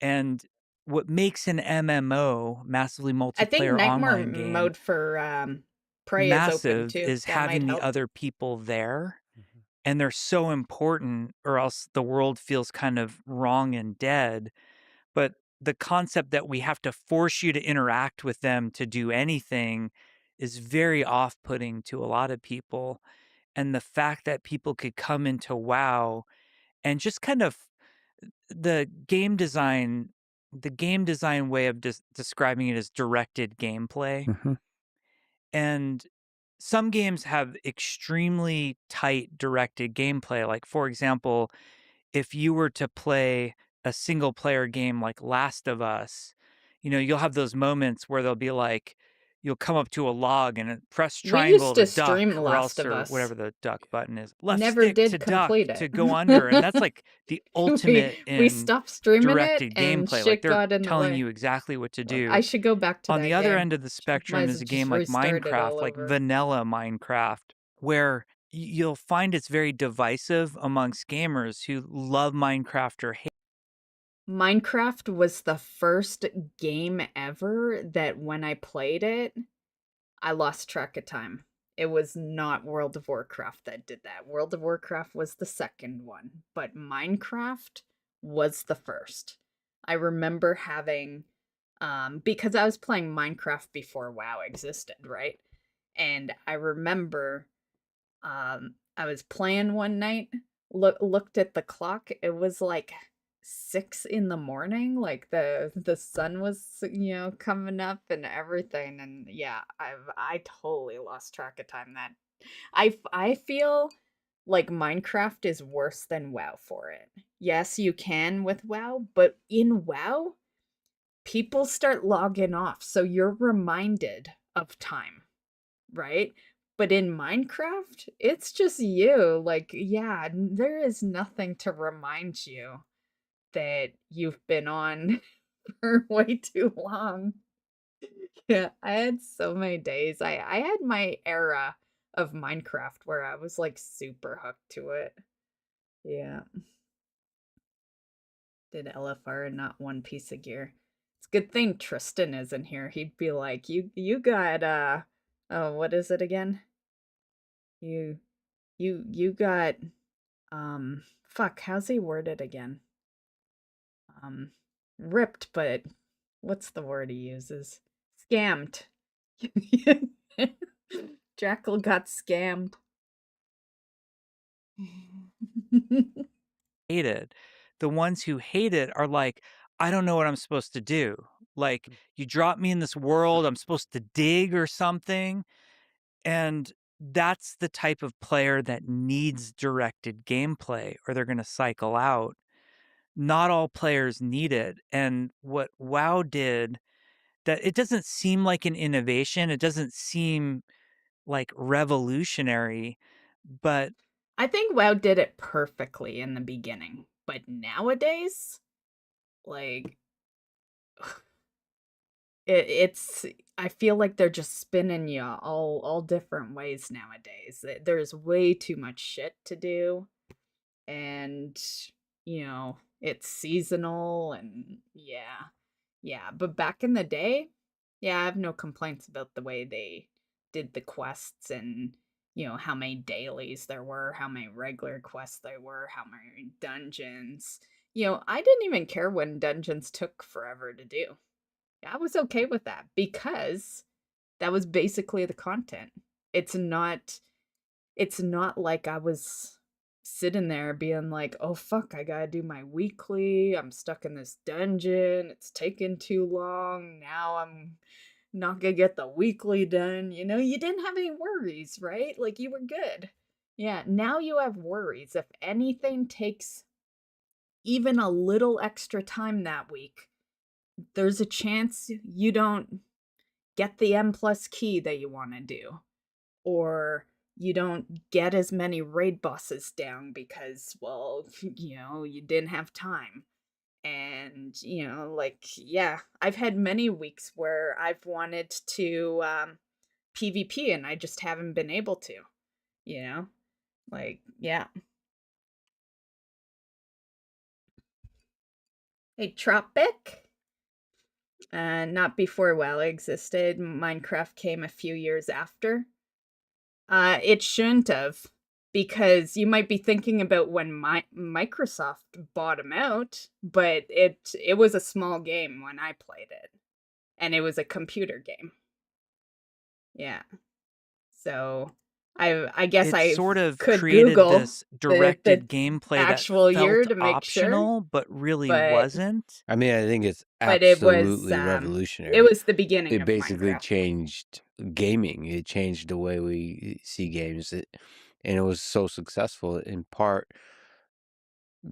[SPEAKER 2] And what makes an MMO, massively
[SPEAKER 1] I think
[SPEAKER 2] multiplayer
[SPEAKER 1] Nightmare
[SPEAKER 2] online game,
[SPEAKER 1] mode for, Prey is open
[SPEAKER 2] massive
[SPEAKER 1] too.
[SPEAKER 2] is
[SPEAKER 1] That might
[SPEAKER 2] having the
[SPEAKER 1] help.
[SPEAKER 2] other people there.
[SPEAKER 4] Mhm.
[SPEAKER 2] And they're so important, or else the world feels kind of wrong and dead. But the concept that we have to force you to interact with them to do anything is very off-putting to a lot of people. And the fact that people could come into WoW and just kind of the game design way of describing it is directed gameplay.
[SPEAKER 3] Mhm.
[SPEAKER 2] And some games have extremely tight directed gameplay. Like, for example, if you were to play a single player game like Last of Us, you'll have those moments where they'll be like, you'll come up to a log and press
[SPEAKER 1] We used
[SPEAKER 2] triangle to
[SPEAKER 1] to stream
[SPEAKER 2] duck, or
[SPEAKER 1] Last
[SPEAKER 2] else,
[SPEAKER 1] of
[SPEAKER 2] or
[SPEAKER 1] Us.
[SPEAKER 2] whatever the duck button is, left
[SPEAKER 1] Never
[SPEAKER 2] stick to
[SPEAKER 1] did
[SPEAKER 2] duck
[SPEAKER 1] complete
[SPEAKER 2] to
[SPEAKER 1] it.
[SPEAKER 2] go under. And that's like the ultimate
[SPEAKER 1] We
[SPEAKER 2] in
[SPEAKER 1] stopped streaming it
[SPEAKER 2] directed
[SPEAKER 1] and
[SPEAKER 2] gameplay. Like
[SPEAKER 1] shit
[SPEAKER 2] they're
[SPEAKER 1] got in the
[SPEAKER 2] telling
[SPEAKER 1] way.
[SPEAKER 2] you exactly what to
[SPEAKER 1] I
[SPEAKER 2] do.
[SPEAKER 1] should go back to
[SPEAKER 2] On the
[SPEAKER 1] that
[SPEAKER 2] other
[SPEAKER 1] game.
[SPEAKER 2] end of the
[SPEAKER 1] Might
[SPEAKER 2] spectrum
[SPEAKER 1] as
[SPEAKER 2] is
[SPEAKER 1] well
[SPEAKER 2] a
[SPEAKER 1] just
[SPEAKER 2] game like
[SPEAKER 1] restart it
[SPEAKER 2] Minecraft,
[SPEAKER 1] all
[SPEAKER 2] like
[SPEAKER 1] over.
[SPEAKER 2] vanilla Minecraft, where you'll find it's very divisive amongst gamers who love Minecraft or hate.
[SPEAKER 1] Minecraft was the first game ever that when I played it, I lost track of time. It was not World of Warcraft that did that. World of Warcraft was the second one, but Minecraft was the first. I remember having because I was playing Minecraft before WoW existed, right? And I remember I was playing one night, looked at the clock. It was like 6 in the morning, like the sun was, coming up and everything. And yeah, I totally lost track of time. That I feel like Minecraft is worse than WoW for it. Yes, you can with WoW, but in WoW, people start logging off, so you're reminded of time, right? But in Minecraft, it's just you. Like, yeah, there is nothing to remind you that you've been on for way too long. Yeah, I had so many days. I had my era of Minecraft where I was like super hooked to it. Yeah. Did LFR and not one piece of gear. It's a good thing Tristan isn't here. He'd be like, you got oh, what is it again? You you got fuck, how's he worded again? Um ripped, but what's the word he uses? Scammed. Jackal got scammed.
[SPEAKER 2] It. The ones who hate it are like, I don't know what I'm supposed to do. Like, you drop me in this world, I'm supposed to dig or something. And that's the type of player that needs directed gameplay, or they're going to cycle out. Not all players need it. And what WoW did, that it doesn't seem like an innovation, it doesn't seem like revolutionary, but
[SPEAKER 1] I think WoW did it perfectly in the beginning, but nowadays, like it's I feel like they're just spinning you all different ways nowadays. There's way too much shit to do, and it's seasonal, and yeah. But back in the day, yeah, I have no complaints about the way they did the quests, and how many dailies there were, how many regular quests there were, how many dungeons. I didn't even care when dungeons took forever to do. I was okay with that because that was basically the content. It's not it's not like I was sitting there being like, "Oh fuck, I got to do my weekly. I'm stuck in this dungeon. It's taking too long. Now I'm not going to get the weekly done." You didn't have any worries, right? Like you were good. Yeah, now you have worries. If anything takes even a little extra time that week, there's a chance you don't get the M plus key that you want to do, or you don't get as many raid bosses down because, well, you didn't have time. And, like, yeah, I've had many weeks where I've wanted to PvP and I just haven't been able to, you know? Like, yeah. Hey, Tropic. Not before WoW existed. Minecraft came a few years after. It shouldn't have, because you might be thinking about when Microsoft bought him out, but it was a small game when I played it, and it was a computer game. Yeah. So I guess
[SPEAKER 2] It
[SPEAKER 1] I
[SPEAKER 2] sort of
[SPEAKER 1] could
[SPEAKER 2] created
[SPEAKER 1] Google
[SPEAKER 2] this
[SPEAKER 1] the
[SPEAKER 2] directed gameplay that
[SPEAKER 1] actual year
[SPEAKER 2] felt
[SPEAKER 1] to make sure,
[SPEAKER 2] optional, but really
[SPEAKER 1] but
[SPEAKER 2] wasn't.
[SPEAKER 3] I mean, I think it's
[SPEAKER 1] it
[SPEAKER 3] absolutely
[SPEAKER 1] it
[SPEAKER 3] revolutionary.
[SPEAKER 1] was the beginning
[SPEAKER 3] It
[SPEAKER 1] of
[SPEAKER 3] basically
[SPEAKER 1] Minecraft.
[SPEAKER 3] changed gaming. It changed the way we see games. And it was so successful in part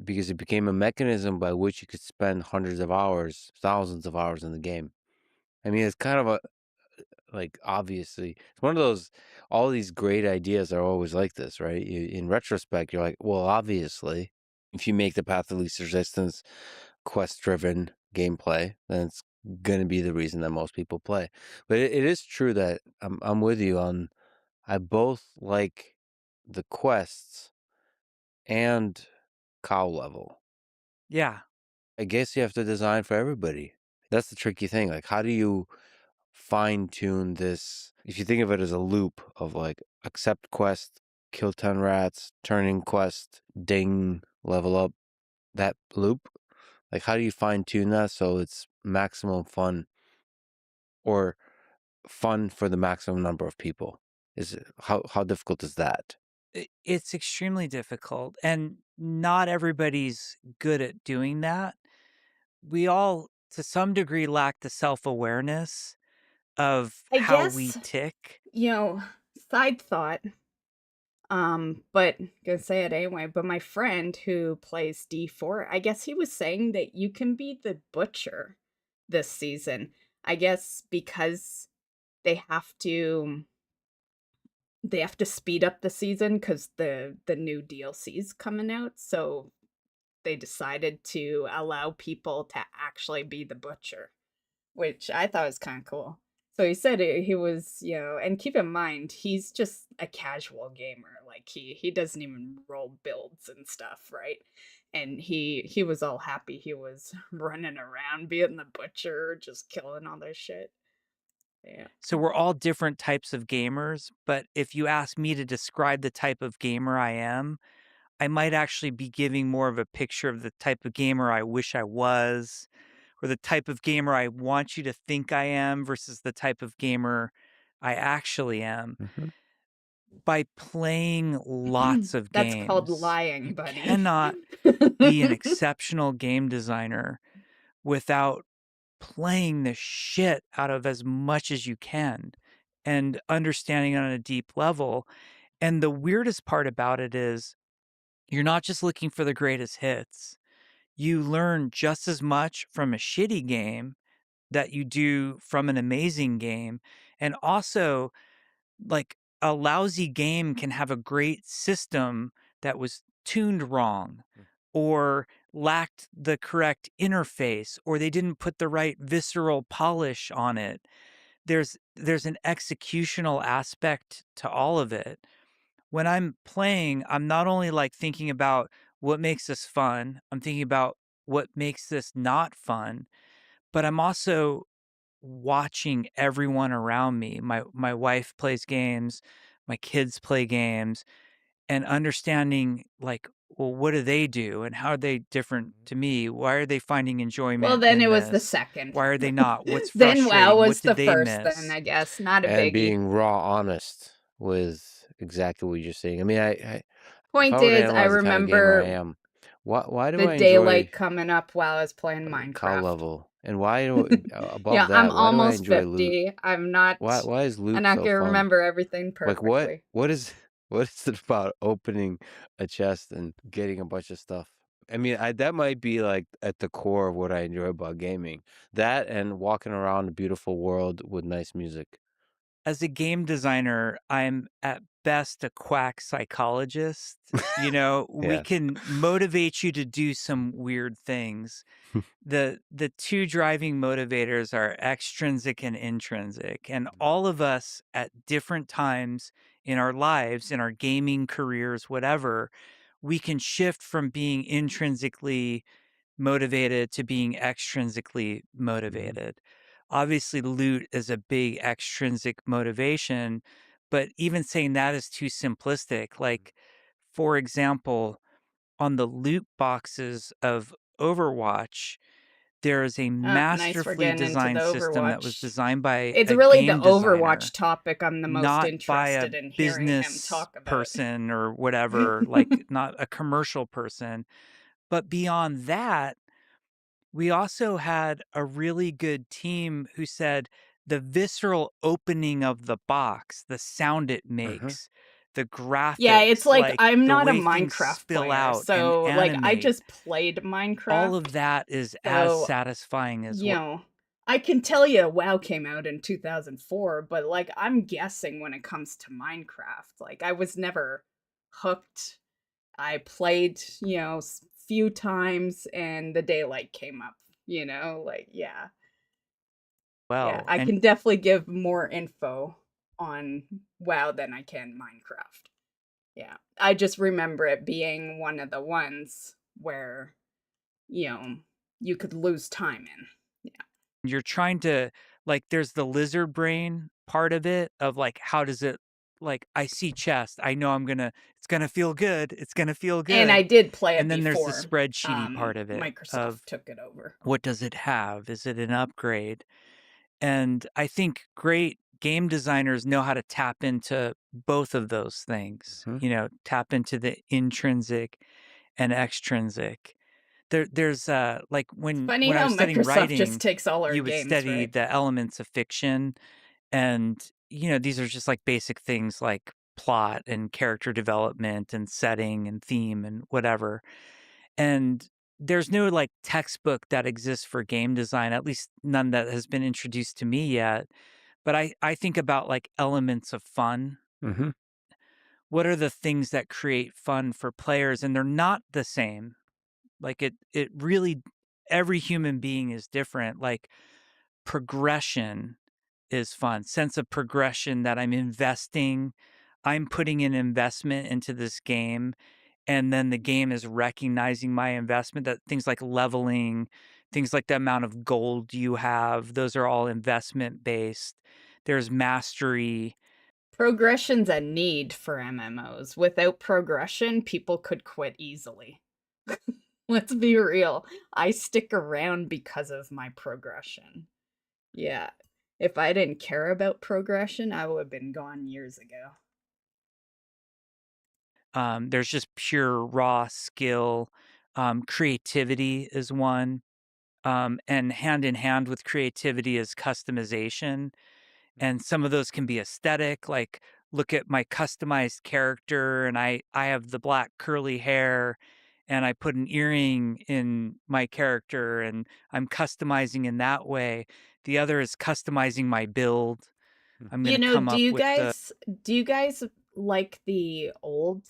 [SPEAKER 3] because it became a mechanism by which you could spend hundreds of hours, thousands of hours in the game. I mean, it's kind of a like obviously it's one of those. All these great ideas are always like this, right? In retrospect, you're like, well, obviously, if you make the path of least resistance quest-driven gameplay, then it's going to be the reason that most people play. But it is true that I'm with you on. I both like the quests and cow level.
[SPEAKER 2] Yeah.
[SPEAKER 3] I guess you have to design for everybody. That's the tricky thing. Like, how do you fine tune this? If you think of it as a loop of like accept quest, kill 10 rats, turn in quest, ding, level up, that loop, like how do you fine tune that so it's maximum fun or fun for the maximum number of people? How difficult is that?
[SPEAKER 2] It's extremely difficult, and not everybody's good at doing that. We all, to some degree, lack the self-awareness of
[SPEAKER 1] I
[SPEAKER 2] how we
[SPEAKER 1] guess,
[SPEAKER 2] tick.
[SPEAKER 1] you know, side thought, but gonna say it anyway, but my friend who plays D4, I guess he was saying that you can be the butcher this season. I guess because they have to they have to speed up the season because the new DLC's coming out, so they decided to allow people to actually be the butcher, which I thought was kind of cool. So he said he was, and keep in mind, he's just a casual gamer. Like he doesn't even roll builds and stuff, right? And he was all happy. He was running around being the butcher, just killing all their shit. Yeah.
[SPEAKER 2] So we're all different types of gamers, but if you ask me to describe the type of gamer I am, I might actually be giving more of a picture of the type of gamer I wish I was, or the type of gamer I want you to think I am versus the type of gamer I actually am.
[SPEAKER 3] Mm-hmm.
[SPEAKER 2] By playing lots of
[SPEAKER 1] That's called
[SPEAKER 2] games,
[SPEAKER 1] lying,
[SPEAKER 2] you
[SPEAKER 1] buddy.
[SPEAKER 2] cannot be an exceptional game designer without playing the shit out of as much as you can and understanding it on a deep level. And the weirdest part about it is you're not just looking for the greatest hits. You learn just as much from a shitty game that you do from an amazing game. And also, like, a lousy game can have a great system that was tuned wrong or lacked the correct interface, or they didn't put the right visceral polish on it. There's an executional aspect to all of it. When I'm playing, I'm not only like thinking about what makes this fun, I'm thinking about what makes this not fun, but I'm also watching everyone around me. My wife plays games, my kids play games, and understanding like, well, what do they do and how are they different to me? Why are they finding
[SPEAKER 1] Well,
[SPEAKER 2] enjoyment
[SPEAKER 1] then
[SPEAKER 2] in
[SPEAKER 1] it was the
[SPEAKER 2] this?
[SPEAKER 1] second.
[SPEAKER 2] Why are they not? What's
[SPEAKER 1] Then WoW
[SPEAKER 2] frustrating? What
[SPEAKER 1] was
[SPEAKER 2] did
[SPEAKER 1] the
[SPEAKER 2] they
[SPEAKER 1] first, then
[SPEAKER 2] miss?
[SPEAKER 1] I guess. Not a
[SPEAKER 3] And
[SPEAKER 1] biggie.
[SPEAKER 3] being raw honest with exactly what you're saying. I mean, if I
[SPEAKER 1] Point
[SPEAKER 3] were to
[SPEAKER 1] is, I
[SPEAKER 3] analyze the kind of gamer I
[SPEAKER 1] remember
[SPEAKER 3] am, why do
[SPEAKER 1] the
[SPEAKER 3] I enjoy
[SPEAKER 1] daylight coming up while I was playing
[SPEAKER 3] cow
[SPEAKER 1] Minecraft.
[SPEAKER 3] level? And why do above
[SPEAKER 1] Yeah, I'm
[SPEAKER 3] that, why do I
[SPEAKER 1] almost
[SPEAKER 3] enjoy loot?
[SPEAKER 1] 50.
[SPEAKER 3] Why is
[SPEAKER 1] I'm
[SPEAKER 3] loot
[SPEAKER 1] not
[SPEAKER 3] so
[SPEAKER 1] gonna
[SPEAKER 3] fun?
[SPEAKER 1] remember everything
[SPEAKER 3] Like
[SPEAKER 1] perfectly.
[SPEAKER 3] what is what is it about opening a chest and getting a bunch of stuff? I mean, that might be like at the core of what I enjoy about gaming. That and walking around a beautiful world with nice music.
[SPEAKER 2] As a game designer, I'm at best a quack psychologist. You know, we
[SPEAKER 3] Yes.
[SPEAKER 2] can motivate you to do some weird things. The two driving motivators are extrinsic and intrinsic, and all of us at different times in our lives, in our gaming careers, whatever, we can shift from being intrinsically motivated to being extrinsically
[SPEAKER 3] Mhm.
[SPEAKER 2] motivated. Obviously, loot is a big extrinsic motivation, but even saying that is too simplistic. Like, for example, on the loot boxes of Overwatch, there is a
[SPEAKER 1] Nice, we're
[SPEAKER 2] masterfully
[SPEAKER 1] getting into the
[SPEAKER 2] designed system that was
[SPEAKER 1] Overwatch.
[SPEAKER 2] designed by
[SPEAKER 1] It's
[SPEAKER 2] a
[SPEAKER 1] really the
[SPEAKER 2] game
[SPEAKER 1] Overwatch
[SPEAKER 2] designer,
[SPEAKER 1] topic I'm the most
[SPEAKER 2] not by a
[SPEAKER 1] interested in hearing him
[SPEAKER 2] business
[SPEAKER 1] talk about.
[SPEAKER 2] person or whatever, like not a commercial person. But beyond that, we also had a really good team who said the visceral opening of the box, the sound it
[SPEAKER 3] Mhm.
[SPEAKER 2] makes, the
[SPEAKER 1] Yeah, it's
[SPEAKER 2] graphics,
[SPEAKER 1] like
[SPEAKER 2] like
[SPEAKER 1] I'm
[SPEAKER 2] the
[SPEAKER 1] not a
[SPEAKER 2] way things
[SPEAKER 1] Minecraft
[SPEAKER 2] spill
[SPEAKER 1] player,
[SPEAKER 2] out and
[SPEAKER 1] so, like, I
[SPEAKER 2] animate,
[SPEAKER 1] just played
[SPEAKER 2] all
[SPEAKER 1] Minecraft,
[SPEAKER 2] of that is as
[SPEAKER 1] so,
[SPEAKER 2] satisfying as
[SPEAKER 1] you
[SPEAKER 2] what.
[SPEAKER 1] know, I can tell you WoW came out in 2004, but, like, I'm guessing when it comes to Minecraft, like, I was never hooked. I played, few times and the daylight came up, like, yeah. Yeah,
[SPEAKER 2] Well,
[SPEAKER 1] I
[SPEAKER 2] and
[SPEAKER 1] can definitely give more info on WoW than I can Minecraft. Yeah. I just remember it being one of the ones where, you know, you could lose time in. Yeah.
[SPEAKER 2] you're trying to, like, there's the lizard brain part of it of like how does it, like, I see chest, I know it's gonna feel good, it's gonna feel
[SPEAKER 1] And I
[SPEAKER 2] good.
[SPEAKER 1] did play it
[SPEAKER 2] And then there's the
[SPEAKER 1] before
[SPEAKER 2] spreadsheety part of it
[SPEAKER 1] Microsoft
[SPEAKER 2] of
[SPEAKER 1] took it over.
[SPEAKER 2] what does it have? Is it an upgrade? And I think great game designers know how to tap into both of those things,
[SPEAKER 3] Mhm.
[SPEAKER 2] tap into the intrinsic and extrinsic. There's like
[SPEAKER 1] It's
[SPEAKER 2] when
[SPEAKER 1] funny
[SPEAKER 2] I
[SPEAKER 1] how
[SPEAKER 2] was studying
[SPEAKER 1] Microsoft just
[SPEAKER 2] writing,
[SPEAKER 1] takes all our
[SPEAKER 2] you would
[SPEAKER 1] games,
[SPEAKER 2] study
[SPEAKER 1] right?
[SPEAKER 2] the elements of fiction, and these are just like basic things like plot and character development and setting and theme and whatever. And there's no like textbook that exists for game design, at least none that has been introduced to me yet. But I think about like elements of fun.
[SPEAKER 3] Mhm.
[SPEAKER 2] What are the things that create fun for players? And they're not the same. Like it really, every human being is different. Like progression is fun. Sense of progression that I'm putting an investment into this game, and then the game is recognizing my investment. That things like leveling, things like the amount of gold you have, those are all investment based. There's mastery.
[SPEAKER 1] Progression's a need for MMOs. Without progression, people could quit easily. Let's be real. I stick around because of my progression. Yeah. If I didn't care about progression, I would have been gone years ago.
[SPEAKER 2] There's just pure raw skill. Creativity is one. And hand in hand with creativity is customization. And some of those can be aesthetic, like look at my customized character and I have the black curly hair and I put an earring in my character and I'm customizing in that way. The other is customizing my build. I'm going
[SPEAKER 1] You
[SPEAKER 2] to
[SPEAKER 1] know,
[SPEAKER 2] come up with the.
[SPEAKER 1] do you guys like the old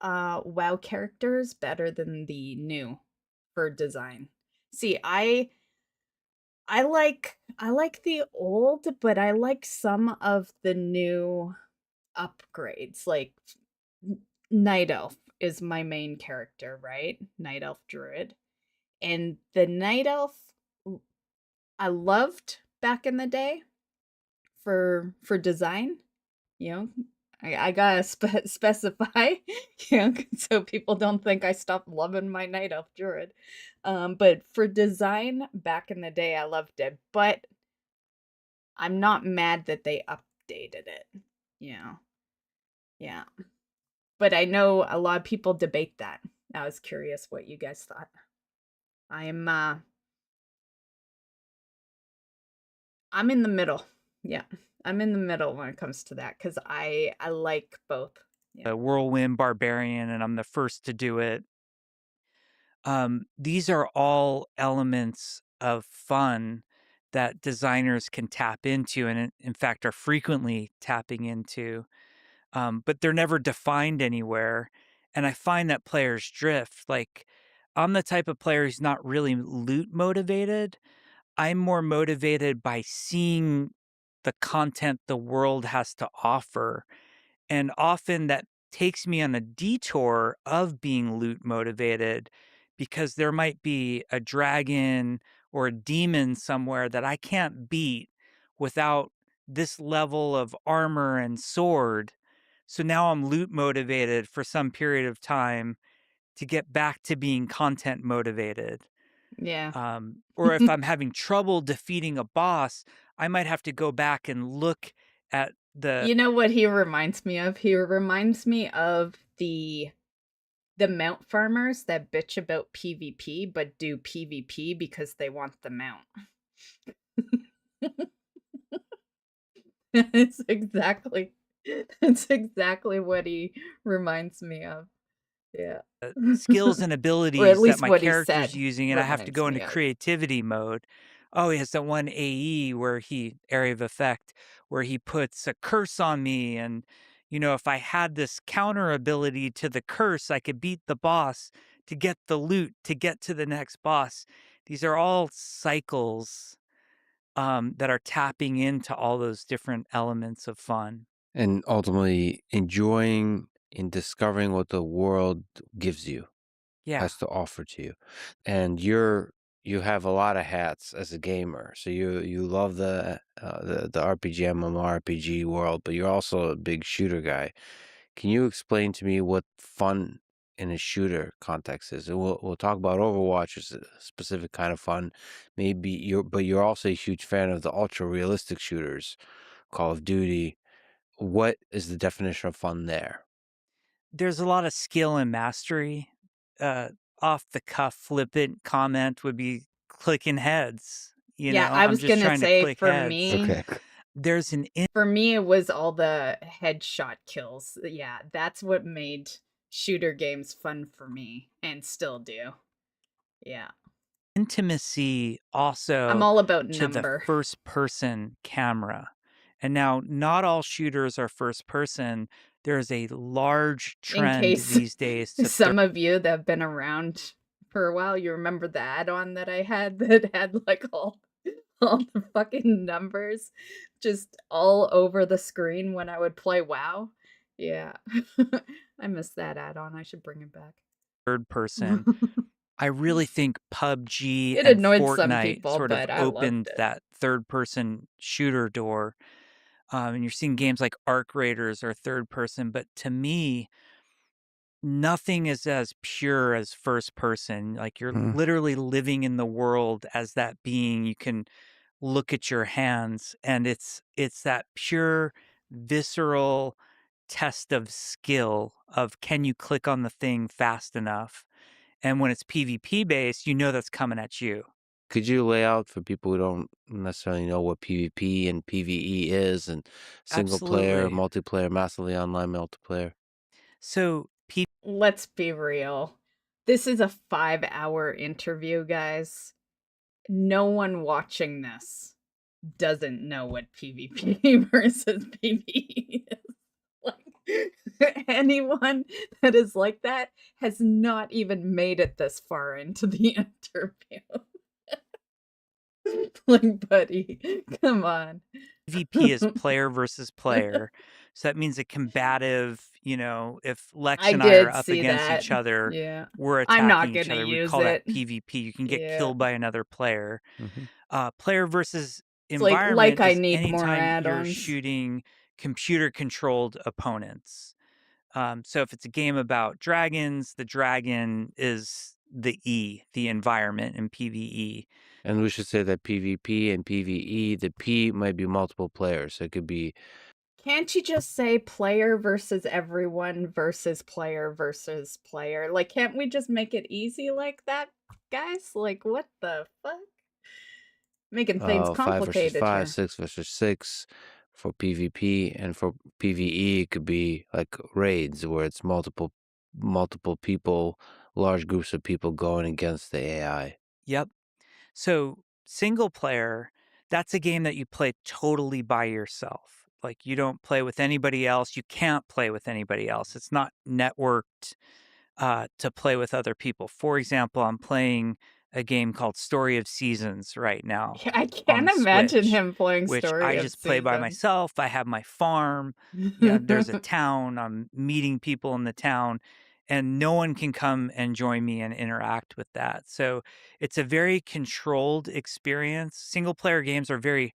[SPEAKER 1] WoW characters better than the new for design? See, I like the old, but I like some of the new upgrades. Like Night Elf is my main character, right? Night Elf Druid. And the Night Elf I loved back in the day for design, you know. I gotta specify, so people don't think I stopped loving my Night Elf Druid. But for design back in the day, I loved it. But I'm not mad that they updated it. You know, yeah. But I know a lot of people debate that. I was curious what you guys thought. I'm uh I'm in the middle. Yeah. I'm in the middle when it comes to that cuz I like both. Yeah.
[SPEAKER 2] Whirlwind barbarian and I'm the first to do it. These are all elements of fun that designers can tap into and in fact are frequently tapping into. but they're never defined anywhere. And I find that players drift. Like, I'm the type of player who's not really loot motivated. I'm more motivated by seeing the content the world has to offer. And often that takes me on a detour of being loot motivated because there might be a dragon or a demon somewhere that I can't beat without this level of armor and sword. So now I'm loot motivated for some period of time to get back to being content motivated.
[SPEAKER 1] Yeah.
[SPEAKER 2] Or if I'm having trouble defeating a boss, I might have to go back and look at the
[SPEAKER 1] You know what he reminds me of? He reminds me of the mount farmers that bitch about PvP but do PvP because they want the mount. It's exactly what he reminds me of. Yeah.
[SPEAKER 2] skills and
[SPEAKER 1] Or at
[SPEAKER 2] abilities that
[SPEAKER 1] least
[SPEAKER 2] my
[SPEAKER 1] what he
[SPEAKER 2] character's
[SPEAKER 1] said
[SPEAKER 2] using, and I have to
[SPEAKER 1] reminds
[SPEAKER 2] go into
[SPEAKER 1] me of.
[SPEAKER 2] creativity mode. Oh, he has that one AE where area of effect, where he puts a curse on me. And, if I had this counter ability to the curse, I could beat the boss to get the loot, to get to the next boss. These are all cycles that are tapping into all those different elements of fun.
[SPEAKER 3] And ultimately enjoying and discovering what the world gives you,
[SPEAKER 2] Yeah.
[SPEAKER 3] has to offer to you. And you have a lot of hats as a gamer. So you love the RPG, MMORPG world, but you're also a big shooter guy. Can you explain to me what fun in a shooter context is? And we'll talk about Overwatch as a specific kind of fun. Maybe you're also a huge fan of the ultra realistic shooters, Call of Duty. What is the definition of fun there?
[SPEAKER 2] There's a lot of skill and mastery. Uh, Off the cuff, flippant comment would be clicking heads.
[SPEAKER 1] Yeah, I
[SPEAKER 2] I'm
[SPEAKER 1] was
[SPEAKER 2] just
[SPEAKER 1] gonna
[SPEAKER 2] trying to
[SPEAKER 1] say
[SPEAKER 2] click
[SPEAKER 1] for
[SPEAKER 2] heads.
[SPEAKER 1] me
[SPEAKER 3] Okay.
[SPEAKER 2] There's an
[SPEAKER 1] for me, it was all the headshot kills. Yeah, that's what made shooter games fun for me and still do. Yeah.
[SPEAKER 2] intimacy
[SPEAKER 1] I'm
[SPEAKER 2] also
[SPEAKER 1] all about
[SPEAKER 2] to the
[SPEAKER 1] number.
[SPEAKER 2] first person camera. And now, not all shooters are first person. There's a large
[SPEAKER 1] In
[SPEAKER 2] trend
[SPEAKER 1] case
[SPEAKER 2] these days to
[SPEAKER 1] some of you that have been around for a while, you remember the add-on that I had that had like all the fucking numbers just all over the screen when I would play WoW. Yeah. I miss that add-on. I should bring it back.
[SPEAKER 2] third person. I really think PUBG
[SPEAKER 1] It
[SPEAKER 2] and
[SPEAKER 1] annoyed some
[SPEAKER 2] Fortnite
[SPEAKER 1] people,
[SPEAKER 2] sort of
[SPEAKER 1] but I loved
[SPEAKER 2] opened
[SPEAKER 1] it.
[SPEAKER 2] that third person shooter door. And you're seeing games like Arc Raiders are third person, but to me, nothing is as pure as first person. Like, you're
[SPEAKER 3] Mm.
[SPEAKER 2] literally living in the world as that being. You can look at your hands, and it's that pure, visceral test of skill of, can you click on the thing fast enough? And when it's PvP based, that's coming at you.
[SPEAKER 3] Could you lay out for people who don't necessarily know what PvP and PvE is, and single player,
[SPEAKER 2] Absolutely.
[SPEAKER 3] multiplayer, massively online multiplayer?
[SPEAKER 2] So
[SPEAKER 1] Let's be real. This is a 5-hour interview, guys. No one watching this doesn't know what PvP versus PvE is. Like, anyone that is like that has not even made it this far into the interview. Like, buddy, come on.
[SPEAKER 2] PvP is player versus player. So that means a combative, if Lex
[SPEAKER 1] I
[SPEAKER 2] and I are
[SPEAKER 1] did
[SPEAKER 2] up
[SPEAKER 1] see
[SPEAKER 2] against
[SPEAKER 1] that.
[SPEAKER 2] each other,
[SPEAKER 1] Yeah.
[SPEAKER 2] we're
[SPEAKER 1] I'm
[SPEAKER 2] attacking
[SPEAKER 1] not
[SPEAKER 2] each
[SPEAKER 1] gonna
[SPEAKER 2] other. We'd
[SPEAKER 1] use
[SPEAKER 2] call that
[SPEAKER 1] it.
[SPEAKER 2] PvP. You can get
[SPEAKER 1] Yeah.
[SPEAKER 2] killed by another player.
[SPEAKER 3] Mhm.
[SPEAKER 2] Player versus
[SPEAKER 1] It's like
[SPEAKER 2] environment
[SPEAKER 1] I
[SPEAKER 2] is
[SPEAKER 1] need more
[SPEAKER 2] anytime you're
[SPEAKER 1] add-ons.
[SPEAKER 2] shooting computer controlled opponents. So if it's a game about dragons, the dragon is the environment in PvE.
[SPEAKER 3] And we should say that PvP and PvE, the P might be multiple players. So it could be
[SPEAKER 1] Can't you just say player versus everyone versus player versus player? Like, can't we just make it easy like that, guys? Like, what the fuck? Making things
[SPEAKER 3] 5 versus
[SPEAKER 1] complicated
[SPEAKER 3] 5,
[SPEAKER 1] here.
[SPEAKER 3] 6 versus 6 for PvP, and for PvE it could be like raids where it's multiple people, large groups of people going against the AI.
[SPEAKER 2] Yep. So single player, that's a game that you play totally by yourself. Like, you don't play with anybody else. You can't play with anybody else. It's not networked to play with other people. For example, I'm playing a game called Story of Seasons right now
[SPEAKER 1] Yeah, I
[SPEAKER 2] on
[SPEAKER 1] can't
[SPEAKER 2] the
[SPEAKER 1] imagine
[SPEAKER 2] Switch,
[SPEAKER 1] him playing
[SPEAKER 2] which
[SPEAKER 1] Story
[SPEAKER 2] I
[SPEAKER 1] of
[SPEAKER 2] just play by
[SPEAKER 1] Seasons.
[SPEAKER 2] myself. I have my farm. Yeah, there's a town. I'm meeting people in the town, and no one can come and join me and interact with that. So it's a very controlled experience. Single player games are very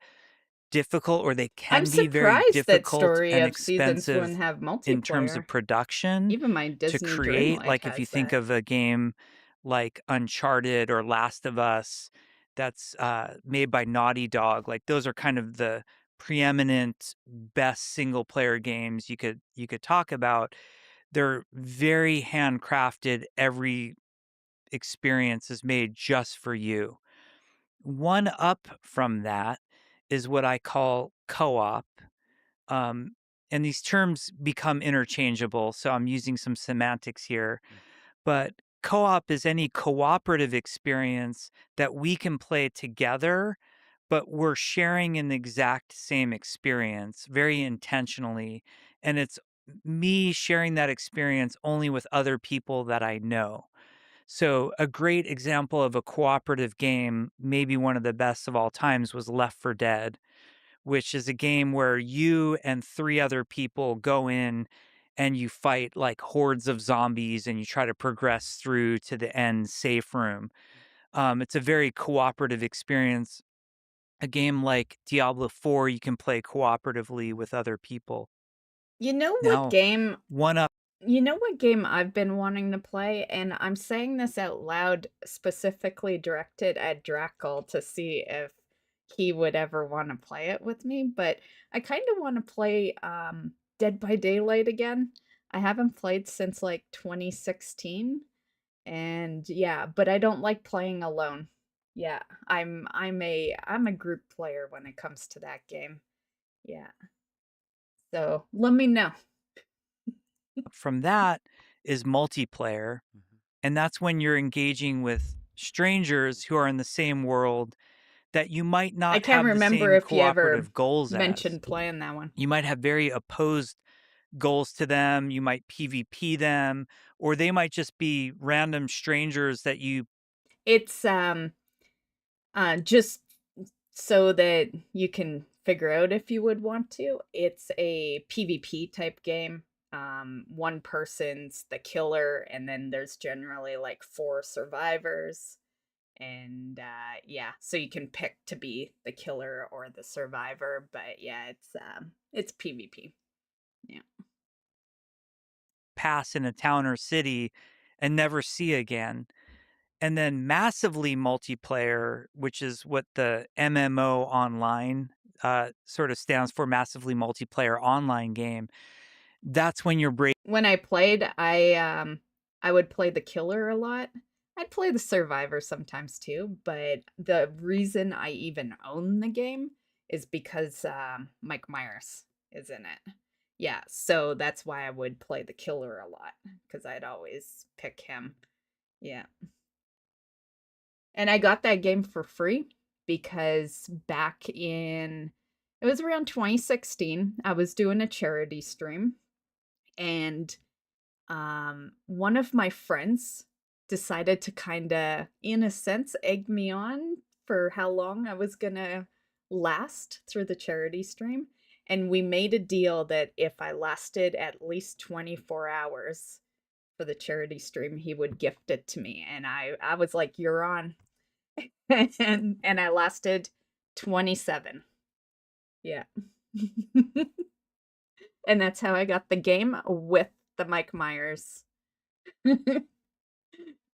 [SPEAKER 2] difficult, or they
[SPEAKER 1] I'm
[SPEAKER 2] can be very
[SPEAKER 1] surprised that
[SPEAKER 2] difficult
[SPEAKER 1] Story
[SPEAKER 2] and
[SPEAKER 1] of Seasons wouldn't
[SPEAKER 2] expensive
[SPEAKER 1] have
[SPEAKER 2] in terms of
[SPEAKER 1] multiplayer.
[SPEAKER 2] production
[SPEAKER 1] Even my
[SPEAKER 2] to
[SPEAKER 1] Disney
[SPEAKER 2] create.
[SPEAKER 1] Dreamlight
[SPEAKER 2] Like, if you
[SPEAKER 1] has
[SPEAKER 2] think
[SPEAKER 1] that.
[SPEAKER 2] of a game like Uncharted or Last of Us that's made by Naughty Dog, like those are kind of the preeminent best single player games you could talk about. They're very handcrafted. Every experience is made just for you. One up from that is what I call co-op. Um, and these terms become interchangeable, so I'm using some semantics here. But co-op is any cooperative experience that we can play together, but we're sharing an exact same experience very intentionally. And it's me sharing that experience only with other people that I know. So, a great example of a cooperative game, maybe one of the best of all times, was Left 4 Dead, which is a game where you and 3 other people go in and you fight like hordes of zombies and you try to progress through to the end safe room. It's a very cooperative experience. A game like Diablo 4, you can play cooperatively with other people.
[SPEAKER 1] You know what
[SPEAKER 2] Now,
[SPEAKER 1] game
[SPEAKER 2] one up
[SPEAKER 1] You know what game I've been wanting to play? And I'm saying this out loud, specifically directed at Drackle to see if he would ever want to play it with me. But I kind of want to play Dead by Daylight again. I haven't played since like 2016. And yeah, but I don't like playing alone. Yeah, I'm a group player when it comes to that game. Yeah. So let me know.
[SPEAKER 2] from that is multiplayer. And that's when you're engaging with strangers who are in the same world that you might
[SPEAKER 1] I
[SPEAKER 2] not
[SPEAKER 1] can't
[SPEAKER 2] have the
[SPEAKER 1] remember
[SPEAKER 2] same
[SPEAKER 1] if you ever
[SPEAKER 2] cooperative goals as.
[SPEAKER 1] mentioned playing that one.
[SPEAKER 2] You might have very opposed goals to them. You might PvP them, or they might just be random strangers that you
[SPEAKER 1] It's just so that you can figure out if you would want to. It's a PvP type game. One person's the killer, and then there's generally like 4 survivors. And yeah, so you can pick to be the killer or the survivor, but yeah, it's PvP. Yeah.
[SPEAKER 2] pass in a town or city and never see again. And then massively multiplayer, which is what the MMO online sort of stands for, massively multiplayer online game. That's when you're
[SPEAKER 1] When I played, I would play the killer a lot. I'd play the survivor sometimes too, but the reason I even own the game is because Mike Myers is in it. Yeah, so that's why I would play the killer a lot because I'd always pick him. Yeah. And I got that game for free because back in it was around 2016, I was doing a charity stream and one of my friends decided to kind of in a sense egg me on for how long I was going to last through the charity stream, and we made a deal that if I lasted at least 24 hours for the charity stream he would gift it to me, and I was like, you're on. And I lasted 27. Yeah. And that's how I got the game with the Mike Myers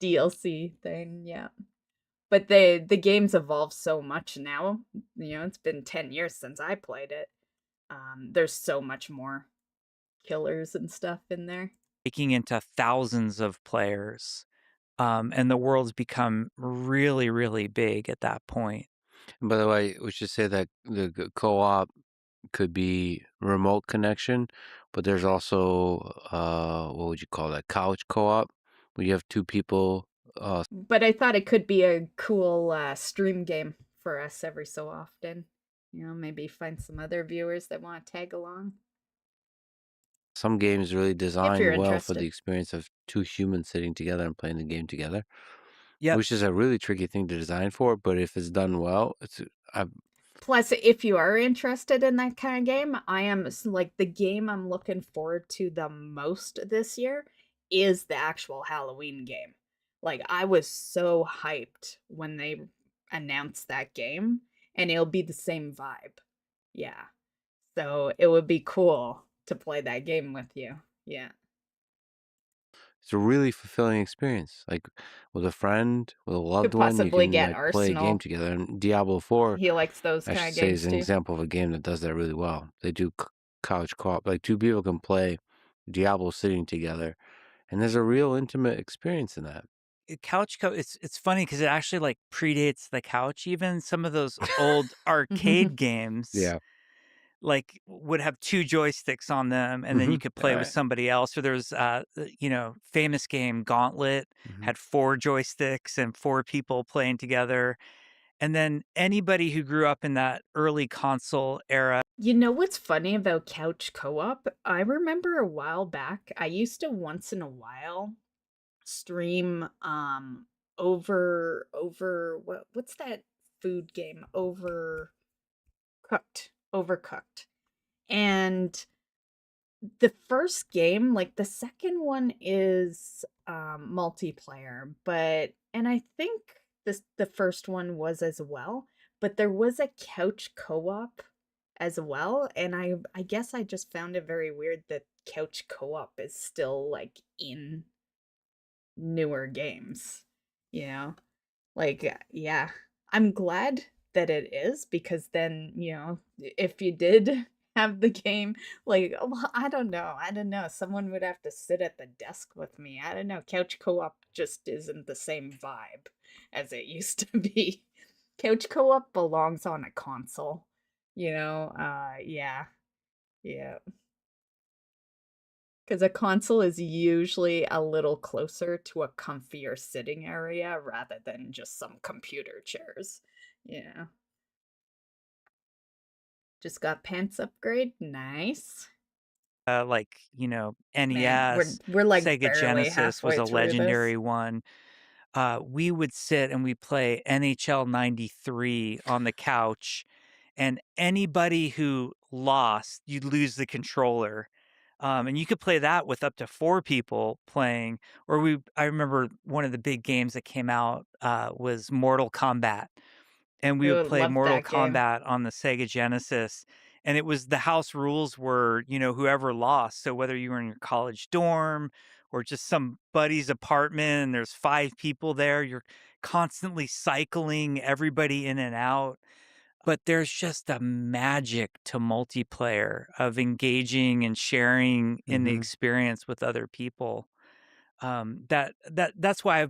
[SPEAKER 1] DLC thing, yeah. But the game's evolved so much now. You know, it's been 10 years since I played it. There's so much more killers and stuff in there.
[SPEAKER 2] breaking into thousands of players. And the world's become really, really big at that point.
[SPEAKER 3] And by the way, we should say that the co-op could be remote connection, but there's also what would you call that? Couch co-op, where you have 2 people.
[SPEAKER 1] But I thought it could be a cool stream game for us every so often. Maybe find some other viewers that want to tag along.
[SPEAKER 3] Some games really
[SPEAKER 1] If
[SPEAKER 3] design
[SPEAKER 1] you're
[SPEAKER 3] well for the
[SPEAKER 1] interested.
[SPEAKER 3] experience of two humans sitting together and playing the game together,
[SPEAKER 2] Yep.
[SPEAKER 3] which is a really tricky thing to design for. But if it's done well,
[SPEAKER 1] Plus, if you are interested in that kind of game, like the game I'm looking forward to the most this year is the actual Halloween game. Like, I was so hyped when they announced that game, and it'll be the same vibe. Yeah. So it would be cool to play that game with you. Yeah.
[SPEAKER 3] it's a really fulfilling experience. Like with a friend, with a loved
[SPEAKER 1] Could
[SPEAKER 3] one, you
[SPEAKER 1] possibly
[SPEAKER 3] can
[SPEAKER 1] get
[SPEAKER 3] like play a game
[SPEAKER 1] Arsenal.
[SPEAKER 3] together. And Diablo 4,
[SPEAKER 1] He likes those
[SPEAKER 3] I
[SPEAKER 1] kind
[SPEAKER 3] should
[SPEAKER 1] of
[SPEAKER 3] say, is
[SPEAKER 1] games
[SPEAKER 3] an
[SPEAKER 1] too.
[SPEAKER 3] example of a game that does that really well. They do couch co-op. Like two people can play Diablo sitting together, and there's a real intimate experience in that.
[SPEAKER 2] It's funny because it actually like predates the couch. Even some of those old arcade games
[SPEAKER 3] Yeah.
[SPEAKER 2] like would have two joysticks on them, and then you could play with
[SPEAKER 3] Right.
[SPEAKER 2] somebody else. Or there's famous game Gauntlet
[SPEAKER 3] Mhm.
[SPEAKER 2] had four joysticks and four people playing together. And then anybody who grew up in that early console era.
[SPEAKER 1] You know what's funny about couch co-op? I remember a while back, I used to once in a while stream what's that food game? Overcooked. And the first game, like the second one is multiplayer, and I think the first one was as well, but there was a couch co-op as well, and I guess I just found it very weird that couch co-op is still like in newer games, you know? Like, yeah, I'm glad that it is because then, if you did have the game, like, well, I don't know. Someone would have to sit at the desk with me. I don't know. Couch co-op just isn't the same vibe as it used to be. Couch co-op belongs on a console, yeah, yeah. Because a console is usually a little closer to a comfier sitting area rather than just some computer chairs. Yeah. Just got pants upgrade. Nice. Man, we're
[SPEAKER 2] NES,
[SPEAKER 1] we're like
[SPEAKER 2] Sega
[SPEAKER 1] barely
[SPEAKER 2] Genesis was
[SPEAKER 1] halfway
[SPEAKER 2] a
[SPEAKER 1] through this.
[SPEAKER 2] legendary one. We would sit and we play NHL 93 on the couch, and anybody who lost, you'd lose the controller. And you could play that with up to four people playing. I remember one of the big games that came out was Mortal Kombat, and we would
[SPEAKER 1] Ooh,
[SPEAKER 2] play
[SPEAKER 1] love
[SPEAKER 2] Mortal
[SPEAKER 1] that game.
[SPEAKER 2] Kombat on the Sega Genesis. And it was the house rules were, whoever lost. So whether you were in your college dorm or just some buddy's apartment and there's five people there, you're constantly cycling everybody in and out. But there's just a magic to multiplayer of engaging and sharing in the
[SPEAKER 3] Mhm.
[SPEAKER 2] experience with other people. That's why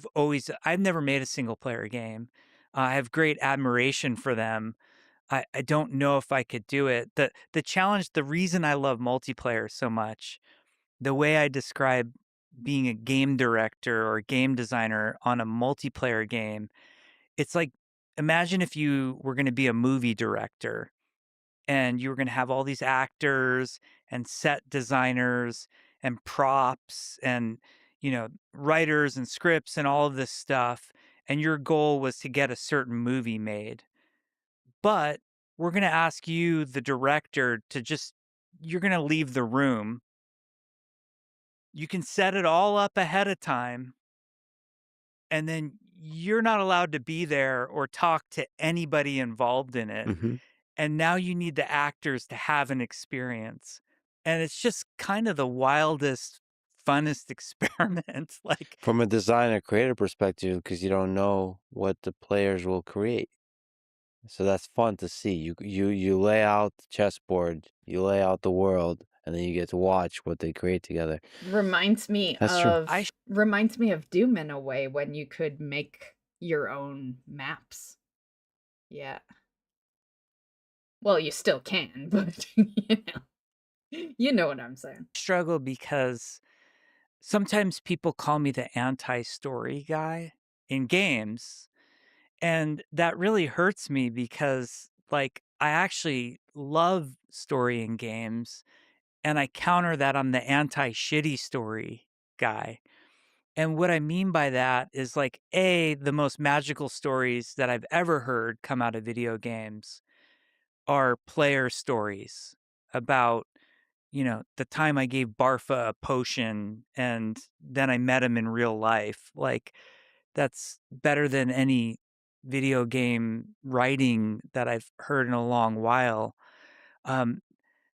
[SPEAKER 2] I've never made a single player game. I have great admiration for them. I don't know if I could do it. The challenge, the reason I love multiplayer so much, the way I describe being a game director or game designer on a multiplayer game, it's like imagine if you were going to be a movie director and you were going to have all these actors and set designers and props and writers and scripts and all of this stuff, and your goal was to get a certain movie made. But we're going to ask you, the director, to just you're going to leave the room. You can set it all up ahead of time, and then you're not allowed to be there or talk to anybody involved in it.
[SPEAKER 3] Mhm.
[SPEAKER 2] And now you need the actors to have an experience. And it's just kind of the wildest, funnest experiment. Like,
[SPEAKER 3] From a designer creator perspective, because you don't know what the players will create. So that's fun to see. You lay out the chessboard, you lay out the world, and then you get to watch what they create together.
[SPEAKER 1] Reminds me
[SPEAKER 3] That's true.
[SPEAKER 1] of reminds me of Doom in a way when you could make your own maps. Yeah. Well, you still can, but you know what I'm saying.
[SPEAKER 2] struggle because sometimes people call me the anti-story guy in games. And that really hurts me because, like, I actually love story in games, and I counter that I'm the anti-shitty story guy. And what I mean by that is like, A, the most magical stories that I've ever heard come out of video games are player stories about, the time I gave Barfa a potion and then I met him in real life. Like, that's better than any video game writing that I've heard in a long while. Um,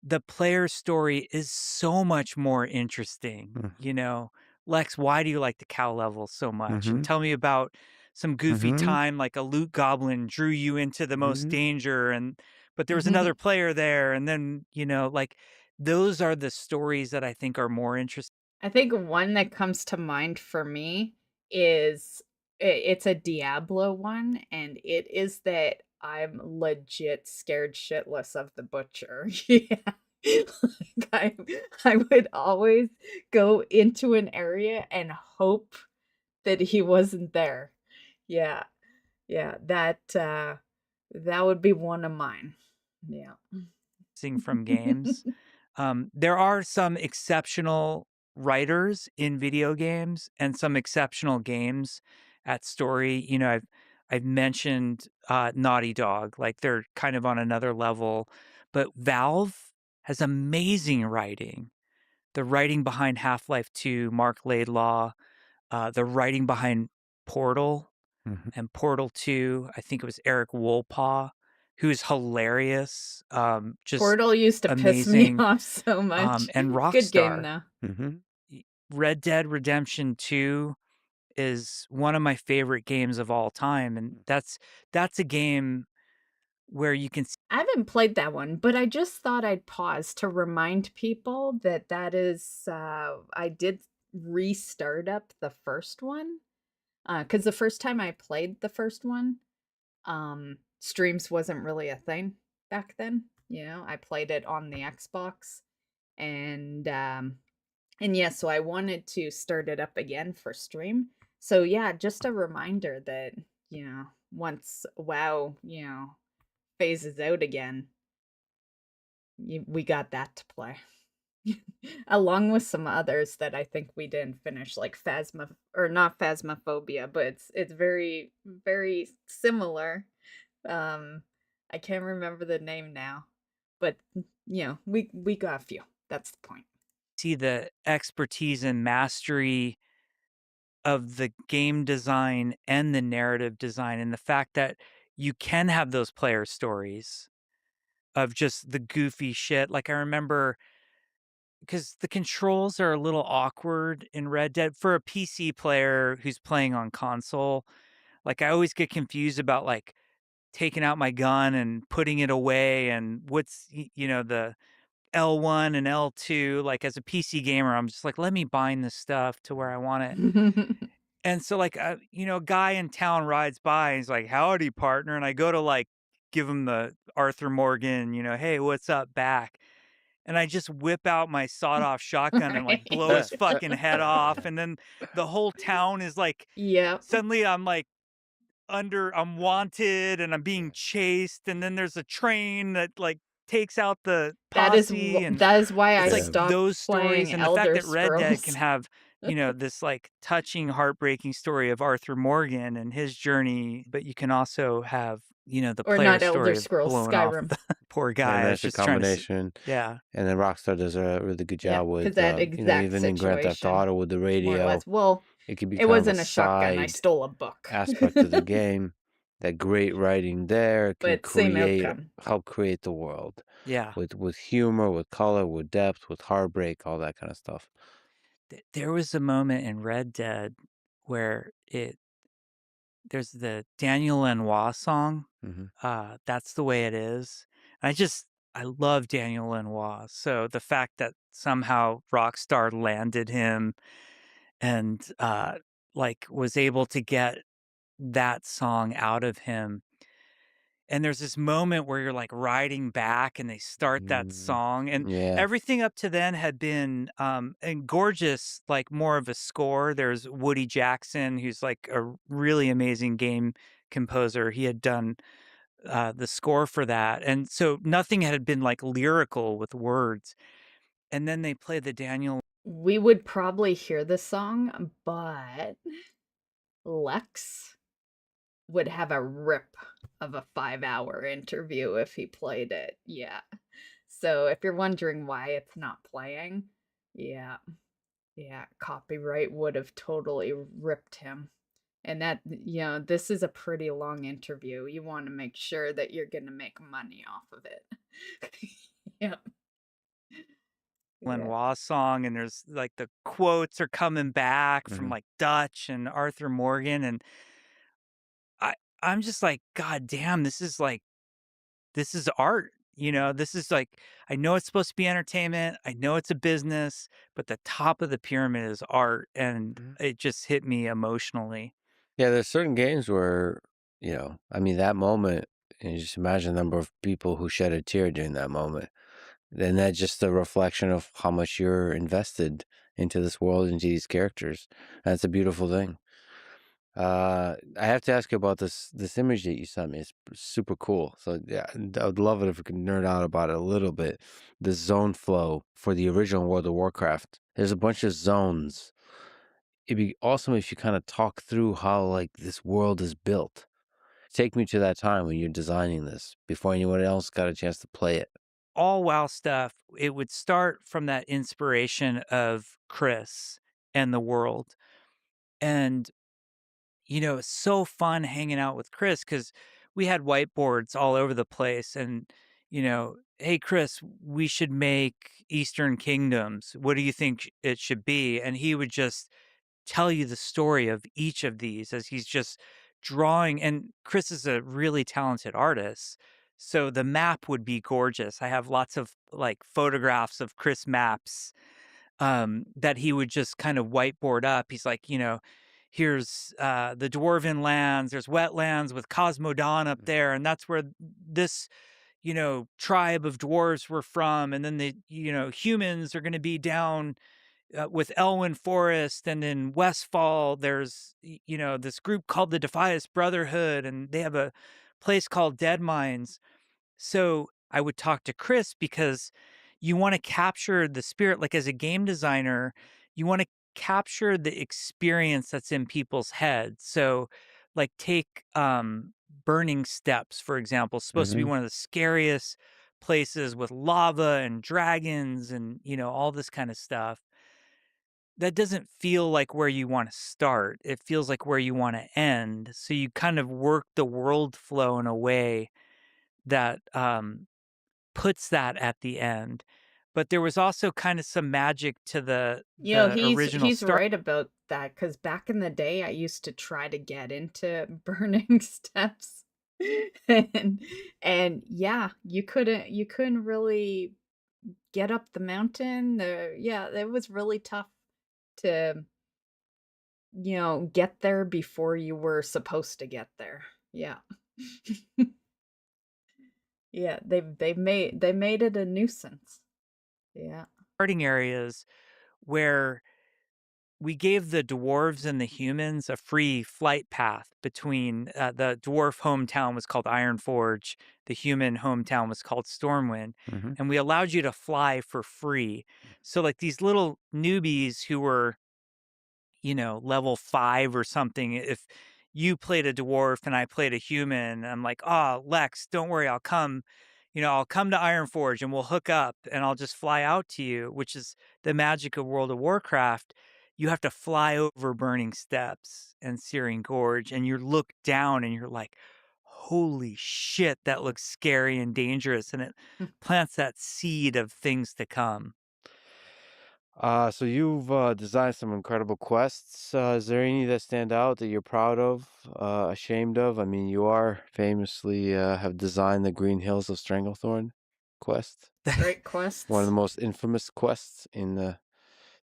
[SPEAKER 2] the player story is so much more interesting,
[SPEAKER 3] Mm.
[SPEAKER 2] Lex, why do you like the cow level so much? And
[SPEAKER 3] Mhm.
[SPEAKER 2] tell me about some goofy
[SPEAKER 3] Mhm.
[SPEAKER 2] time like a loot goblin drew you into the most
[SPEAKER 3] Mhm.
[SPEAKER 2] danger but there was another player there and then, like those are the stories that I think are more interesting.
[SPEAKER 1] I think one that comes to mind for me is it's a Diablo one, and it is that I'm legit scared shitless of the butcher. Yeah. Like I would always go into an area and hope that he wasn't there. Yeah. Yeah, that would be one of mine. Yeah.
[SPEAKER 2] From games. There are some exceptional writers in video games and some exceptional games at story. I've mentioned Naughty Dog, like they're kind of on another level, but Valve has amazing writing. The writing behind Half-Life 2, Mark Laidlaw, the writing behind Portal
[SPEAKER 3] Mhm.
[SPEAKER 2] and Portal 2, I think it was Eric Wolpaw, who's hilarious, just
[SPEAKER 1] Portal used to piss me
[SPEAKER 2] amazing,
[SPEAKER 1] off so much.
[SPEAKER 2] and
[SPEAKER 1] Good game,
[SPEAKER 2] Rockstar.
[SPEAKER 1] though.
[SPEAKER 3] Mhm.
[SPEAKER 2] Y Red Dead Redemption 2 is one of my favorite games of all time, and that's a game where you can
[SPEAKER 1] I haven't played that one, but I just thought I'd pause to remind people that that is, I did restart up the first one, because the first time I played the first one, streams wasn't really a thing back then. I played it on the Xbox, and yeah, so I wanted to start it up again for stream. So yeah, just a reminder that, once WoW, phases out again, we got that to play. Along with some others that I think we didn't finish, like Phasma or not Phasmophobia, but it's very, very similar. Um, I can't remember the name now, but we got a few. That's the point.
[SPEAKER 2] see the expertise and mastery of the game design and the narrative design, and the fact that you can have those player stories of just the goofy shit. Like, I remember because the controls are a little awkward in Red Dead for a PC player who's playing on console. Like, I always get confused about, like, taking out my gun and putting it away and what's, the L1 and L2. Like, as a PC gamer, I'm just like, "Let me bind this stuff to where I want it." And so, like, a guy in town rides by and he's like, "Howdy, partner." And I go to, like, give him the Arthur Morgan, "Hey, what's up?" back. And I just whip out my sawed-off shotgun and, like,
[SPEAKER 1] Right.
[SPEAKER 2] blow his fucking head off. And then the whole town is like,
[SPEAKER 1] Yep.
[SPEAKER 2] suddenly I'm wanted and I'm being chased. And then there's a train that, like, takes out the posse. And
[SPEAKER 1] That is why I
[SPEAKER 2] it's like
[SPEAKER 3] Yeah.
[SPEAKER 1] stopped
[SPEAKER 2] those stories
[SPEAKER 1] playing
[SPEAKER 2] and the fact
[SPEAKER 1] Elder
[SPEAKER 2] that Red Dead can
[SPEAKER 1] Scrolls.
[SPEAKER 2] have, this like touching, heartbreaking story of Arthur Morgan and his journey, but you can also have, the
[SPEAKER 1] Or
[SPEAKER 2] player
[SPEAKER 1] not Elder
[SPEAKER 2] story of
[SPEAKER 1] Scrolls,
[SPEAKER 2] blowing off
[SPEAKER 1] Skyrim.
[SPEAKER 2] the poor
[SPEAKER 3] Yeah,
[SPEAKER 2] guy that's
[SPEAKER 3] nice
[SPEAKER 2] just trying to,
[SPEAKER 3] combination.
[SPEAKER 2] yeah.
[SPEAKER 3] And then Rockstar does a really good
[SPEAKER 1] Yeah,
[SPEAKER 3] job
[SPEAKER 1] because
[SPEAKER 3] with,
[SPEAKER 1] that exact
[SPEAKER 3] even in Grand Theft
[SPEAKER 1] situation,
[SPEAKER 3] Auto with the
[SPEAKER 1] more or
[SPEAKER 3] radio,
[SPEAKER 1] less. Well,
[SPEAKER 3] it could be
[SPEAKER 1] it
[SPEAKER 3] kind of a
[SPEAKER 1] wasn't a shotgun. I
[SPEAKER 3] side
[SPEAKER 1] stole a book.
[SPEAKER 3] aspect of the game. That great writing there can
[SPEAKER 1] But same outcome.
[SPEAKER 3] help create the world
[SPEAKER 2] Yeah.
[SPEAKER 3] with humor, with color, with depth, with heartbreak, all that kind of stuff.
[SPEAKER 2] There was a moment in Red Dead where there's the Daniel Lanois song.
[SPEAKER 3] Hmm.
[SPEAKER 2] That's the way it is. I love Daniel Lanois. So the fact that somehow Rockstar landed him and like was able to get that song out of him. And there's this moment where you're like riding back and they start that
[SPEAKER 3] Mm,
[SPEAKER 2] song and
[SPEAKER 3] yeah.
[SPEAKER 2] everything up to then had been and gorgeous, like more of a score. There's Woody Jackson, who's like a really amazing game composer. He had done the score for that, and so nothing had been, like, lyrical with words, and then they play the Daniel
[SPEAKER 1] We would probably hear the song, but Lex would have a rip of a 5-hour interview if he played it, yeah. So if you're wondering why it's not playing, yeah, yeah, copyright would have totally ripped him. And that, this is a pretty long interview. You wanna make sure that you're gonna make money off of it. Yep, yeah.
[SPEAKER 2] Lenoir song, and there's, like, the quotes are coming back from,
[SPEAKER 3] Mhm.
[SPEAKER 2] like, Dutch and Arthur Morgan, and I I'm just like, "God damn, this is art," This is like I know it's supposed to be entertainment, I know it's a business, but the top of the pyramid is art, and
[SPEAKER 3] Mhm.
[SPEAKER 2] it just hit me emotionally.
[SPEAKER 3] Yeah, there's certain games where, I mean, that moment, and you just imagine the number of people who shed a tear during that moment. Then that's just a reflection of how much you're invested into this world, into these characters. That's a beautiful thing. I have to ask you about this image that you sent me. It's super cool. So yeah, I would love it if we could nerd out about it a little bit. The zone flow for the original World of Warcraft. There's a bunch of zones. It'd be awesome if you kind of talk through how like this world is built. Take me to that time when you're designing this before anyone else got a chance to play it.
[SPEAKER 2] All WoW stuff, it would start from that inspiration of Chris and the world, and it's so fun hanging out with Chris because we had whiteboards all over the place. And, hey, Chris, we should make Eastern Kingdoms. What do you think it should be? And he would just tell you the story of each of these as he's just drawing. And Chris is a really talented artist. So the map would be gorgeous. I have lots of like photographs of Chris maps that he would just kind of whiteboard up. He's like, here's the dwarven lands, there's wetlands with Cosmodon up there, and that's where this, tribe of dwarves were from. And then the, humans are going to be down with Elwyn Forest, and in Westfall, there's, this group called the Defias Brotherhood, and they have a place called Dead Mines. So I would talk to Chris because you want to capture the spirit. Like as a game designer, you want to capture the experience that's in people's heads. So, like, take Burning Steps, for example, supposed to be
[SPEAKER 3] Hmm.
[SPEAKER 2] one of the scariest places with lava and dragons and, all this kind of stuff. That doesn't feel like where you want to start. It feels like where you want to end. So you kind of work the world flow in a way that puts that at the end. But there was also kind of some magic to the original
[SPEAKER 1] He's
[SPEAKER 2] start.
[SPEAKER 1] right about that. Cause back in the day, I used to try to get into Burning Steps. And yeah, you couldn't really get up the mountain. Yeah, it was really tough to, get there before you were supposed to get there. Yeah. Yeah, they made it a nuisance. Yeah.
[SPEAKER 2] Starting areas where we gave the dwarves and the humans a free flight path between the dwarf hometown was called Ironforge, the human hometown was called Stormwind,
[SPEAKER 3] Hmm.
[SPEAKER 2] and we allowed you to fly for free. So like these little newbies who were level 5 or something. If you played a dwarf and I played a human, I'm like, "Oh, Lex, don't worry, I'll come, I'll come to Ironforge and we'll hook up and I'll just fly out to you," which is the magic of World of Warcraft. You have to fly over Burning Steps and Searing Gorge, and you look down and you're like, "Holy shit, that looks scary and dangerous," and it plants that seed of things to come.
[SPEAKER 3] So you've designed some incredible quests. Is there any that stand out that you're proud of, ashamed of? I mean, you are famously have designed the Green Hills of Stranglethorn quest,
[SPEAKER 1] Great
[SPEAKER 3] one of the
[SPEAKER 1] quests.
[SPEAKER 3] most infamous quests in the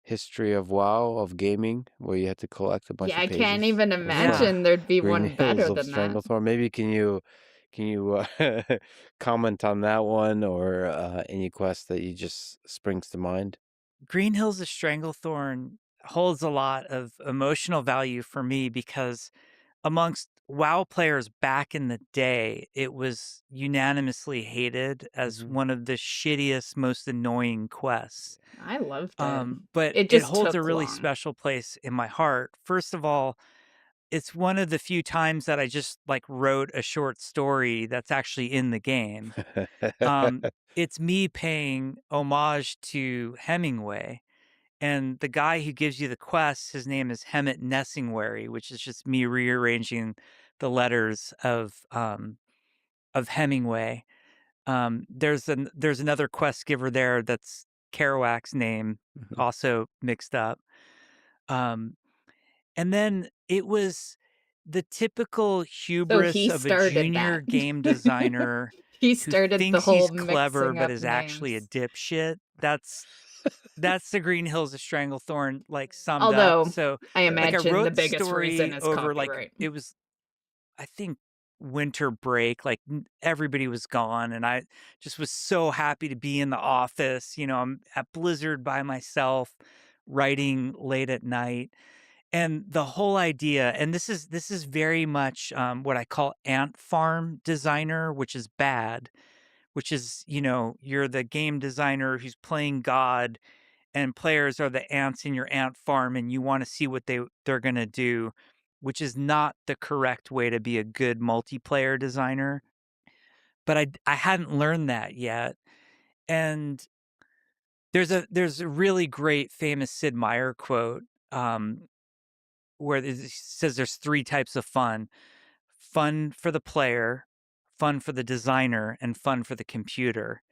[SPEAKER 3] history of WoW of gaming, where you had to collect a bunch
[SPEAKER 1] Yeah,
[SPEAKER 3] of
[SPEAKER 1] I can't
[SPEAKER 3] pages
[SPEAKER 1] even
[SPEAKER 3] of
[SPEAKER 1] imagine there'd be
[SPEAKER 3] Green
[SPEAKER 1] one
[SPEAKER 3] Hills
[SPEAKER 1] better
[SPEAKER 3] of
[SPEAKER 1] than that.
[SPEAKER 3] Stranglethorn. Maybe can you comment on that one or any quest that you just springs to mind?
[SPEAKER 2] Green Hills of Stranglethorn holds a lot of emotional value for me because amongst WoW players back in the day, it was unanimously hated as
[SPEAKER 3] Mhm.
[SPEAKER 2] one of the shittiest, most annoying quests.
[SPEAKER 1] I loved it.
[SPEAKER 2] But
[SPEAKER 1] It
[SPEAKER 2] it
[SPEAKER 1] just
[SPEAKER 2] holds a
[SPEAKER 1] took
[SPEAKER 2] really
[SPEAKER 1] long.
[SPEAKER 2] special place in my heart. First of all, it's one of the few times that I just like wrote a short story that's actually in the game. It's me paying homage to Hemingway. And the guy who gives you the quest, his name is Hemet Nessingwary, which is just me rearranging the letters of Hemingway. There's another quest giver there that's Kerouac's name,
[SPEAKER 3] Mhm.
[SPEAKER 2] also mixed up. Um, and then it was the typical
[SPEAKER 1] So
[SPEAKER 2] hubris
[SPEAKER 1] he
[SPEAKER 2] of a
[SPEAKER 1] started
[SPEAKER 2] junior
[SPEAKER 1] that.
[SPEAKER 2] game designer
[SPEAKER 1] He
[SPEAKER 2] who
[SPEAKER 1] started the
[SPEAKER 2] thinks
[SPEAKER 1] whole
[SPEAKER 2] he's clever
[SPEAKER 1] mixing
[SPEAKER 2] but
[SPEAKER 1] up
[SPEAKER 2] is actually a
[SPEAKER 1] names.
[SPEAKER 2] dipshit. That's the Green Hills of Stranglethorn, like, summed up.
[SPEAKER 1] Although,
[SPEAKER 2] So,
[SPEAKER 1] I
[SPEAKER 2] like, I
[SPEAKER 1] imagine the
[SPEAKER 2] wrote the
[SPEAKER 1] biggest reason
[SPEAKER 2] story
[SPEAKER 1] is
[SPEAKER 2] over, like,
[SPEAKER 1] copyright.
[SPEAKER 2] it was, I think, winter break, like, everybody was gone, and I just was so happy to be in the office, I'm at Blizzard by myself, writing late at night, and the whole idea, and this is very much, what I call ant farm designer, which is bad, which is, you're the game designer who's playing God, and players are the ants in your ant farm, and you want to see what they're going to do, which is not the correct way to be a good multiplayer designer. But I hadn't learned that yet. And there's a really great famous Sid Meier quote, um, where it says there's three types of fun: fun for the player, fun for the designer, and fun for the computer.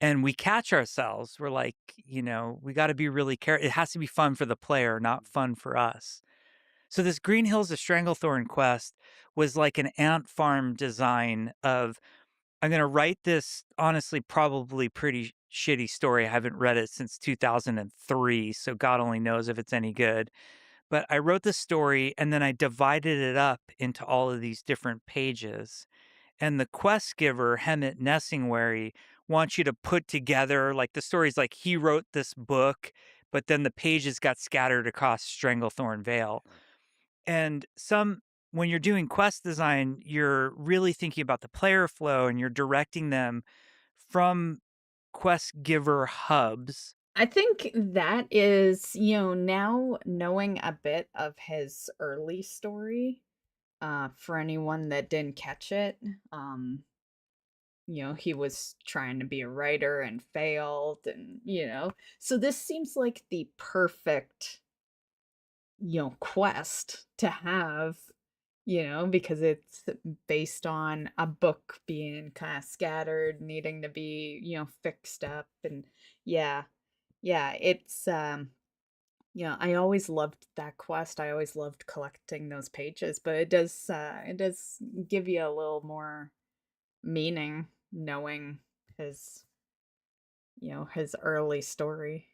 [SPEAKER 2] And we catch ourselves. We're like, we got to be really careful. It has to be fun for the player, not fun for us. So this Green Hills of Stranglethorn quest was like an ant farm design of, I'm going to write this, honestly, probably pretty shitty story. I haven't read it since 2003, so God only knows if it's any good. But I wrote the story and then I divided it up into all of these different pages. And the quest giver, Hemet Nessingwary, wants you to put together, like, the story's like he wrote this book, but then the pages got scattered across Stranglethorn Vale. And when you're doing quest design, you're really thinking about the player flow and you're directing them from quest giver hubs.
[SPEAKER 1] I think that is, now knowing a bit of his early story, for anyone that didn't catch it, um, he was trying to be a writer and failed, and, so this seems like the perfect, quest to have, because it's based on a book being kind of scattered, needing to be, fixed up. And yeah, yeah, I always loved that quest. I always loved collecting those pages, but it does give you a little more meaning knowing his, his early story.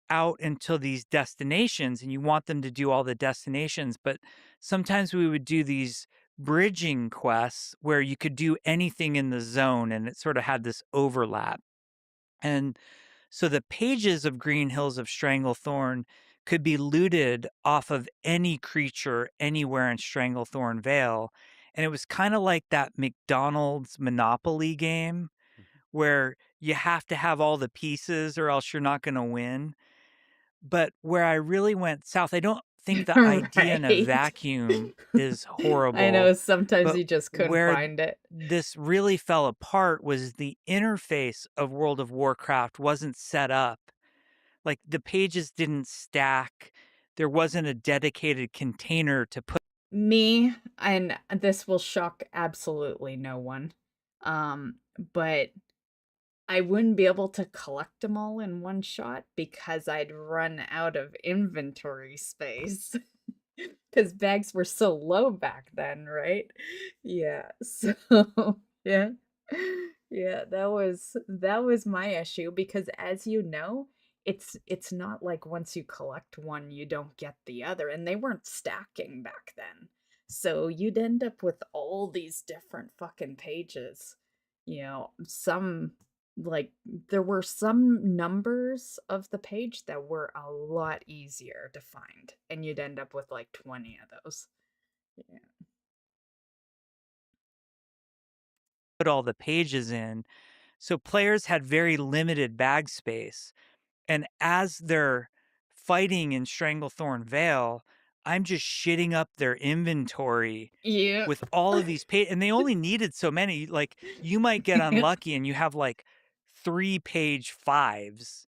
[SPEAKER 2] Out until these destinations, and you want them to do all the destinations, but sometimes we would do these bridging quests where you could do anything in the zone and it sort of had this overlap. And so the pages of Green Hills of Stranglethorn could be looted off of any creature anywhere in Stranglethorn Vale. And it was kind of like that McDonald's Monopoly game where you have to have all the pieces or else you're not going to win. But where I really went south, I don't think the idea in a
[SPEAKER 1] Right.
[SPEAKER 2] vacuum is
[SPEAKER 1] I know
[SPEAKER 2] horrible,
[SPEAKER 1] sometimes
[SPEAKER 2] but
[SPEAKER 1] you just couldn't
[SPEAKER 2] where
[SPEAKER 1] find it.
[SPEAKER 2] this really fell apart was the interface of World of Warcraft wasn't set up. Like, the pages didn't stack. There wasn't a dedicated container to put.
[SPEAKER 1] Me, and this will shock absolutely no one, but I wouldn't be able to collect them all in one shot because I'd run out of inventory space. Because bags were so low back then, right? Yeah, so yeah. Yeah, that was my issue because, as you know, it's not like once you collect one, you don't get the other, and they weren't stacking back then. So you'd end up with all these different fucking pages. Some, like, there were some numbers of the page that were a lot easier to find, and you'd end up with like 20 of those. Yeah.
[SPEAKER 2] put all the pages in. So players had very limited bag space. And as they're fighting in Stranglethorn Vale, I'm just shitting up their inventory
[SPEAKER 1] Yeah.
[SPEAKER 2] with all of these and they only needed so many. Like, you might get unlucky and you have like 3-page fives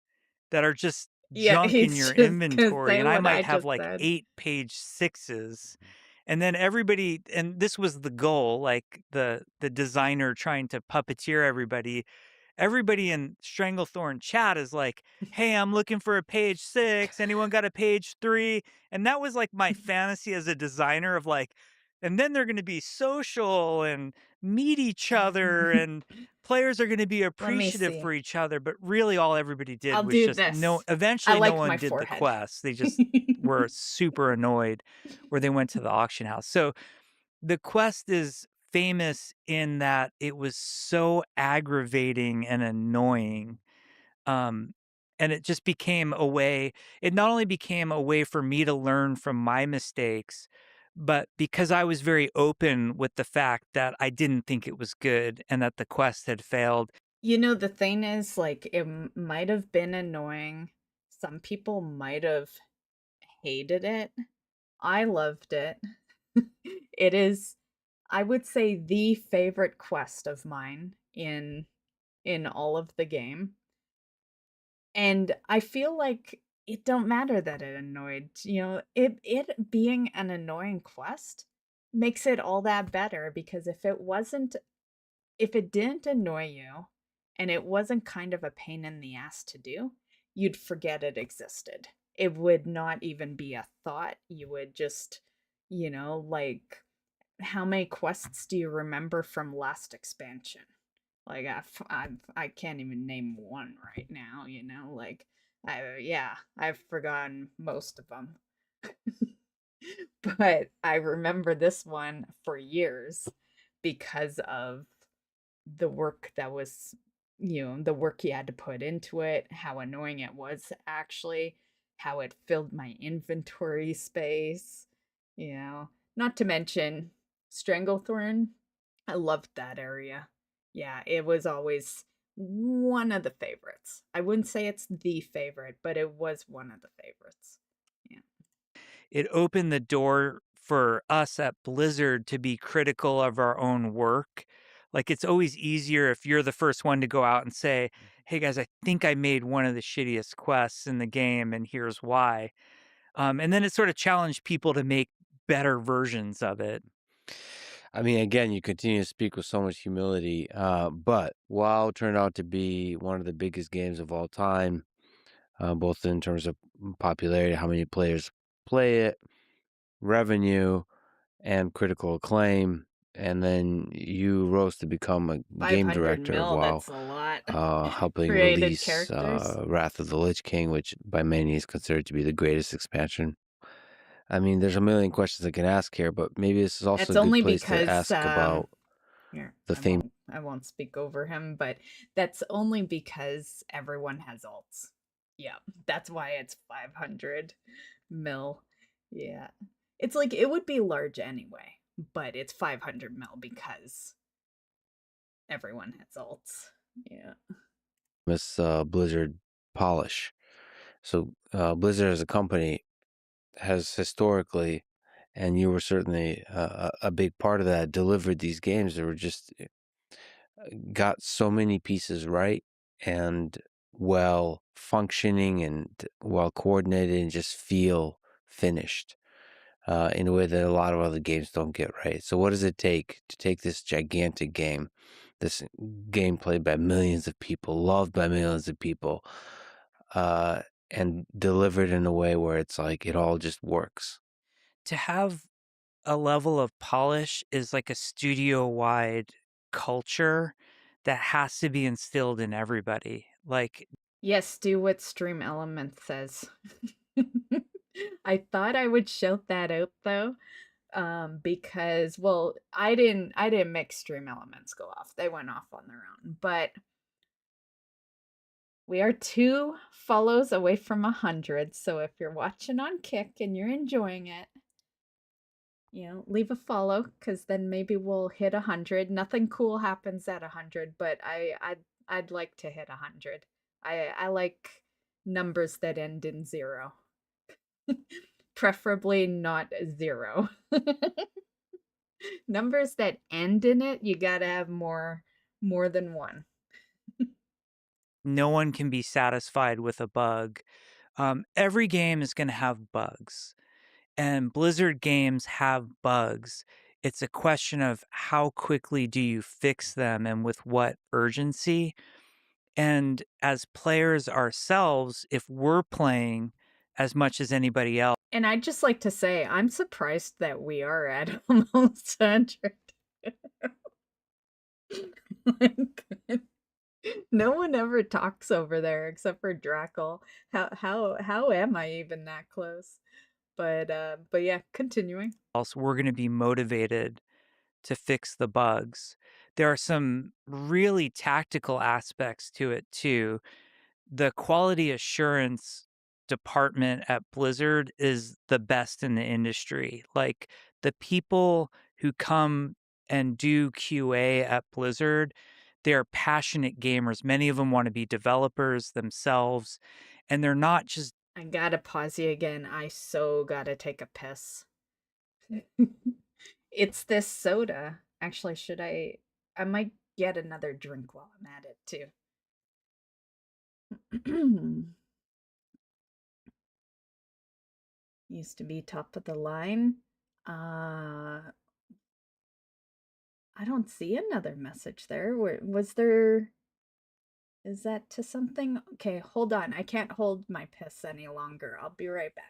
[SPEAKER 2] that are just
[SPEAKER 1] Yeah,
[SPEAKER 2] junk in
[SPEAKER 1] he's
[SPEAKER 2] your
[SPEAKER 1] just gonna
[SPEAKER 2] inventory,
[SPEAKER 1] say
[SPEAKER 2] and I
[SPEAKER 1] what I
[SPEAKER 2] might have
[SPEAKER 1] just
[SPEAKER 2] like
[SPEAKER 1] said.
[SPEAKER 2] 8-page sixes. And then everybody, and this was the goal, like the designer trying to puppeteer everybody. Everybody in Stranglethorn chat is like, "Hey, I'm looking for a page 6. Anyone got a page 3?" And that was like my fantasy as a designer of like, and then they're gonna be social and meet each other, and players are gonna be
[SPEAKER 1] Let me
[SPEAKER 2] appreciative
[SPEAKER 1] see.
[SPEAKER 2] for each other. But really all everybody did
[SPEAKER 1] I'll
[SPEAKER 2] was
[SPEAKER 1] do
[SPEAKER 2] just no,
[SPEAKER 1] this. I
[SPEAKER 2] eventually no
[SPEAKER 1] like my
[SPEAKER 2] one did the
[SPEAKER 1] forehead.
[SPEAKER 2] quest. They just were super annoyed, or they went to the auction house. So the quest is famous in that it was so aggravating and annoying. Um, and it just became a way, it not only became a way for me to learn from my mistakes, but because I was very open with the fact that I didn't think it was good and that the quest had failed.
[SPEAKER 1] You know, the thing is, like, it might have been annoying. Some people might have hated it. I loved it. It is, I would say, the favorite quest of mine in all of the game. And I feel like it don't matter that it annoyed, it being an annoying quest makes it all that better because if it didn't annoy you and it wasn't kind of a pain in the ass to do, you'd forget it existed. It would not even be a thought. You would just, like, how many quests do you remember from last expansion? Like I can't even name one right now, like I've forgotten most of them. But I remember this one for years because of the work that was, the work you had to put into it, how annoying it was actually, how it filled my inventory space, you know. Not to mention Stranglethorn. I loved that area. Yeah, it was always one of the favorites. I wouldn't say it's the favorite, but it was one of the favorites. Yeah.
[SPEAKER 2] It opened the door for us at Blizzard to be critical of our own work. Like, it's always easier if you're the first one to go out and say, "Hey guys, I think I made one of the shittiest quests in the game, and here's why." And then it sort of challenged people to make better versions of it.
[SPEAKER 3] I mean, again, you continue to speak with so much humility, but WoW turned out to be one of the biggest games of all time, both in terms of popularity, how many players play it, revenue, and critical acclaim. And then you rose to become a game
[SPEAKER 1] 500
[SPEAKER 3] director of
[SPEAKER 1] mil,
[SPEAKER 3] WoW,
[SPEAKER 1] that's a lot.
[SPEAKER 3] helping
[SPEAKER 1] Created
[SPEAKER 3] release
[SPEAKER 1] characters.
[SPEAKER 3] Wrath of the Lich King, which by many is considered to be the greatest expansion. I mean, there's a million questions I can ask here, but maybe this is also
[SPEAKER 1] That's
[SPEAKER 3] a good
[SPEAKER 1] only
[SPEAKER 3] place to
[SPEAKER 1] because
[SPEAKER 3] ask about
[SPEAKER 1] here,
[SPEAKER 3] the theme.
[SPEAKER 1] I won't speak over him, but that's only because everyone has alts. Yeah, that's why it's 500 mil. Yeah. It's like it would be large anyway, but it's 500 mil because everyone has alts. Yeah.
[SPEAKER 3] Miss Blizzard polish. So Blizzard as a company has historically, and you were certainly a big part of that, delivered these games that were just got so many pieces right and well functioning and well coordinated and just feel finished in a way that a lot of other games don't get right. So what does it take to take this gigantic game, this game played by millions of people, loved by millions of people, uh, and delivered in a way where it's like it all just works?
[SPEAKER 2] To have a level of polish is like a studio-wide culture that has to be instilled in everybody. Like,
[SPEAKER 1] Yes, do what Stream Element says. I thought I would shout that out though, because, well, I didn't make Stream Elements go off. They went off on their own. But we are 2 follows away from 100, so if you're watching on Kick and you're enjoying it, leave a follow because then maybe we'll hit 100. Nothing cool happens at 100, but I'd like to hit 100. I like numbers that end in 0. Preferably not 0. Numbers that end in it, you gotta have more than one.
[SPEAKER 2] No one can be satisfied with a bug. Every game is going to have bugs, and Blizzard games have bugs. It's a question of how quickly do you fix them and with what urgency. And as players ourselves, if we're playing as much as anybody else,
[SPEAKER 1] And I'd just like to say, I'm surprised that we are at almost 100. Like, no one ever talks over there except for Drackle. How am I even that close? But yeah, continuing.
[SPEAKER 2] we're going to be motivated to fix the bugs. There are some really tactical aspects to it too. The quality assurance department at Blizzard is the best in the industry. Like the people who come and do QA at Blizzard, they're passionate gamers. Many of them want to be developers themselves, and they're not just
[SPEAKER 1] I gotta pause you again. I so gotta take a piss. It's this soda. Actually, I might get another drink while I'm at it too. Used to be top of the line. I don't see another message there. Was there? Is that to something? Okay, hold on. I can't hold my piss any longer. I'll be right back.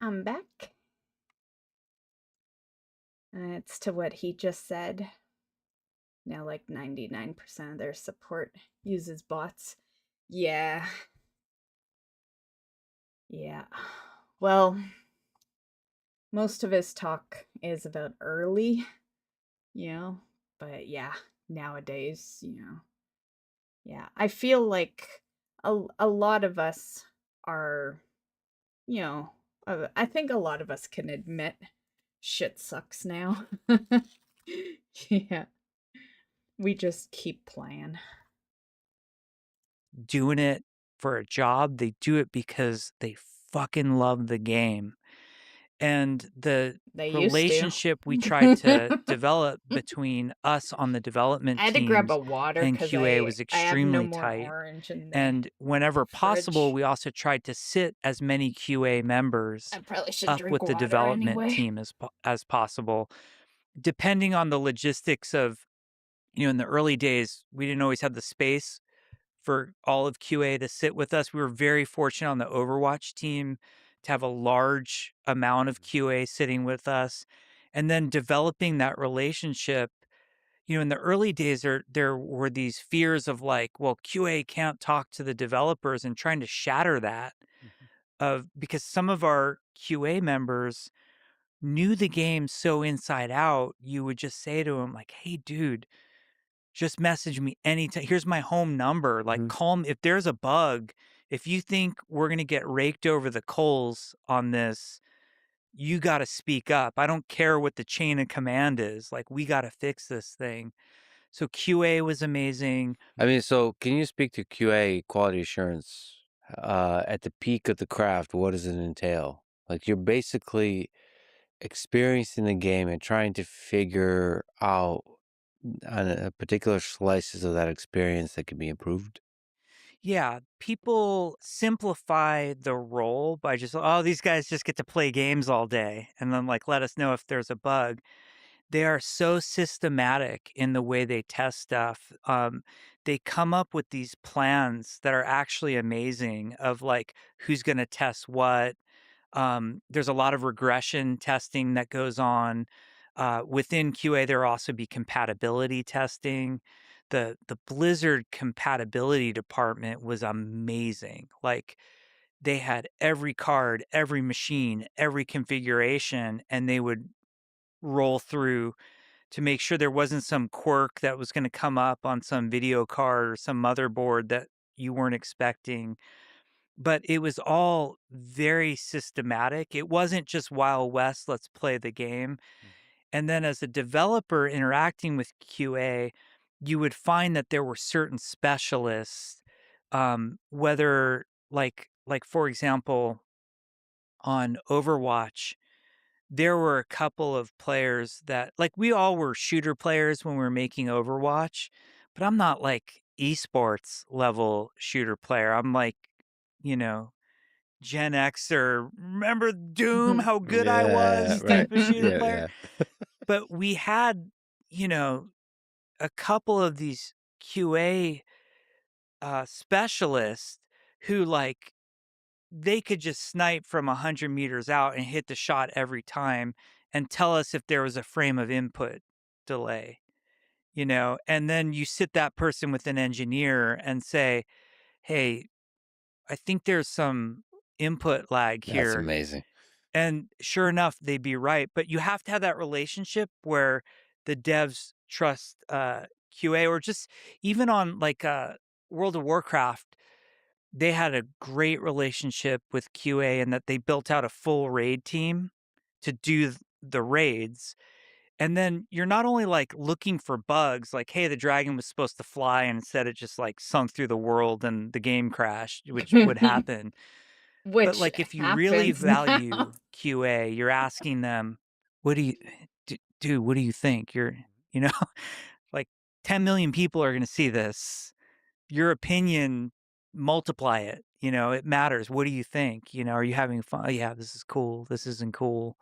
[SPEAKER 1] I'm back. It's to what he just said. Now, like 99% of their support uses bots. Yeah. Yeah. Well, most of his talk is about early, you know, but yeah, nowadays, yeah, I feel like a lot of us are, you know, I think a lot of us can admit shit sucks now. Yeah, we just keep playing.
[SPEAKER 2] Doing it for a job, they do it because they fucking love the game. And the
[SPEAKER 1] They used to.
[SPEAKER 2] relationship we tried to develop between us on the development
[SPEAKER 1] I had to grab a
[SPEAKER 2] teams
[SPEAKER 1] water
[SPEAKER 2] and
[SPEAKER 1] because
[SPEAKER 2] QA was
[SPEAKER 1] I have no
[SPEAKER 2] extremely
[SPEAKER 1] more
[SPEAKER 2] tight.
[SPEAKER 1] orange in the
[SPEAKER 2] And whenever possible,
[SPEAKER 1] fridge.
[SPEAKER 2] we also tried to sit as many QA members
[SPEAKER 1] I probably should
[SPEAKER 2] up
[SPEAKER 1] drink
[SPEAKER 2] with the
[SPEAKER 1] water
[SPEAKER 2] development
[SPEAKER 1] anyway.
[SPEAKER 2] team as possible, depending on the logistics of, in the early days, we didn't always have the space for all of QA to sit with us. We were very fortunate on the Overwatch team to have a large amount of QA sitting with us. And then developing that relationship, in the early days, there were these fears of like, well, QA can't talk to the developers, and trying to shatter that of because some of our QA members knew the game so inside out. You would just say to him like, hey, dude, just message me anytime. Here's my home number. Like,
[SPEAKER 3] Mhm.
[SPEAKER 2] call me if there's a bug. If you think we're gonna get raked over the coals on this, you got to speak up. I don't care what the chain of command is. Like, we got to fix this thing. So QA was amazing.
[SPEAKER 3] I mean, so can you speak to QA, quality assurance, at the peak of the craft? What does it entail? Like, you're basically experiencing the game and trying to figure out on a particular slices of that experience that can be improved.
[SPEAKER 2] Yeah, people simplify the role by just, oh, these guys just get to play games all day and then like let us know if there's a bug. They are so systematic in the way they test stuff. They come up with these plans that are actually amazing of like who's going to test what. There's a lot of regression testing that goes on. Within QA, there will also be compatibility testing. The Blizzard compatibility department was amazing. Like they had every card, every machine, every configuration, and they would roll through to make sure there wasn't some quirk that was going to come up on some video card or some motherboard that you weren't expecting. But it was all very systematic. It wasn't just Wild West, let's play the game. And then as a developer interacting with QA, you would find that there were certain specialists, whether like for example, on Overwatch, there were a couple of players that like we all were shooter players when we were making Overwatch, but I'm not like esports level shooter player. I'm like, you know, Gen Xer, remember Doom, how good I
[SPEAKER 3] Yeah,
[SPEAKER 2] was
[SPEAKER 3] right.
[SPEAKER 2] type of shooter
[SPEAKER 3] Yeah,
[SPEAKER 2] player.
[SPEAKER 3] yeah.
[SPEAKER 2] But we had, you know, a couple of these QA specialists who like they could just snipe from 100 meters out and hit the shot every time and tell us if there was a frame of input delay, and then you sit that person with an engineer and say, hey, I think there's some input lag
[SPEAKER 3] That's
[SPEAKER 2] here.
[SPEAKER 3] amazing.
[SPEAKER 2] And sure enough, they'd be right. But you have to have that relationship where the devs trust QA, or just even on like World of Warcraft, they had a great relationship with QA and that they built out a full raid team to do the raids. And then you're not only like looking for bugs, like, hey, the dragon was supposed to fly and instead it just like sunk through the world and the game crashed, which would happen. But,
[SPEAKER 1] Which
[SPEAKER 2] like, if you really
[SPEAKER 1] happens now.
[SPEAKER 2] value QA, you're asking them, "What do you dude, what do you think?" You know, like, 10,000,000 people are gonna see this. Your opinion, multiply it, it matters. What do you think? Are you having fun? "Oh, yeah, this is cool. This isn't cool."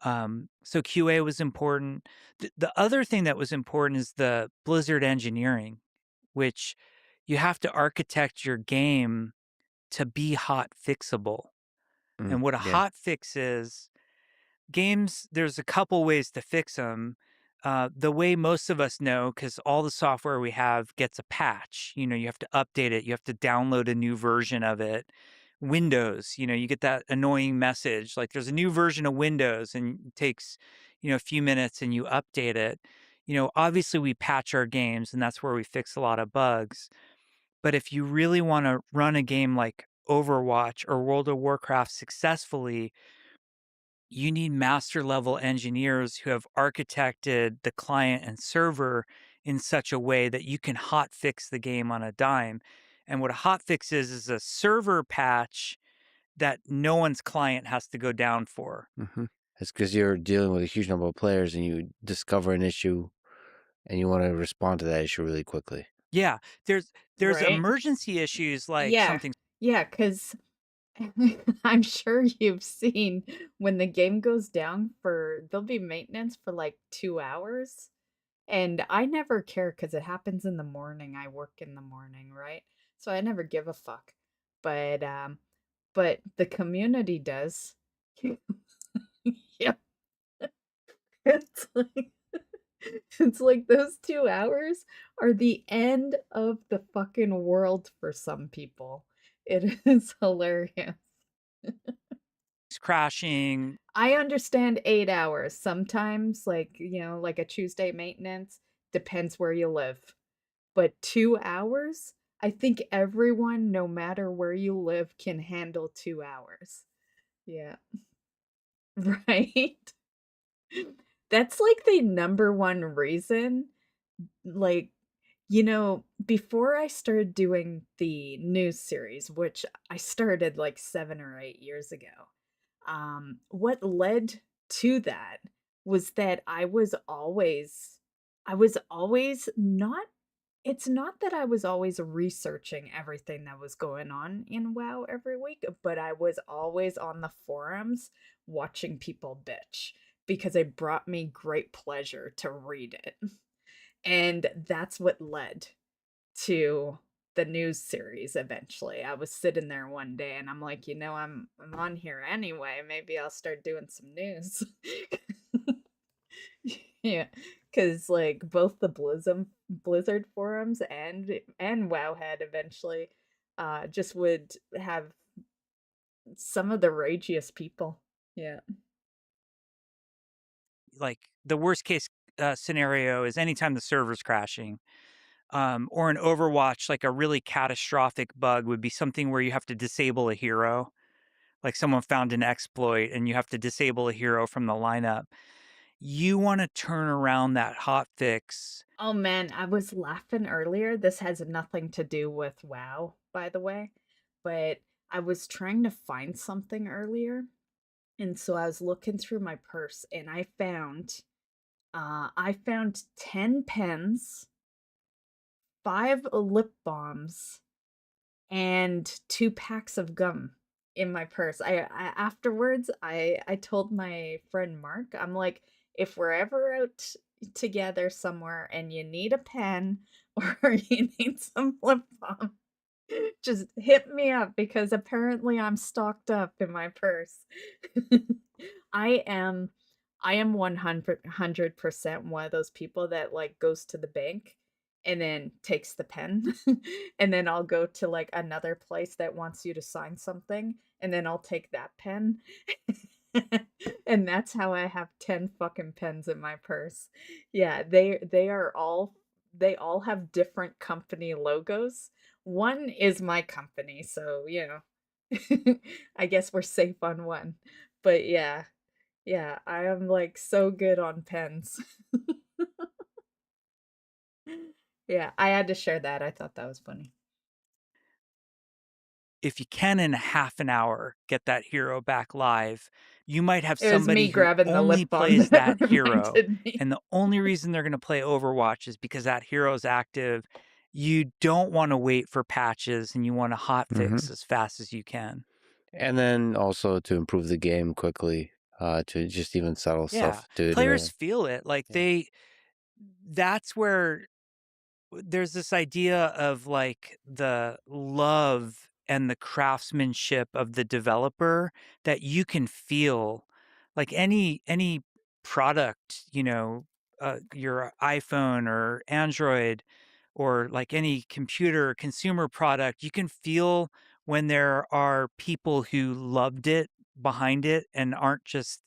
[SPEAKER 2] So QA was important. The other thing that was important is the Blizzard engineering, which you have to architect your game to be hot fixable. And what a
[SPEAKER 3] Yeah.
[SPEAKER 2] hot fix is, games, there's a couple ways to fix them. The way most of us know, because all the software we have gets a patch. You have to update it. You have to download a new version of it. Windows, you get that annoying message like there's a new version of Windows and it takes, a few minutes and you update it. Obviously we patch our games and that's where we fix a lot of bugs. But if you really want to run a game like Overwatch or World of Warcraft successfully, you need master level engineers who have architected the client and server in such a way that you can hot fix the game on a dime. And what a hot fix is a server patch that no one's client has to go down for.
[SPEAKER 3] It's because you're dealing with a huge number of players and you discover an issue and you want to respond to that issue really quickly.
[SPEAKER 2] Yeah, there's
[SPEAKER 1] Right?
[SPEAKER 2] emergency issues like
[SPEAKER 1] Yeah.
[SPEAKER 2] something.
[SPEAKER 1] Yeah, because I'm sure you've seen when the game goes down there'll be maintenance for like 2 hours, and I never care because it happens in the morning. I work in the morning, right? So I never give a fuck. But the community does. Yeah. It's like it's like those 2 hours are the end of the fucking world for some people. It is hilarious.
[SPEAKER 2] Crashing.
[SPEAKER 1] I understand 8 hours. Sometimes, like a Tuesday maintenance, depends where you live. But 2 hours? I think everyone, no matter where you live, can handle 2 hours. Yeah. Right? That's like the number one reason, like, before I started doing the news series, which I started like 7 or 8 years ago, what led to that was that I was always not it's not that I was always researching everything that was going on in WoW every week, but I was always on the forums watching people bitch because it brought me great pleasure to read it. And that's what led to the news series eventually. I was sitting there one day and I'm like, I'm on here anyway. Maybe I'll start doing some news. Yeah, because like both the Blizzard forums and Wowhead eventually just would have some of the ragiest people. Yeah.
[SPEAKER 2] Like the worst case scenario is anytime the server's crashing. Or an Overwatch, like a really catastrophic bug would be something where you have to disable a hero. Like someone found an exploit and you have to disable a hero from the lineup. You want to turn around that hot fix.
[SPEAKER 1] Oh man, I was laughing earlier. This has nothing to do with WoW, by the way, but I was trying to find something earlier. And so I was looking through my purse and I found 10 pens, 5 lip balms, and 2 packs of gum in my purse. I afterwards I told my friend Mark, I'm like, if we're ever out together somewhere and you need a pen or you need some lip balm, just hit me up because apparently I'm stocked up in my purse. I am I am 100% one of those people that like goes to the bank and then takes the pen and then I'll go to like another place that wants you to sign something and then I'll take that pen. And that's how I have 10 fucking pens in my purse. Yeah, they all have different company logos. One is my company, so, I guess we're safe on one. But yeah, yeah, I am, like, so good on pens. Yeah, I had to share that, I thought that was funny.
[SPEAKER 2] If you can in a half an hour get that hero back live, you might have
[SPEAKER 1] It was
[SPEAKER 2] somebody
[SPEAKER 1] me
[SPEAKER 2] who
[SPEAKER 1] grabbing the
[SPEAKER 2] only
[SPEAKER 1] lip balm
[SPEAKER 2] plays
[SPEAKER 1] that
[SPEAKER 2] that hero.
[SPEAKER 1] reminded me.
[SPEAKER 2] And the only reason they're going to play Overwatch is because that hero's active. You don't want to wait for patches and you want to hot fix as fast as you can.
[SPEAKER 3] And then also to improve the game quickly, to just even subtle
[SPEAKER 2] Yeah.
[SPEAKER 3] stuff to
[SPEAKER 2] Players feel it. Like
[SPEAKER 3] Yeah.
[SPEAKER 2] that's where there's this idea of like the love and the craftsmanship of the developer that you can feel. Like any product, your iPhone or Android or like any computer consumer product, you can feel when there are people who loved it behind it and aren't just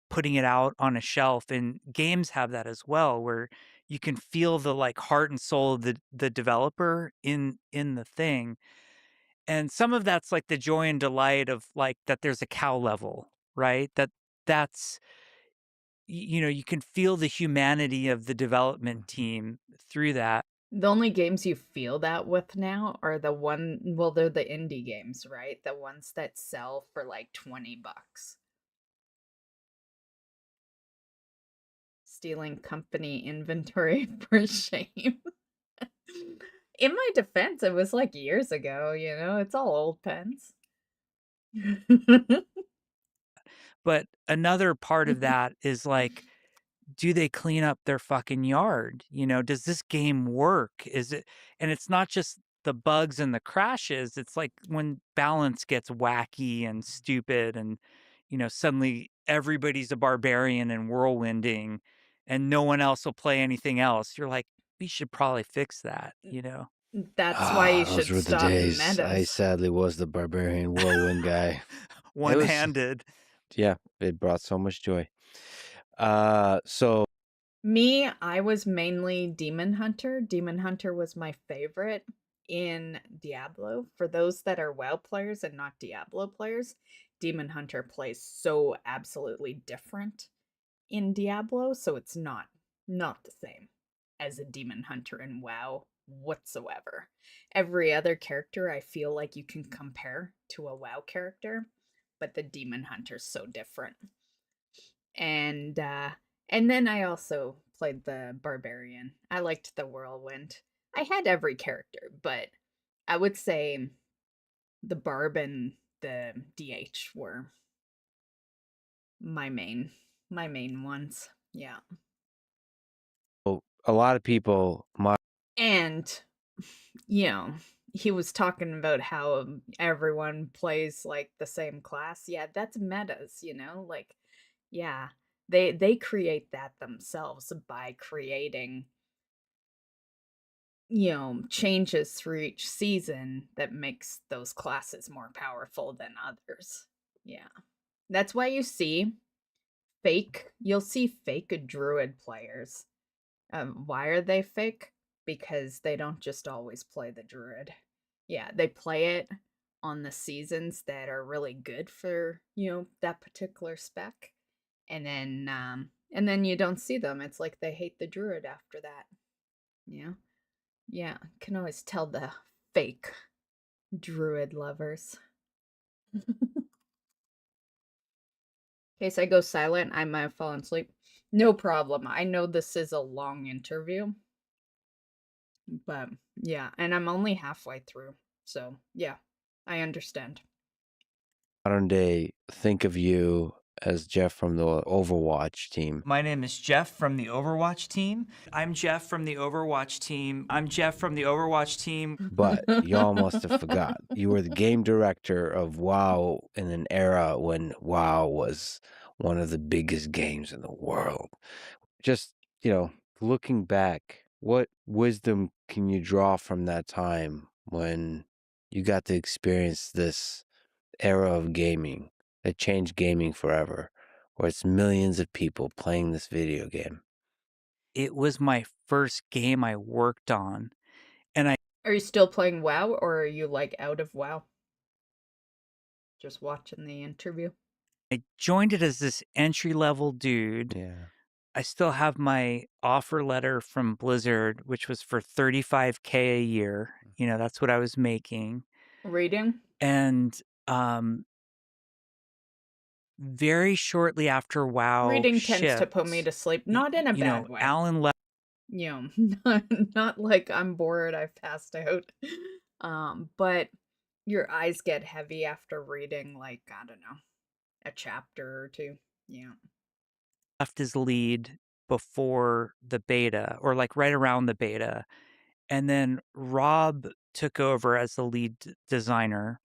[SPEAKER 2] putting it out on a shelf. And games have that as well, where you can feel the like heart and soul of the developer in the thing. And some of that's like the joy and delight of like that there's a cow level, right? That's you can feel the humanity of the development team through that.
[SPEAKER 1] The only games you feel that with now are well, they're the indie games, right? The ones that sell for like $20. Stealing company inventory for shame. In my defense, it was like years ago, it's all old pens.
[SPEAKER 2] But another part of that is like, do they clean up their fucking yard? Does this game work? Is it and it's not just the bugs and the crashes, it's like when balance gets wacky and stupid and, suddenly everybody's a barbarian and whirlwinding and no one else will play anything else. You're like, we should probably fix that,
[SPEAKER 1] That's why you
[SPEAKER 3] Those
[SPEAKER 1] should
[SPEAKER 3] were the
[SPEAKER 1] stop
[SPEAKER 3] days. I
[SPEAKER 1] metas.
[SPEAKER 3] sadly was the barbarian whirlwind guy. It was,
[SPEAKER 2] One-handed.
[SPEAKER 3] yeah, it brought so much joy. So
[SPEAKER 1] Me, I was mainly Demon Hunter. Demon Hunter was my favorite in Diablo. For those that are WoW players and not Diablo players, Demon Hunter plays so absolutely different in Diablo, so it's not the same as a Demon Hunter in WoW whatsoever. Every other character I feel like you can compare to a WoW character, but the Demon Hunter's so different. And then I also played the Barbarian. I liked the Whirlwind. I had every character, but I would say the Barb and the DH were my main ones. Yeah.
[SPEAKER 3] a lot of people,
[SPEAKER 1] And he was talking about how everyone plays like the same class. Yeah, that's metas, like yeah. They create that themselves by creating changes through each season that makes those classes more powerful than others. Yeah. That's why you'll see fake druid players. Why are they fake? Because they don't just always play the druid. Yeah, they play it on the seasons that are really good for, that particular spec. And then you don't see them. It's like they hate the druid after that. Yeah. Yeah, can always tell the fake druid lovers. In case I go silent, I might have fallen asleep. No problem. I know this is a long interview. But yeah, and I'm only halfway through. So yeah, I understand.
[SPEAKER 3] modern day think of you as Jeff from the Overwatch team.
[SPEAKER 2] My name is Jeff from the Overwatch team. I'm Jeff from the Overwatch team. I'm Jeff from the Overwatch team.
[SPEAKER 3] But y'all must have forgot. You were the game director of WoW in an era when WoW was one of the biggest games in the world. Just, looking back, what wisdom can you draw from that time when you got to experience this era of gaming that changed gaming forever, where it's millions of people playing this video game?
[SPEAKER 2] It was my first game I worked on. And
[SPEAKER 1] Are you still playing WoW or are you like out of WoW? Just watching the interview.
[SPEAKER 2] I joined it as this entry-level dude.
[SPEAKER 3] Yeah.
[SPEAKER 2] I still have my offer letter from Blizzard, which was for $35K a year. That's what I was making.
[SPEAKER 1] Reading?
[SPEAKER 2] And very shortly after WoW
[SPEAKER 1] Reading tends to put me
[SPEAKER 2] shipped,
[SPEAKER 1] to sleep, not in a bad way.
[SPEAKER 2] Alan left.
[SPEAKER 1] Not like I'm bored, I've passed out. But your eyes get heavy after reading, like, I don't know, a chapter or two. Yeah.
[SPEAKER 2] Left his lead before the beta or like right around the beta. And then Rob took over as the lead designer.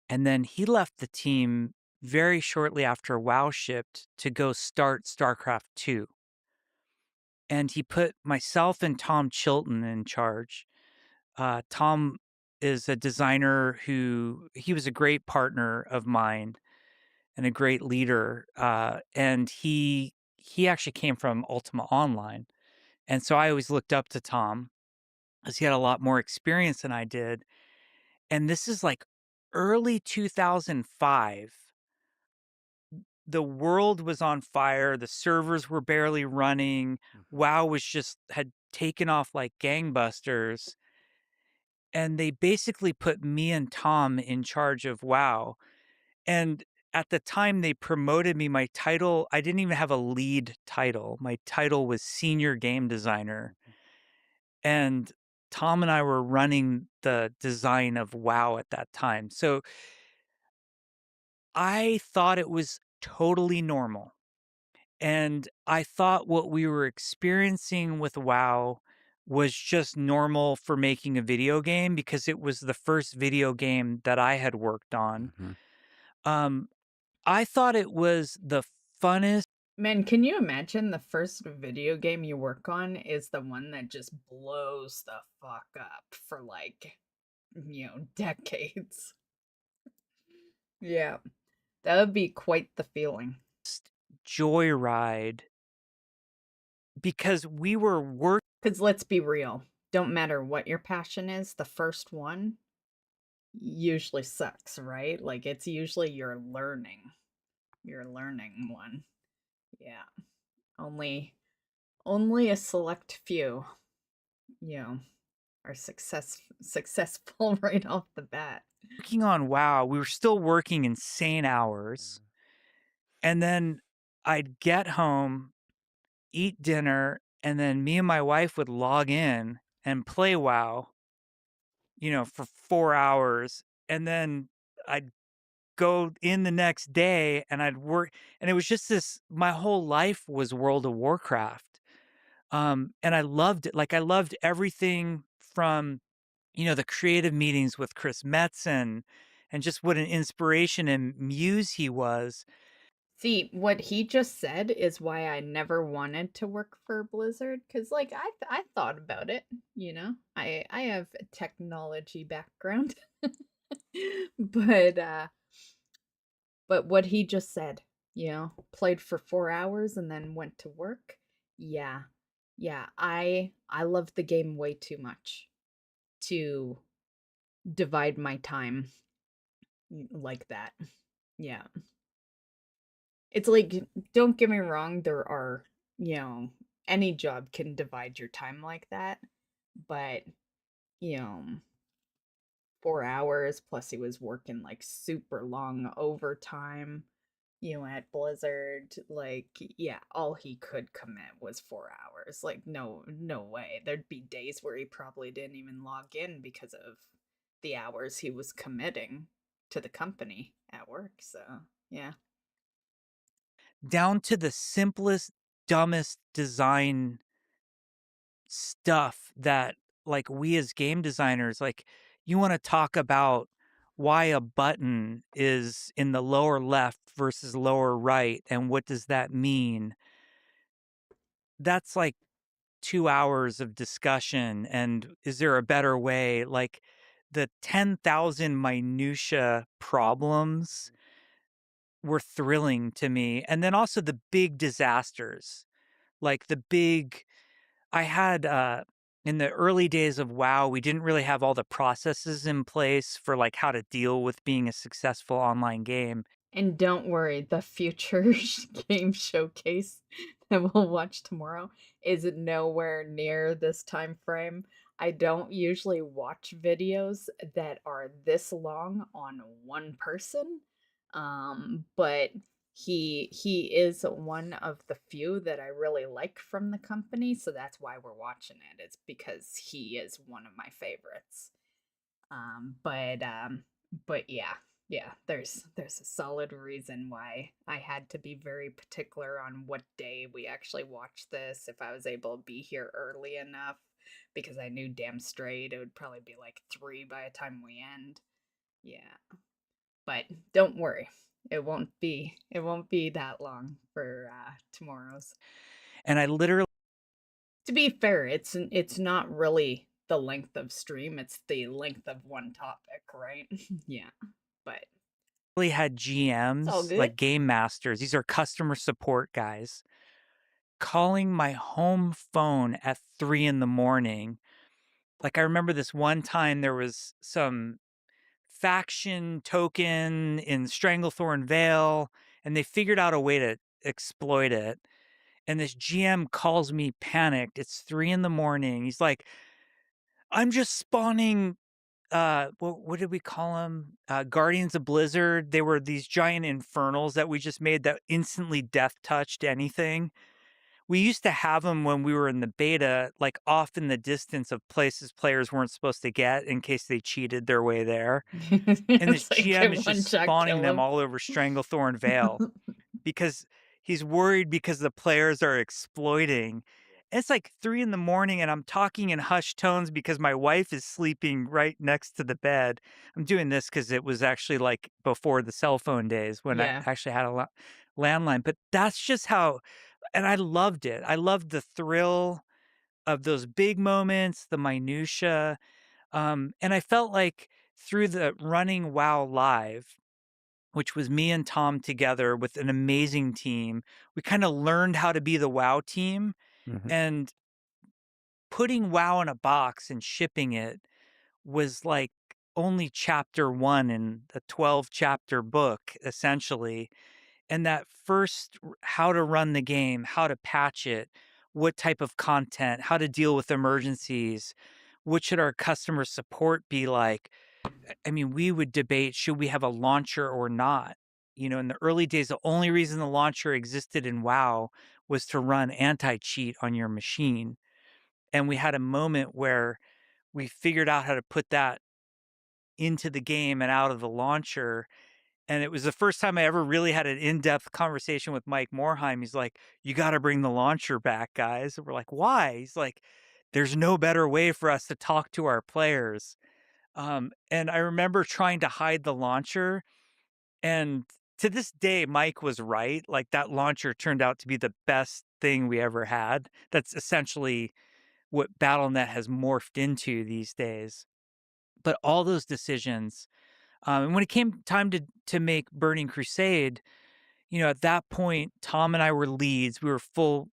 [SPEAKER 2] And then he left the team very shortly after WoW shipped to go start StarCraft 2. And he put myself and Tom Chilton in charge. Tom is a designer who he was a great partner of mine and a great leader. And he actually came from Ultima Online. And so I always looked up to Tom because he had a lot more experience than I did. And this is like early 2005. The world was on fire. The servers were barely running. WoW was just had taken off like gangbusters. And they basically put me and Tom in charge of WoW. And at the time they promoted me, my title, I didn't even have a lead title. My title was senior game designer. And Tom and I were running the design of WoW at that time. So I thought it was totally normal. And I thought what we were experiencing with WoW was just normal for making a video game because it was the first video game that I had worked on. Um, I thought it was the funnest.
[SPEAKER 1] Man, can you imagine the first video game you work on is the one that just blows the fuck up for like, decades? Yeah, that would be quite the feeling.
[SPEAKER 2] Joyride because we were working.
[SPEAKER 1] Because let's be real, don't matter what your passion is, the first one usually sucks, right? Like it's usually your learning one. Yeah. Only a select few, are successful right off the bat.
[SPEAKER 2] Working on WoW, we were still working insane hours. And then I'd get home, eat dinner, and then me and my wife would log in and play WoW, for 4 hours. And then I'd go in the next day and I'd work. And it was just this, my whole life was World of Warcraft. And I loved it. Like I loved everything from, the creative meetings with Chris Metzen and just what an inspiration and muse he was.
[SPEAKER 1] See, what he just said is why I never wanted to work for Blizzard, because like I thought about it, I have a technology background. but what he just said, played for 4 hours and then went to work. Yeah. Yeah, I love the game way too much to divide my time like that. Yeah. It's like, don't get me wrong, there are, any job can divide your time like that, but, you know, 4 hours plus he was working like super long overtime, at Blizzard. Like, yeah, all he could commit was 4 hours. Like, no way. There'd be days where he probably didn't even log in because of the hours he was committing to the company at work. So, yeah.
[SPEAKER 2] Down to the simplest, dumbest design stuff that like we as game designers, like you want to talk about why a button is in the lower left versus lower right and what does that mean? That's like 2 hours of discussion and is there a better way? Like the 10,000 minutia problems were thrilling to me. And then also the big disasters, like the big I had in the early days of WoW, we didn't really have all the processes in place for like how to deal with being a successful online game.
[SPEAKER 1] And don't worry, the future game showcase that we'll watch tomorrow is nowhere near this time frame. I don't usually watch videos that are this long on one person. But he is one of the few that I really like from the company, so that's why we're watching it. It's because he is one of my favorites. But yeah, there's a solid reason why I had to be very particular on what day we actually watched this, if I was able to be here early enough, because I knew damn straight it would probably be like 3 by the time we end. Yeah. But don't worry. It won't be that long for tomorrow's.
[SPEAKER 2] And I literally
[SPEAKER 1] To be fair, it's not really the length of stream, it's the length of one topic, right? Yeah. But
[SPEAKER 2] had
[SPEAKER 1] it's all
[SPEAKER 2] GMs,
[SPEAKER 1] good.
[SPEAKER 2] like game masters. These are customer support guys calling my home phone at 3 in the morning. Like, I remember this one time there was some faction token in Stranglethorn Vale, and they figured out a way to exploit it. And this GM calls me panicked. It's 3 in the morning. He's like, I'm just spawning what did we call them? Guardians of Blizzard. They were these giant infernals that we just made that instantly death touched anything. We used to have them when we were in the beta, like off in the distance of places players weren't supposed to get in case they cheated their way there. And this
[SPEAKER 1] It's like
[SPEAKER 2] GM
[SPEAKER 1] get
[SPEAKER 2] is
[SPEAKER 1] one
[SPEAKER 2] just
[SPEAKER 1] shot,
[SPEAKER 2] spawning
[SPEAKER 1] kill
[SPEAKER 2] them
[SPEAKER 1] him.
[SPEAKER 2] all over Stranglethorn Vale because he's worried because the players are exploiting. It's like 3 in the morning and I'm talking in hushed tones because my wife is sleeping right next to the bed. I'm doing this because it was actually like before the cell phone days when I
[SPEAKER 1] Yeah.
[SPEAKER 2] actually had a landline. But that's just how, and I loved it. I loved the thrill of those big moments, the minutia. And I felt like through the running WoW live, which was me and Tom together with an amazing team, we kind of learned how to be the WoW team.
[SPEAKER 3] Mhm.
[SPEAKER 2] And putting WoW in a box and shipping it was like only chapter 1 in a 12 chapter book, essentially. And that first how to run the game, how to patch it, what type of content, how to deal with emergencies, what should our customer support be like? I mean, we would debate, should we have a launcher or not? You know, in the early days, the only reason the launcher existed in WoW was to run anti-cheat on your machine. And we had a moment where we figured out how to put that into the game and out of the launcher. And it was the first time I ever really had an in-depth conversation with Mike Morheim. He's like, "You got to bring the launcher back, guys." And we're like, "Why?" He's like, "There's no better way for us to talk to our players." And I remember trying to hide the launcher, and to this day, Mike was right. Like, that launcher turned out to be the best thing we ever had. That's essentially what BattleNet has morphed into these days. But all those decisions, and when it came time to make Burning Crusade, you know, at that point, Tom and I were leads. We were full.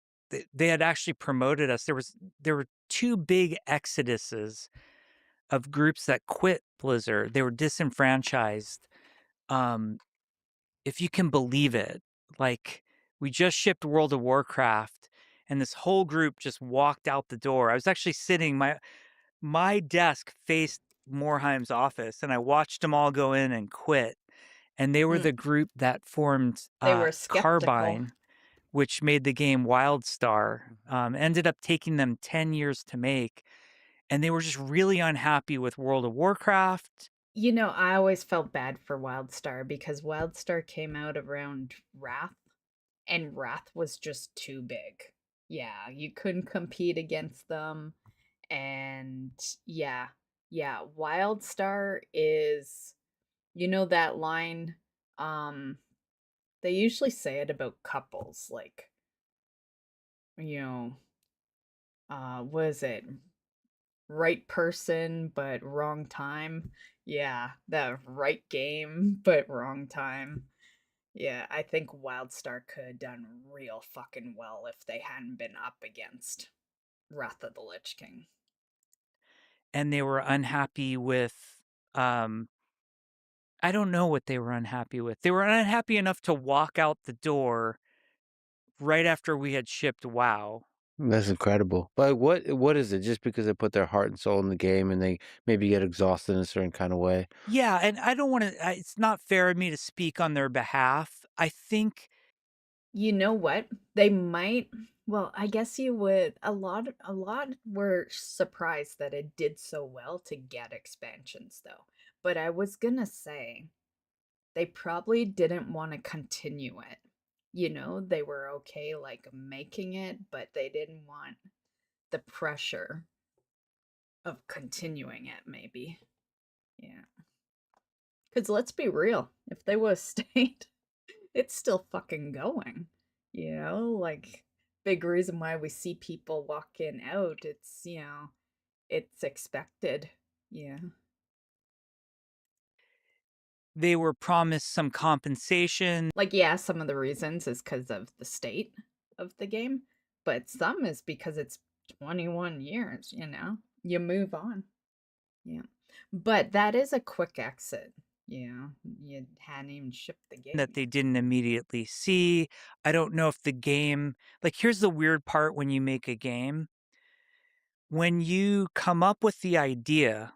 [SPEAKER 2] They had actually promoted us. There were two big exoduses of groups that quit Blizzard. They were disenfranchised. Um, if you can believe it, like we just shipped World of Warcraft, and this whole group just walked out the door. I was actually sitting my desk faced Morheim's office, and I watched them all go in and quit. And they were
[SPEAKER 1] Mm.
[SPEAKER 2] the group that formed
[SPEAKER 1] They were skeptical.
[SPEAKER 2] Carbine, which made the game WildStar. Ended up taking them 10 years to make, and they were just really unhappy with World of Warcraft.
[SPEAKER 1] You know, I always felt bad for WildStar because WildStar came out around Wrath, and Wrath was just too big. Yeah, you couldn't compete against them. And yeah, yeah, WildStar is, you know, that line, um, they usually say it about couples, like, you know, what is it? Right person, but wrong time. Yeah, the right game, but wrong time. Yeah, I think WildStar could have done real fucking well if they hadn't been up against Wrath of the Lich King.
[SPEAKER 2] And they were unhappy with, um, I don't know what they were unhappy with. They were unhappy enough to walk out the door right after we had shipped WoW.
[SPEAKER 3] That's incredible. But what is it? Just because they put their heart and soul in the game and they maybe get exhausted in a certain kind of way?
[SPEAKER 2] Yeah, and I don't want to. It's not fair of me to speak on their behalf. I think
[SPEAKER 1] You know what? They might, well, I guess you would, a lot were surprised that it did so well to get expansions though. But I was gonna say they probably didn't want to continue it. You know, they were okay like making it, but they didn't want the pressure of continuing it maybe. Yeah. Cuz let's be real. If they would've stayed, it's still fucking going, you know? Like, big reason why we see people walking out, it's, it's expected. Yeah.
[SPEAKER 2] They were promised some compensation.
[SPEAKER 1] Like, yeah, some of the reasons is because of the state of the game, but some is because it's 21 years, you know? You move on. Yeah. But that is a quick exit, you hadn't even shipped the game
[SPEAKER 2] That
[SPEAKER 1] yet.
[SPEAKER 2] they didn't immediately see. I don't know if the game, like, here's the weird part when you make a game. When you come up with the idea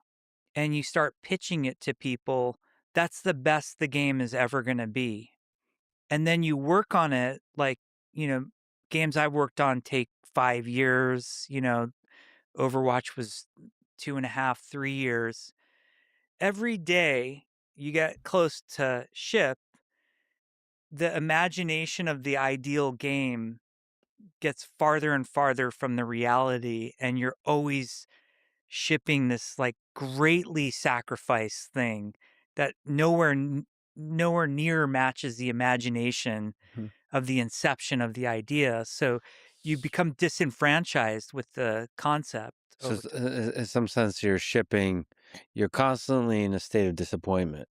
[SPEAKER 2] and you start pitching it to people, that's the best the game is ever gonna be. And then you work on it, like, you know, games I've worked on take 5 years, Overwatch was 2.5, 3 years. Every day you get close to ship, the imagination of the ideal game gets farther and farther from the reality, and you're always shipping this, like, greatly sacrificed thing that nowhere near matches the imagination
[SPEAKER 3] Mhm.
[SPEAKER 2] of the inception of the idea, so you become disenfranchised with the concept
[SPEAKER 3] So,
[SPEAKER 2] over time.
[SPEAKER 3] in some sense, you're constantly in a state of disappointment.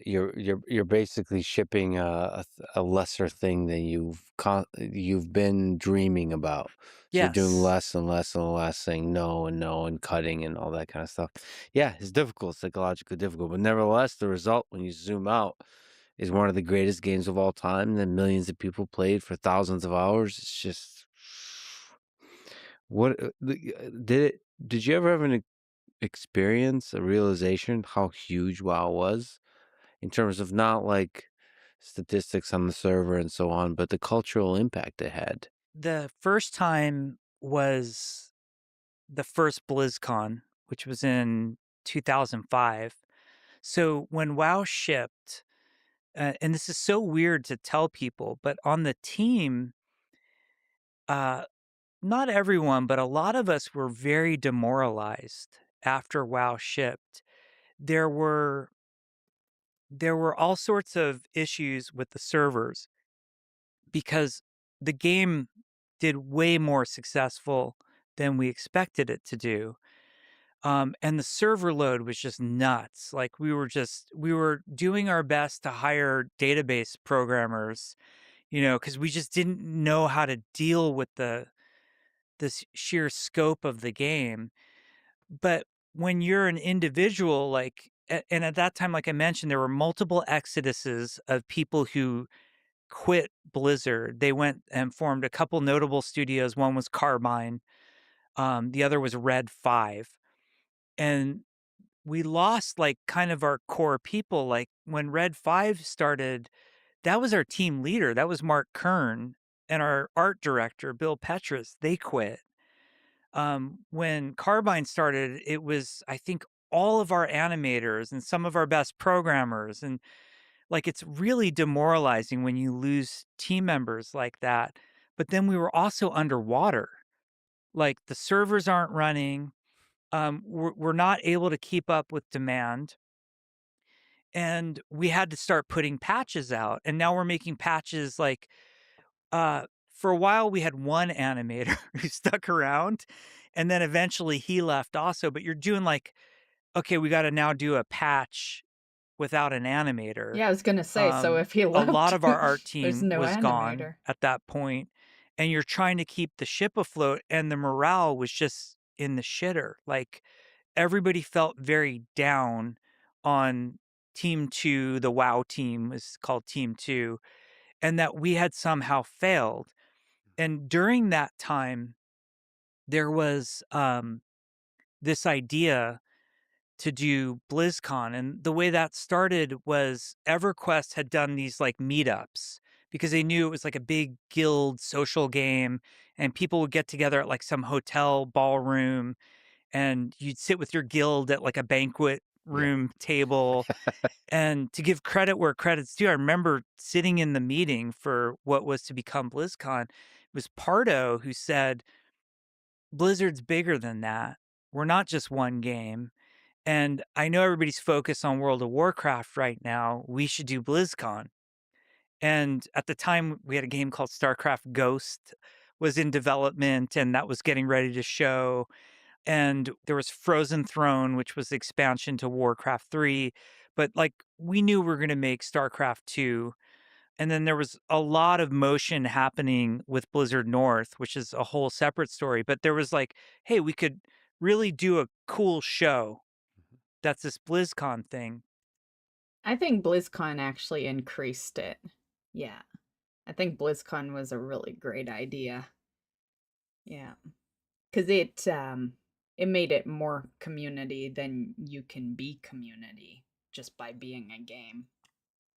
[SPEAKER 3] You're basically shipping a lesser thing than you've been dreaming about. So you're doing
[SPEAKER 2] Yes.
[SPEAKER 3] less and less and less, saying no and no and cutting and all that kind of stuff. Yeah, it's difficult, psychologically difficult, but nevertheless, the result when you zoom out is one of the greatest games of all time that millions of people played for thousands of hours. It's just what did it? Did you ever have an experience, a realization how huge WoW was? In terms of not like statistics on the server and so on, but the cultural impact it had.
[SPEAKER 2] The first time was the first BlizzCon, which was in 2005. So when WoW shipped, and this is so weird to tell people, but on the team, uh, not everyone, but a lot of us were very demoralized after WoW shipped. There were there were all sorts of issues with the servers because the game did way more successful than we expected it to do. And the server load was just nuts. Like we were doing our best to hire database programmers, because we just didn't know how to deal with this sheer scope of the game. But when you're an individual, like, and at that time, like I mentioned, there were multiple exoduses of people who quit Blizzard. They went and formed a couple notable studios. One was Carbine, the other was Red 5. And we lost like kind of our core people. Like when Red 5 started, that was our team leader. That was Mark Kern, and our art director, Bill Petrus. They quit. When Carbine started, it was, I think, all of our animators and some of our best programmers. And like, it's really demoralizing when you lose team members like that. But then we were also underwater. Like, the servers aren't running. We're not able to keep up with demand. And we had to start putting patches out. And now we're making patches like, for a while we had one animator who stuck around, and then eventually he left also. But you're doing like, okay, we got to now do a patch without an animator.
[SPEAKER 1] Yeah, I was gonna say, so if he
[SPEAKER 2] A lot
[SPEAKER 1] left,
[SPEAKER 2] of our art
[SPEAKER 1] there's
[SPEAKER 2] team
[SPEAKER 1] no
[SPEAKER 2] was gone
[SPEAKER 1] animator.
[SPEAKER 2] at that point, and you're trying to keep the ship afloat, and the morale was just in the shitter. Like, everybody felt very down on Team 2, the WoW team was called Team 2, and that we had somehow failed. And during that time, there was, this idea to do BlizzCon, and the way that started was EverQuest had done these, like, meetups because they knew it was, like, a big guild social game, and people would get together at, like, some hotel ballroom, and you'd sit with your guild at, like, a banquet
[SPEAKER 3] Yeah.
[SPEAKER 2] room table. And to give credit where credit's due, I remember sitting in the meeting for what was to become BlizzCon. It was Pardo who said, "Blizzard's bigger than that. We're not just one game." And I know everybody's focused on World of Warcraft right now. We should do BlizzCon. And at the time, we had a game called StarCraft Ghost was in development, and that was getting ready to show. And there was Frozen Throne, which was the expansion to Warcraft 3. But like we knew we were going to make StarCraft 2. And then there was a lot of motion happening with Blizzard North, which is a whole separate story. But there was like, hey, we could really do a cool show. That's this BlizzCon thing.
[SPEAKER 1] I think BlizzCon actually increased it. Yeah. I think BlizzCon was a really great idea. Yeah. Cuz it made it more community than you can be community just by being a game.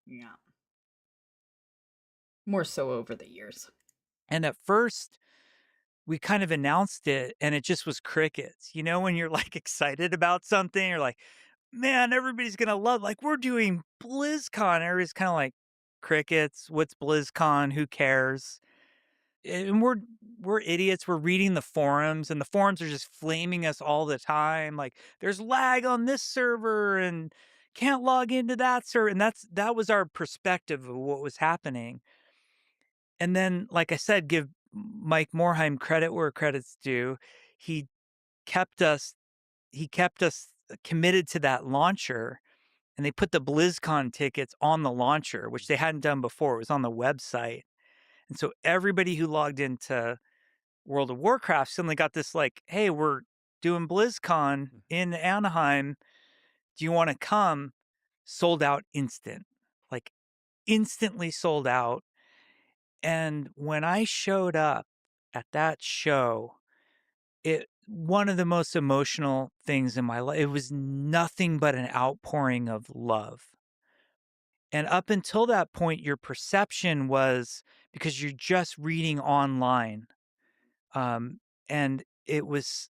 [SPEAKER 1] Yeah. More so over the years.
[SPEAKER 2] And at first, we kind of announced it and it just was crickets. You know, when you're like excited about something, you're like, man, everybody's gonna love, like, we're doing BlizzCon. Everybody's kind of like, crickets, what's BlizzCon? Who cares? And we're idiots. We're reading the forums, and the forums are just flaming us all the time. Like, there's lag on this server and can't log into that server. And that was our perspective of what was happening. And then, like I said, give Mike Morheim credit where credit's due. He kept us he kept us committed to that launcher, and they put the BlizzCon tickets on the launcher, which they hadn't done before. It was on the website. And so everybody who logged into World of Warcraft suddenly got this like, "Hey, we're doing BlizzCon in Anaheim. Do you want to come?" Sold out instant. Like instantly sold out. And when I showed up at that show, it one of the most emotional things in my life. It was nothing but an outpouring of love. And up until that point, your perception was because you're just reading online. Um, and it was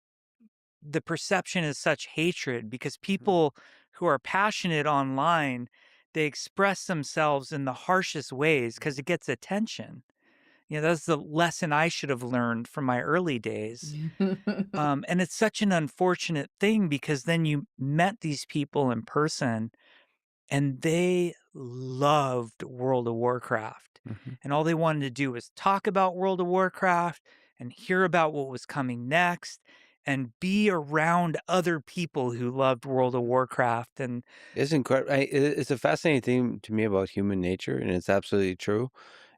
[SPEAKER 2] the perception is such hatred because people who are passionate online, they express themselves in the harshest ways because it gets attention. You know, that's the lesson I should have learned from my early days. And it's such an unfortunate thing because then you met these people in person and they loved World of Warcraft.
[SPEAKER 3] Mhm.
[SPEAKER 2] And all they wanted to do was talk about World of Warcraft and hear about what was coming next and be around other people who loved World of Warcraft. And
[SPEAKER 3] It's incredible. It's a fascinating thing to me about human nature, and it's absolutely true.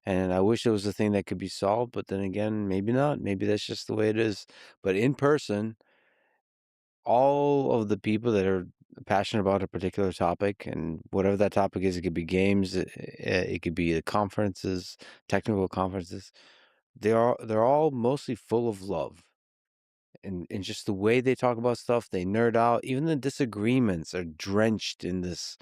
[SPEAKER 3] And I wish it was a thing that could be solved, but then again, maybe not. Maybe that's just the way it is. But in person, all of the people that are passionate about a particular topic, and whatever that topic is, it could be games, it could be the conferences, technical conferences. They're all mostly full of love. And just the way they talk about stuff, they nerd out. Even the disagreements are drenched in this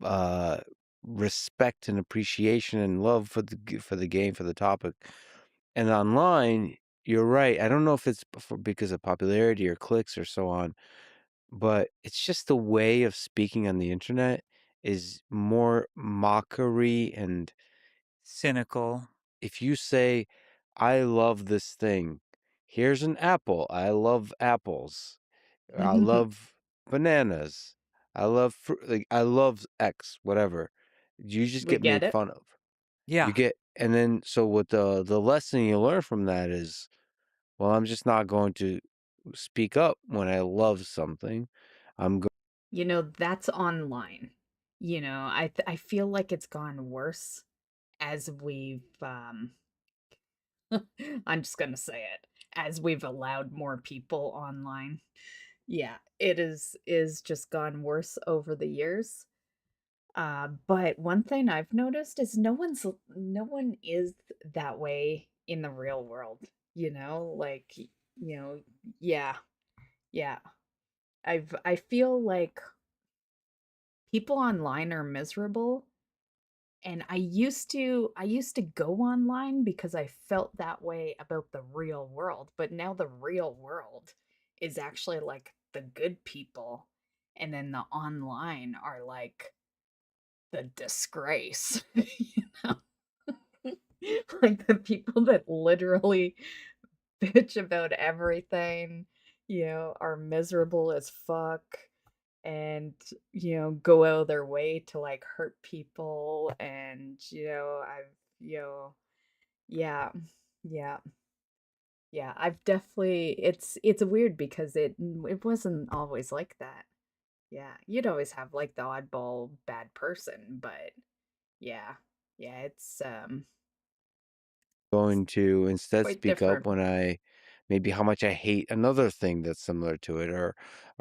[SPEAKER 3] uh respect and appreciation and love for for the game, for the topic. And online, you're right. I don't know if it's because of popularity or clicks or so on, but it's just the way of speaking on the internet is more mockery. And
[SPEAKER 2] cynical.
[SPEAKER 3] if you say, I love this thing, here's an apple. I love apples. I love bananas. I love fruit. Like, I love X, whatever. You just
[SPEAKER 1] We
[SPEAKER 3] get
[SPEAKER 1] get
[SPEAKER 3] made
[SPEAKER 1] it.
[SPEAKER 3] fun of. You
[SPEAKER 2] Yeah.
[SPEAKER 3] get, and then so what the lesson you learn from that is, well, I'm just not going to speak up when I love something. I'm going.
[SPEAKER 1] You know, that's online. You know, I feel like it's gone worse as we've I'm just gonna say it, as we've allowed more people online. Yeah, it is just gone worse over the years. But one thing I've noticed is no one is that way in the real world, you know? Like, you know, yeah, yeah. I feel like people online are miserable. And I used to go online because I felt that way about the real world, but now the real world is actually like the good people, and then the online are like the disgrace, you know? Like the people that literally bitch about everything, are miserable as fuck and, go out of their way to like hurt people. And, yeah, yeah, yeah, I've definitely, it's weird because it wasn't always like that. Yeah, you'd always have like the oddball bad person, but yeah, yeah, it's
[SPEAKER 3] Going to instead
[SPEAKER 1] quite
[SPEAKER 3] speak up
[SPEAKER 1] different.
[SPEAKER 3] when I maybe how much I hate another thing that's similar to it, or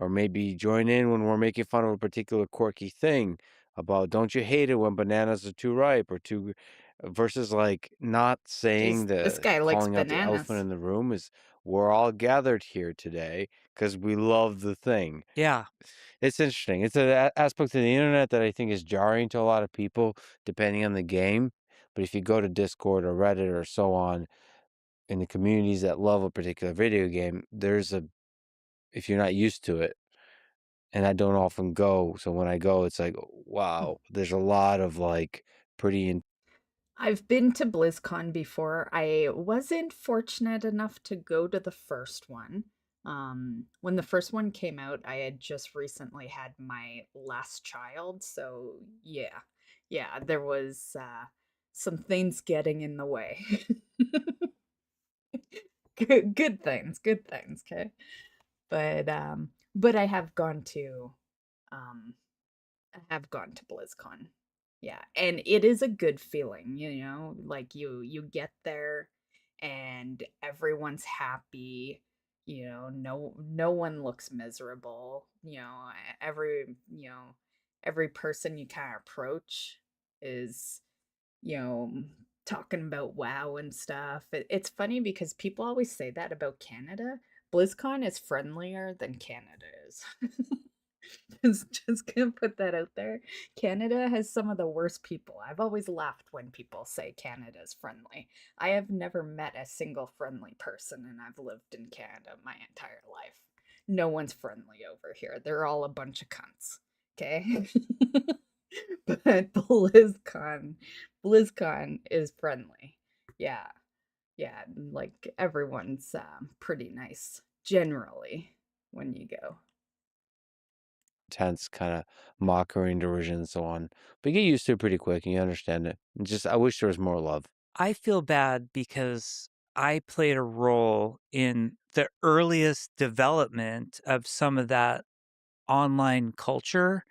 [SPEAKER 3] maybe join in when we're making fun of a particular quirky thing about don't you hate it when bananas are too ripe or too versus like not
[SPEAKER 1] Jeez,
[SPEAKER 3] saying
[SPEAKER 1] this
[SPEAKER 3] the
[SPEAKER 1] guy likes
[SPEAKER 3] calling out the elephant
[SPEAKER 1] bananas.
[SPEAKER 3] in the room is we're all gathered here today because we love the thing.
[SPEAKER 2] Yeah.
[SPEAKER 3] It's interesting. It's an aspect of the internet that I think is jarring to a lot of people depending on the game. But if you go to Discord or Reddit or so on, in the communities that love a particular video game, there's a if you're not used to it, and I don't often go, so when I go, it's like, wow, there's a lot of like pretty
[SPEAKER 1] I've been to BlizzCon before. I wasn't fortunate enough to go to the first one. When the first one came out, I had just recently had my last child, so yeah. Yeah, there was some things getting in the way. Good things, okay? But um I have gone to BlizzCon. Yeah, and it is a good feeling, like you get there and everyone's happy, no one looks miserable, every person you kind of approach is, you know, talking about WoW and stuff. It's funny because people always say that about Canada. BlizzCon is friendlier than Canada is. Just gonna put that out there. Canada has some of the worst people. I've always laughed when people say Canada's friendly. I have never met a single friendly person, and I've lived in Canada my entire life. No one's friendly over here. They're all a bunch of cunts. Okay? But BlizzCon is friendly. Yeah. Yeah, like everyone's pretty nice generally when you go.
[SPEAKER 3] intense kind of mockery and derision and so on. But you get used to it pretty quick and you understand it. And just I wish there was more love.
[SPEAKER 2] I feel bad because I played a role in the earliest development of some of that online culture.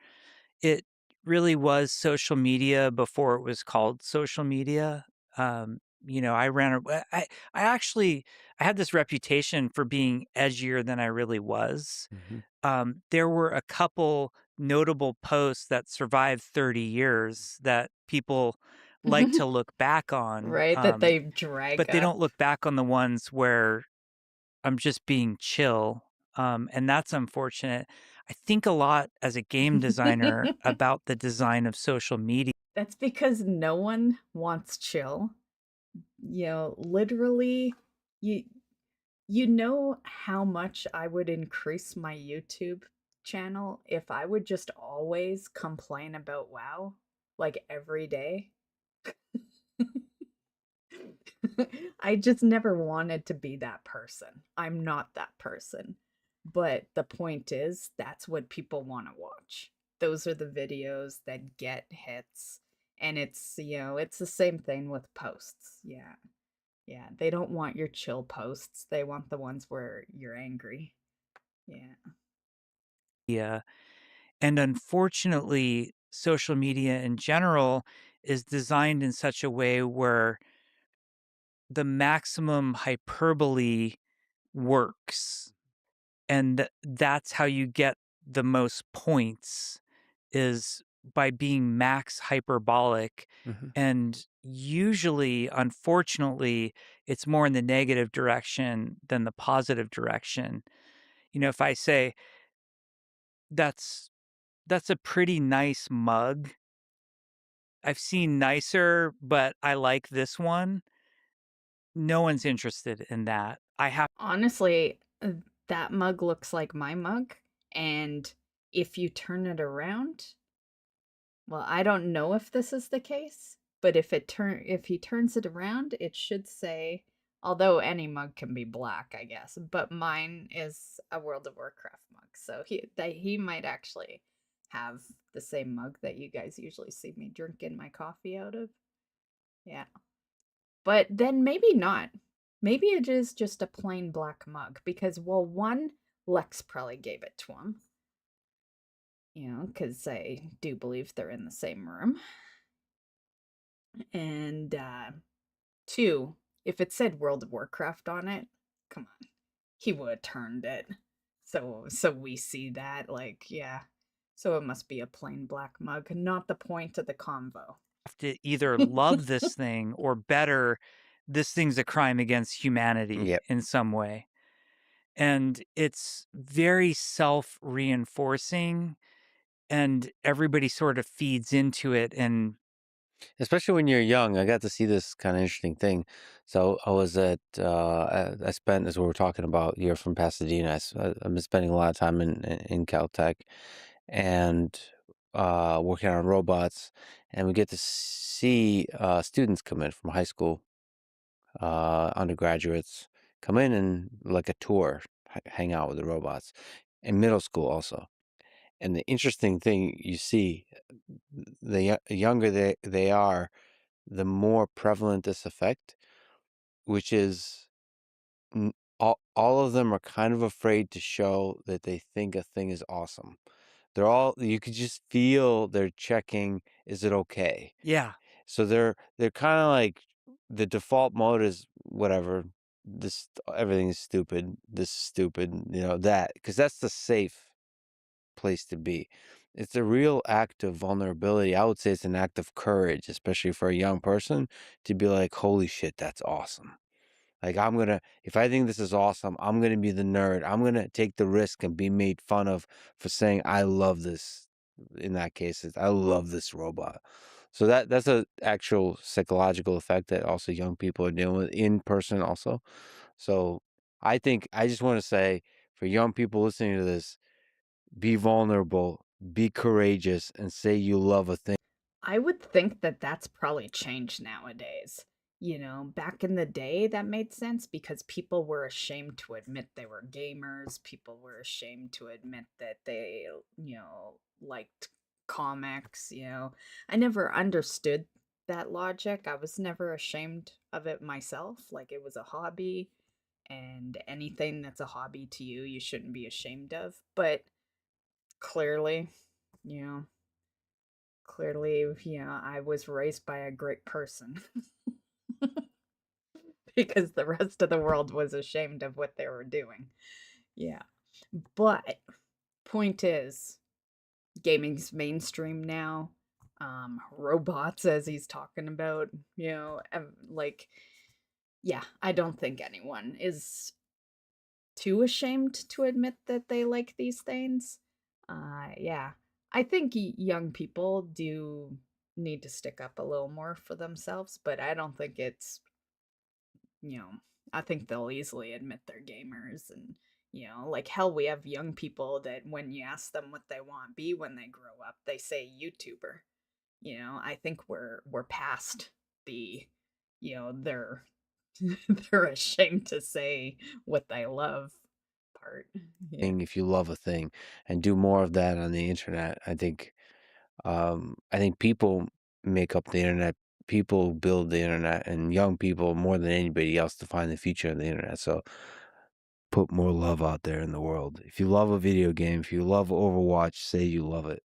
[SPEAKER 2] It really was social media before it was called social media. I ran a I actually I had this reputation for being edgier than I really was.
[SPEAKER 3] Mhm.
[SPEAKER 2] There were a couple notable posts that survived 30 years that people like to look back on,
[SPEAKER 1] Right? That they drag
[SPEAKER 2] but they
[SPEAKER 1] up.
[SPEAKER 2] don't look back on the ones where I'm just being chill, and that's unfortunate. I think a lot as a game designer about the design of social media.
[SPEAKER 1] That's because no one wants chill. Literally, you you know how much I would increase my YouTube channel if I would just always complain about WoW, like every day. I just never wanted to be that person. I'm not that person. But the point is, that's what people want to watch. Those are the videos that get hits. And it's the same thing with posts. Yeah. Yeah. They don't want your chill posts. They want the ones where you're angry. Yeah.
[SPEAKER 2] And unfortunately, social media in general is designed in such a way where the maximum hyperbole works. And that's how you get the most points is by being max hyperbolic.
[SPEAKER 3] Mhm.
[SPEAKER 2] And usually, unfortunately, it's more in the negative direction than the positive direction. If I say, that's that's a pretty nice mug. I've seen nicer, but I like this one. No one's interested in that. I have
[SPEAKER 1] Honestly, that mug looks like my mug. And if you turn it around, well, I don't know if this is the case, but if he turns it around, it should say Although any mug can be black, I guess. But mine is a World of Warcraft mug, so he might actually have the same mug that you guys usually see me drinking my coffee out of. Yeah. But then maybe not. Maybe it is just a plain black mug because, well, one, Lex probably gave it to him. Because I do believe they're in the same room. And two, if it said World of Warcraft on it, come on, he would have turned it. So we see that, like, yeah. So it must be a plain black mug, not the point of the convo.
[SPEAKER 2] Have to either love this thing or better, this thing's a crime against humanity
[SPEAKER 3] Yep.
[SPEAKER 2] in some way. And it's very self-reinforcing, and everybody sort of feeds into it. And
[SPEAKER 3] Especially when you're young, I got to see this kind of interesting thing. So I was I spent, as we were talking about, you're from Pasadena. I've been spending a lot of time in Caltech and working on robots, and we get to see students come in from high school, undergraduates come in and like a tour, hang out with the robots, in middle school also. And the interesting thing you see, the younger they are, the more prevalent this effect, which is all of them are kind of afraid to show that they think a thing is awesome. You could just feel they're checking, is it okay?
[SPEAKER 2] yeah,
[SPEAKER 3] So they're kind of like the default mode is whatever. Everything is stupid. This is stupid. That because that's the safe place to be. It's a real act of vulnerability. I would say it's an act of courage, especially for a young person, to be like, holy shit, that's awesome. Like, if I think this is awesome, I'm going to be the nerd. I'm going to take the risk and be made fun of for saying, I love this. In that case, I love this robot. So that's a actual psychological effect that also young people are dealing with in person also. So I just want to say for young people listening to this, be vulnerable, be courageous, and say you love a thing.
[SPEAKER 1] I would think that that's probably changed nowadays. Back in the day, that made sense because people were ashamed to admit they were gamers. People were ashamed to admit that they, liked comics. I never understood that logic. I was never ashamed of it myself. Like, it was a hobby, and anything that's a hobby to you, you shouldn't be ashamed of. But clearly, you know, I was raised by a great person because the rest of the world was ashamed of what they were doing. Yeah. But point is, gaming's mainstream now. Robots, as he's talking about, like, yeah, I don't think anyone is too ashamed to admit that they like these things. Yeah. I think young people do need to stick up a little more for themselves, but I don't think it's, you know, I think they'll easily admit they're gamers. And, like, hell, we have young people that when you ask them what they want to be when they grow up, they say YouTuber. I think we're past the, they're they're ashamed to say what they love part. Yeah.
[SPEAKER 3] If you love a thing, and do more of that on the internet. I think people make up the internet. People build the internet, and young people more than anybody else define the future of the internet. So put more love out there in the world. If you love a video game, if you love Overwatch, say you love it.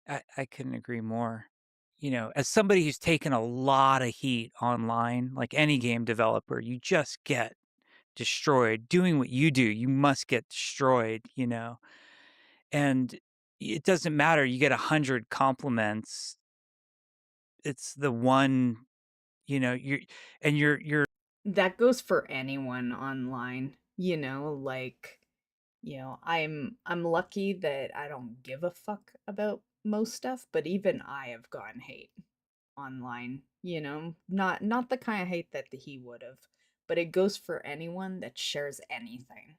[SPEAKER 2] I couldn't agree more. As somebody who's taken a lot of heat online, like any game developer, you just get destroyed. Doing what you do, you must get destroyed. And it doesn't matter. You get 100 compliments. It's the one, you're
[SPEAKER 1] That goes for anyone online, like, I'm lucky that I don't give a fuck about most stuff, but even I have gotten hate online, not the kind of hate that he would have, but it goes for anyone that shares anything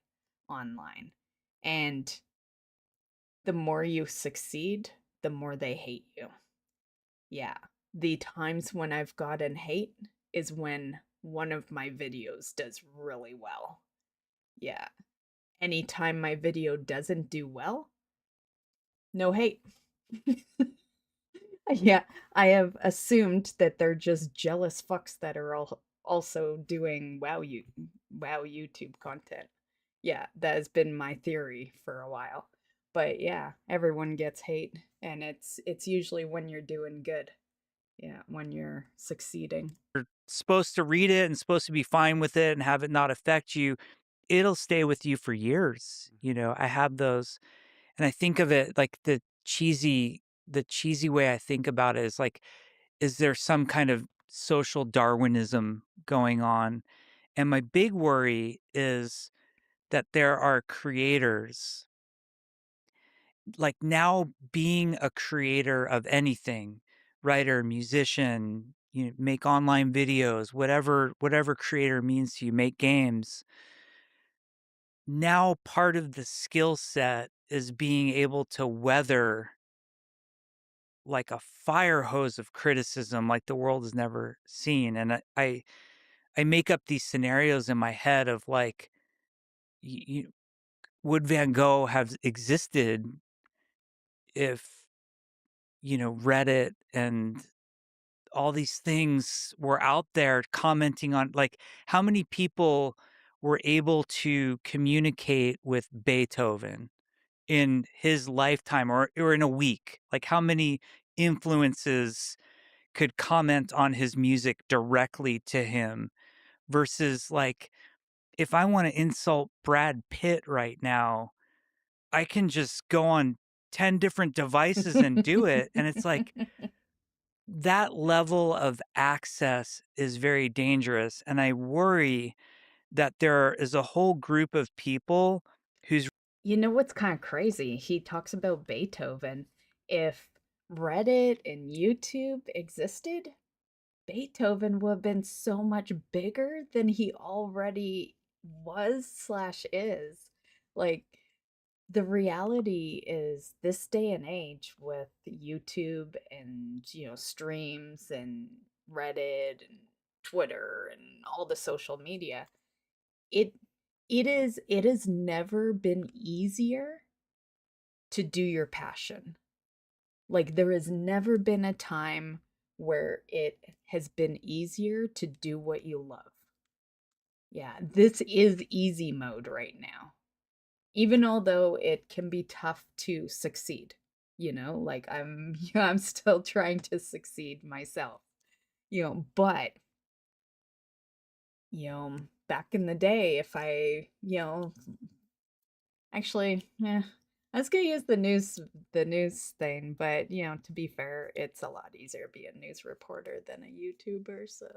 [SPEAKER 1] online. And the more you succeed, the more they hate you. Yeah. The times when I've gotten hate is when one of my videos does really well. Yeah. Anytime my video doesn't do well, no hate. Yeah, I have assumed that they're just jealous fucks that are also doing wow YouTube content. Yeah, that has been my theory for a while. But yeah, everyone gets hate, and it's usually when you're doing good. Yeah, when you're succeeding.
[SPEAKER 2] You're supposed to read it and supposed to be fine with it and have it not affect you. It'll stay with you for years. You know, I have those, and I think of it like the cheesy way I think about it is like, is there some kind of social Darwinism going on? And my big worry is that there are creators, like now being a creator of anything, writer, musician, you know, make online videos, whatever creator means to you, make games. Now part of the skill set is being able to weather like a fire hose of criticism like the world has never seen. And I make up these scenarios in my head of like, would Van Gogh have existed if, Reddit and all these things were out there commenting on, like, how many people were able to communicate with Beethoven in his lifetime or in a week? Like, how many influences could comment on his music directly to him versus, like, if I wanna insult Brad Pitt right now, I can just go on 10 different devices and do it, and it's like, that level of access is very dangerous, and I worry that there is a whole group of people whose
[SPEAKER 1] You know what's kind of crazy? He talks about Beethoven. If Reddit and YouTube existed, Beethoven would have been so much bigger than he already was slash is. Like, the reality is this day and age with YouTube and, streams and Reddit and Twitter and all the social media, it it has never been easier to do your passion. Like, there has never been a time where it has been easier to do what you love. Yeah, this is easy mode right now. Even although it can be tough to succeed, like I'm still trying to succeed myself. But back in the day, if I, actually, I was gonna use the news thing, but to be fair, it's a lot easier to be a news reporter than a YouTuber. So,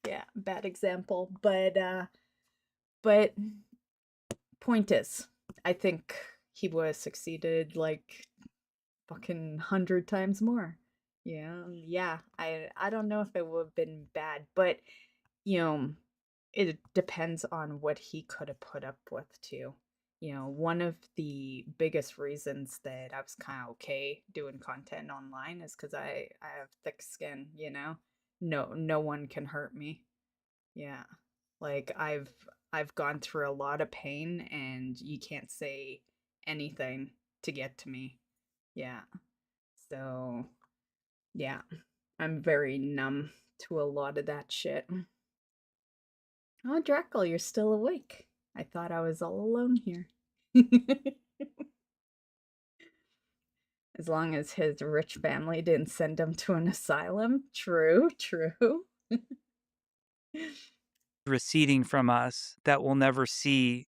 [SPEAKER 1] yeah, bad example. But point is, I think he would have succeeded like fucking 100 times more. Yeah. I don't know if it would have been bad, but you know, it depends on what he could have put up with too. One of the biggest reasons that I was kind of okay doing content online is because I have thick skin. No one can hurt me. Yeah, like I've gone through a lot of pain, and you can't say anything to get to me. Yeah, so yeah, I'm very numb to a lot of that shit. Oh, Drackle, you're still awake. I thought I was all alone here. As long as his rich family didn't send him to an asylum. True, true.
[SPEAKER 2] receding from us that we'll never see